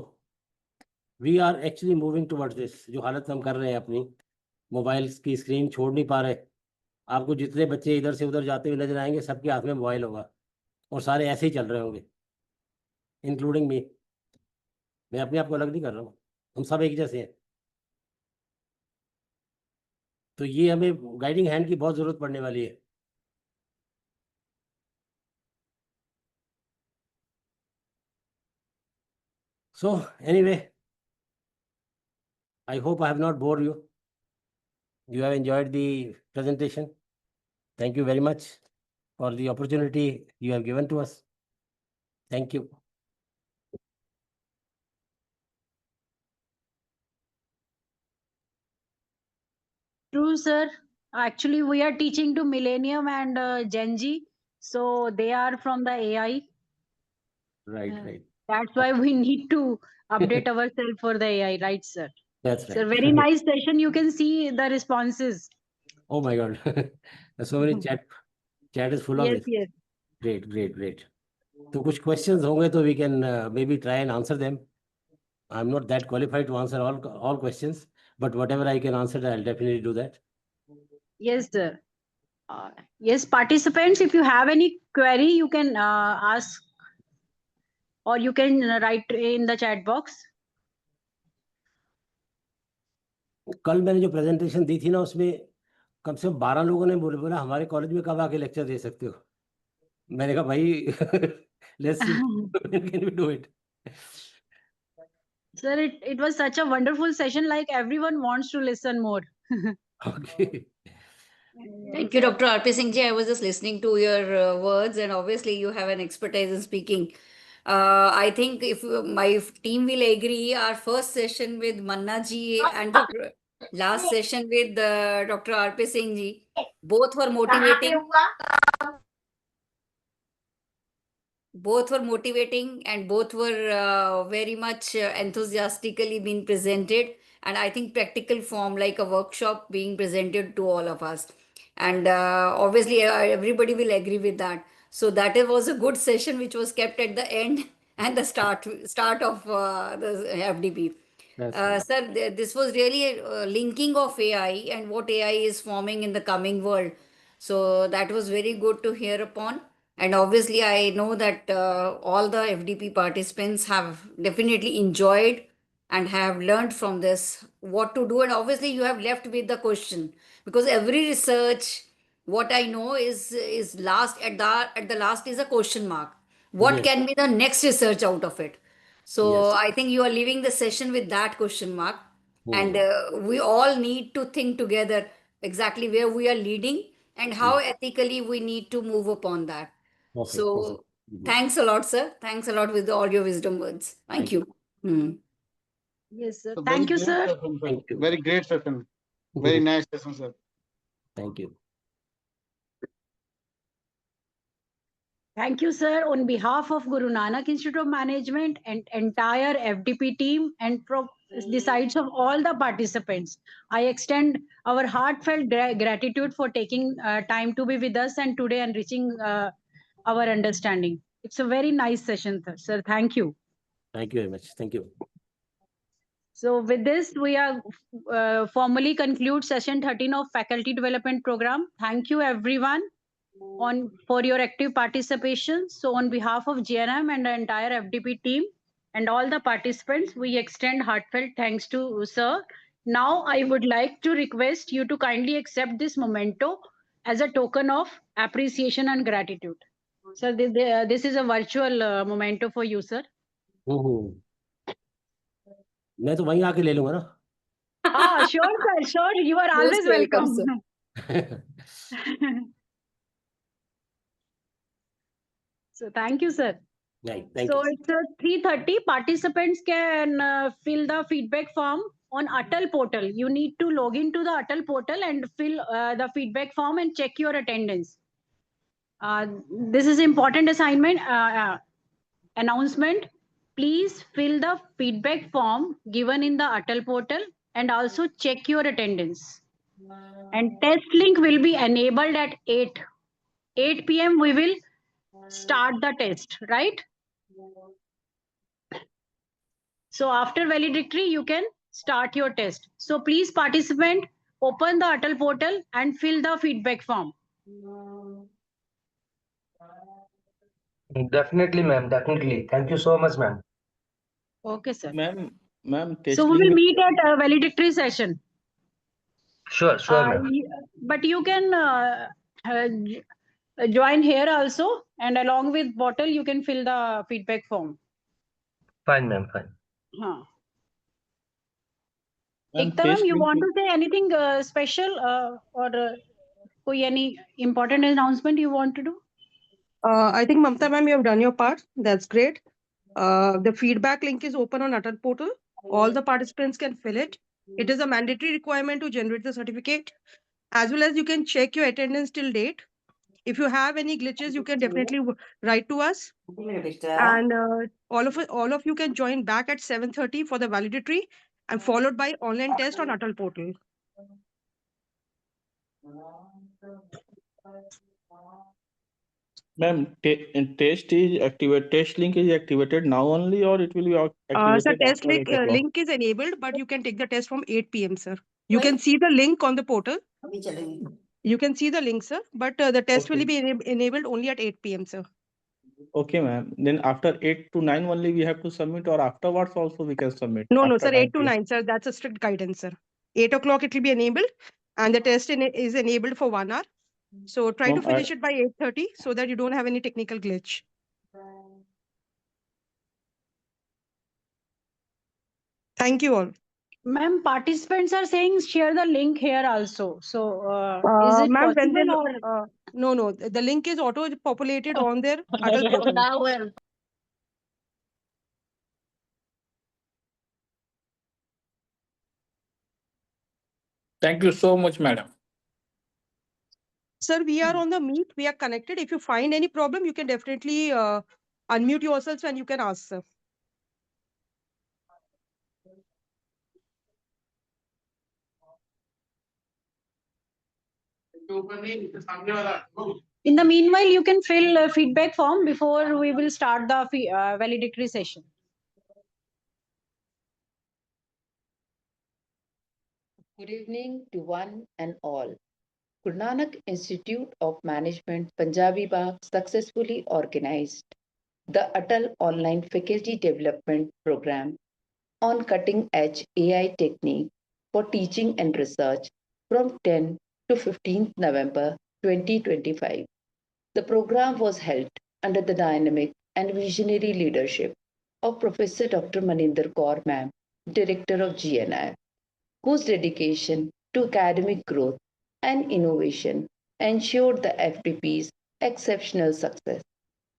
We are actually moving towards this. जो हालत हम कर रहे हैं अपनी, मोबाइल की स्क्रीन छोड़ नहीं पा रहे. आपको जितने बच्चे इधर से उधर जाते हुए नजर आएंगे, सबके हाथ में मोबाइल होगा और सारे ऐसे ही चल रहे होंगे, इंक्लूडिंग मी. मैं अपने आप को अलग नहीं कर रहा हूँ, हम सब एक जैसे हैं. तो ये हमें गाइडिंग हैंड की बहुत ज़रूरत पड़ने वाली है. So anyway, I hope I have not bored you. You have enjoyed the presentation. Thank you very much for the opportunity you have given to us. Thank you. True, sir. Actually, we are teaching to Millennium and Gen Z, so they are from the AI. Right, right. That's why we need to update ourselves for the AI, right, sir? That's Sir, right. very nice session. You can see the responses. Oh my God. There's so many chat is full of Yes, this. yes. Great, great, great. तो कुछ questions होंगे तो we can maybe try and answer them. I'm not that qualified to answer all questions, but whatever I can answer, I'll definitely do that. Yes, sir. Yes, participants, if you have any query, you can ask or you can write in the chat box. कल मैंने जो presentation दी थी ना, उसमें कम से कम 12 लोगों ने बोला हमारे कॉलेज में कब आके लेक्चर दे सकते हो. मैंने कहा भाई let's see can we do it. Sir, it was such a wonderful session. Like everyone wants to listen more. Okay. Thank you, Dr. RP Singh ji. I was just listening to your words, and obviously, you have an expertise in speaking. I think if my team will agree, our first session with Manna ji and the last session with Dr. RP Singh ji, both were motivating. Both were motivating and both were very much enthusiastically being presented, and I think practical form like a workshop being presented to all of us, and obviously everybody will agree with that. So that was a good session which was kept at the end and the start of the FDP. Sir, this was really a linking of AI and what AI is forming in the coming world. So that was very good to hear upon. And obviously, I know that all the FDP participants have definitely enjoyed and have learned from this what to do. And obviously, you have left with the question because every research what I know is last at the last is a question mark. What Yes. can be the next research out of it? So Yes. I think you are leaving the session with that question mark, and Hmm. we all need to think together exactly where we are leading and how Yes. ethically we need to move upon that. Perfect. Perfect. So Mhm. thanks a lot, sir. Thanks a lot with all your wisdom words. Thank Thank you. Hmm. Yes, sir. So very Thank you, great sir. session, sir. Thank you. Very great session. Very nice session, sir. Thank you. Thank you, sir. On behalf of Guru Nanak Institute of Management and entire FDP team and the sides of all the participants, I extend our heartfelt gratitude for taking time to be with us and today enriching our understanding. It's a very nice session, sir. Thank you. Thank you very much. Thank you. So with this, we are formally conclude session 13 of Faculty Development Program. Thank you, everyone, for your active participation. So on behalf of GNM and the entire FDP team and all the participants, we extend heartfelt thanks to sir. Now I would like to request you to kindly accept this memento as a token of appreciation and gratitude. Sir, this is a virtual memento for you, sir. हम्म। मैं तो वहीं आके ले लूंगा ना। Ah, sure, sir. Sure, you are Most always welcome, welcome. sir. So thank you, sir. Right. Thank So you. it's 3:30. Participants can fill the feedback form on Atal portal. You need to log into the Atal portal and fill the feedback form and check your attendance. This is important assignment announcement. Please fill the feedback form given in the Atal portal and also check your attendance. And test link will be enabled at 8 p.m. We will start the test, right? So after valedictory, you can start your test. So please participant, open the Atal portal and fill the feedback form. Definitely, ma'am. Definitely. Thank you so much, ma'am. Okay, sir. Ma'am, So test we link will will meet at valedictory session. Sure, sure, ma'am. But you can join here also, and along with bottle, you can fill the feedback form. Fine, ma'am. Fine. Huh. ma'am, Ekta ma'am, test you link want will to say anything special or any important announcement you want to do? I think Mamta ma'am, you have done your part. That's great. The feedback link is open on Atal portal. All the participants can fill it. It is a mandatory requirement to generate the certificate, as well as you can check your attendance till date. If you have any glitches, you can definitely write to us. And all of you can join back at 7:30 for the validatory and followed by online test on Atal portal. ma'am, test is activated. Test link is activated now only, or it will be Sir, activated test after 8 o'clock? link is enabled, but you can take the test from 8 p.m., sir. You can see the link on the portal. You can see the link, sir, but the test will Okay. be enabled only at 8 p.m., sir. Okay, ma'am. Then after 8 to 9 only we have to submit, or afterwards also we can submit? No, after sir, 8 to 9 p.m. 9, sir. That's a strict guidance, sir. 8 o'clock it will be enabled, and the test is enabled for 1 hour. So try to Ma'am, finish it by 8:30 so that you don't have any technical glitch. Thank you all. Ma'am, participants are saying share the link here also. So is it Ma'am, when possible they or? no, the link is auto populated on their Atal portal. Thank you so much, madam. Sir, we are on the meet. We are connected. If you find any problem, you can definitely unmute yourselves and you can ask, sir. In the meanwhile, you can fill a feedback form before we will start the valedictory session. Good evening to one and all. Guru Nanak Institute of Management, Punjabi Bagh successfully organized the Atal Online Faculty Development Program on cutting edge AI technique for teaching and research from 10 to 15th November 2025. The program was held under the dynamic and visionary leadership of Professor Dr. Maninder Kaur Ma'am, Director of GNI, whose dedication to academic growth and innovation ensured the FDP's exceptional success.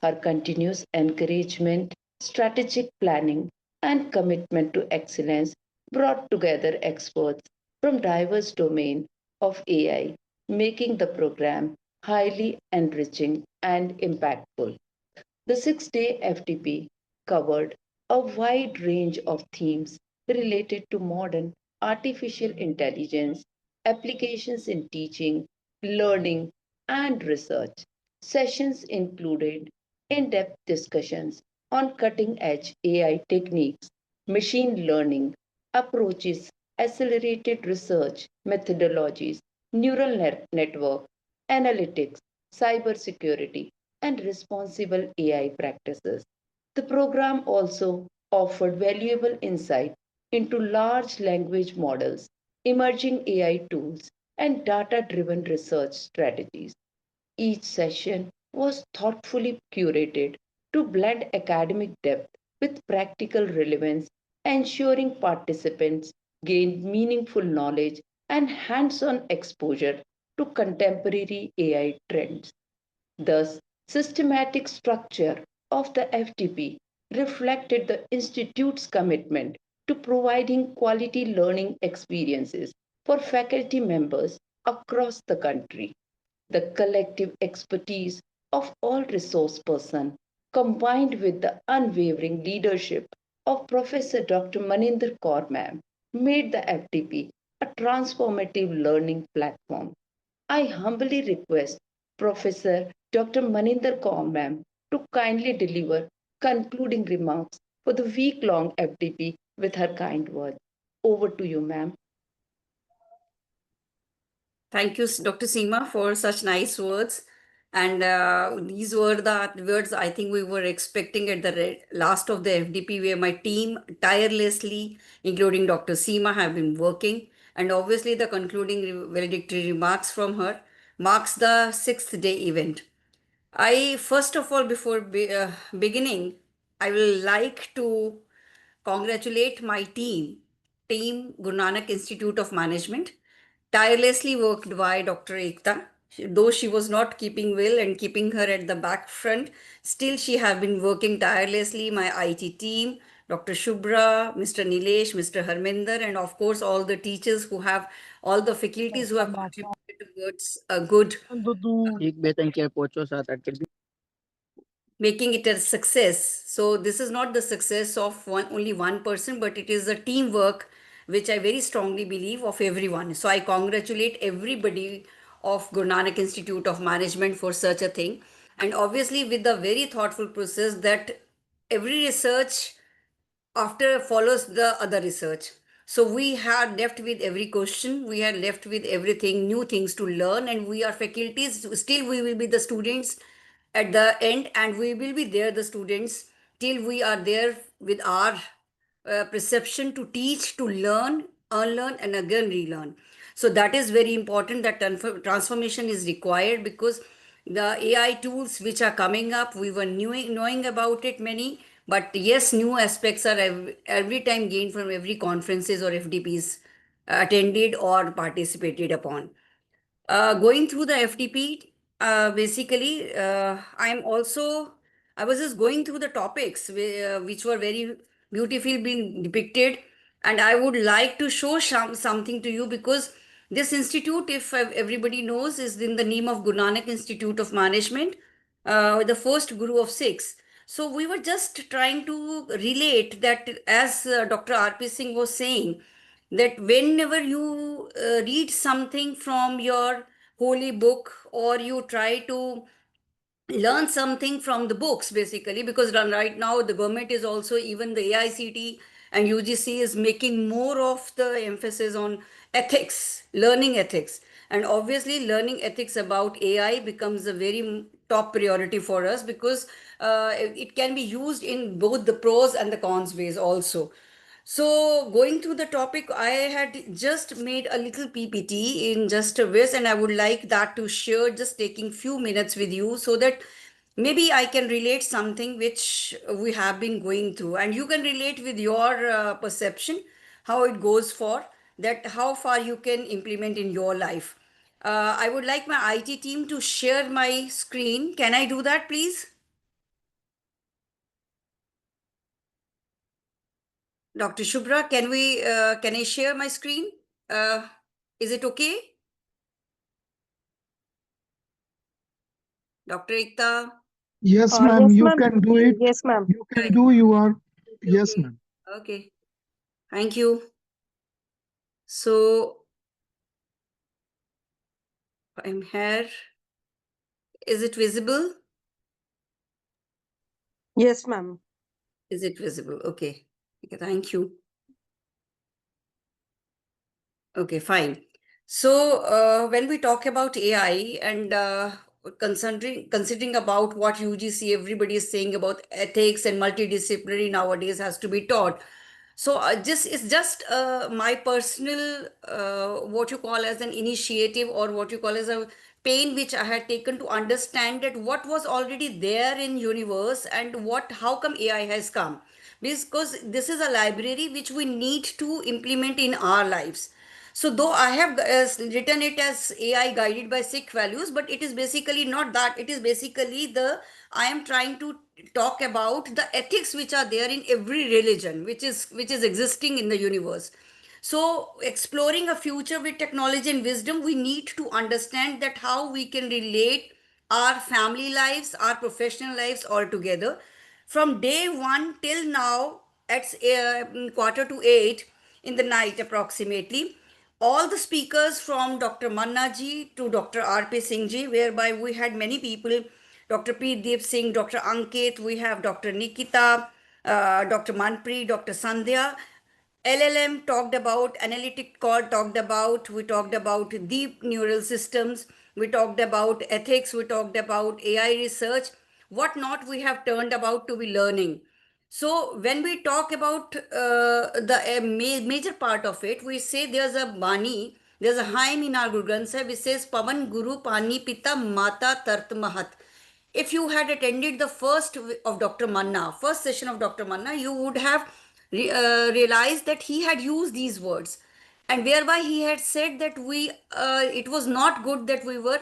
Her continuous encouragement, strategic planning, and commitment to excellence brought together experts from diverse domains of AI, making the program highly enriching and impactful. The 6-day FTP covered a wide range of themes related to modern artificial intelligence, applications in teaching, learning, and research. Sessions included in depth discussions on cutting edge AI techniques, machine learning approaches, accelerated research methodologies, network, analytics, cybersecurity, and responsible AI practices. The program also offered valuable insight into large language models, emerging AI tools, and data driven research strategies. Each session was thoughtfully curated to blend academic depth with practical relevance, ensuring participants gained meaningful knowledge and hands on exposure to contemporary AI trends. Thus, systematic structure of the FTP reflected the Institute's commitment to providing quality learning experiences for faculty members across the country. The collective expertise of all resource persons, combined with the unwavering leadership of Professor Dr. Maninder Kaur Ma'am, made the FTP a transformative learning platform. I humbly request Professor Dr. Maninder Kaur Ma'am to kindly deliver concluding remarks for the week-long FTP with her kind words. Over to you, ma'am. Thank you, Dr. Seema, for such nice words. And these were the words I think we were expecting at the last of the FDP, where my team tirelessly, including Dr. Seema, have been working. And obviously, the concluding valedictory remarks from her marks the 6th-day event. I, first of all, before beginning, I will like to congratulate my team Guru Nanak Institute of Management, tirelessly worked by Dr. Ekta. Though she was not keeping well and keeping her at the back front, still she have been working tirelessly. My IT team, Dr. Shubhra, Mr. Nilesh, Mr. Harminder, and of course all the teachers who have, all the faculties who have contributed towards a good making it a success. So this is not the success of only one person, but it is a teamwork, which I very strongly believe of everyone. So I congratulate everybody of Guru Nanak Institute of Management for such a thing. And obviously with the very thoughtful process that every research after follows the other research. So we had left with every question, we had left with everything, new things to learn, and we are faculties. Still, we will be the students at the end, and we will be there, the students, till we are there with our perception to teach, to learn, unlearn, and again relearn. So that is very important. That transformation is required because the AI tools which are coming up, we were knowing about it many, but yes, new aspects are every time gained from every conferences or FDPs attended or participated upon. Going through the FTP, basically, I was just going through the topics which were very beautifully being depicted, and I would like to show something to you because this institute, if everybody knows, is in the name of Guru Nanak Institute of Management, the first Guru of Sikhs. So we were just trying to relate that, as Dr. R.P. Singh was saying, that whenever you read something from your holy book, or you try to learn something from the books, basically, because right now the government is also, even the AICT and UGC is making more of the emphasis on ethics, learning ethics. And obviously learning ethics about AI becomes a very top priority for us, because it can be used in both the pros and the cons ways also. So going through the topic, I had just made a little PPT in just a whiz, and I would like that to share, just taking few minutes with you, so that maybe I can relate something which we have been going through, and you can relate with your perception, how it goes for that, how far you can implement in your life. I would like my IT team to share my screen. Can I do that, please? Dr. Shubhra, can I share my screen? Is it okay? Dr. Ekta? Yes, ma'am, Yes, you ma'am. can do it. Yes, ma'am. You can do your. Yes, Okay. ma'am. Okay. Thank you. So I'm here. Is it visible? Yes, ma'am. Is it visible? Okay. Okay, thank you. Okay, fine. So when we talk about AI and considering about what UGC everybody is saying about ethics and multidisciplinary nowadays has to be taught. So just it's just my personal what you call as an initiative, or what you call as a pain which I had taken to understand that what was already there in universe and what how come AI has come, because this is a library which we need to implement in our lives. So though I have written it as AI guided by Sikh values, but it is basically not that. It is basically I am trying to talk about the ethics which are there in every religion, which is existing in the universe. So exploring a future with technology and wisdom, we need to understand that how we can relate our family lives, our professional lives all together. From day one till now, at quarter to 8 in the night approximately, all the speakers from Dr. Manna ji to Dr. R.P. Singh ji, whereby we had many people, Dr. P. Deep Singh, Dr. Ankit, we have Dr. Nikita, Dr. Manpreet, Dr. Sandhya. LLM talked about, analytic call talked about, we talked about deep neural systems, we talked about ethics, we talked about AI research, what not we have turned about to be learning. So when we talk about the major part of it, we say there's a Bani, there's a hymn in our Guru Granth Sahib, which says Pavan Guru Pani Pita Mata Tart Mahat. If you had attended the first of Dr. Manna, first session of Dr. Manna, you would have realized that he had used these words, and whereby he had said that it was not good that we were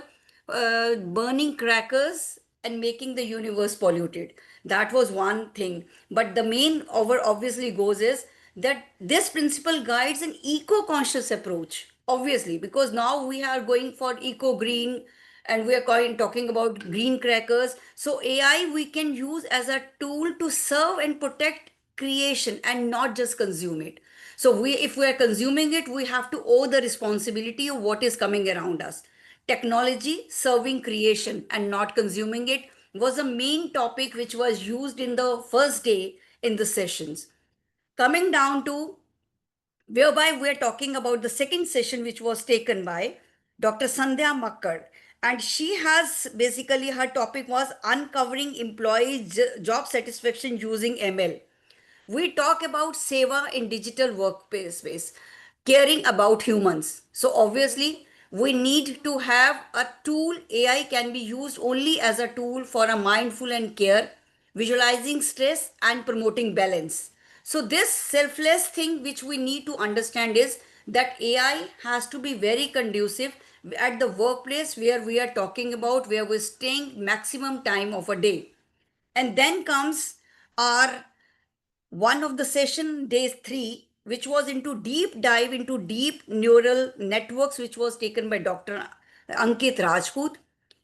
burning crackers and making the universe polluted. That was one thing. But the main over obviously goes is that this principle guides an eco-conscious approach, obviously, because now we are going for eco-green, and we are talking about green crackers. So AI we can use as a tool to serve and protect creation and not just consume it. So if we are consuming it, we have to owe the responsibility of what is coming around us. Technology serving creation and not consuming it was a main topic which was used in the first day in the sessions. Coming down to whereby we're talking about the second session, which was taken by Dr. Sandhya Makkar. And she has basically, her topic was uncovering employee job satisfaction using ML. We talk about seva in digital workplace space, caring about humans. So obviously, we need to have a tool. AI can be used only as a tool for a mindful and care, visualizing stress and promoting balance. So this selfless thing which we need to understand is that AI has to be very conducive at the workplace where we are talking about, where we're staying maximum time of a day. And then comes our one of the session, day 3, which was into deep dive into deep neural networks, which was taken by Dr. Ankit Rajput,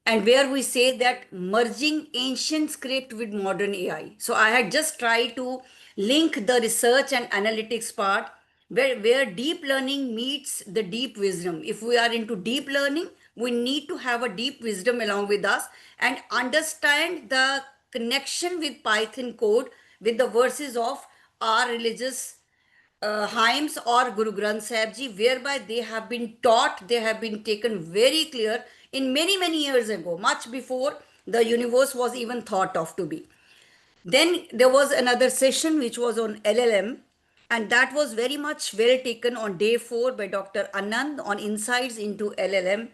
and where we say that merging ancient script with modern AI. So I had just tried to link the research and analytics part, where deep learning meets the deep wisdom. If we are into deep learning, we need to have a deep wisdom along with us and understand the connection with Python code with the verses of our religious hymns or Guru Granth Sahib Ji, whereby they have been taught, they have been taken very clear in many, many years ago, much before the universe was even thought of to be. Then there was another session which was on LLM, And that was very much well taken on day 4 by Dr. Anand on insights into LLM.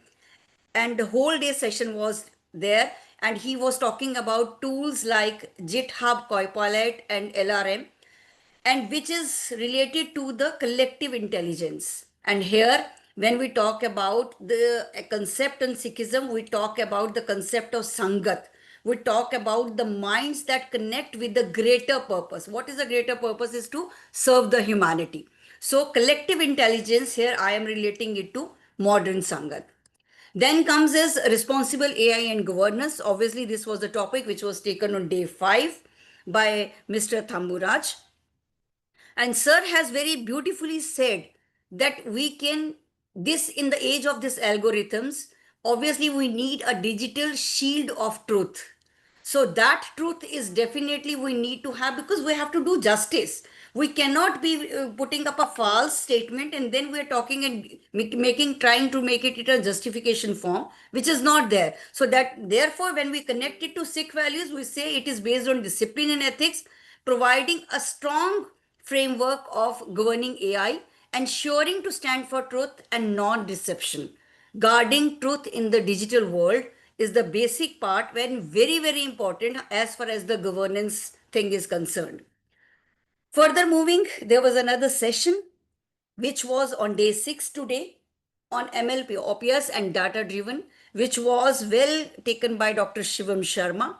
And the whole day session was there. And he was talking about tools like GitHub Copilot and LRM, and which is related to the collective intelligence. And here, when we talk about the concept in Sikhism, we talk about the concept of Sangat. We talk about the minds that connect with the greater purpose. What is the greater purpose? Is to serve the humanity. So, collective intelligence here, I am relating it to modern Sangat. Then comes as responsible AI and governance. Obviously, this was the topic which was taken on day 5 by Mr. Thamburaj. And Sir has very beautifully said that we can, this in the age of these algorithms, obviously we need a digital shield of truth. So that truth is definitely we need to have, because we have to do justice. We cannot be putting up a false statement and then we're talking and making, trying to make it a justification form, which is not there. So that therefore, when we connect it to Sikh values, we say it is based on discipline and ethics, providing a strong framework of governing AI, ensuring to stand for truth and non deception. Guarding truth in the digital world is the basic part, when very, very important as far as the governance thing is concerned. Further moving, there was another session which was on day 6 today on MLP, OPS and data driven, which was well taken by Dr. Shivam Sharma.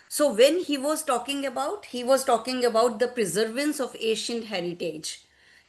So when he was talking about the preservance of ancient heritage.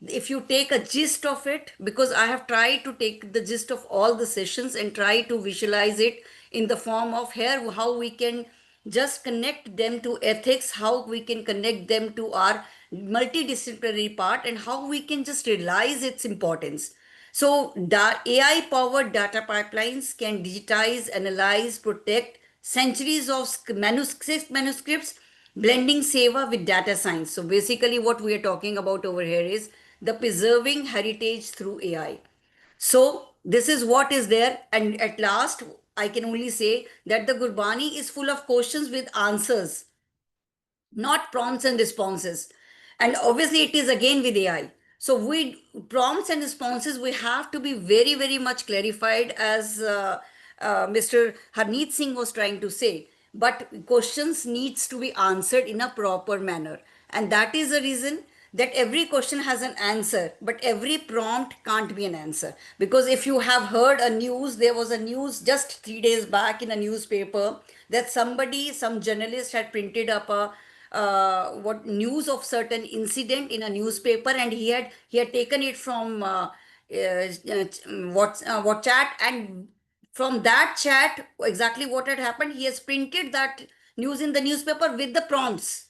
If you take a gist of it, because I have tried to take the gist of all the sessions and try to visualize it in the form of here, how we can just connect them to ethics, how we can connect them to our multidisciplinary part, and how we can just realize its importance. So AI powered data pipelines can digitize, analyze, protect centuries of manuscripts, blending seva with data science. So basically what we are talking about over here is the preserving heritage through AI. So this is what is there. And at last, I can only say that the Gurbani is full of questions with answers, not prompts and responses. And obviously it is again with AI. So we prompts and responses, we have to be very, very much clarified, as Mr. Harneet Singh was trying to say. But questions needs to be answered in a proper manner. And that is the reason that every question has an answer, but every prompt can't be an answer. Because if you have heard a news, there was a news just 3 days back in a newspaper that somebody, some journalist had printed up a what news of certain incident in a newspaper, and he had taken it from what chat, and from that chat exactly what had happened, he has printed that news in the newspaper with the prompts.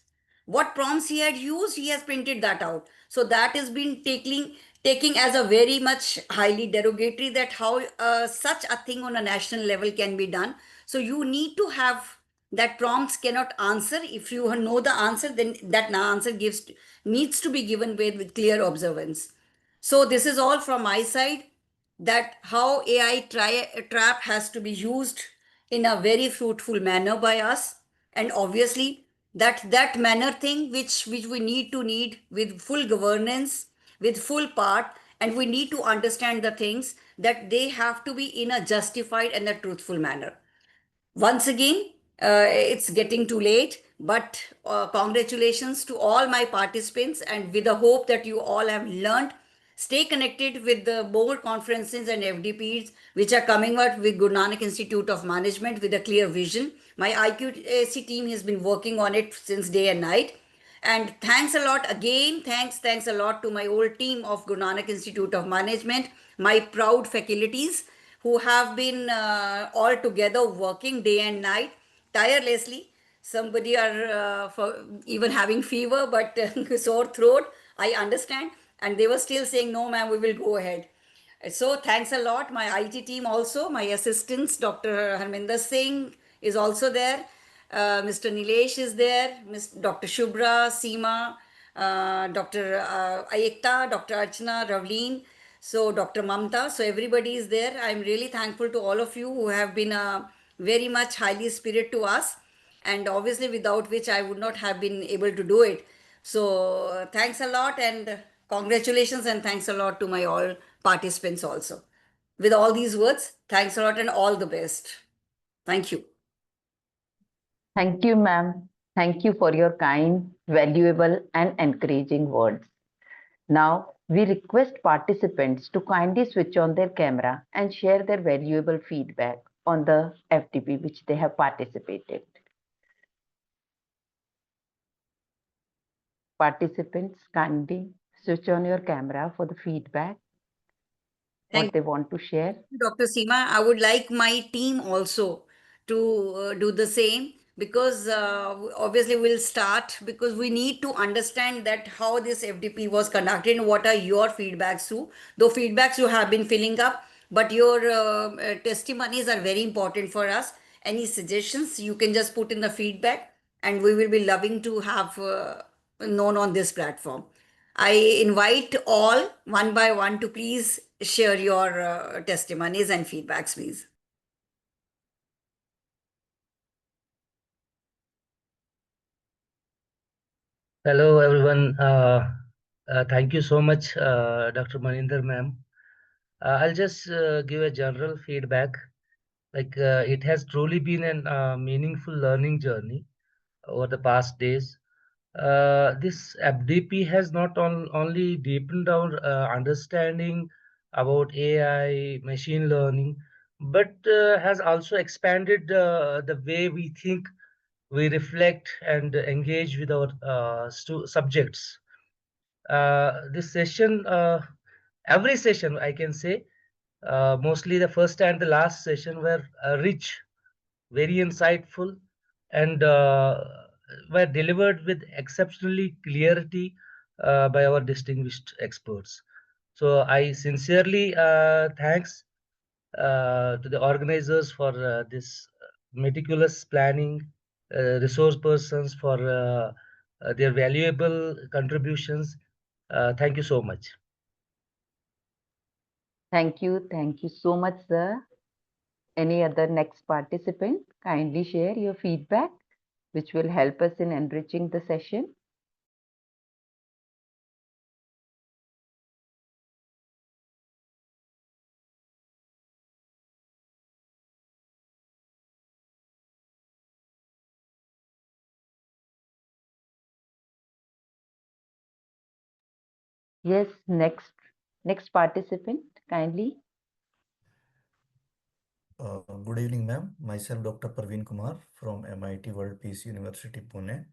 What prompts he had used, he has printed that out. So that has been taking as a very much highly derogatory, that how such a thing on a national level can be done. So you need to have that prompts cannot answer. If you know the answer, then that answer needs to be given with clear observance. So this is all from my side, that how AI trap has to be used in a very fruitful manner by us. And obviously that manner thing which we need with full governance, with full part, and we need to understand the things that they have to be in a justified and a truthful manner. Once again, it's getting too late, but congratulations to all my participants, and with the hope that you all have learned. Stay connected with the board conferences and FDPs which are coming out with Guru Nanak Institute of Management with a clear vision. My IQAC team has been working on it since day and night. And thanks a lot again. Thanks a lot to my whole team of Guru Nanak Institute of Management, my proud faculties who have been all together working day and night tirelessly. Somebody are for even having fever, but sore throat. I understand, and they were still saying, "No, ma'am, we will go ahead." So thanks a lot. My IT team also, my assistants, Dr. Harminder Singh is also there. Mr. Nilesh is there. Dr. Shubhra, Seema, Dr. Ayekta, Dr. Archana, Ravleen. So Dr. Mamta. So everybody is there. I'm really thankful to all of you who have been very much highly spirit to us. And obviously without which I would not have been able to do it. So thanks a lot, and Congratulations and thanks a lot to my all participants also. With all these words, thanks a lot and all the best. Thank you. Thank you, ma'am. Thank you for your kind, valuable, and encouraging words. Now, we request participants to kindly switch on their camera and share their valuable feedback on the FTP which they have participated. Participants, kindly switch on your camera for the feedback, what they want to share. Dr. Seema, I would like my team also to do the same because obviously we'll start because we need to understand that how this FDP was conducted and what are your feedbacks too. Though feedbacks you have been filling up, but your testimonies are very important for us. Any suggestions you can just put in the feedback and we will be loving to have known on this platform. I invite all one by one to please share your testimonies and feedbacks, please. Hello, everyone. Thank you so much, Dr. Maninder, ma'am. I'll just give a general feedback. Like it has truly been a meaningful learning journey over the past days. This FDP has not only deepened our understanding about AI, machine learning, but has also expanded the way we think, we reflect, and engage with our subjects. This session, every session, I can say, mostly the first and the last session were rich, very insightful, and were delivered with exceptionally clarity by our distinguished experts. So I sincerely thanks to the organizers for this meticulous planning, resource persons for their valuable contributions. Thank you so much. Thank you. Thank you so much, sir. Any other next participant? Kindly share your feedback, which will help us in enriching the session. Yes, next participant, kindly. Good evening, ma'am. Myself, Dr. Praveen Kumar from MIT World Peace University, Pune.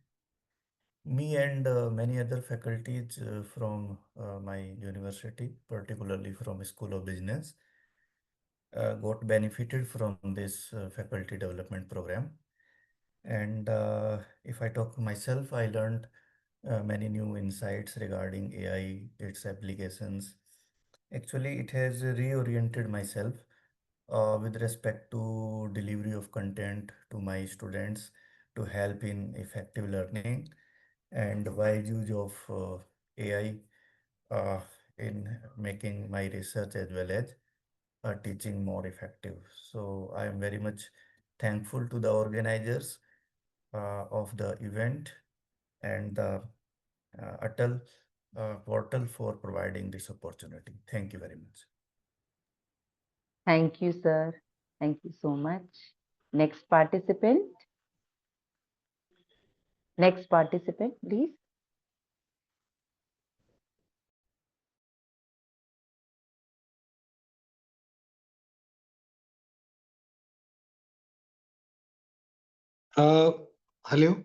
Me and many other faculties from my university, particularly from School of Business, got benefited from this faculty development program. And if I talk myself, I learned many new insights regarding AI, its applications. Actually, it has reoriented myself with respect to delivery of content to my students to help in effective learning and wise use of AI in making my research as well as teaching more effective. So I am very much thankful to the organizers of the event and the Atal portal for providing this opportunity. Thank you very much. Thank you, sir. Thank you so much. Next participant. Next participant, please. Hello.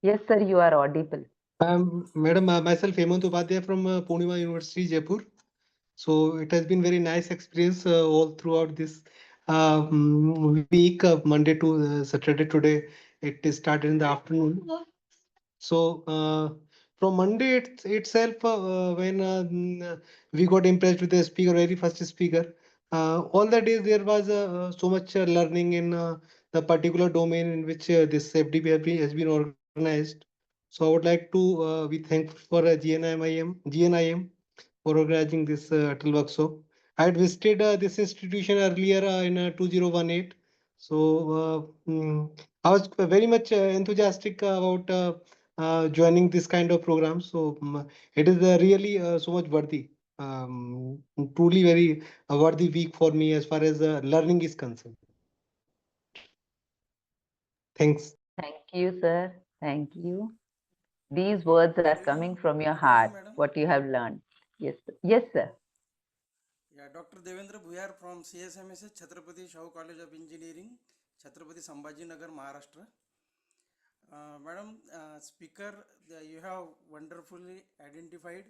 Yes, sir, you are audible. Madam, myself Hemant Upadhyay from Purnima University, Jaipur. So it has been very nice experience all throughout this week, Monday to Saturday. Today it started in the afternoon. So from Monday itself, when we got impressed with the speaker, very first speaker, all the days there was so much learning in the particular domain in which this FDP has been organized. So I would like to be thankful for GNIM for organizing this Atal workshop. I had visited this institution earlier in 2018. So I was very much enthusiastic about joining this kind of program. So it is really so much worthy. Truly very worthy week for me as far as learning is concerned. Thanks. Thank you, sir. Thank you. These words are coming from your heart, what you have learned. Yes, sir. Yes, sir. Yeah, Dr. Devendra Buyar from CSMS, Chhatrapati Shahu College of Engineering, Chhatrapati Sambhaji Nagar, Maharashtra. Madam Speaker, you have wonderfully identified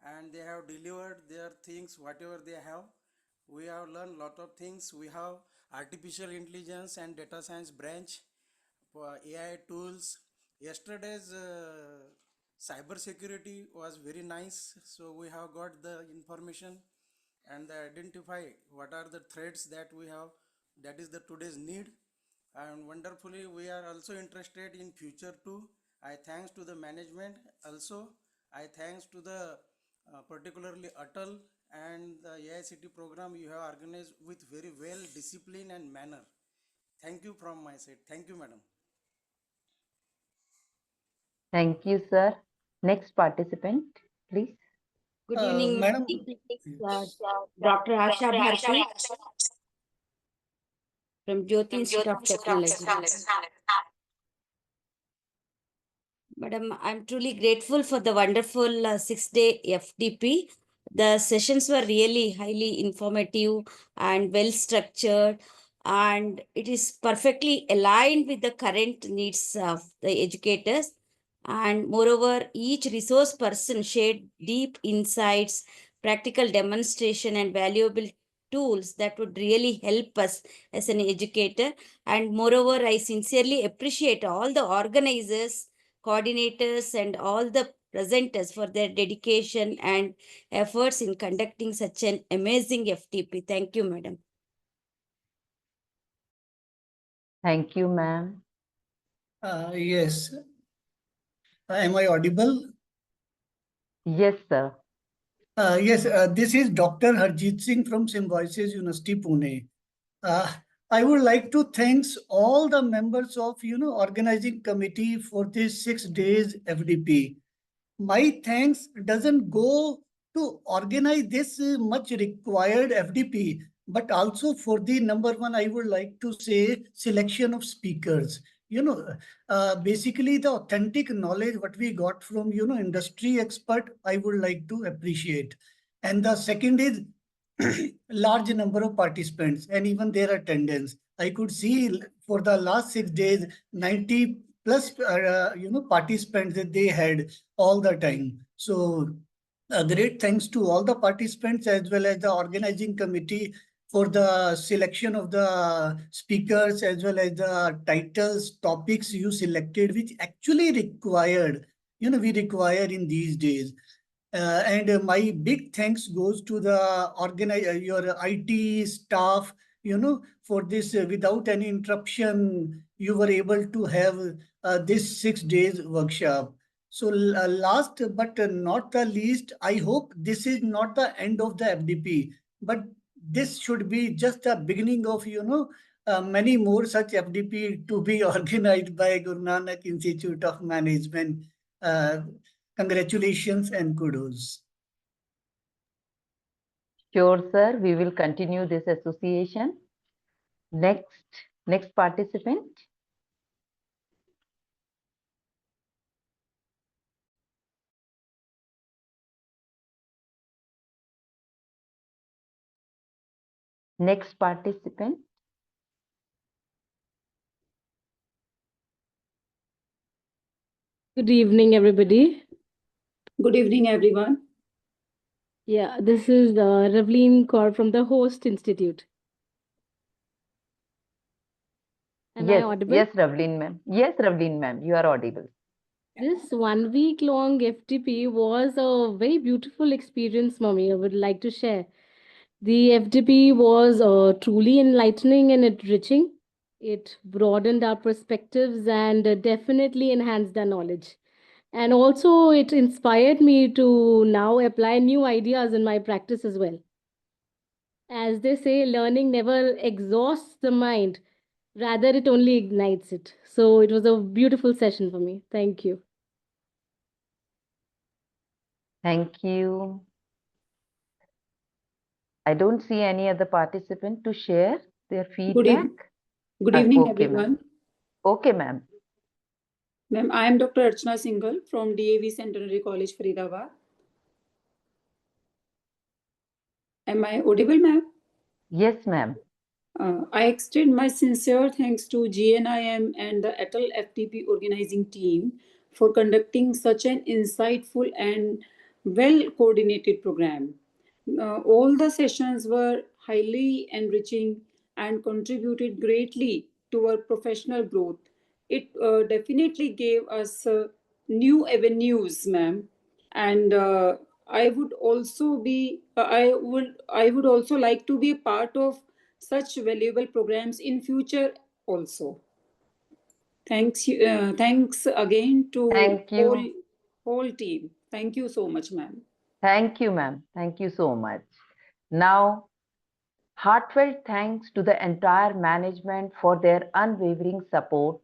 and they have delivered their things, whatever they have. We have learned lot of things. We have artificial intelligence and data science branch for AI tools. Yesterday's cyber security was very nice. So we have got the information and identify what are the threats that we have. That is the today's need. And wonderfully we are also interested in future too. I thanks to the management also. I thanks to the particularly Atal and the AICT program you have organized with very well discipline and manner. Thank you from my side. Thank you, madam. Thank you, sir. Next participant, please. Good evening, Madam. Dr. Asha Bharti from Jyoti Institute of Technology. Madam, I'm truly grateful for the wonderful 6-day FDP. The sessions were really highly informative and well structured, and it is perfectly aligned with the current needs of the educators. And moreover, each resource person shared deep insights, practical demonstration, and valuable tools that would really help us as an educator. And moreover, I sincerely appreciate all the organizers, coordinators, and all the presenters for their dedication and efforts in conducting such an amazing FTP. Thank you, madam. Thank you, ma'am. Yes. Am I audible? Yes, sir. Yes, this is Dr. Harjeet Singh from Symbiosis University, Pune. I would like to thanks all the members of organizing committee for this 6 days FDP. My thanks doesn't go to organize this much required FDP, but also for the number one, I would like to say selection of speakers. Basically the authentic knowledge what we got from industry expert, I would like to appreciate. And the second is large number of participants and even their attendance. I could see for the last 6 days 90 plus participants that they had all the time. So great thanks to all the participants as well as the organizing committee for the selection of the speakers as well as the titles, topics you selected, which actually required, we require in these days. And my big thanks goes to the your IT staff, for this without any interruption, you were able to have this 6 days workshop. So last but not the least, I hope this is not the end of the FDP, but this should be just the beginning of, many more such FDP to be organized by Guru Nanak Institute of Management. Congratulations and kudos. Sure, sir. We will continue this association. Next participant. Next participant. Good evening, everybody. Good evening, everyone. Yeah, this is Ravleen Kaur from the Host Institute. Am I audible? Yes, Ravleen ma'am. Yes, Ravleen ma'am, you are audible. This 1 week long FTP was a very beautiful experience, mommy. I would like to share. The FTP was truly enlightening and enriching. It broadened our perspectives and definitely enhanced our knowledge. And also, it inspired me to now apply new ideas in my practice as well. As they say, learning never exhausts the mind, rather, it only ignites it. So, it was a beautiful session for me. Thank you. Thank you. I don't see any other participant to share their feedback. Good evening, Okay, ma'am. everyone. Okay, ma'am. Ma'am, I am Dr. Archana Singhal from DAV Centenary College, Faridabad. Am I audible, ma'am? Yes, ma'am. I extend my sincere thanks to GNIM and the Atal FTP organizing team for conducting such an insightful and well coordinated program. All the sessions were highly enriching and contributed greatly to our professional growth. It definitely gave us new avenues, ma'am, and I would also like to be a part of such valuable programs in future also. Thanks again to Thank you. whole team. Thank you so much, ma'am. Thank you, ma'am. Thank you so much. Now, heartfelt thanks to the entire management for their unwavering support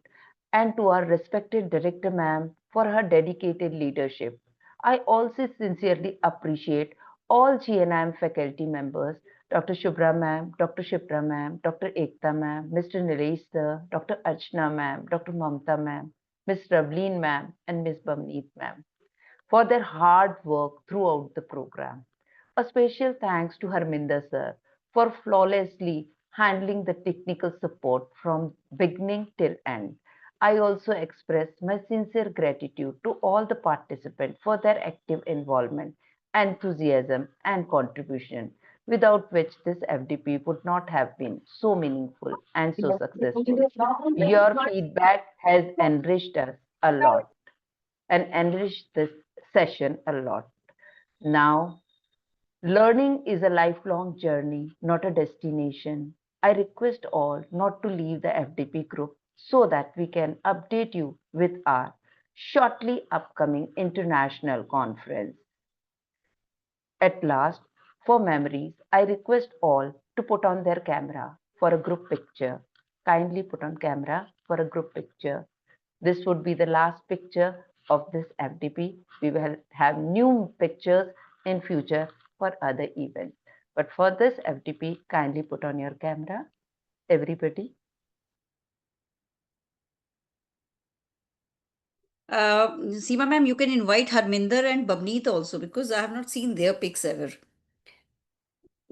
and to our respected director, ma'am, for her dedicated leadership. I also sincerely appreciate all GNIM faculty members, Dr. Shubhra ma'am, Dr. Shipra ma'am, Dr. Ekta ma'am, Mr. Nilesh sir, Dr. Archana ma'am, Dr. Mamta ma'am, Ms. Ravleen ma'am, and Ms. Bamneet ma'am for their hard work throughout the program. A special thanks to Harminder sir for flawlessly handling the technical support from beginning till end. I also express my sincere gratitude to all the participants for their active involvement, enthusiasm, and contribution, without which this FDP would not have been so meaningful and so successful. Your feedback has enriched us a lot and enriched this session a lot. Now, learning is a lifelong journey, not a destination. I request all not to leave the FDP group so that we can update you with our shortly upcoming international conference. At last, for memories, I request all to put on their camera for a group picture. Kindly put on camera for a group picture. This would be the last picture of this FDP. We will have new pictures in future for other events. But for this FDP, kindly put on your camera, everybody. Seema ma'am, you can invite Harminder and Babneet also because I have not seen their pics ever.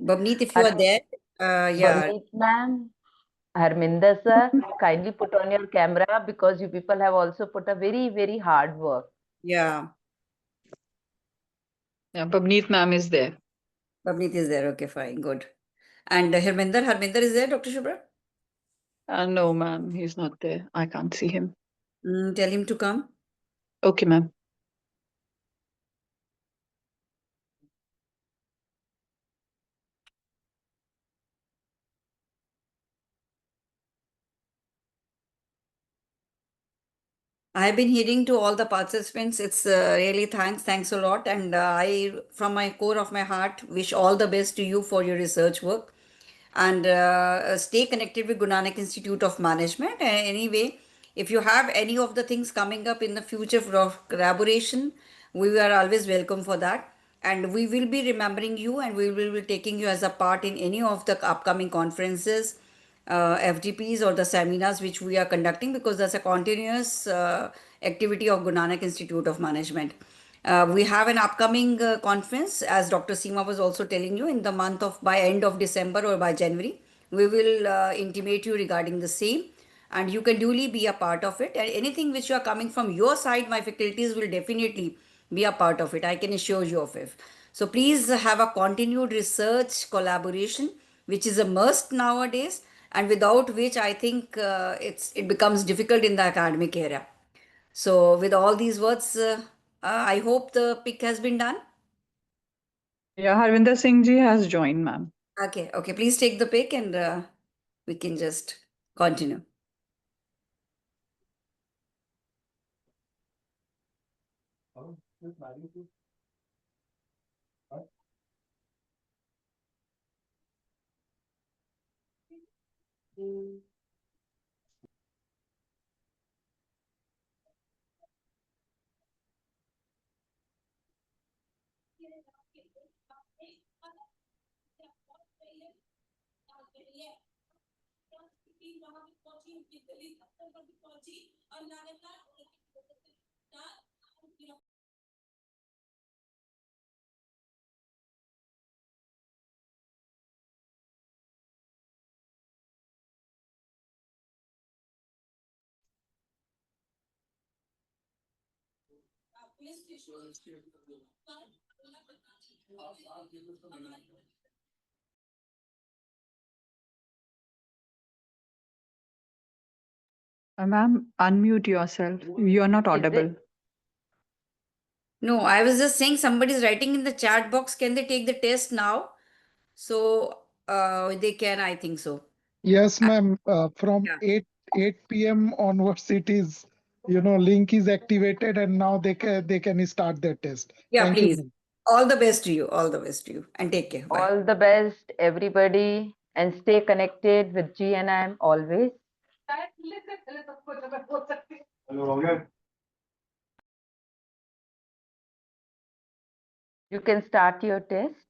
Babneet, if you are there, yeah. Bamneet ma'am, Harminder sir, kindly put on your camera because you people have also put a very, very hard work. Yeah. Yeah, Pavneet ma'am is there. Babneet is there. Okay, fine, good. And Harminder is there, Dr. Shubhra? No, ma'am, he's not there. I can't see him. Tell him to come. Okay, ma'am. I have been hearing to all the participants. It's really thanks a lot. And I, from my core of my heart, wish all the best to you for your research work. And stay connected with Guru Nanak Institute of Management. Anyway, if you have any of the things coming up in the future for collaboration, we are always welcome for that. And we will be remembering you and we will be taking you as a part in any of the upcoming conferences, FDPs or the seminars which we are conducting because that's a continuous activity of Guru Nanak Institute of Management. We have an upcoming conference, as Dr. Seema was also telling you, in the month of by end of December or by January. We will intimate you regarding the same, and you can duly be a part of it. And anything which you are coming from your side, my faculties will definitely be a part of it. I can assure you of it. So please have a continued research collaboration, which is a must nowadays, and without which I think it becomes difficult in the academic area. So, with all these words, I hope the pick has been done. Yeah, Harvinder Singh ji has joined, ma'am. Okay, okay. Please take the pick and we can just continue. Ma'am, unmute yourself. You are not Is it? audible. No, I was just saying somebody's writing in the chat box. Can they take the test now? So they can, I think so. Yes, ma'am. From Yeah. 8 p.m. onwards, it is, link is activated and now they can start their test. Yeah, Thank you, please. ma'am. All the best to you. All the best to you. And take care. Bye. All the best, everybody, and stay connected with GNIM always. You can start your test.